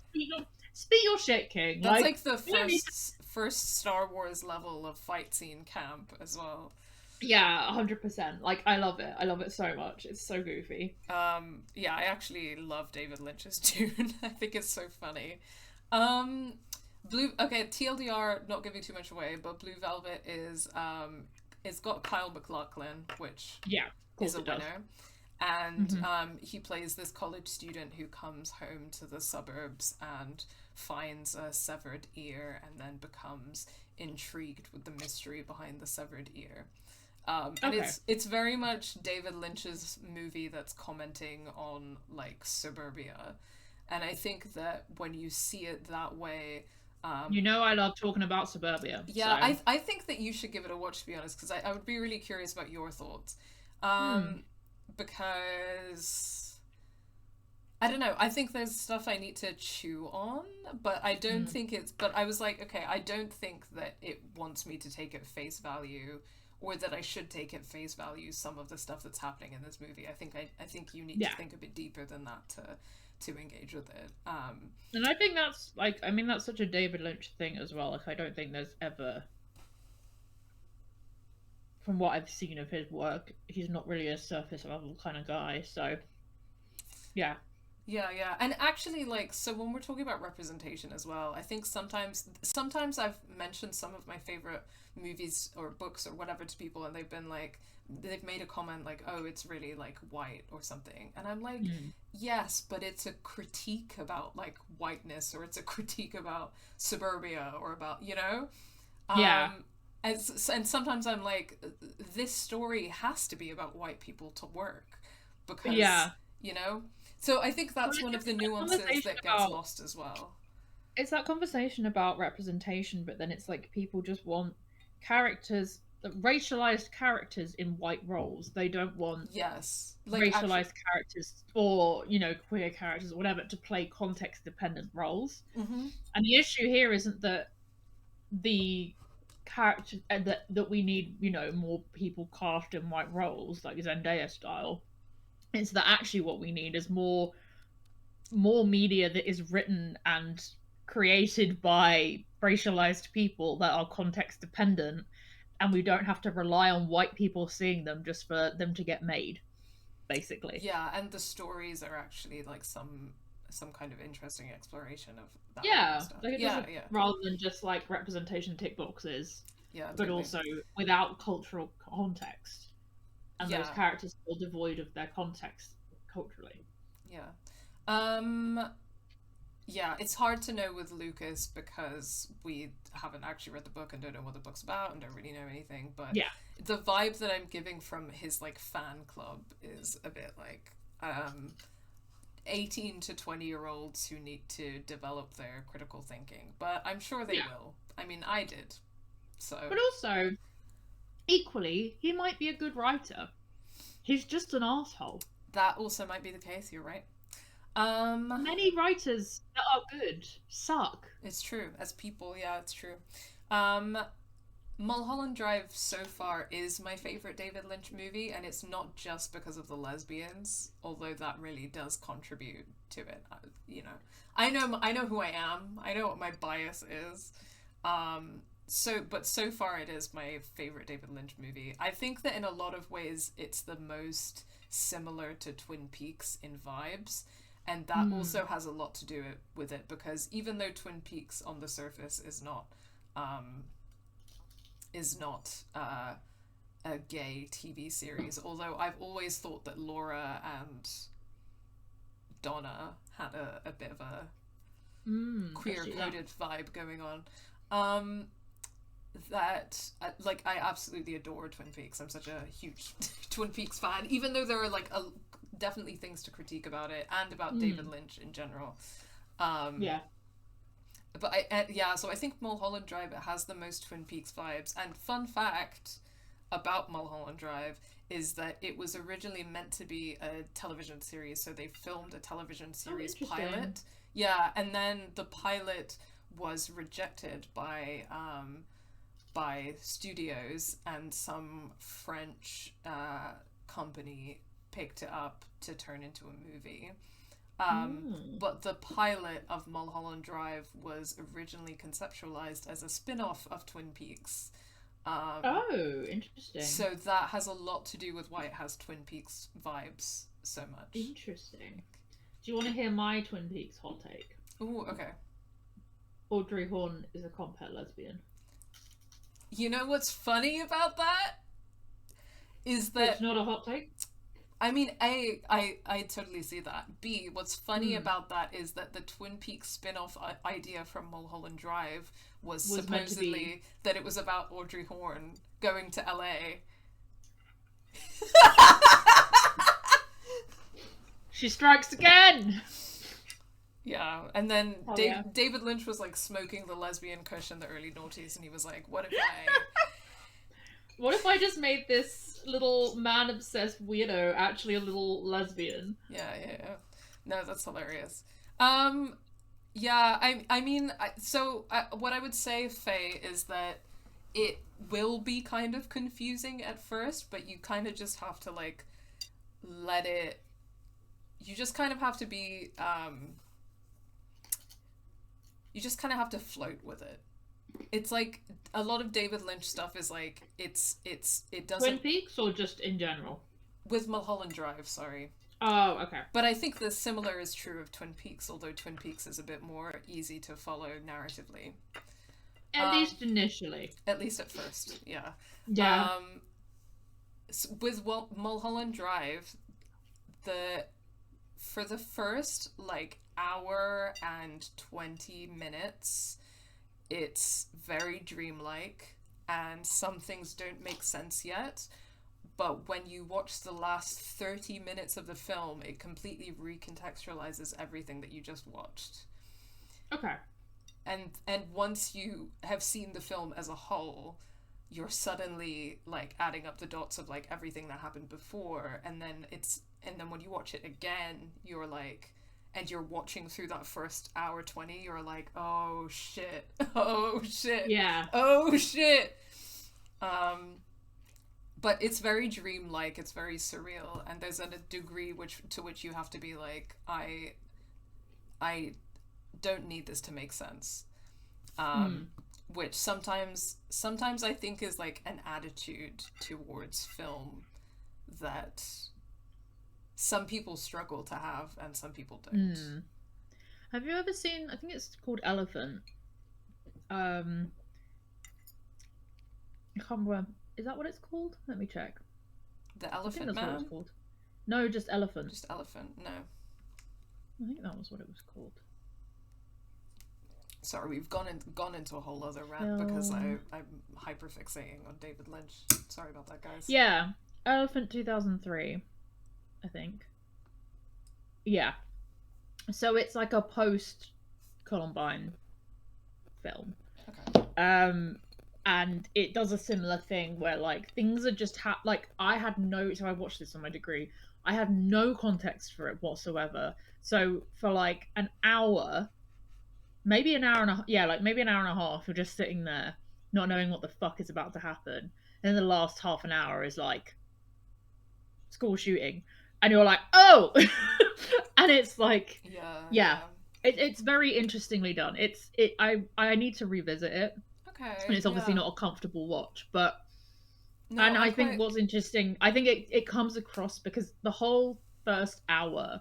Speak your shit, King. That's like the first Star Wars level of fight scene camp as well. Yeah, 100%. Like, I love it. I love it so much. It's so goofy. Yeah, I actually love David Lynch's Dune. I think it's so funny. TLDR, not giving too much away, but Blue Velvet is it's got Kyle MacLachlan, which is a winner. And he plays this college student who comes home to the suburbs and finds a severed ear and then becomes intrigued with the mystery behind the severed ear. And it's very much David Lynch's movie that's commenting on like suburbia. And I think that when you see it that way, you know, I love talking about suburbia. Yeah, so. I think that you should give it a watch, to be honest, because I would be really curious about your thoughts. Because I don't know, I think there's stuff I need to chew on, but I don't think it's, but I was like, okay, I don't think that it wants me to take at face value, or that I should take at face value some of the stuff that's happening in this movie. I think you need to think a bit deeper than that to engage with it. And I think that's like, I mean, that's such a David Lynch thing as well. Like, I don't think there's ever, from what I've seen of his work, he's not really a surface level kind of guy. So, yeah. Yeah. And actually, like, so when we're talking about representation as well, I think sometimes I've mentioned some of my favorite movies or books or whatever to people, and they've been like, they've made a comment like, oh, it's really like white or something, and I'm like, yes, but it's a critique about like whiteness, or it's a critique about suburbia, or about, you know, and sometimes I'm like, this story has to be about white people to work, because you know. So I think that's one of the nuances that gets lost as well. It's that conversation about representation, but then it's like people just want characters racialized characters in white roles. They don't want like racialized characters or queer characters or whatever to play context dependent roles. And the issue here isn't that the character that we need more people cast in white roles like Zendaya style. It's that actually what we need is more media that is written and created by racialized people that are context dependent, and we don't have to rely on white people seeing them just for them to get made, basically. Yeah, and the stories are actually like some kind of interesting exploration of that Yeah, stuff. like rather than just like representation tick boxes. Yeah, but totally. Also without cultural context, and those characters are devoid of their context culturally. Yeah, it's hard to know with Lucas because we haven't actually read the book and don't know what the book's about and don't really know anything, but the vibe that I'm giving from his like fan club is a bit like 18 to 20-year-olds who need to develop their critical thinking, but I'm sure they will. I mean, I did. So But also, equally, he might be a good writer. He's just an asshole. That also might be the case, you're right. Many writers that are good suck. It's true. As people, yeah, it's true. Mulholland Drive so far is my favorite David Lynch movie, and it's not just because of the lesbians, although that really does contribute to it. I know who I am. I know what my bias is. But so far it is my favorite David Lynch movie. I think that in a lot of ways it's the most similar to Twin Peaks in vibes. And that also has a lot to do with it, because even though Twin Peaks on the surface is not a gay TV series, although I've always thought that Laura and Donna had a bit of a queer-coded vibe going on. I absolutely adore Twin Peaks. I'm such a huge Twin Peaks fan, even though there are like definitely things to critique about it and about David Lynch in general. But so I think Mulholland Drive has the most Twin Peaks vibes. And fun fact about Mulholland Drive is that it was originally meant to be a television series, so they filmed a television series pilot. Yeah, and then the pilot was rejected by studios, and some French company picked it up to turn into a movie. But the pilot of Mulholland Drive was originally conceptualized as a spin-off of Twin Peaks. Interesting. So that has a lot to do with why it has Twin Peaks vibes so much. Interesting. Do you want to hear my Twin Peaks hot take? Ooh, okay. Audrey Horne is a compet lesbian. You know what's funny about that? Is that it's not a hot take? I mean, I totally see that. B, what's funny about that is that the Twin Peaks spin-off idea from Mulholland Drive was supposedly that it was about Audrey Horne going to LA. She strikes again! Yeah, and then David Lynch was like smoking the lesbian kush in the early noughties, and he was like, what if I just made this little man-obsessed weirdo actually a little lesbian? Yeah. No, that's hilarious. What I would say, Faye, is that it will be kind of confusing at first, but you kind of just have to like let it. You just kind of have to be. You just kind of have to float with it. It's like a lot of David Lynch stuff is like it doesn't. Twin Peaks or just in general? With Mulholland Drive, sorry. Oh, okay. But I think the similar is true of Twin Peaks, although Twin Peaks is a bit more easy to follow narratively. At least initially. At least at first, yeah. Yeah. With Mulholland Drive, for the first like hour and 20 minutes, it's very dreamlike, and some things don't make sense yet. But when you watch the last 30 minutes of the film, it completely recontextualizes everything that you just watched. Okay. And once you have seen the film as a whole, you're suddenly like adding up the dots of like everything that happened before, and then when you watch it again, you're like, and you're watching through that first hour 20, you're like, oh shit, oh shit, yeah, oh shit. But it's very dreamlike, it's very surreal, and there's a degree to which you have to be like, I don't need this to make sense. Which sometimes I think is like an attitude towards film that some people struggle to have and some people don't. Have you ever seen, I think it's called Elephant. I can't remember. Is that what it's called? Let me check. The Elephant that's Man? what it's called. No, just Elephant. Just Elephant, no. I think that was what it was called. Sorry, we've gone into a whole other rant because I'm hyperfixating on David Lynch. Sorry about that, guys. Yeah, Elephant 2003, I think. Yeah. So it's like a post-Columbine film. Okay. And it does a similar thing where like things are just like I watched this on my degree. I had no context for it whatsoever. So for like an hour, maybe an hour and a half, you're just sitting there not knowing what the fuck is about to happen. And then the last half an hour is like school shooting, and you're like, oh, and it's like, yeah. It's very interestingly done. I need to revisit it. Okay. And it's obviously not a comfortable watch, but I think what's interesting, I think it comes across because the whole first hour,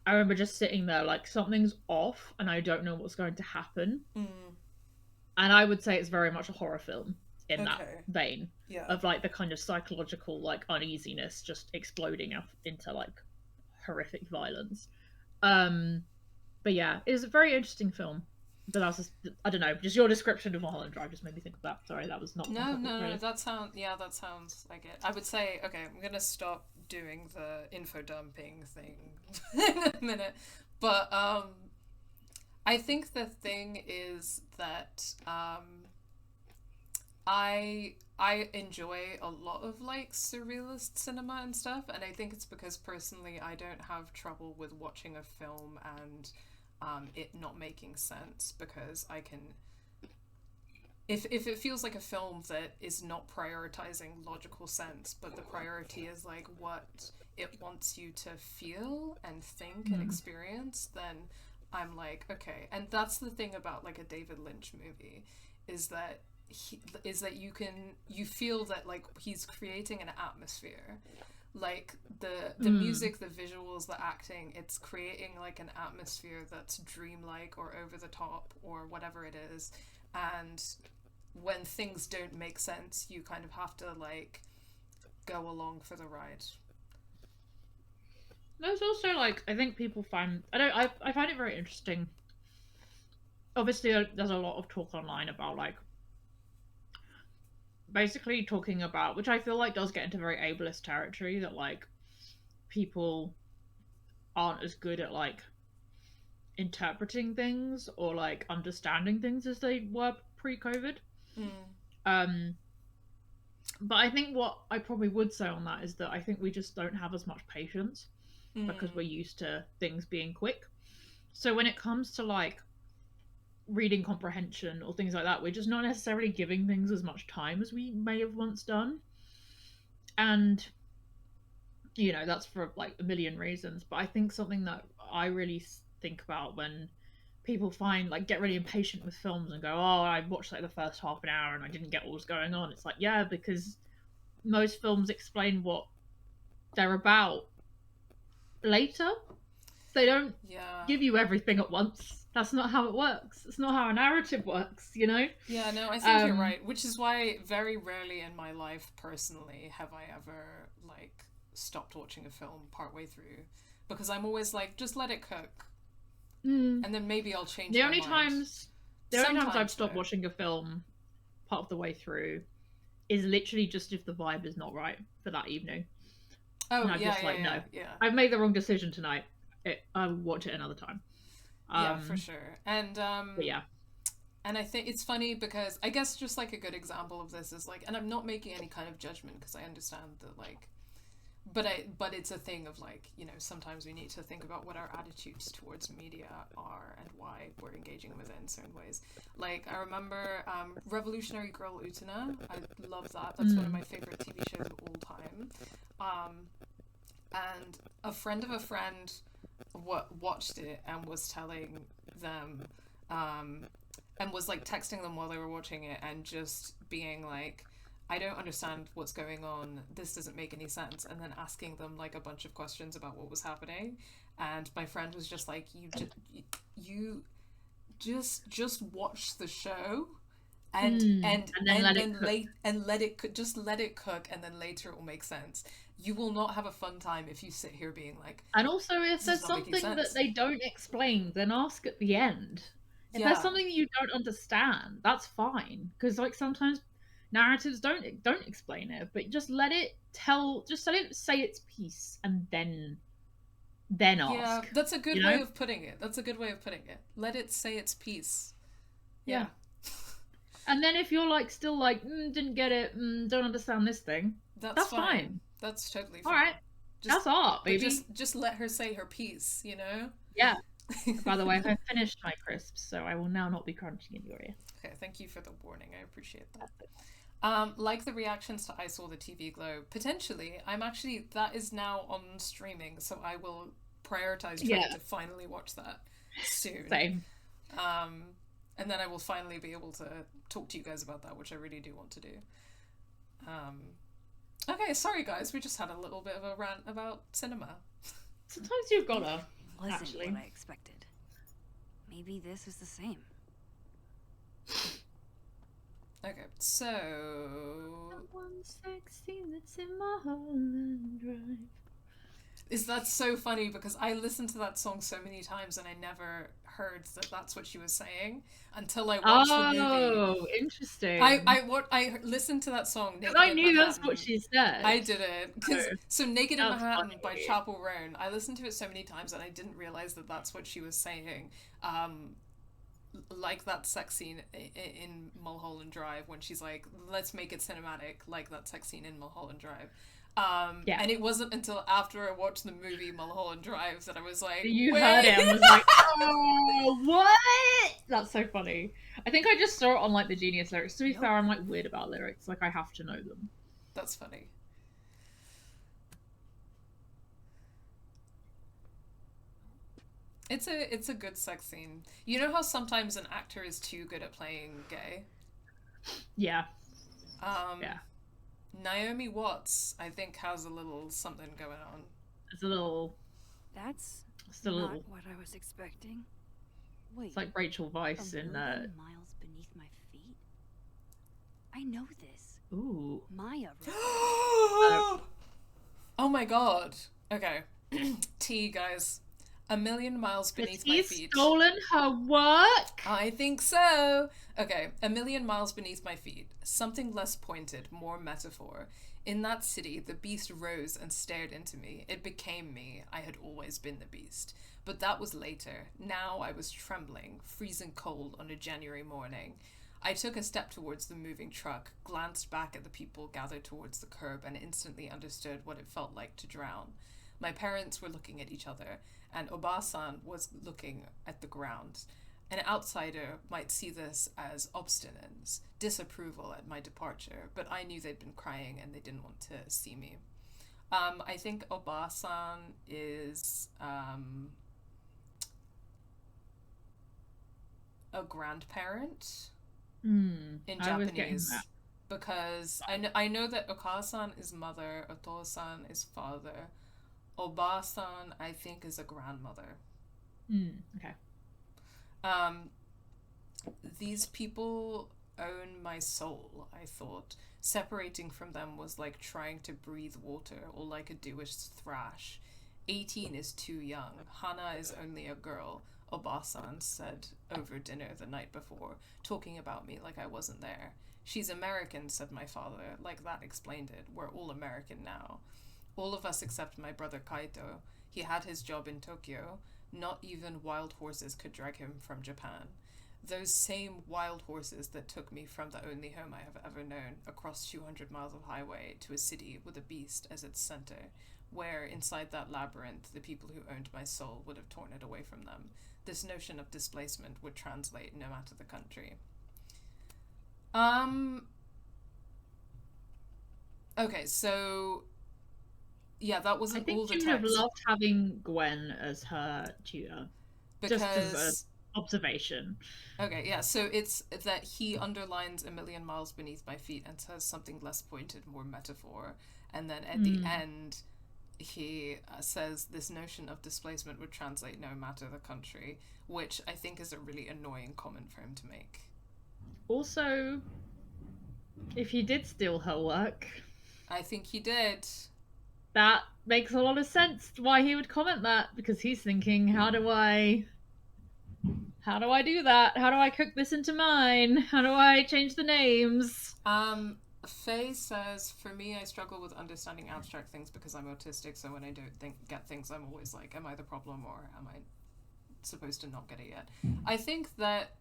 I remember just sitting there like something's off and I don't know what's going to happen. And I would say it's very much a horror film in that vein of like the kind of psychological like uneasiness just exploding out into like horrific violence. But yeah, it's a very interesting film. But that's just, I don't know, just your description of Mulholland Drive just made me think of that. Sorry, that was not No, really. that sounds like it. I would say, okay, I'm gonna stop doing the info dumping thing in a minute. But I think the thing is that I enjoy a lot of like surrealist cinema and stuff, and I think it's because personally I don't have trouble with watching a film and it not making sense, because I can, if it feels like a film that is not prioritizing logical sense, but the priority is like what it wants you to feel and think and experience, then I'm like, okay. And that's the thing about like a David Lynch movie, is that you feel that like he's creating an atmosphere. Like the music, the visuals, the acting, it's creating like an atmosphere that's dreamlike or over the top or whatever it is. And when things don't make sense, you kind of have to like go along for the ride. There's also like, I think people find, I find it very interesting. Obviously there's a lot of talk online about like basically talking about, which I feel like does get into very ableist territory, that like people aren't as good at like interpreting things or like understanding things as they were pre-COVID. But I think what I probably would say on that is that I think we just don't have as much patience because we're used to things being quick. So when it comes to like reading comprehension or things like that, we're just not necessarily giving things as much time as we may have once done. And you know, that's for like a million reasons, but I think something that I really think about when people get really impatient with films and go, oh, I watched like the first half an hour and I didn't get what was going on. It's like, yeah, because most films explain what they're about later. They don't give you everything at once. That's not how it works. It's not how a narrative works, you know? Yeah, no, I think you're right. Which is why very rarely in my life, personally, have I ever, like, stopped watching a film partway through. Because I'm always like, just let it cook. And then maybe I'll change my mind. The only times I've stopped watching a film part of the way through is literally just if the vibe is not right for that evening. Oh, and I'm just like, no, I've made the wrong decision tonight. I'll watch it another time. Yeah, for sure. And but yeah, And I think it's funny because I guess just like a good example of this is like, and I'm not making any kind of judgment because I understand that like, but it's a thing of like, you know, sometimes we need to think about what our attitudes towards media are and why we're engaging with it in certain ways. Like I remember Revolutionary Girl Utena. I love that. That's one of my favorite TV shows of all time. And a friend of a friend watched it and was telling them, and was like texting them while they were watching it and just being like, I don't understand what's going on. This doesn't make any sense. And then asking them like a bunch of questions about what was happening. And my friend was just like, you just watch the show and let it cook, and then later it will make sense. You will not have a fun time if you sit here being like. And also, if there's something that they don't explain, then ask at the end. If there's something that you don't understand, that's fine. Because like sometimes narratives don't explain it, but just let it say its piece and then ask. Yeah, that's a good way of putting it. Let it say its piece. Yeah. And then if you're like still like didn't get it, don't understand this thing, that's fine. That's totally fine. All right, that's art, baby. Just let her say her piece, you know. Yeah. By the way, I finished my crisps, so I will now not be crunching in your ear. Okay, thank you for the warning. I appreciate that. Like the reactions to I Saw the TV Glow, potentially, that is now on streaming, so I will prioritize trying to finally watch that soon. Same. And then I will finally be able to talk to you guys about that, which I really do want to do. Okay, sorry guys, we just had a little bit of a rant about cinema. Sometimes you've gotta. Wasn't what I expected. Maybe this is the same. Okay, so one sexy that's in Mulholland Drive. Is that so funny because I listened to that song so many times and I never heard that that's what she was saying until I watched the movie. Oh, interesting. I listened to that song. Because I knew that's what she said. I didn't. So Naked in Manhattan by Chappell Roan. I listened to it so many times and I didn't realize that that's what she was saying. Like that sex scene in Mulholland Drive when she's like, let's make it cinematic, like that sex scene in Mulholland Drive. And it wasn't until after I watched the movie Mulholland Drive that I was like, you heard it and was like, oh, what? That's so funny. I think I just saw it on like the Genius lyrics. To be fair, I'm like weird about lyrics. Like I have to know them. That's funny. It's a good sex scene. You know how sometimes an actor is too good at playing gay? Yeah. Yeah. Naomi Watts, I think, has a little something going on. It's a little. That's not what I was expecting. Wait, it's like Rachel Weisz in miles beneath my feet. I know this. Ooh. Maya. Oh my god. Okay. Tea, guys. A Million Miles Beneath My Feet. Stolen her work? I think so. Okay, A Million Miles Beneath My Feet. Something less pointed, more metaphor. In that city, the beast rose and stared into me. It became me. I had always been the beast. But that was later. Now I was trembling, freezing cold on a January morning. I took a step towards the moving truck, glanced back at the people gathered towards the curb, and instantly understood what it felt like to drown. My parents were looking at each other, and Obasan was looking at the ground. An outsider might see this as obstinance, disapproval at my departure, but I knew they'd been crying and they didn't want to see me. I think Obasan is a grandparent in Japanese, because I know that Okasan is mother, Otosan is father. Obasan, I think, is a grandmother. Okay. These people own my soul, I thought. Separating from them was like trying to breathe water, or like a Jewish thrash. 18 is too young. Hana is only a girl, Obasan said over dinner the night before, talking about me like I wasn't there. She's American, said my father, like that explained it. We're all American now. All of us except my brother Kaito. He had his job in Tokyo. Not even wild horses could drag him from Japan. those same wild horses that took me from the only home I have ever known across 200 miles of highway to a city with a beast as its center, where inside that labyrinth the people who owned my soul would have torn it away from them. This notion of displacement would translate no matter the country. Okay, so yeah, that wasn't all the text. I think she would have loved having Gwen as her tutor. Because... just as an observation. Okay, yeah, so it's that he underlines a million miles beneath my feet and says something less pointed, more metaphor. And then at the end, he says this notion of displacement would translate no matter the country, which I think is a really annoying comment for him to make. Also, if he did steal her work... I think he did. That makes a lot of sense why he would comment that, because he's thinking, how do I do that? How do I cook this into mine? How do I change the names? Faye says, for me, I struggle with understanding abstract things because I'm autistic, so when I don't get things, I'm always like, am I the problem or am I supposed to not get it yet? I think that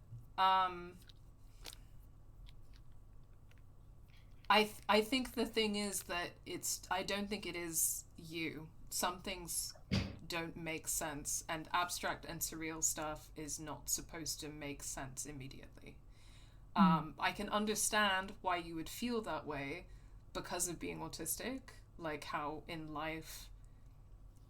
I think the thing is that I don't think it is you. Some things don't make sense, and abstract and surreal stuff is not supposed to make sense immediately. I can understand why you would feel that way because of being autistic, like how in life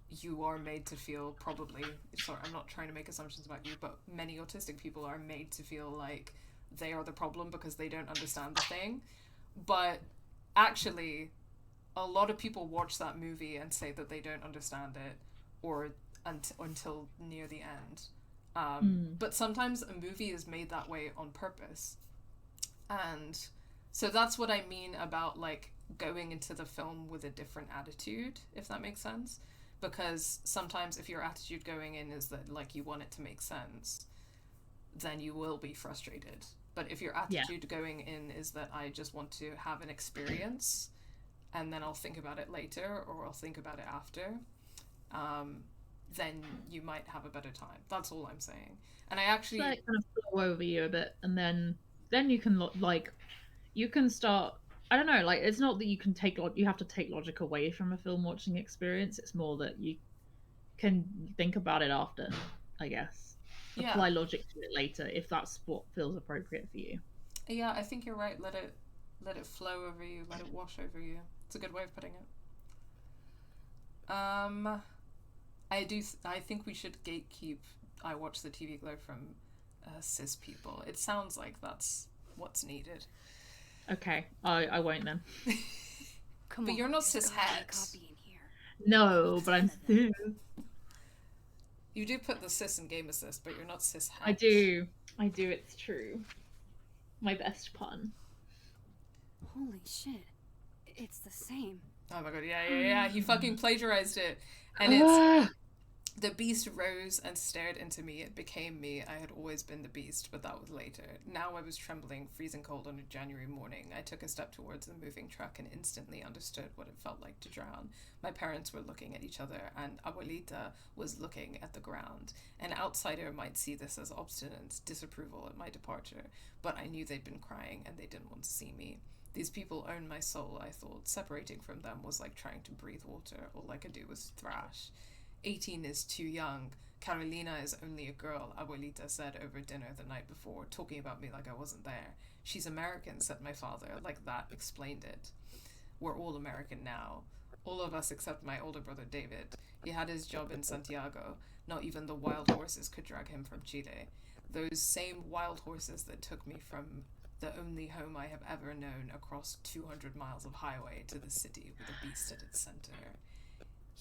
you are made to feel probably, sorry, I'm not trying to make assumptions about you, but many autistic people are made to feel like they are the problem because they don't understand the thing. But actually, a lot of people watch that movie and say that they don't understand it or until near the end. But sometimes a movie is made that way on purpose. And so that's what I mean about like going into the film with a different attitude, if that makes sense. Because sometimes if your attitude going in is that like you want it to make sense, then you will be frustrated. But if your attitude going in is that I just want to have an experience and then I'll think about it later or I'll think about it after, then you might have a better time. That's all I'm saying. And I actually... So it kind of flow over you a bit, and then you can you can start... I don't know, like, it's not that you can you have to take logic away from a film watching experience. It's more that you can think about it after, I guess. Apply logic to it later if that's what feels appropriate for you. Yeah, I think you're right. Let it flow over you. Let it wash over you. It's a good way of putting it. I think we should gatekeep I watch the TV Glow from cis people. It sounds like that's what's needed. Okay, I won't then. Come but on, you're not cis het. No, but I'm cis. You do put the cis in game assist, but you're not cis het. I do, it's true. My best pun. Holy shit. It's the same. Oh my god, yeah. He fucking plagiarized it. And it's... The beast rose and stared into me. It became me. I had always been the beast, but that was later. Now I was trembling, freezing cold on a January morning. I took a step towards the moving truck and instantly understood what it felt like to drown. My parents were looking at each other, and Abuelita was looking at the ground. An outsider might see this as obstinate disapproval at my departure, but I knew they'd been crying and they didn't want to see me. These people own my soul, I thought. Separating from them was like trying to breathe water. All I could do was thrash. 18 is too young. Carolina is only a girl, Abuelita said over dinner the night before, talking about me like I wasn't there. She's American, said my father, like that explained it. We're all American now. All of us except my older brother David. He had his job in Santiago. Not even the wild horses could drag him from Chile. Those same wild horses that took me from the only home I have ever known across 200 miles of highway to the city with a beast at its center.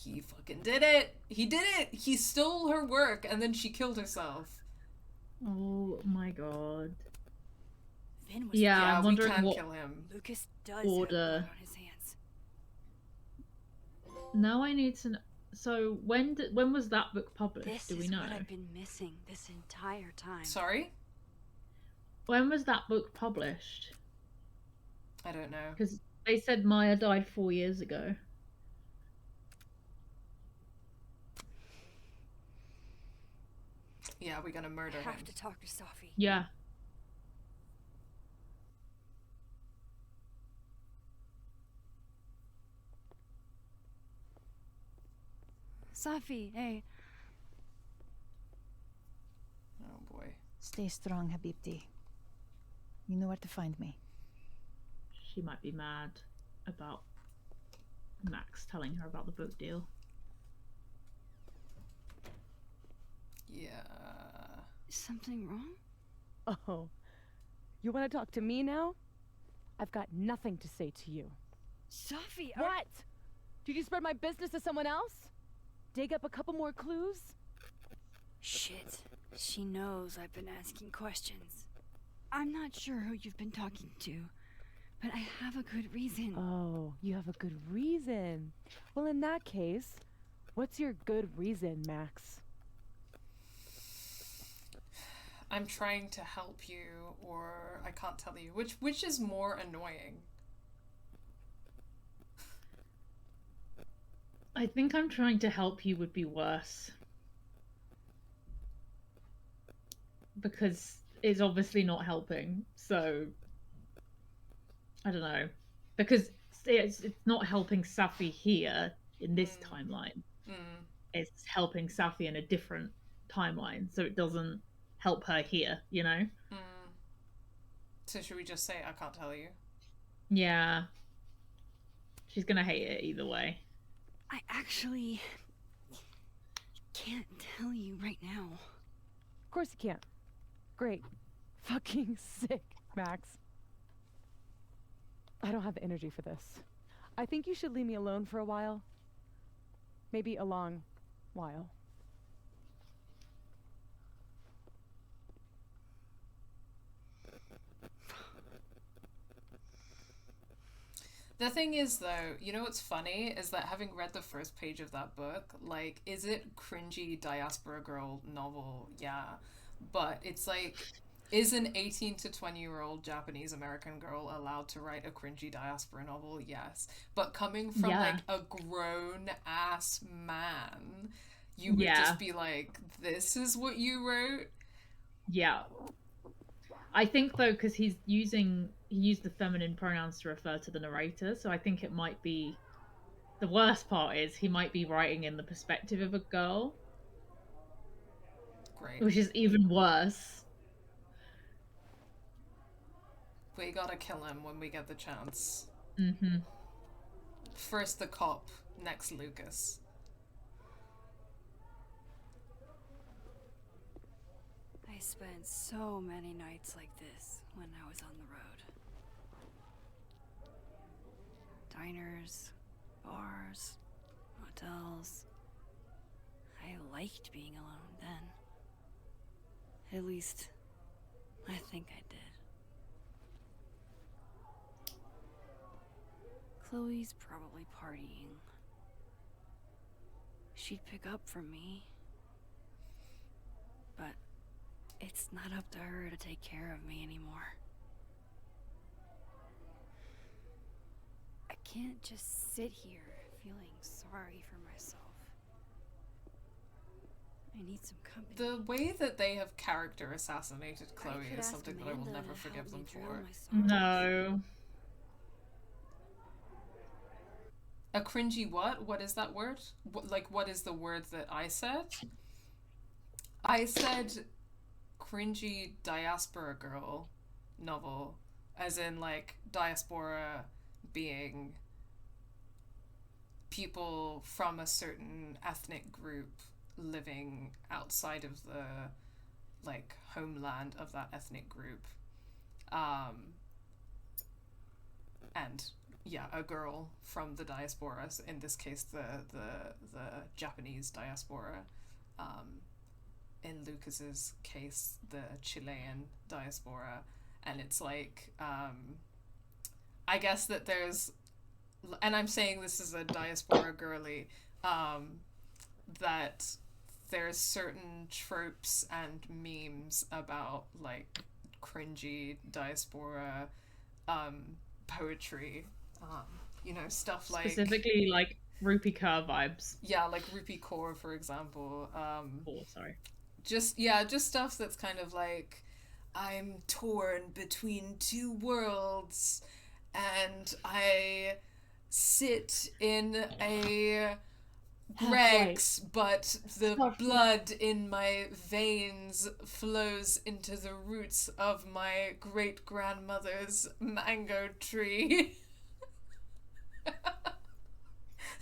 He fucking did it! He did it! He stole her work and then she killed herself. Oh my god. Vin was I'm wondering we can what kill him. Lucas does order. have blood on his hands. Now I need to know. So when was that book published? Do we know? This is what I've been missing this entire time. Sorry? When was that book published? I don't know. Because they said Maya died 4 years ago. Yeah, we're gonna murder him. I have to talk to Safi. Yeah, Safi, hey. Oh boy. Stay strong, Habibti. You know where to find me. She might be mad about Max telling her about the book deal. Yeah. Is something wrong? Oh. You want to talk to me now? I've got nothing to say to you. Safi, what? Did you spread my business to someone else? Dig up a couple more clues? Shit. She knows I've been asking questions. I'm not sure who you've been talking to, but I have a good reason. Oh, you have a good reason. Well, in that case, what's your good reason, Max? I'm trying to help you, or I can't tell you. Which is more annoying? I think I'm trying to help you would be worse. Because it's obviously not helping, so I don't know. Because it's not helping Safi here in this timeline. It's helping Safi in a different timeline, so it doesn't help her here, you know? So should we just say I can't tell you? Yeah. She's gonna hate it either way. I actually can't tell you right now. Of course you can't. Great. Fucking sick, Max. I don't have the energy for this. I think you should leave me alone for a while. Maybe a long while. The thing is, though, you know what's funny is that having read the first page of that book, like, is it cringy diaspora girl novel? Yeah. But it's like, is an 18 to 20-year-old Japanese American girl allowed to write a cringy diaspora novel? Yes. But coming from, like, a grown-ass man, you would just be like, this is what you wrote? Yeah. I think, though, because he used the feminine pronouns to refer to the narrator, so I think it might be... The worst part is he might be writing in the perspective of a girl. Great. Which is even worse. We gotta kill him when we get the chance. Mm-hmm. First the cop, next Lucas. I spent so many nights like this when I was on the road. Diners, bars, hotels. I liked being alone then. At least, I think I did. Chloe's probably partying. She'd pick up from me. But it's not up to her to take care of me anymore. I can't just sit here feeling sorry for myself. I need some company. The way that they have character assassinated Chloe is something that I will never forgive them for. No. A cringy what? What is that word? What is the word that I said? I said cringy diaspora girl novel, as in, like, diaspora being people from a certain ethnic group living outside of the, like, homeland of that ethnic group. And yeah, a girl from the diaspora, so in this case the Japanese diaspora, in Lucas's case the Chilean diaspora, and it's like, I guess that there's, and I'm saying this is a diaspora girly, that there's certain tropes and memes about, like, cringy diaspora poetry, you know, stuff like, specifically like Rupee Kaur vibes. Yeah, like Rupee Kaur, for example. Sorry. Just stuff that's kind of like, I'm torn between two worlds, and I sit in a Greg's, but the blood in my veins flows into the roots of my great-grandmother's mango tree.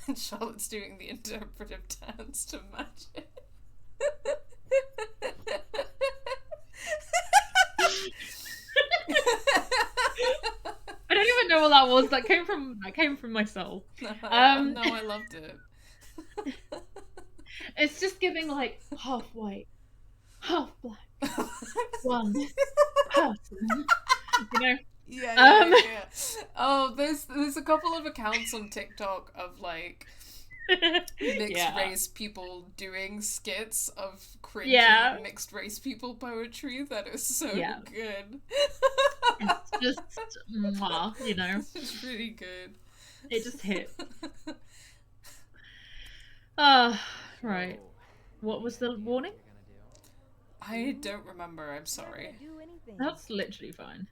And Charlotte's doing the interpretive dance to match it. I don't even know what that was. That came from my soul. No, I loved it. It's just giving like half white, half black, one person. You know? Yeah. Oh, there's a couple of accounts on TikTok of like mixed race people doing skits of cringy mixed race people poetry that is so good. It's just mwah, you know. It's just really good. It just hit. Right. What was the warning? I don't remember, I'm sorry. That's literally fine.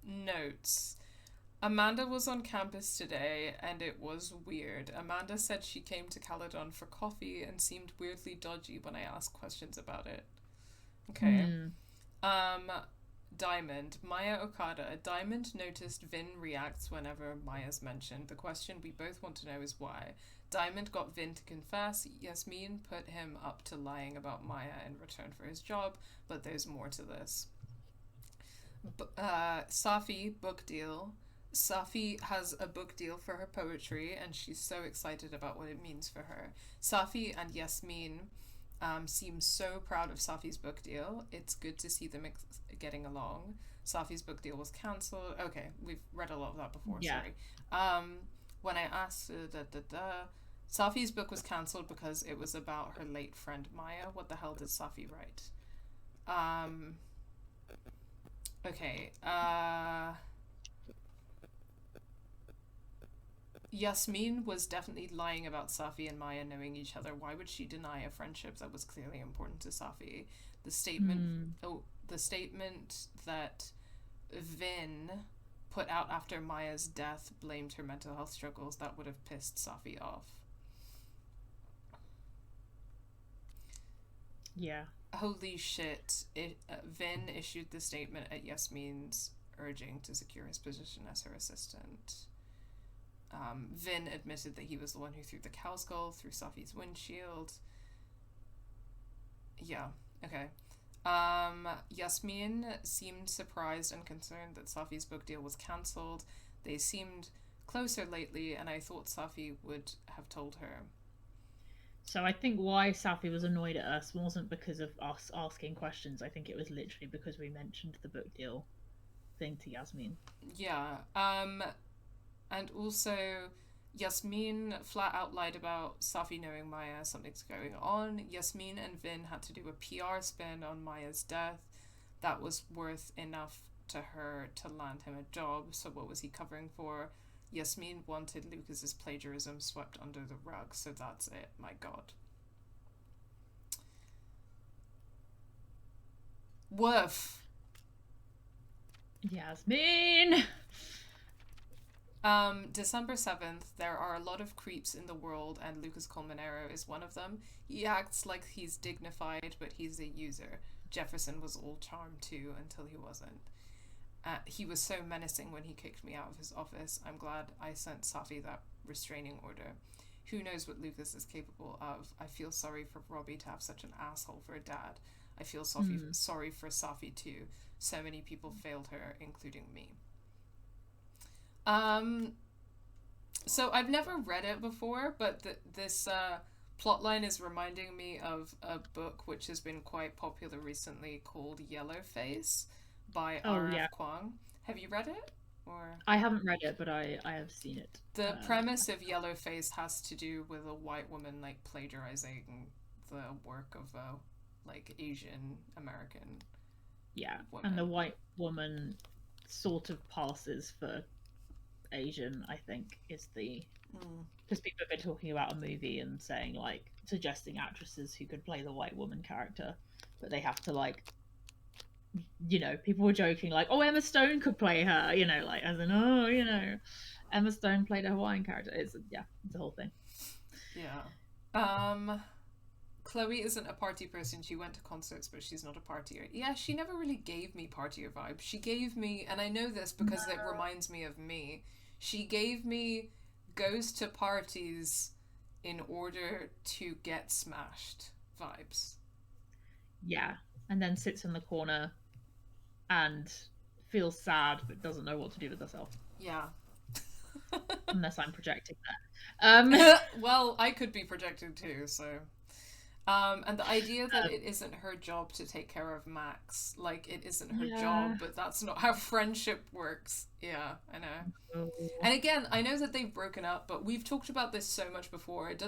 Notes. Amanda was on campus today and it was weird. Amanda said she came to Caledon for coffee and seemed weirdly dodgy when I asked questions about it. Okay. Diamond. Maya Okada. Diamond noticed Vin reacts whenever Maya's mentioned. The question we both want to know is why. Diamond got Vin to confess. Yasmin put him up to lying about Maya in return for his job, but there's more to this. Safi, book deal. Safi has a book deal for her poetry and she's so excited about what it means for her. Safi and Yasmin seem so proud of Safi's book deal. It's good to see them getting along. Safi's book deal was cancelled. Okay, we've read a lot of that before, sorry. When I asked Safi's book was cancelled because it was about her late friend Maya. What the hell did Safi write? Okay, Yasmin was definitely lying about Safi and Maya knowing each other. Why would she deny a friendship that was clearly important to Safi? The statement that Vin put out after Maya's death blamed her mental health struggles, that would have pissed Safi off. Yeah. Holy shit. Vin issued the statement at Yasmin's urging to secure his position as her assistant. Vin admitted that he was the one who threw the cow skull through Safi's windshield. Yeah, okay. Yasmin seemed surprised and concerned that Safi's book deal was cancelled. They seemed closer lately, and I thought Safi would have told her. So I think why Safi was annoyed at us wasn't because of us asking questions. I think it was literally because we mentioned the book deal thing to Yasmin. Yeah. And also, Yasmin flat out lied about Safi knowing Maya, something's going on. Yasmin and Vin had to do a PR spin on Maya's death. That was worth enough to her to land him a job, so what was he covering for? Yasmin wanted Lucas's plagiarism swept under the rug, so that's it. My god. Woof. Yasmin! December 7th, there are a lot of creeps in the world and Lucas Colmenero is one of them. He acts like he's dignified, but he's a user. Jefferson was all charm too, until he wasn't. He was so menacing when he kicked me out of his office. I'm glad I sent Safi that restraining order. Who knows what Lucas is capable of? I feel sorry for Robbie to have such an asshole for a dad. I feel sorry for Safi too. So many people failed her, including me. So I've never read it before, but this plotline is reminding me of a book which has been quite popular recently called Yellowface by R.F. Kuang. Have you read it? Or I haven't read it, but I have seen it. The premise of Yellowface has to do with a white woman like plagiarizing the work of a like Asian American woman. And the white woman sort of passes for Asian, I think, is the because people have been talking about a movie and saying like suggesting actresses who could play the white woman character, but they have to like, you know, people were joking like, oh, Emma Stone could play her, you know, like as in, oh, you know, Emma Stone played a Hawaiian character. It's a whole thing. Yeah. Chloe isn't a party person. She went to concerts, but she's not a partier. Yeah, she never really gave me partier vibes. She gave me, and I know this because it reminds me of me, she gave me goes to parties in order to get smashed vibes. Yeah, and then sits in the corner and feels sad but doesn't know what to do with herself. Yeah. Unless I'm projecting that. Well, I could be projected too, so... and the idea that it isn't her job to take care of Max, like it isn't her job, but that's not how friendship works. Yeah, I know. And again, I know that they've broken up, but we've talked about this so much before. It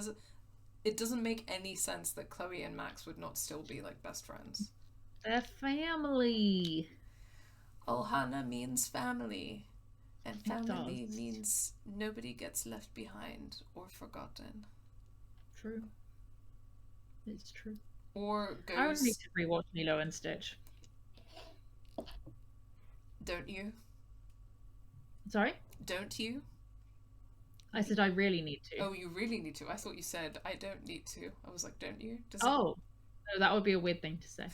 doesn't make any sense that Chloe and Max would not still be like best friends. They're family. Ohana means family. And family means nobody gets left behind or forgotten. True. It's true. Or goes... I would need to rewatch Lilo and Stitch. Don't you? Sorry? Don't you? I said I really need to. Oh, you really need to. I thought you said I don't need to. I was like, don't you? No, that would be a weird thing to say.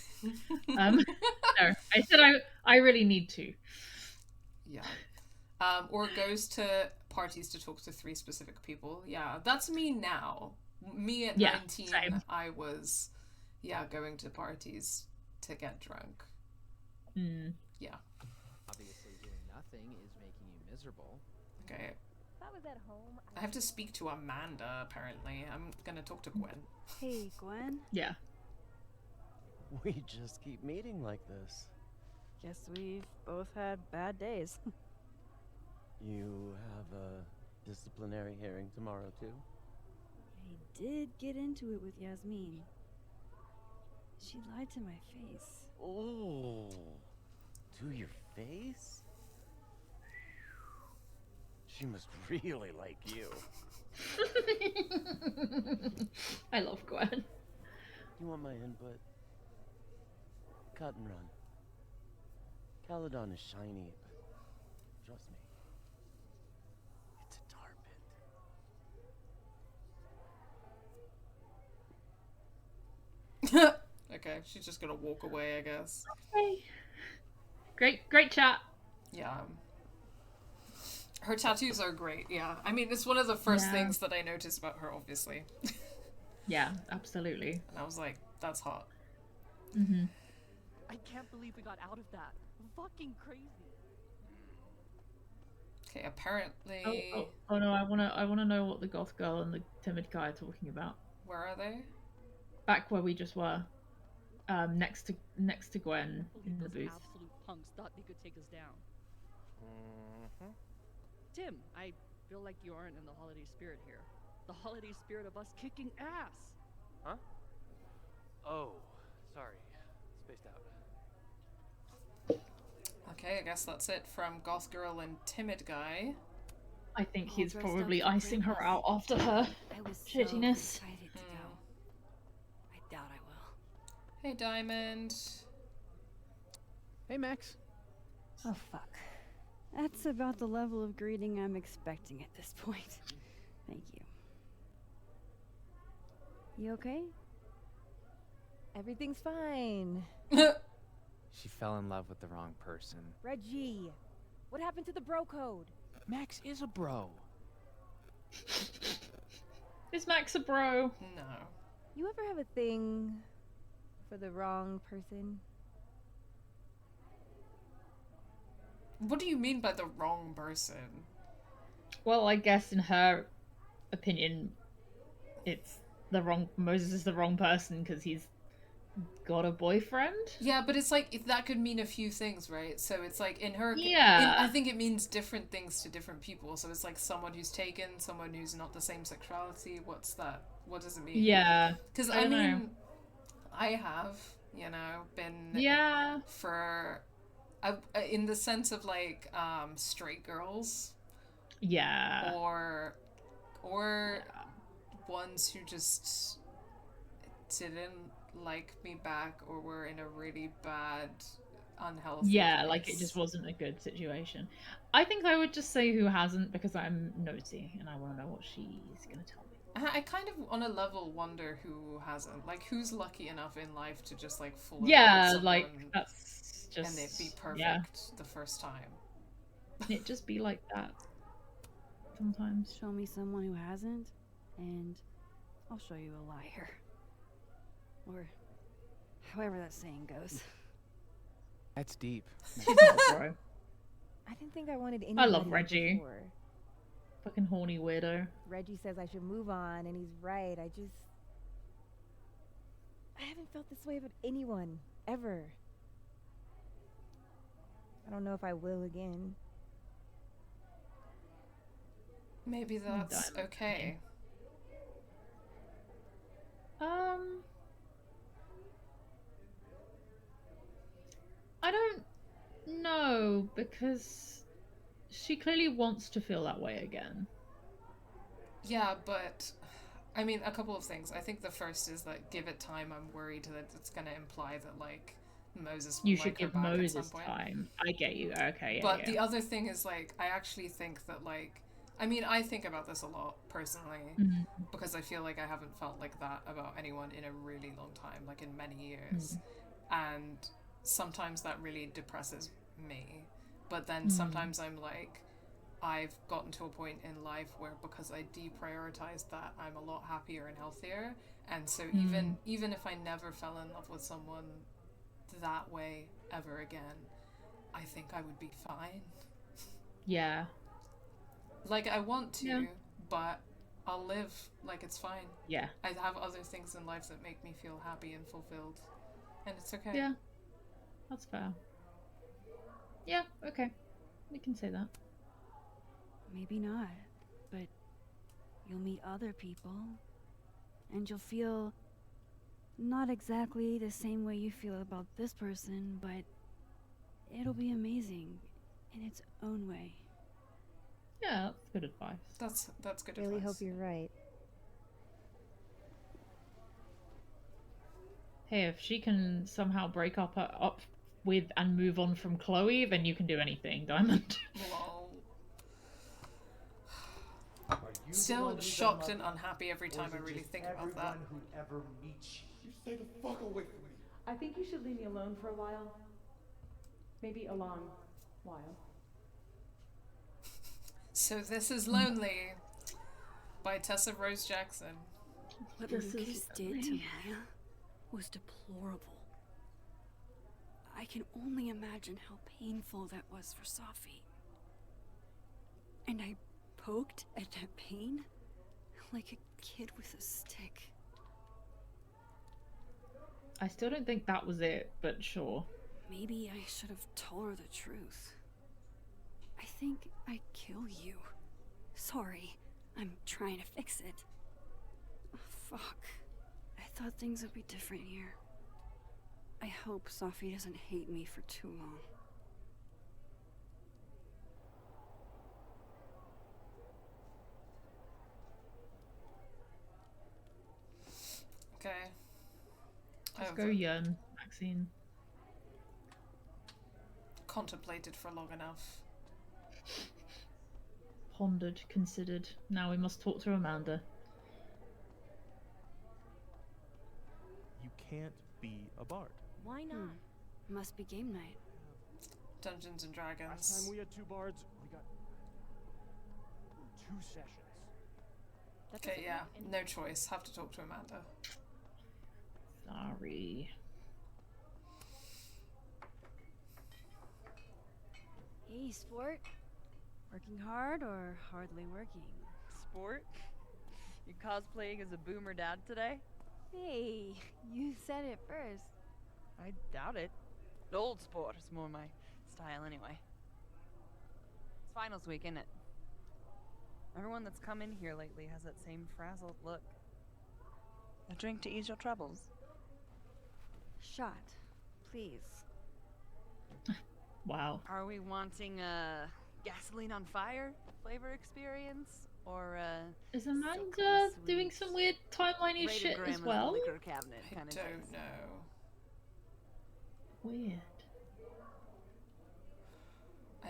No, I said I really need to. Yeah. Or goes to parties to talk to 3 specific people. Yeah, that's me now. Me at 19, same. I was, going to parties to get drunk. Yeah. Obviously, doing nothing is making you miserable. Okay. If I was at home, I have to speak to Amanda, apparently. I'm gonna talk to Gwen. Hey, Gwen? Yeah. We just keep meeting like this. Guess we've both had bad days. You have a disciplinary hearing tomorrow, too? I did get into it with Yasmin. She lied to my face. Oh, to your face? She must really like you. I love Gwen. You want my input? Cut and run. Caledon is shiny, but trust me, it's a tar pit. Okay, she's just gonna walk away, I guess. Okay. Great chat. Yeah. Her tattoos are great, yeah. I mean, it's one of the first things that I noticed about her, obviously. Yeah, absolutely. And I was like, that's hot. Mm-hmm. I can't believe we got out of that. Fucking crazy. Okay, apparently... Oh no, I wanna know what the goth girl and the timid guy are talking about. Where are they? Back where we just were. Next to Gwen in the booth. Absolute punks thought they could take us down. Mm-hmm. Tim, I feel like you aren't in the holiday spirit here. The holiday spirit of us kicking ass. Huh? Oh, sorry. Spaced out. Okay, I guess that's it from Goth Girl and Timid Guy. I think he's probably icing her out after her shittiness. So excited to go. I doubt I will. Hey, Diamond. Hey, Max. Oh, fuck. That's about the level of greeting I'm expecting at this point. Thank you. You okay? Everything's fine. She fell in love with the wrong person. Reggie, what happened to the bro code? Max is a bro. Is Max a bro? No. You ever have a thing for the wrong person? What do you mean by the wrong person? Well, I guess in her opinion, Moses is the wrong person because he's got a boyfriend. Yeah, but it's like that could mean a few things, right? So it's like in her, I think it means different things to different people. So it's like someone who's taken, someone who's not the same sexuality. What's that? What does it mean? Yeah, because I mean, I have, been for. In the sense of like straight girls, or ones who just didn't like me back or were in a really bad unhealthy. Yeah, place. like it just wasn't a good situation. I think I would just say who hasn't because I'm nosy and I want to know what she's gonna tell me. I kind of, on a level, wonder who hasn't. Like, who's lucky enough in life to just, like, fall in love with someone like, that's just... and it be perfect the first time. It just be like that sometimes. Show me someone who hasn't, and I'll show you a liar. Or however that saying goes. That's deep. I didn't think I wanted anybody. I love Reggie. Before. Fucking horny weirdo. Reggie says I should move on, and he's right. I haven't felt this way about anyone, ever. I don't know if I will again. Maybe that's okay. I don't know, because she clearly wants to feel that way again. Yeah, but I mean, a couple of things. I think the first is that give it time. I'm worried that it's going to imply that, like, Moses will You should like her give back Moses at some point. time. I get you. Okay, yeah. But the other thing is, like, I actually think that, like, I mean, I think about this a lot personally because I feel like I haven't felt like that about anyone in a really long time, like in many years. And sometimes that really depresses me. But then sometimes I'm like, I've gotten to a point in life where because I deprioritized that, I'm a lot happier and healthier. And so even if I never fell in love with someone that way ever again, I think I would be fine. Yeah. Like, I want to, but I'll live like it's fine. Yeah. I have other things in life that make me feel happy and fulfilled. And it's okay. Yeah. That's fair. Yeah, okay. We can say that. Maybe not, but you'll meet other people, and you'll feel not exactly the same way you feel about this person, but it'll be amazing in its own way. Yeah, that's good advice. That's good really advice. Hope you're right. Hey, if she can somehow break up with and move on from Chloe, then you can do anything, Diamond. Still shocked and unhappy every time I really think about that. Who ever meets you stay the fuck away from me. I think you should leave me alone for a while. Maybe a long while. So This Is Lonely by Tessa Rose Jackson. What Lucas did to Maya was deplorable. I can only imagine how painful that was for Safi. And I poked at that pain like a kid with a stick. I still don't think that was it, but sure. Maybe I should have told her the truth. I think I'd kill you. Sorry, I'm trying to fix it. Oh, fuck. I thought things would be different here. I hope Safi doesn't hate me for too long. Okay. Let's go Yen, Maxine. Contemplated for long enough. Pondered, considered. Now we must talk to Amanda. You can't be a bard. Why not? Must be game night. Dungeons and Dragons. Last time we had 2 bards, we got 2 sessions. Okay, yeah, no choice. Have to talk to Amanda. Sorry. Hey, sport. Working hard or hardly working? Sport? You cosplaying as a boomer dad today? Hey, you said it first. I doubt it. Old sport is more my style anyway. It's finals week, isn't it? Everyone that's come in here lately has that same frazzled look. A drink to ease your troubles. Shot, please. Wow. Are we wanting a gasoline on fire flavor experience? Or is Amanda doing some weird timeliney shit as well? Liquor cabinet I kind of don't know. Weird.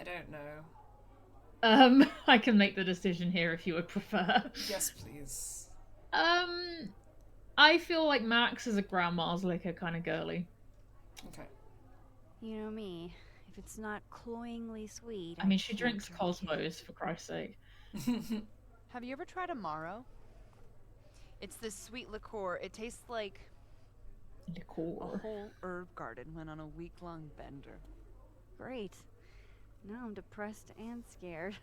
don't know. I can make the decision here if you would prefer. Yes, please. I feel like Max is a grandma's liquor kind of girly. Okay. You know me. If it's not cloyingly sweet, I mean, she drinks Cosmos, for Christ's sake. Have you ever tried Amaro? It's this sweet liqueur. It tastes like liqueur. A whole herb garden went on a week-long bender. Great. Now I'm depressed and scared.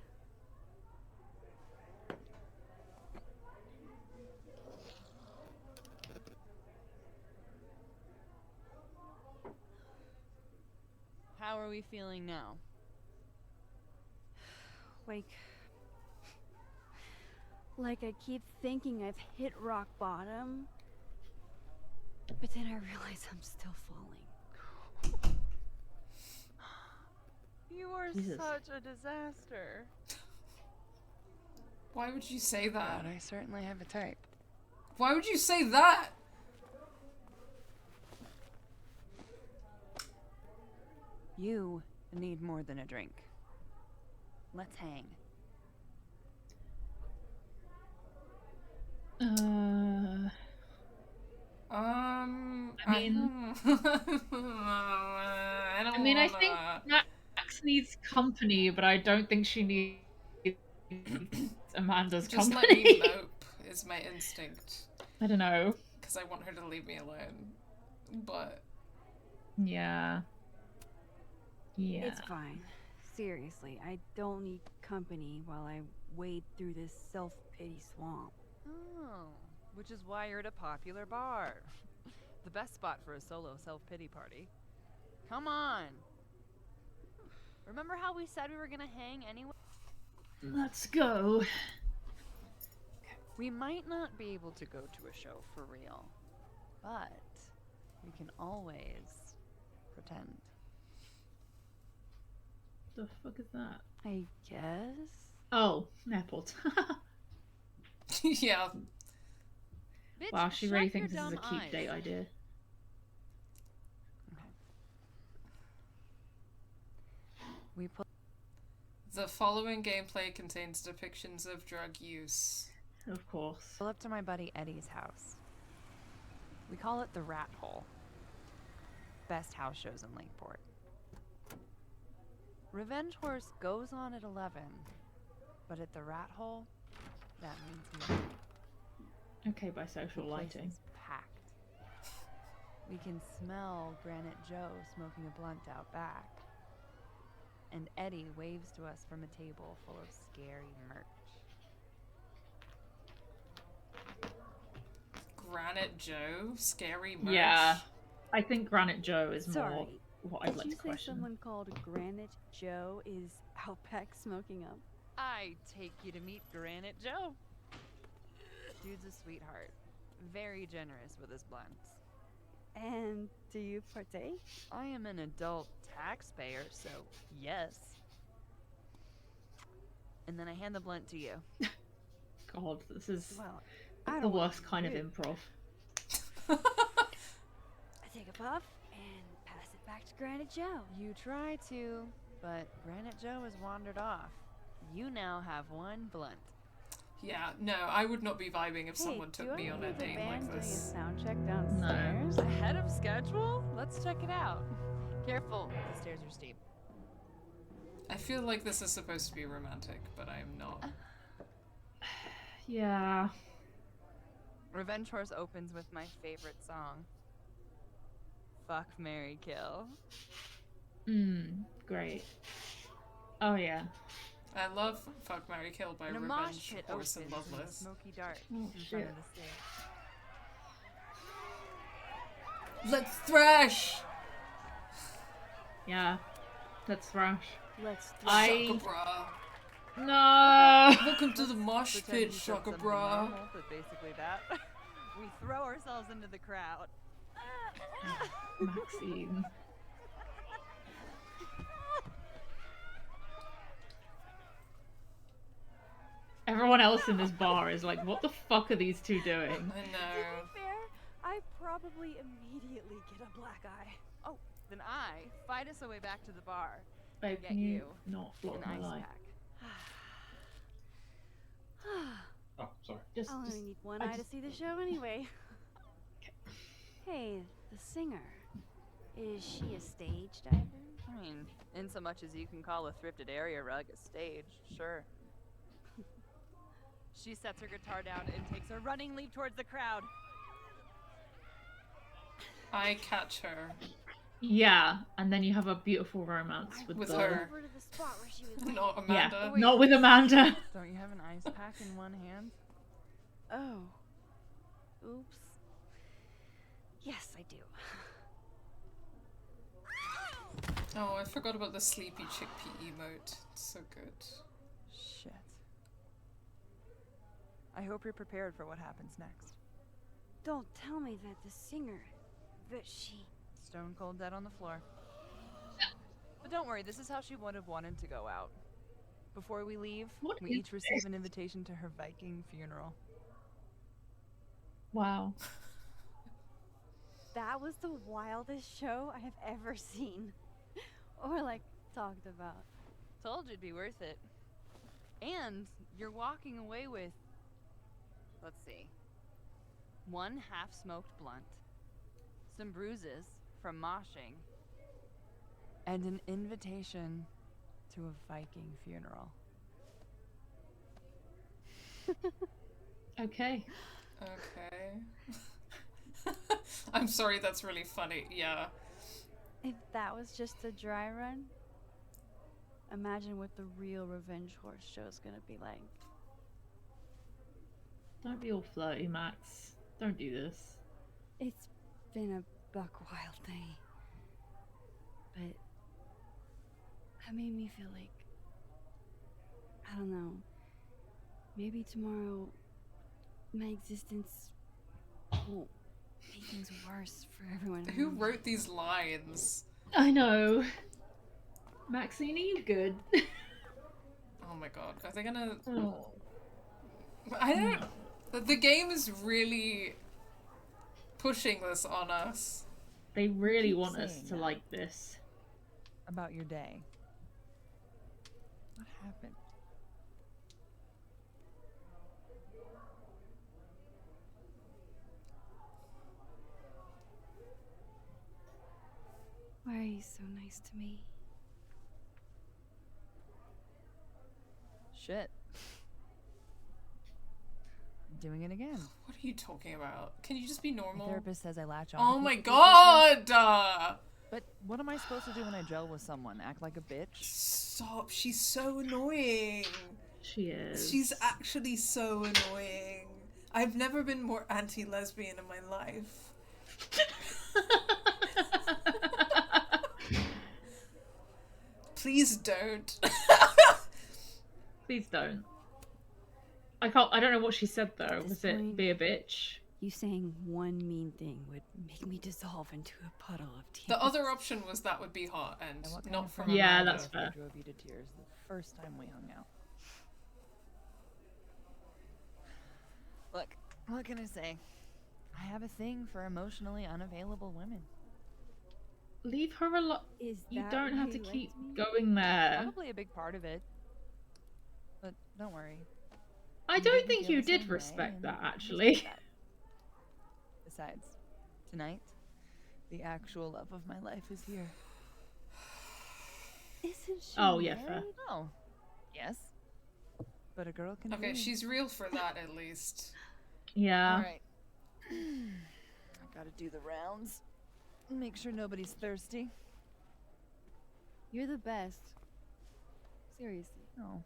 How are we feeling now? Like I keep thinking I've hit rock bottom, but then I realize I'm still falling. You are Jesus. such a disaster. Why would you say that? God, I certainly have a type. Why would you say that? You need more than a drink. Let's hang. I think Max needs company, but I don't think she needs Amanda's Just company. let me mope is my instinct. I don't know. Because I want her to leave me alone. But... Yeah. Yeah. It's fine. Seriously, I don't need company while I wade through this self-pity swamp. Oh, which is why you're at a popular bar. The best spot for a solo self-pity party. Come on. Remember how we said we were gonna hang anyway? Let's go. We might not be able to go to a show for real, but we can always pretend. The fuck is that? I guess. Oh, airport. Yeah. Bitch, Wow, she really shut your thinks this is a dumb cute eyes. date idea. We put The following gameplay contains depictions of drug use. Of course. pull up to my buddy Eddie's house. We call it the Rat Hole. Best house shows in Lakeport. Revenge Horse goes on at 11, but at the Rat Hole, that means nothing. Okay, by social The place lighting. is packed. We can smell Granite Joe smoking a blunt out back. And Eddie waves to us from a table full of scary merch. Granite Joe? Scary merch? Yeah. I think Granite Joe is more Sorry. what I'd like Did to you say question. someone called Granite Joe is out back smoking up? I take you to meet Granite Joe. Dude's a sweetheart. Very generous with his blunts. And do you partake? I am an adult taxpayer, so yes. And then I hand the blunt to you. God, this is Well, I the don't wanna worst be kind of rude. improv. I take a puff and pass it back to Granite Joe. You try to, but Granite Joe has wandered off. You now have one blunt. Yeah, no, I would not be vibing if Hey, someone do took I me on hear a the date band like doing a this. sound check downstairs? Ahead of schedule? Let's check it out. Careful, the stairs are steep. I feel like this is supposed to be romantic, but I am not. Yeah. Revenge Horse opens with my favorite song. Fuck, marry, kill. Great. Oh yeah. I love Fuck, Marry, Kill by And a mosh Revenge pit Horse opens and in the Loveless. smoky dark Oh, in front shit. of the stage. Let's thrash! Yeah. Let's thrash. Let's Shaka bra. No. Welcome to the mosh Pretend pit, you said Shaka something bra. normal, but basically that. We throw ourselves into the crowd. Maxine. Everyone else in this bar is like, what the fuck are these two doing? I To know. be fair, I probably immediately get a black eye. Oh, then I fight us away back to the bar. Babe, Get can you you not block an my ice light? Oh, sorry. I'll only need one eye to see the show anyway. Hey, the singer. Is she a stage diver? I mean, in so much as you can call a thrifted area rug a stage, sure. She sets her guitar down and takes a running leap towards the crowd. I catch her. Yeah, and then you have a beautiful romance with her. Over to the spot where she was Not Yeah, Amanda. not with Amanda. Don't you have an ice pack in one hand? Oh. Oops. Yes, I do. Oh, I forgot about the sleepy chickpea emote. It's so good. Shit. I hope you're prepared for what happens next. Don't tell me that the singer, that she... Stone cold dead on the floor. But don't worry, this is how she would have wanted to go out. Before we leave, we each receive an invitation to her Viking funeral. Wow. That was the wildest show I have ever seen. Or, like, talked about. Told you it'd be worth it. And you're walking away with, let's see, one half-smoked blunt, some bruises from moshing, and an invitation to a Viking funeral. Okay. Okay. I'm sorry, that's really funny. Yeah. If that was just a dry run, imagine what the real Revenge Horse show is gonna be like. Don't be all flirty, Max. Don't do this. It's been a buck wild day. But that made me feel like, I don't know, maybe tomorrow my existence won't make things worse for everyone. Who wrote these lines? I know. Maxine, are you good? Oh my god. Are they gonna... Oh. I don't... The game is really pushing this on us. They really want us to like this. About your day. What happened? Why are you so nice to me? Shit. Doing it again. What are you talking about? Can you just be normal? The therapist says I latch on. Oh my god! But what am I supposed to do when I gel with someone? Act like a bitch? Stop, she's so annoying. She is. She's actually so annoying. I've never been more anti-lesbian in my life. Please don't. Please don't. I don't know what she said though. Was it be a bitch? You saying one mean thing would make me dissolve into a puddle of tears. The other option was that would be hot and not from Yeah, Amanda. that's fair. I drove you to tears the first time we hung out. Look, what can I say? I have a thing for emotionally unavailable women. Leave her alone. You that don't why have to you keep liked me? going there. Probably a big part of it. But don't worry. I don't think you did respect that, actually. Besides, tonight, the actual love of my life is here. Isn't she Oh, yeah, married? fair. Oh, yes. But a girl can Okay, dream. she's real for that at least. Yeah. Alright. I gotta do the rounds. Make sure nobody's thirsty. You're the best. Seriously. Oh,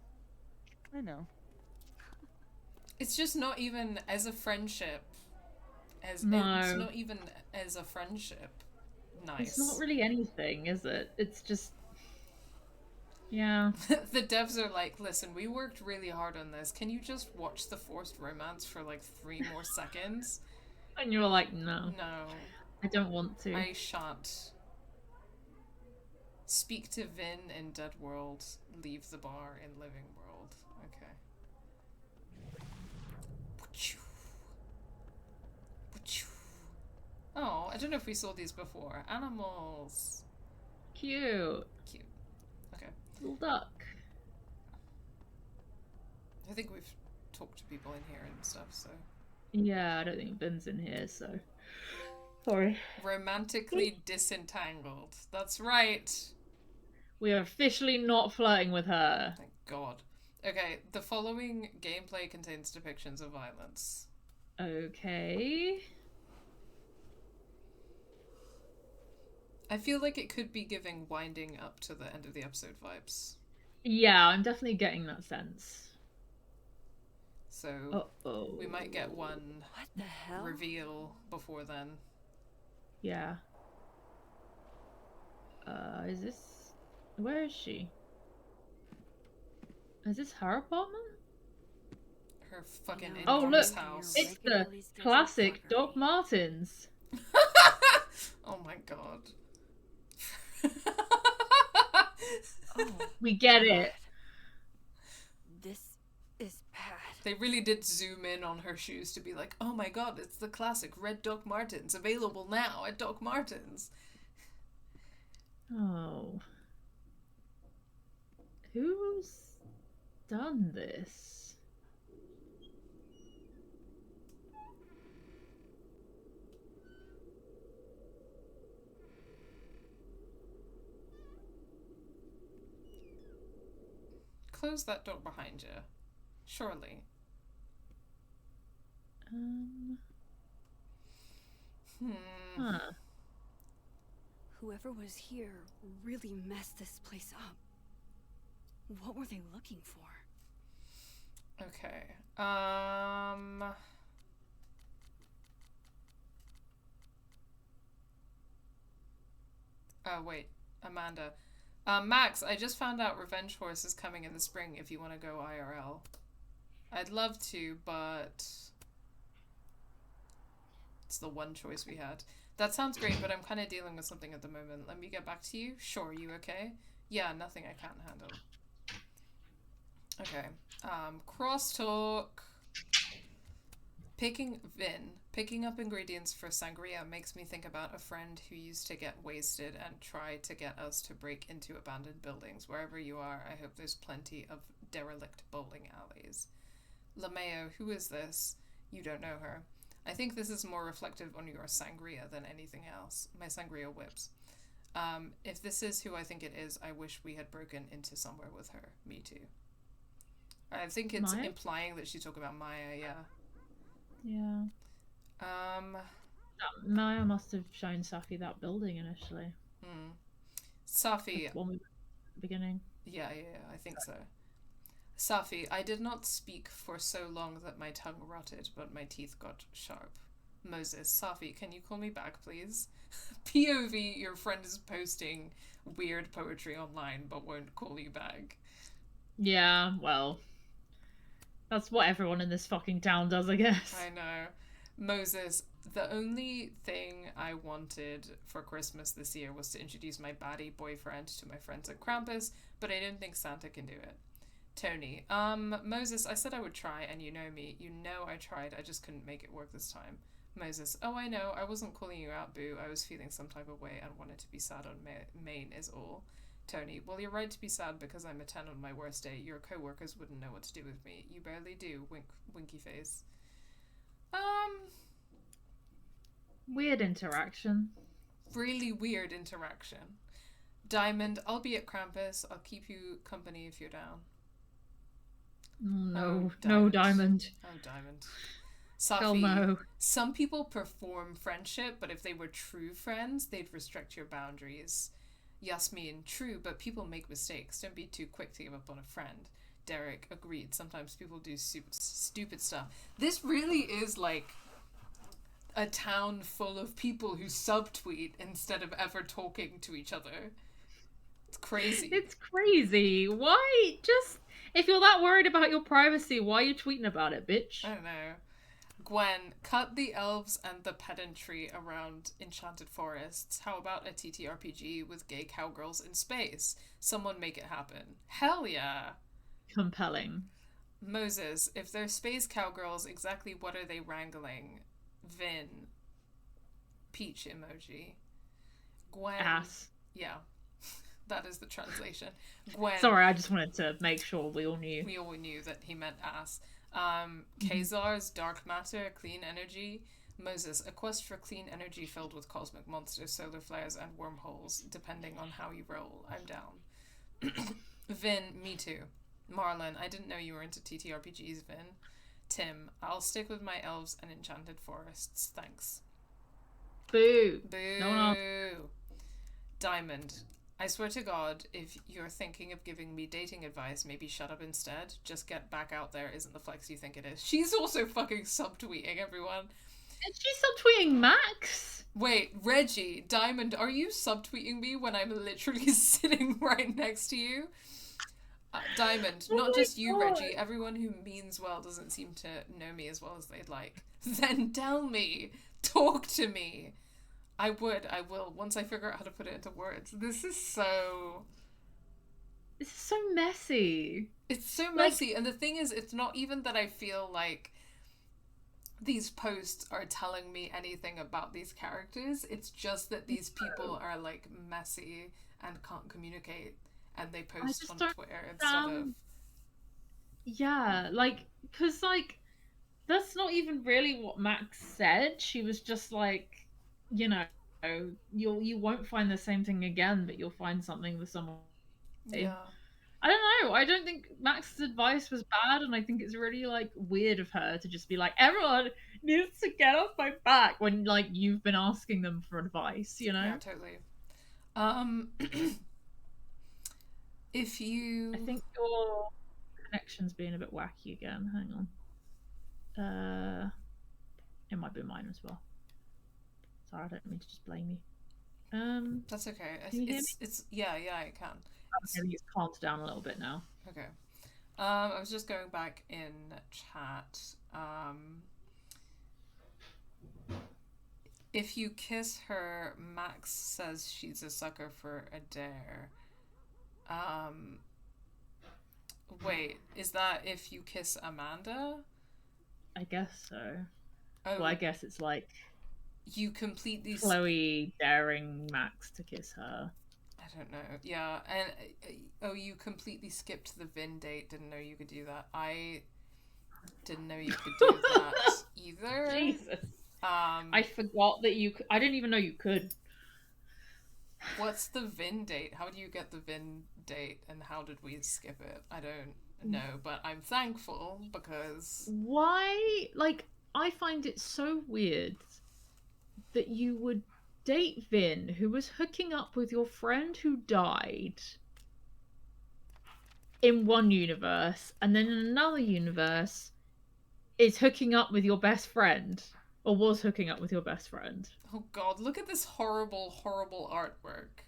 I know. It's just not even as a friendship. It's No. not even as a friendship. Nice. It's not really anything, is it? It's just... Yeah. The devs are like, listen, we worked really hard on this. Can you just watch the forced romance for like 3 more seconds? And you're like, no. No. I don't want to. I shan't. Speak to Vin in Dead World. Leave the bar in Living World. Okay. Oh, I don't know if we saw these before. Animals. Cute. Cute. Okay. Little duck. I think we've talked to people in here and stuff, so. Yeah, I don't think Vin's in here, so. Sorry. Romantically disentangled. That's right. We are officially not flirting with her. Thank God. Okay, the following gameplay contains depictions of violence. Okay. I feel like it could be giving winding up to the end of the episode vibes. Yeah, I'm definitely getting that sense. So we might get one reveal before then. Yeah. Is this... Where is she? Is this her apartment? Her fucking look, house. It's the classic Doc Martens. Oh my God. We get it. This is bad. They really did zoom in on her shoes to be like, oh my God, it's the classic red Doc Martens, available now at Doc Martens. Oh. Who's done this? Close that door behind you. Surely. Huh. Whoever was here really messed this place up. What were they looking for? Okay. Oh, wait. Amanda. Max, I just found out Revenge Horse is coming in the spring if you want to go IRL. I'd love to, but it's the one choice we had. That sounds great, but I'm kind of dealing with something at the moment. Let me get back to you. Sure, you okay? Yeah, nothing I can't handle. Okay. Crosstalk. Picking up ingredients for sangria makes me think about a friend who used to get wasted and try to get us to break into abandoned buildings. Wherever you are, I hope there's plenty of derelict bowling alleys. LeMayo, who is this? You don't know her. I think this is more reflective on your sangria than anything else. My sangria whips. If this is who I think it is, I wish we had broken into somewhere with her. Me too. I think it's Maya? implying that she's talking about Maya, yeah. Yeah. Maya must have shown Safi that building initially. Safi. One at the beginning. Yeah, I think so. Safi, I did not speak for so long that my tongue rotted, but my teeth got sharp. Moses, Safi, can you call me back, please? POV, your friend is posting weird poetry online, but won't call you back. Yeah, well, that's what everyone in this fucking town does, I guess. I know. Moses, the only thing I wanted for Christmas this year was to introduce my baddie boyfriend to my friends at Krampus, but I didn't think Santa can do it. Tony, Moses, I said I would try, and you know me. You know I tried, I just couldn't make it work this time. Moses, oh, I know, I wasn't calling you out, boo. I was feeling some type of way and wanted to be sad on Maine is all. Tony, well, you're right to be sad because I'm a 10 on my worst day. Your co-workers wouldn't know what to do with me. You barely do. Winky face. Weird interaction. Really weird interaction. Diamond, I'll be at Krampus. I'll keep you company if you're down. No, no, Diamond. Oh, Diamond. Hell no. Some people perform friendship, but if they were true friends, they'd restrict your boundaries. Yasmin, true, but people make mistakes. Don't be too quick to give up on a friend. Derek, agreed. Sometimes people do stupid stuff. This really is like a town full of people who subtweet instead of ever talking to each other. It's crazy. It's crazy. Why? Just, if you're that worried about your privacy, why are you tweeting about it, bitch? I don't know. Gwen, cut the elves and the pedantry around enchanted forests. How about a TTRPG with gay cowgirls in space? Someone make it happen. Hell yeah. Compelling. Moses, if they're space cowgirls, exactly what are they wrangling? Vin. Peach emoji. Gwen. Ass. Yeah. That is the translation. Gwen. Sorry, I just wanted to make sure we all knew. We all knew that he meant ass. Khazar's dark matter, clean energy. Moses, a quest for clean energy filled with cosmic monsters, solar flares, and wormholes. Depending on how you roll, I'm down. Vin, me too. Marlon, I didn't know you were into TTRPGs, Vin. Tim, I'll stick with my elves and enchanted forests. Thanks. Boo. Boo. No. Diamond, I swear to God, if you're thinking of giving me dating advice, maybe shut up instead. Just get back out there isn't the flex you think it is. She's also fucking subtweeting, everyone. And she's subtweeting Max? Wait, Reggie, Diamond, are you subtweeting me when I'm literally sitting right next to you? Diamond, not just you, Reggie. Everyone who means well doesn't seem to know me as well as they'd like. Then tell me. Talk to me. I will, once I figure out how to put it into words. This is so messy. It's so messy, and the thing is, it's not even that I feel like these posts are telling me anything about these characters. It's just that these people are, like, messy and can't communicate, and they post on Twitter instead of... Yeah, like, because, like, that's not even really what Max said. She was just like, you know, you won't find the same thing again, but you'll find something with someone. Yeah. I don't know. I don't think Max's advice was bad, and I think it's really, like, weird of her to just be like, everyone needs to get off my back when, like, you've been asking them for advice, you know? Yeah, totally. If you... I think your connection's being a bit wacky again. Hang on. It might be mine as well. Sorry, I don't mean to just blame you. That's okay. Can you hear me? It's yeah, I can. I think it's calmed down a little bit now. Okay. I was just going back in chat. If you kiss her, Max says she's a sucker for a dare. Wait, is that if you kiss Amanda? I guess so. Oh, well, I guess it's like you completely Chloe daring Max to kiss her. I don't know. Yeah, and you completely skipped the Vin date. Didn't know you could do that. I didn't know you could do that either. Jesus. I forgot that you could. I didn't even know you could. What's the Vin date? How do you get the Vin date, and how did we skip it? I don't know, but I'm thankful because... Why? Like, I find it so weird that you would date Vin, who was hooking up with your friend who died in one universe, and then in another universe is hooking up with your best friend, or was hooking up with your best friend. Oh god, look at this horrible, horrible artwork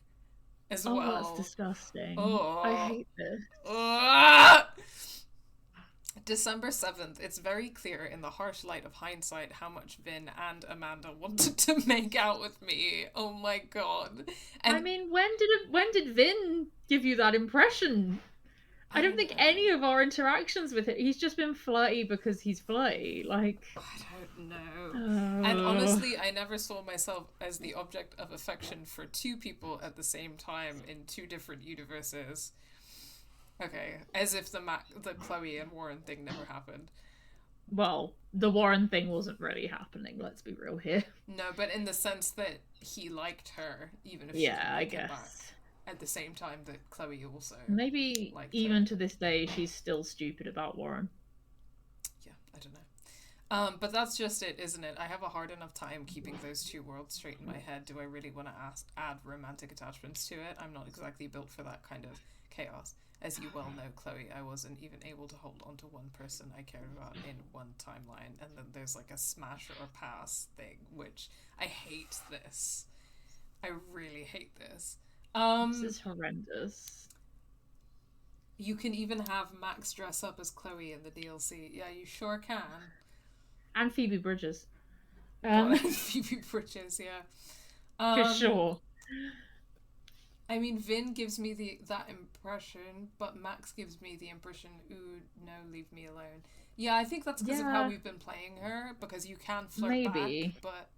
as well. Oh, that's disgusting. Oh. I hate this. December 7th. It's very clear in the harsh light of hindsight how much Vin and Amanda wanted to make out with me. Oh my god. And I mean, when did Vin give you that impression? I don't think any of our interactions with it. He's just been flirty because he's flirty. Like, I don't know. And honestly, I never saw myself as the object of affection for two people at the same time in two different universes. Okay, as if the Chloe and Warren thing never happened. Well, the Warren thing wasn't really happening, let's be real here. No, but in the sense that he liked her, even if she yeah, didn't like him I back. guess. At the same time that Chloe also maybe even to this day she's still stupid about Warren. Yeah, I don't know. But that's just it, isn't it? I have a hard enough time keeping those two worlds straight in my head. Do I really want to add romantic attachments to it? I'm not exactly built for that kind of chaos. As you well know, Chloe, I wasn't even able to hold on to one person I cared about in one timeline, and then there's like a smash or pass thing, which I hate this. I really hate this. This is horrendous. You can even have Max dress up as Chloe in the DLC. Yeah, you sure can. And Phoebe Bridgers. Phoebe Bridgers, yeah. For sure. I mean, Vin gives me that impression, but Max gives me the impression, ooh, no, leave me alone. Yeah, I think that's because of how we've been playing her, because you can flirt back, but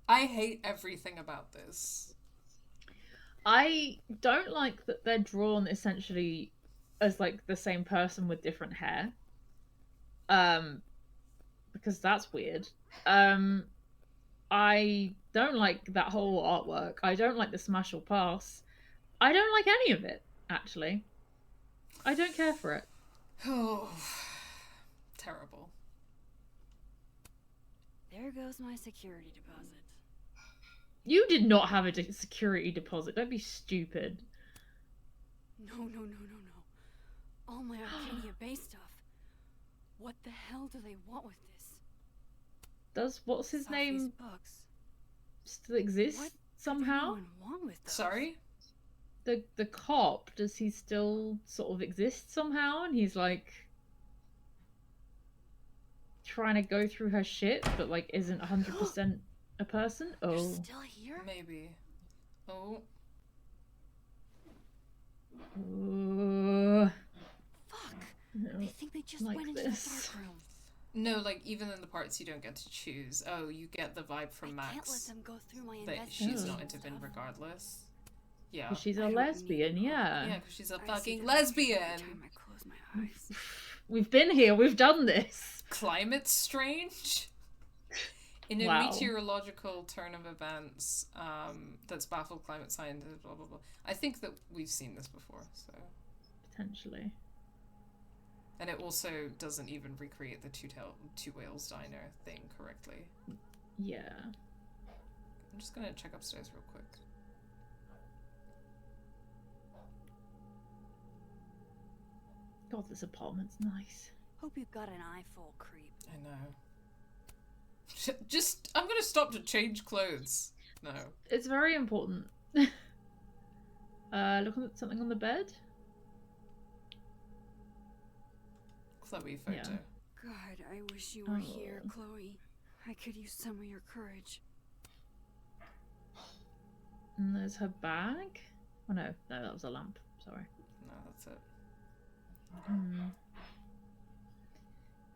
I hate everything about this. I don't like that they're drawn essentially as like the same person with different hair. Because that's weird. I don't like that whole artwork. I don't like the smash or pass. I don't like any of it, actually. I don't care for it. Oh, terrible. There goes my security deposit. You did not have a security deposit. Don't be stupid. No. All my Arcadia Bay stuff. What the hell do they want with this? Does what's his name books. still exist somehow? Want with those? Sorry? The cop, does he still sort of exist somehow? And he's like trying to go through her shit, but like isn't 100% a person? Oh. They're still here? Maybe. Oh. Fuck. No, I think they just like went into this. the dark room. No, like even in the parts you don't get to choose. Oh, you get the vibe from I can't let Max them go through my that she's not into Vin regardless. Yeah. 'Cause she's a lesbian, yeah. Yeah, because she's a fucking lesbian. We've been here, we've done this. Climate strange? In a Wow. meteorological turn of events that's baffled climate scientists, blah blah blah. I think that we've seen this before, so. Potentially. And it also doesn't even recreate the two whales diner thing correctly. Yeah. I'm just gonna check upstairs real quick. God, this apartment's nice. Hope you got an eye full, creep. I know. Just, I'm gonna stop to change clothes. No. It's very important. Look at something on the bed. Chloe photo. Yeah. God, I wish you were here, Chloe. I could use some of your courage. And there's her bag. Oh no, that was a lamp. Sorry. No, that's it.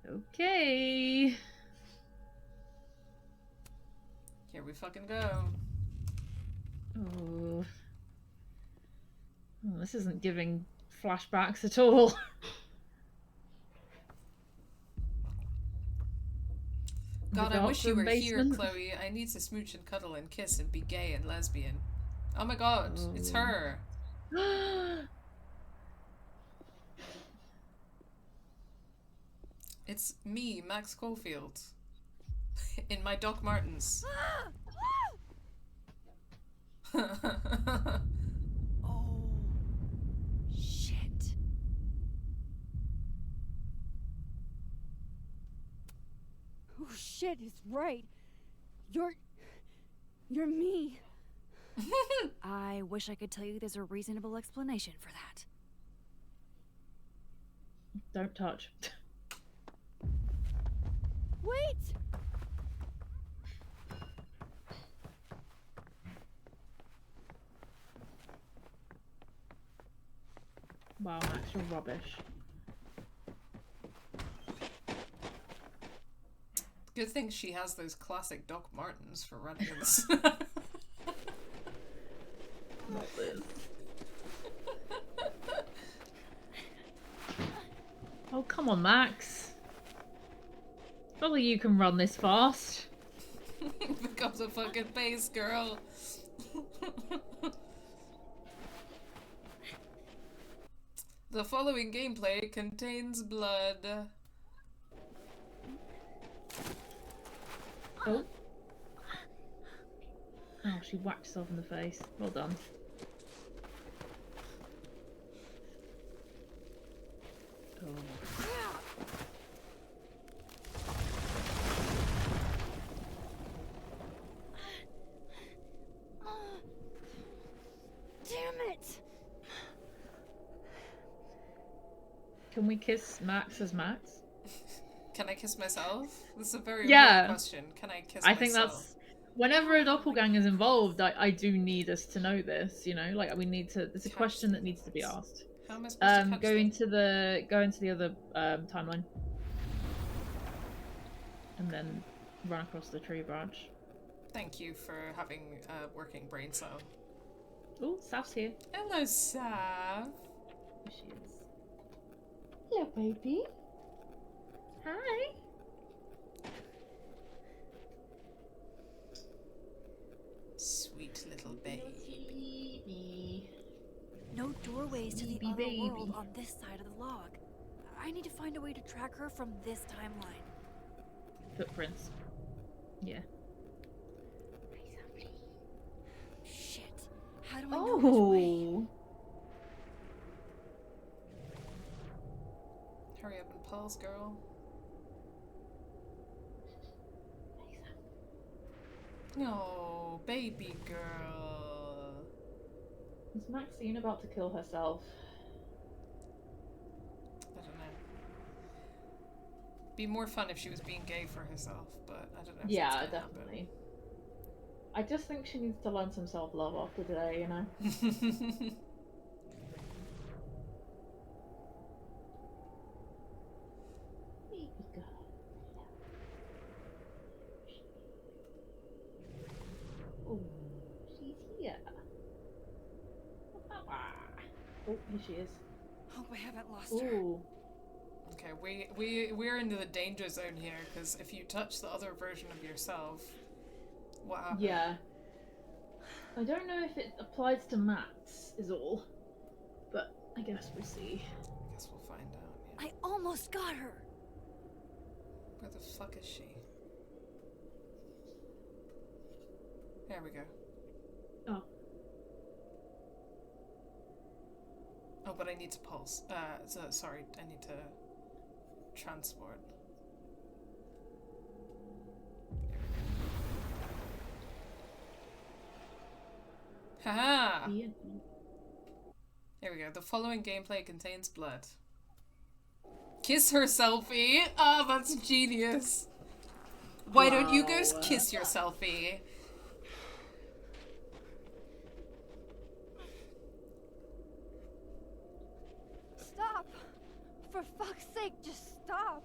Okay. Here we fucking go. Oh. Oh, this isn't giving flashbacks at all. God, The I wish you were dark room here, basement. Chloe. I need to smooch and cuddle and kiss and be gay and lesbian. Oh my god, it's her. It's me, Max Caulfield. In my Doc Martens. Oh, shit. Oh shit, he's right. You're me. I wish I could tell you there's a reasonable explanation for that. Don't touch. Wait! Wow, Max, you're rubbish. Good thing she has those classic Doc Martens for running in the Not this. Oh, come on, Max. Only you can run this fast. Becomes a fucking base girl. The following gameplay contains blood. Oh. Oh, she whacked herself in the face. Well done. Oh. Damn it! Can we kiss Max as Max? Can I kiss myself? This is a very Yeah. important question. Can I kiss I myself? think that's whenever a doppelganger is involved, I do need us to know this, you know, like we need to. It's a question that needs to be asked. How am I supposed to catch Go them? into the other timeline, and then run across the tree branch. Thank you for having a working brain cell. Oh, Sav's here. Hello, Sav. There she is. Hello, baby. Hi. Sweet little baby. No doorways to the other world on this side of the log. I need to find a way to track her from this timeline. Footprints. Yeah. Shit. How do I know which way? Hurry up and pulse, girl. Oh, baby girl. Is Maxine about to kill herself? I don't know. Be more fun if she was being gay for herself, but I don't know if Yeah, that's gonna definitely. happen. I just think she needs to learn some self-love after today, you know? Baby girl. Oh, she's here. Oh, here she is. Hope I haven't lost her. Ooh. Okay, we're into the danger zone here, because if you touch the other version of yourself, what happens? Yeah. I don't know if it applies to Max, is all. But I guess we'll see. I guess we'll find out, yeah. I almost got her! Where the fuck is she? There we go. Oh. Oh, but I need to pulse. Sorry, I need to transport. Haha! There we go. The following gameplay contains blood. Kiss her, selfie! Ah, that's genius! Why don't you guys kiss your selfie? Stop! For fuck's sake, just stop!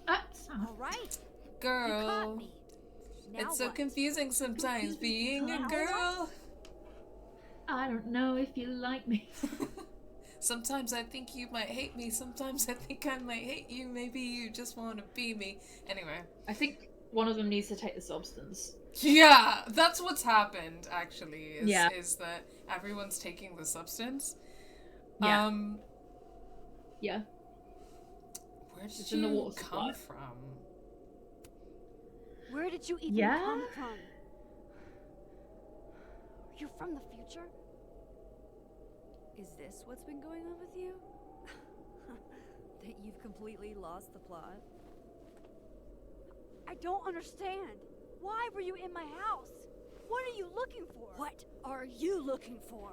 All right. Girl. You caught me. Now It's so what? confusing sometimes being a girl. I don't know if you like me. Sometimes I think you might hate me. Sometimes I think I might hate you. Maybe you just want to be me. Anyway. I think one of them needs to take the substance. Yeah, that's what's happened, actually. Yeah. Is that everyone's taking the substance. Yeah. Yeah. Where did It's in the you water come supply. from? Where did you even Yeah? come from? You're from the future? Is this what's been going on with you? That you've completely lost the plot? I don't understand. Why were you in my house? What are you looking for? What are you looking for?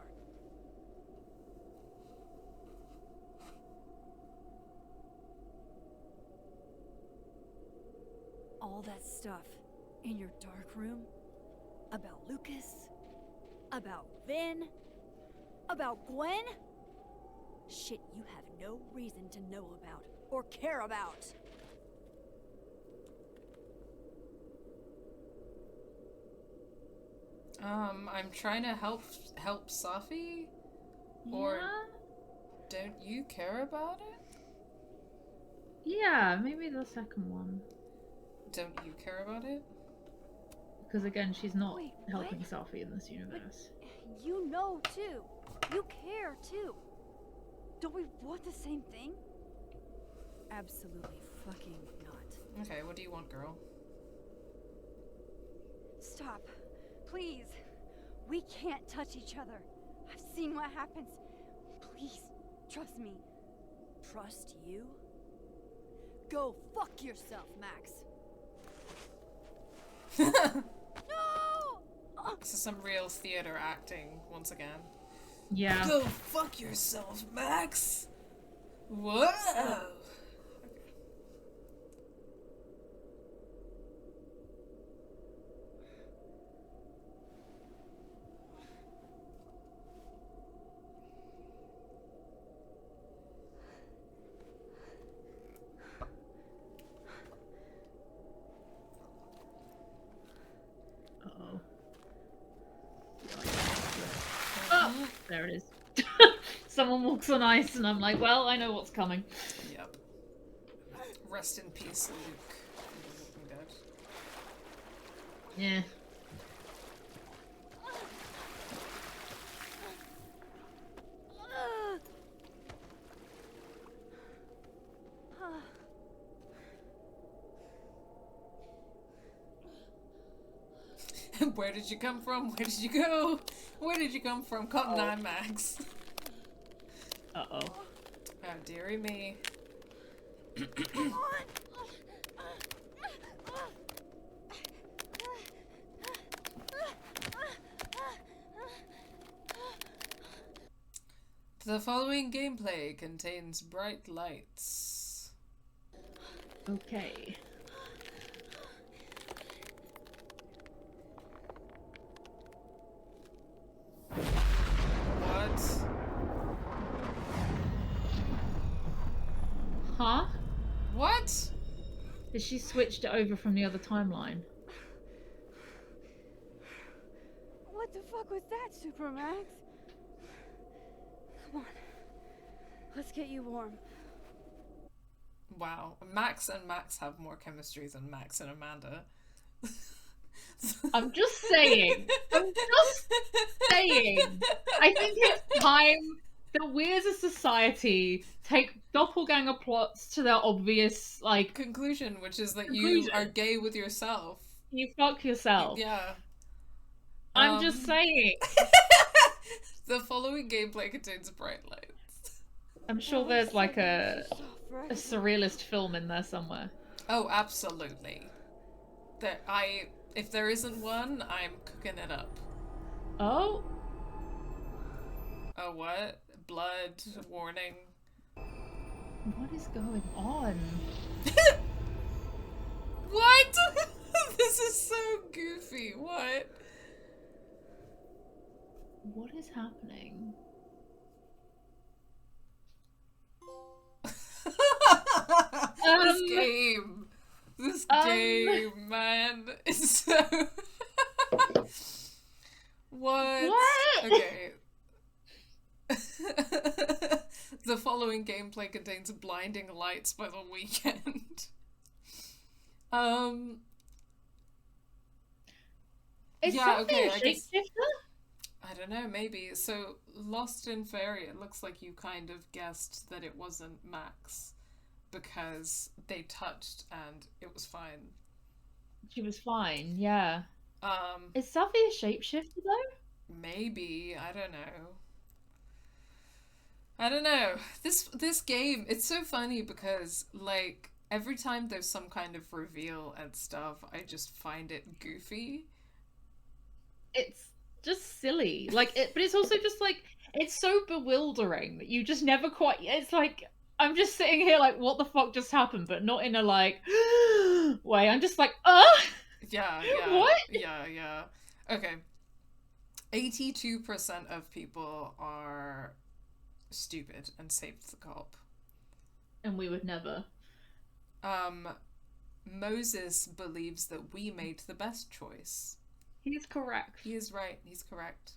All that stuff in your dark room about Lucas, about Vin, about Gwen? Shit you have no reason to know about or care about. I'm trying to help Safi? Or don't you care about it? Yeah, maybe the second one. Don't you care about it? Because again, she's not Wait, helping what? Safi in this universe. You know too. You care too. Don't we want the same thing? Absolutely fucking not. Okay, what do you want, girl? Stop. Please. We can't touch each other. I've seen what happens. Please, trust me. Trust you? Go fuck yourself, Max. No! This is some real theater acting, once again. Yeah. Go fuck yourself, Max! Whoa! Uh-oh. There it is. Someone walks on ice and I'm like, well, I know what's coming. Yep. Rest in peace, Luke. Dead. Yeah. Where did you come from? Where did you go? Where did you come from? Cotton Eye Max. Uh-oh. Oh, dearie me. The following gameplay contains bright lights. Okay. What? Huh? What? Did she switched it over from the other timeline? What the fuck was that, Supermax? Come on. Let's get you warm. Wow. Max and Max have more chemistry than Max and Amanda. I'm just saying. I'm just saying. I think it's time that we as a society take doppelganger plots to their obvious, like... conclusion, which is that you are gay with yourself. You fuck yourself. Yeah. I'm just saying. The following gameplay contains bright lights. I'm sure there's like a surrealist film in there somewhere. Oh, absolutely. If there isn't one, I'm cooking it up. Oh? Oh, what? Blood warning. What is going on? What? This is so goofy. What? What is happening? This game, man, is so... What? Okay. The following gameplay contains Blinding Lights by The Weeknd. Is yeah, something okay, a shapeshifter? I don't know, maybe. So, Lost in Fairy, it looks like you kind of guessed that it wasn't Max because they touched and it was fine. She was fine, yeah. Is Safi a shapeshifter though? Maybe, I don't know. I don't know. This game, it's so funny because, like, every time there's some kind of reveal and stuff, I just find it goofy. It's just silly. Like, but it's also just, like, it's so bewildering that you just never quite... It's like, I'm just sitting here like, what the fuck just happened? But not in a, like, way. I'm just like, Yeah. What? Yeah. Okay. 82% of people are stupid and saved the cop. And we would never. Moses believes that we made the best choice. He's correct. He is right. He's correct.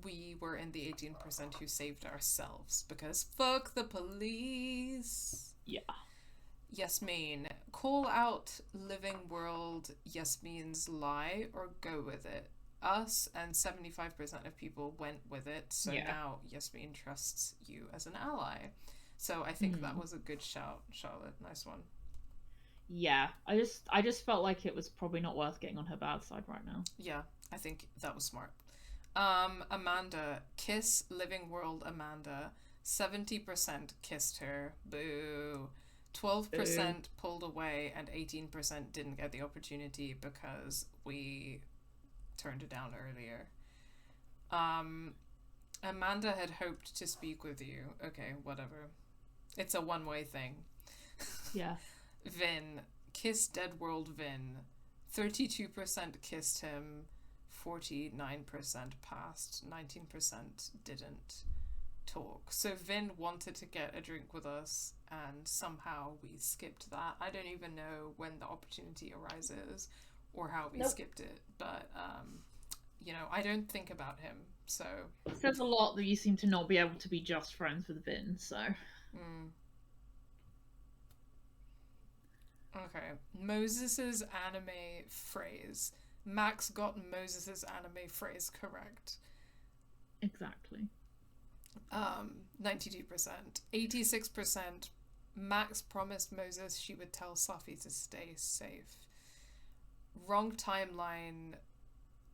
We were in the 18% who saved ourselves because fuck the police. Yeah. Yasmin, call out living world Yasmin's lie or go with it. Us and 75% of people went with it, so now Yasmin trusts you as an ally. So I think that was a good shout, Charlotte. Nice one. Yeah, I just felt like it was probably not worth getting on her bad side right now. Yeah, I think that was smart. Amanda, kiss living world Amanda. 70% kissed her. Boo. 12% pulled away and 18% didn't get the opportunity because we turned it down earlier. Amanda had hoped to speak with you. Okay, whatever. It's a one-way thing. Yeah. Vin, kiss Dead World Vin. 32% kissed him. 49% passed. 19% didn't talk. So Vin wanted to get a drink with us and somehow we skipped that. I don't even know when the opportunity arises or how we skipped it, but you know, I don't think about him, so... It says a lot that you seem to not be able to be just friends with Vin, so... Okay, Moses's anime phrase. Max got Moses's anime phrase correct. Exactly. 92%. 86%. Max promised Moses she would tell Safi to stay safe. Wrong timeline,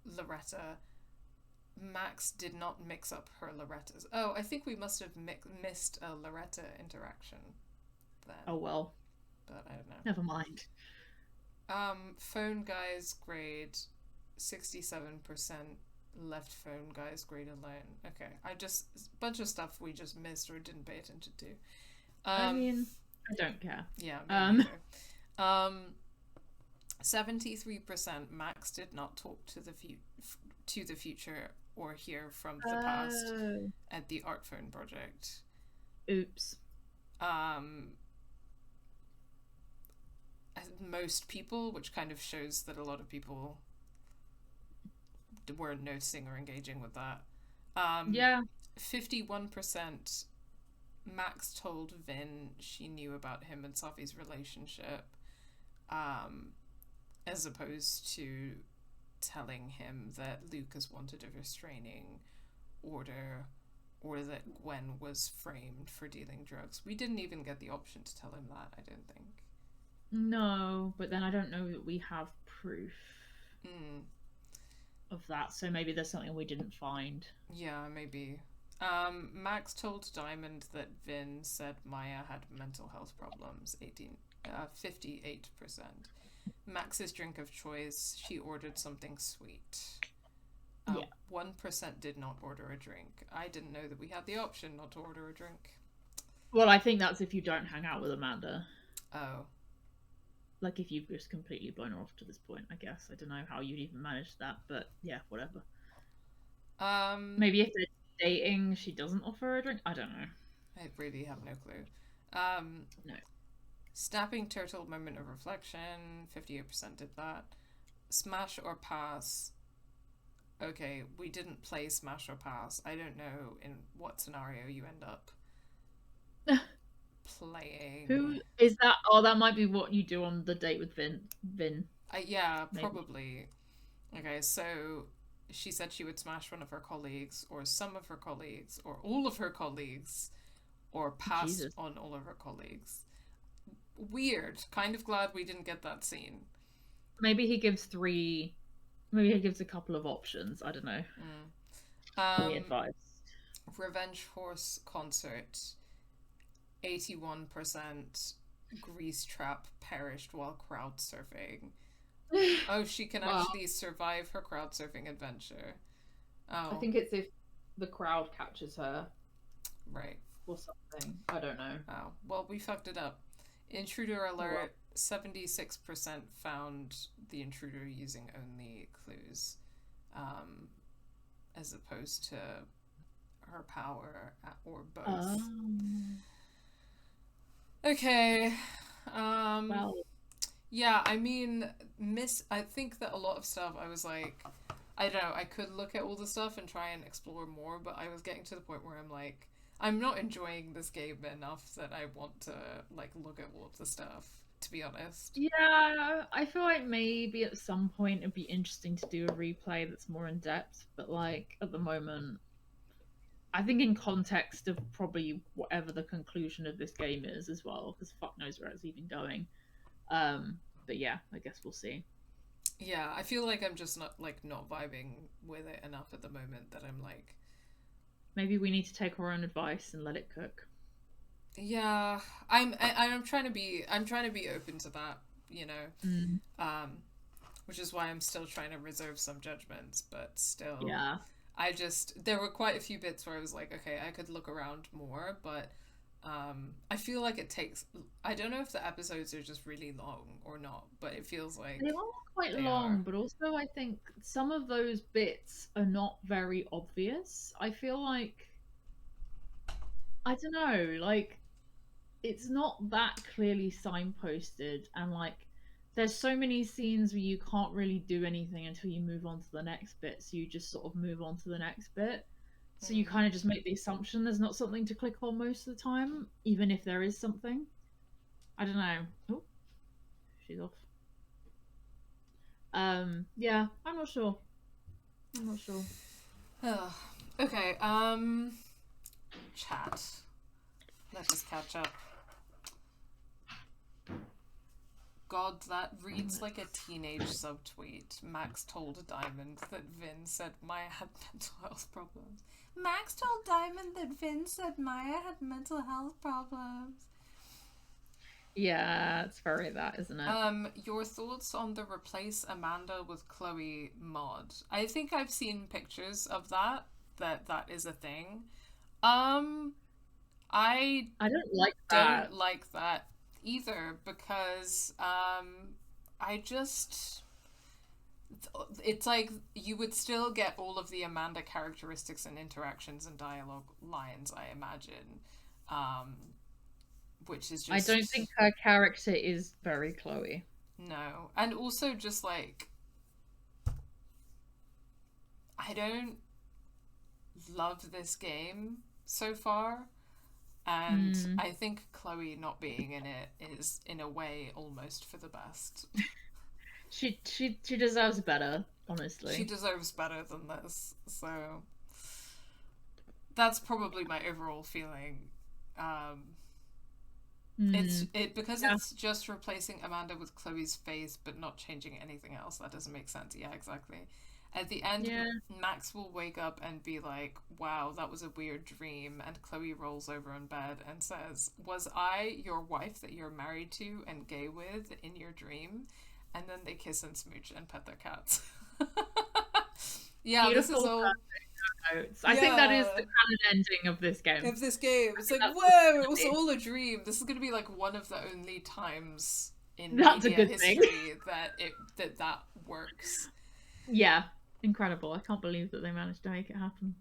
Loretta. Max did not mix up her Loretta's. Oh, I think we must have missed a Loretta interaction then. Oh well. But I don't know. Never mind. Phone guy's grade 67%. Left phone guy's grade alone. Okay, a bunch of stuff we just missed or didn't pay attention to. I mean, I don't care. Yeah. 73% Max did not talk to the future or hear from the past at the Art Phone project. Oops. Most people, which kind of shows that a lot of people weren't noticing or engaging with that. 51% Max told Vin she knew about him and Safi's relationship, as opposed to telling him that Lucas wanted a restraining order or that Gwen was framed for dealing drugs. We didn't even get the option to tell him that, I don't think. No, but then I don't know that we have proof of that, so maybe there's something we didn't find. Yeah, maybe. Max told Diamond that Vin said Maya had mental health problems, 58%. Max's drink of choice, she ordered something sweet. 1% did not order a drink. I didn't know that we had the option not to order a drink. Well, I think that's if you don't hang out with Amanda. Oh. Like if you've just completely blown her off to this point, I guess. I don't know how you'd even manage that, but yeah, whatever. Maybe if they're dating, she doesn't offer her a drink. I don't know. I really have no clue. No. Snapping turtle moment of reflection. 58% did that. Smash or pass. Okay, we didn't play Smash or pass. I don't know in what scenario you end up playing. Who is that? Oh, that might be what you do on the date with Vin. Yeah, maybe. Probably. Okay, so she said she would smash one of her colleagues, or some of her colleagues, or all of her colleagues, or pass on all of her colleagues. Weird. Kind of glad we didn't get that scene. Maybe he gives three. Maybe he gives a couple of options. I don't know. Weird vibes. Revenge Horse concert. 81% grease trap perished while crowd surfing. Oh, she can actually survive her crowd surfing adventure. Oh. I think it's if the crowd catches her. Right. Or something. I don't know. Oh, well, we fucked it up. Intruder alert. 76% found the intruder using only clues, as opposed to her power or both. Okay. Well. Yeah, I mean, I think that a lot of stuff I was like, I don't know, I could look at all the stuff and try and explore more, but I was getting to the point where I'm like, I'm not enjoying this game enough that I want to, like, look at all of the stuff, to be honest. Yeah, I feel like maybe at some point it'd be interesting to do a replay that's more in depth, but, like, at the moment, I think in context of probably whatever the conclusion of this game is as well, because fuck knows where it's even going. But yeah, I guess we'll see. Yeah, I feel like I'm just not vibing with it enough at the moment that I'm like... Maybe we need to take our own advice and let it cook. Yeah, I'm trying to be open to that, you know. Which is why I'm still trying to reserve some judgments, but still. Yeah. There were quite a few bits where I was like, okay, I could look around more, but I feel like it takes... I don't know if the episodes are just really long or not, but it feels like... They are quite long, but also I think some of those bits are not very obvious. I feel like... I don't know, like, it's not that clearly signposted, and, like, there's so many scenes where you can't really do anything until you move on to the next bit, so you just sort of move on to the next bit. So you kind of just make the assumption there's not something to click on most of the time, even if there is something. I don't know. Oh, she's off. Yeah, I'm not sure. I'm not sure. Okay, chat. Let us catch up. God, that reads like a teenage subtweet. Max told Diamond that Vin said Maya had mental health problems. Max told Diamond that Vin said Maya had mental health problems. Yeah, it's very that, isn't it? Your thoughts on the replace Amanda with Chloe mod? I think I've seen pictures of that is a thing. I don't like that. Don't like that either, because it's like you would still get all of the Amanda characteristics and interactions and dialogue lines, I imagine. Which is just... I don't think her character is very Chloe. No. And also just like... I don't love this game so far. And I think Chloe not being in it is, in a way, almost for the best. She deserves better, honestly. She deserves better than this. So... that's probably my overall feeling. Because it's just replacing Amanda with Chloe's face but not changing anything else. That doesn't make sense. Yeah, exactly. At the end, Max will wake up and be like, wow, that was a weird dream. And Chloe rolls over in bed and says, was I your wife that you're married to and gay with in your dream? And then they kiss and smooch and pet their cats. Yeah, beautiful. This is all... I think that is the canon ending of this game. It's like, whoa, it was all a dream. This is going to be like one of the only times in media history that works. Yeah, incredible. I can't believe that they managed to make it happen.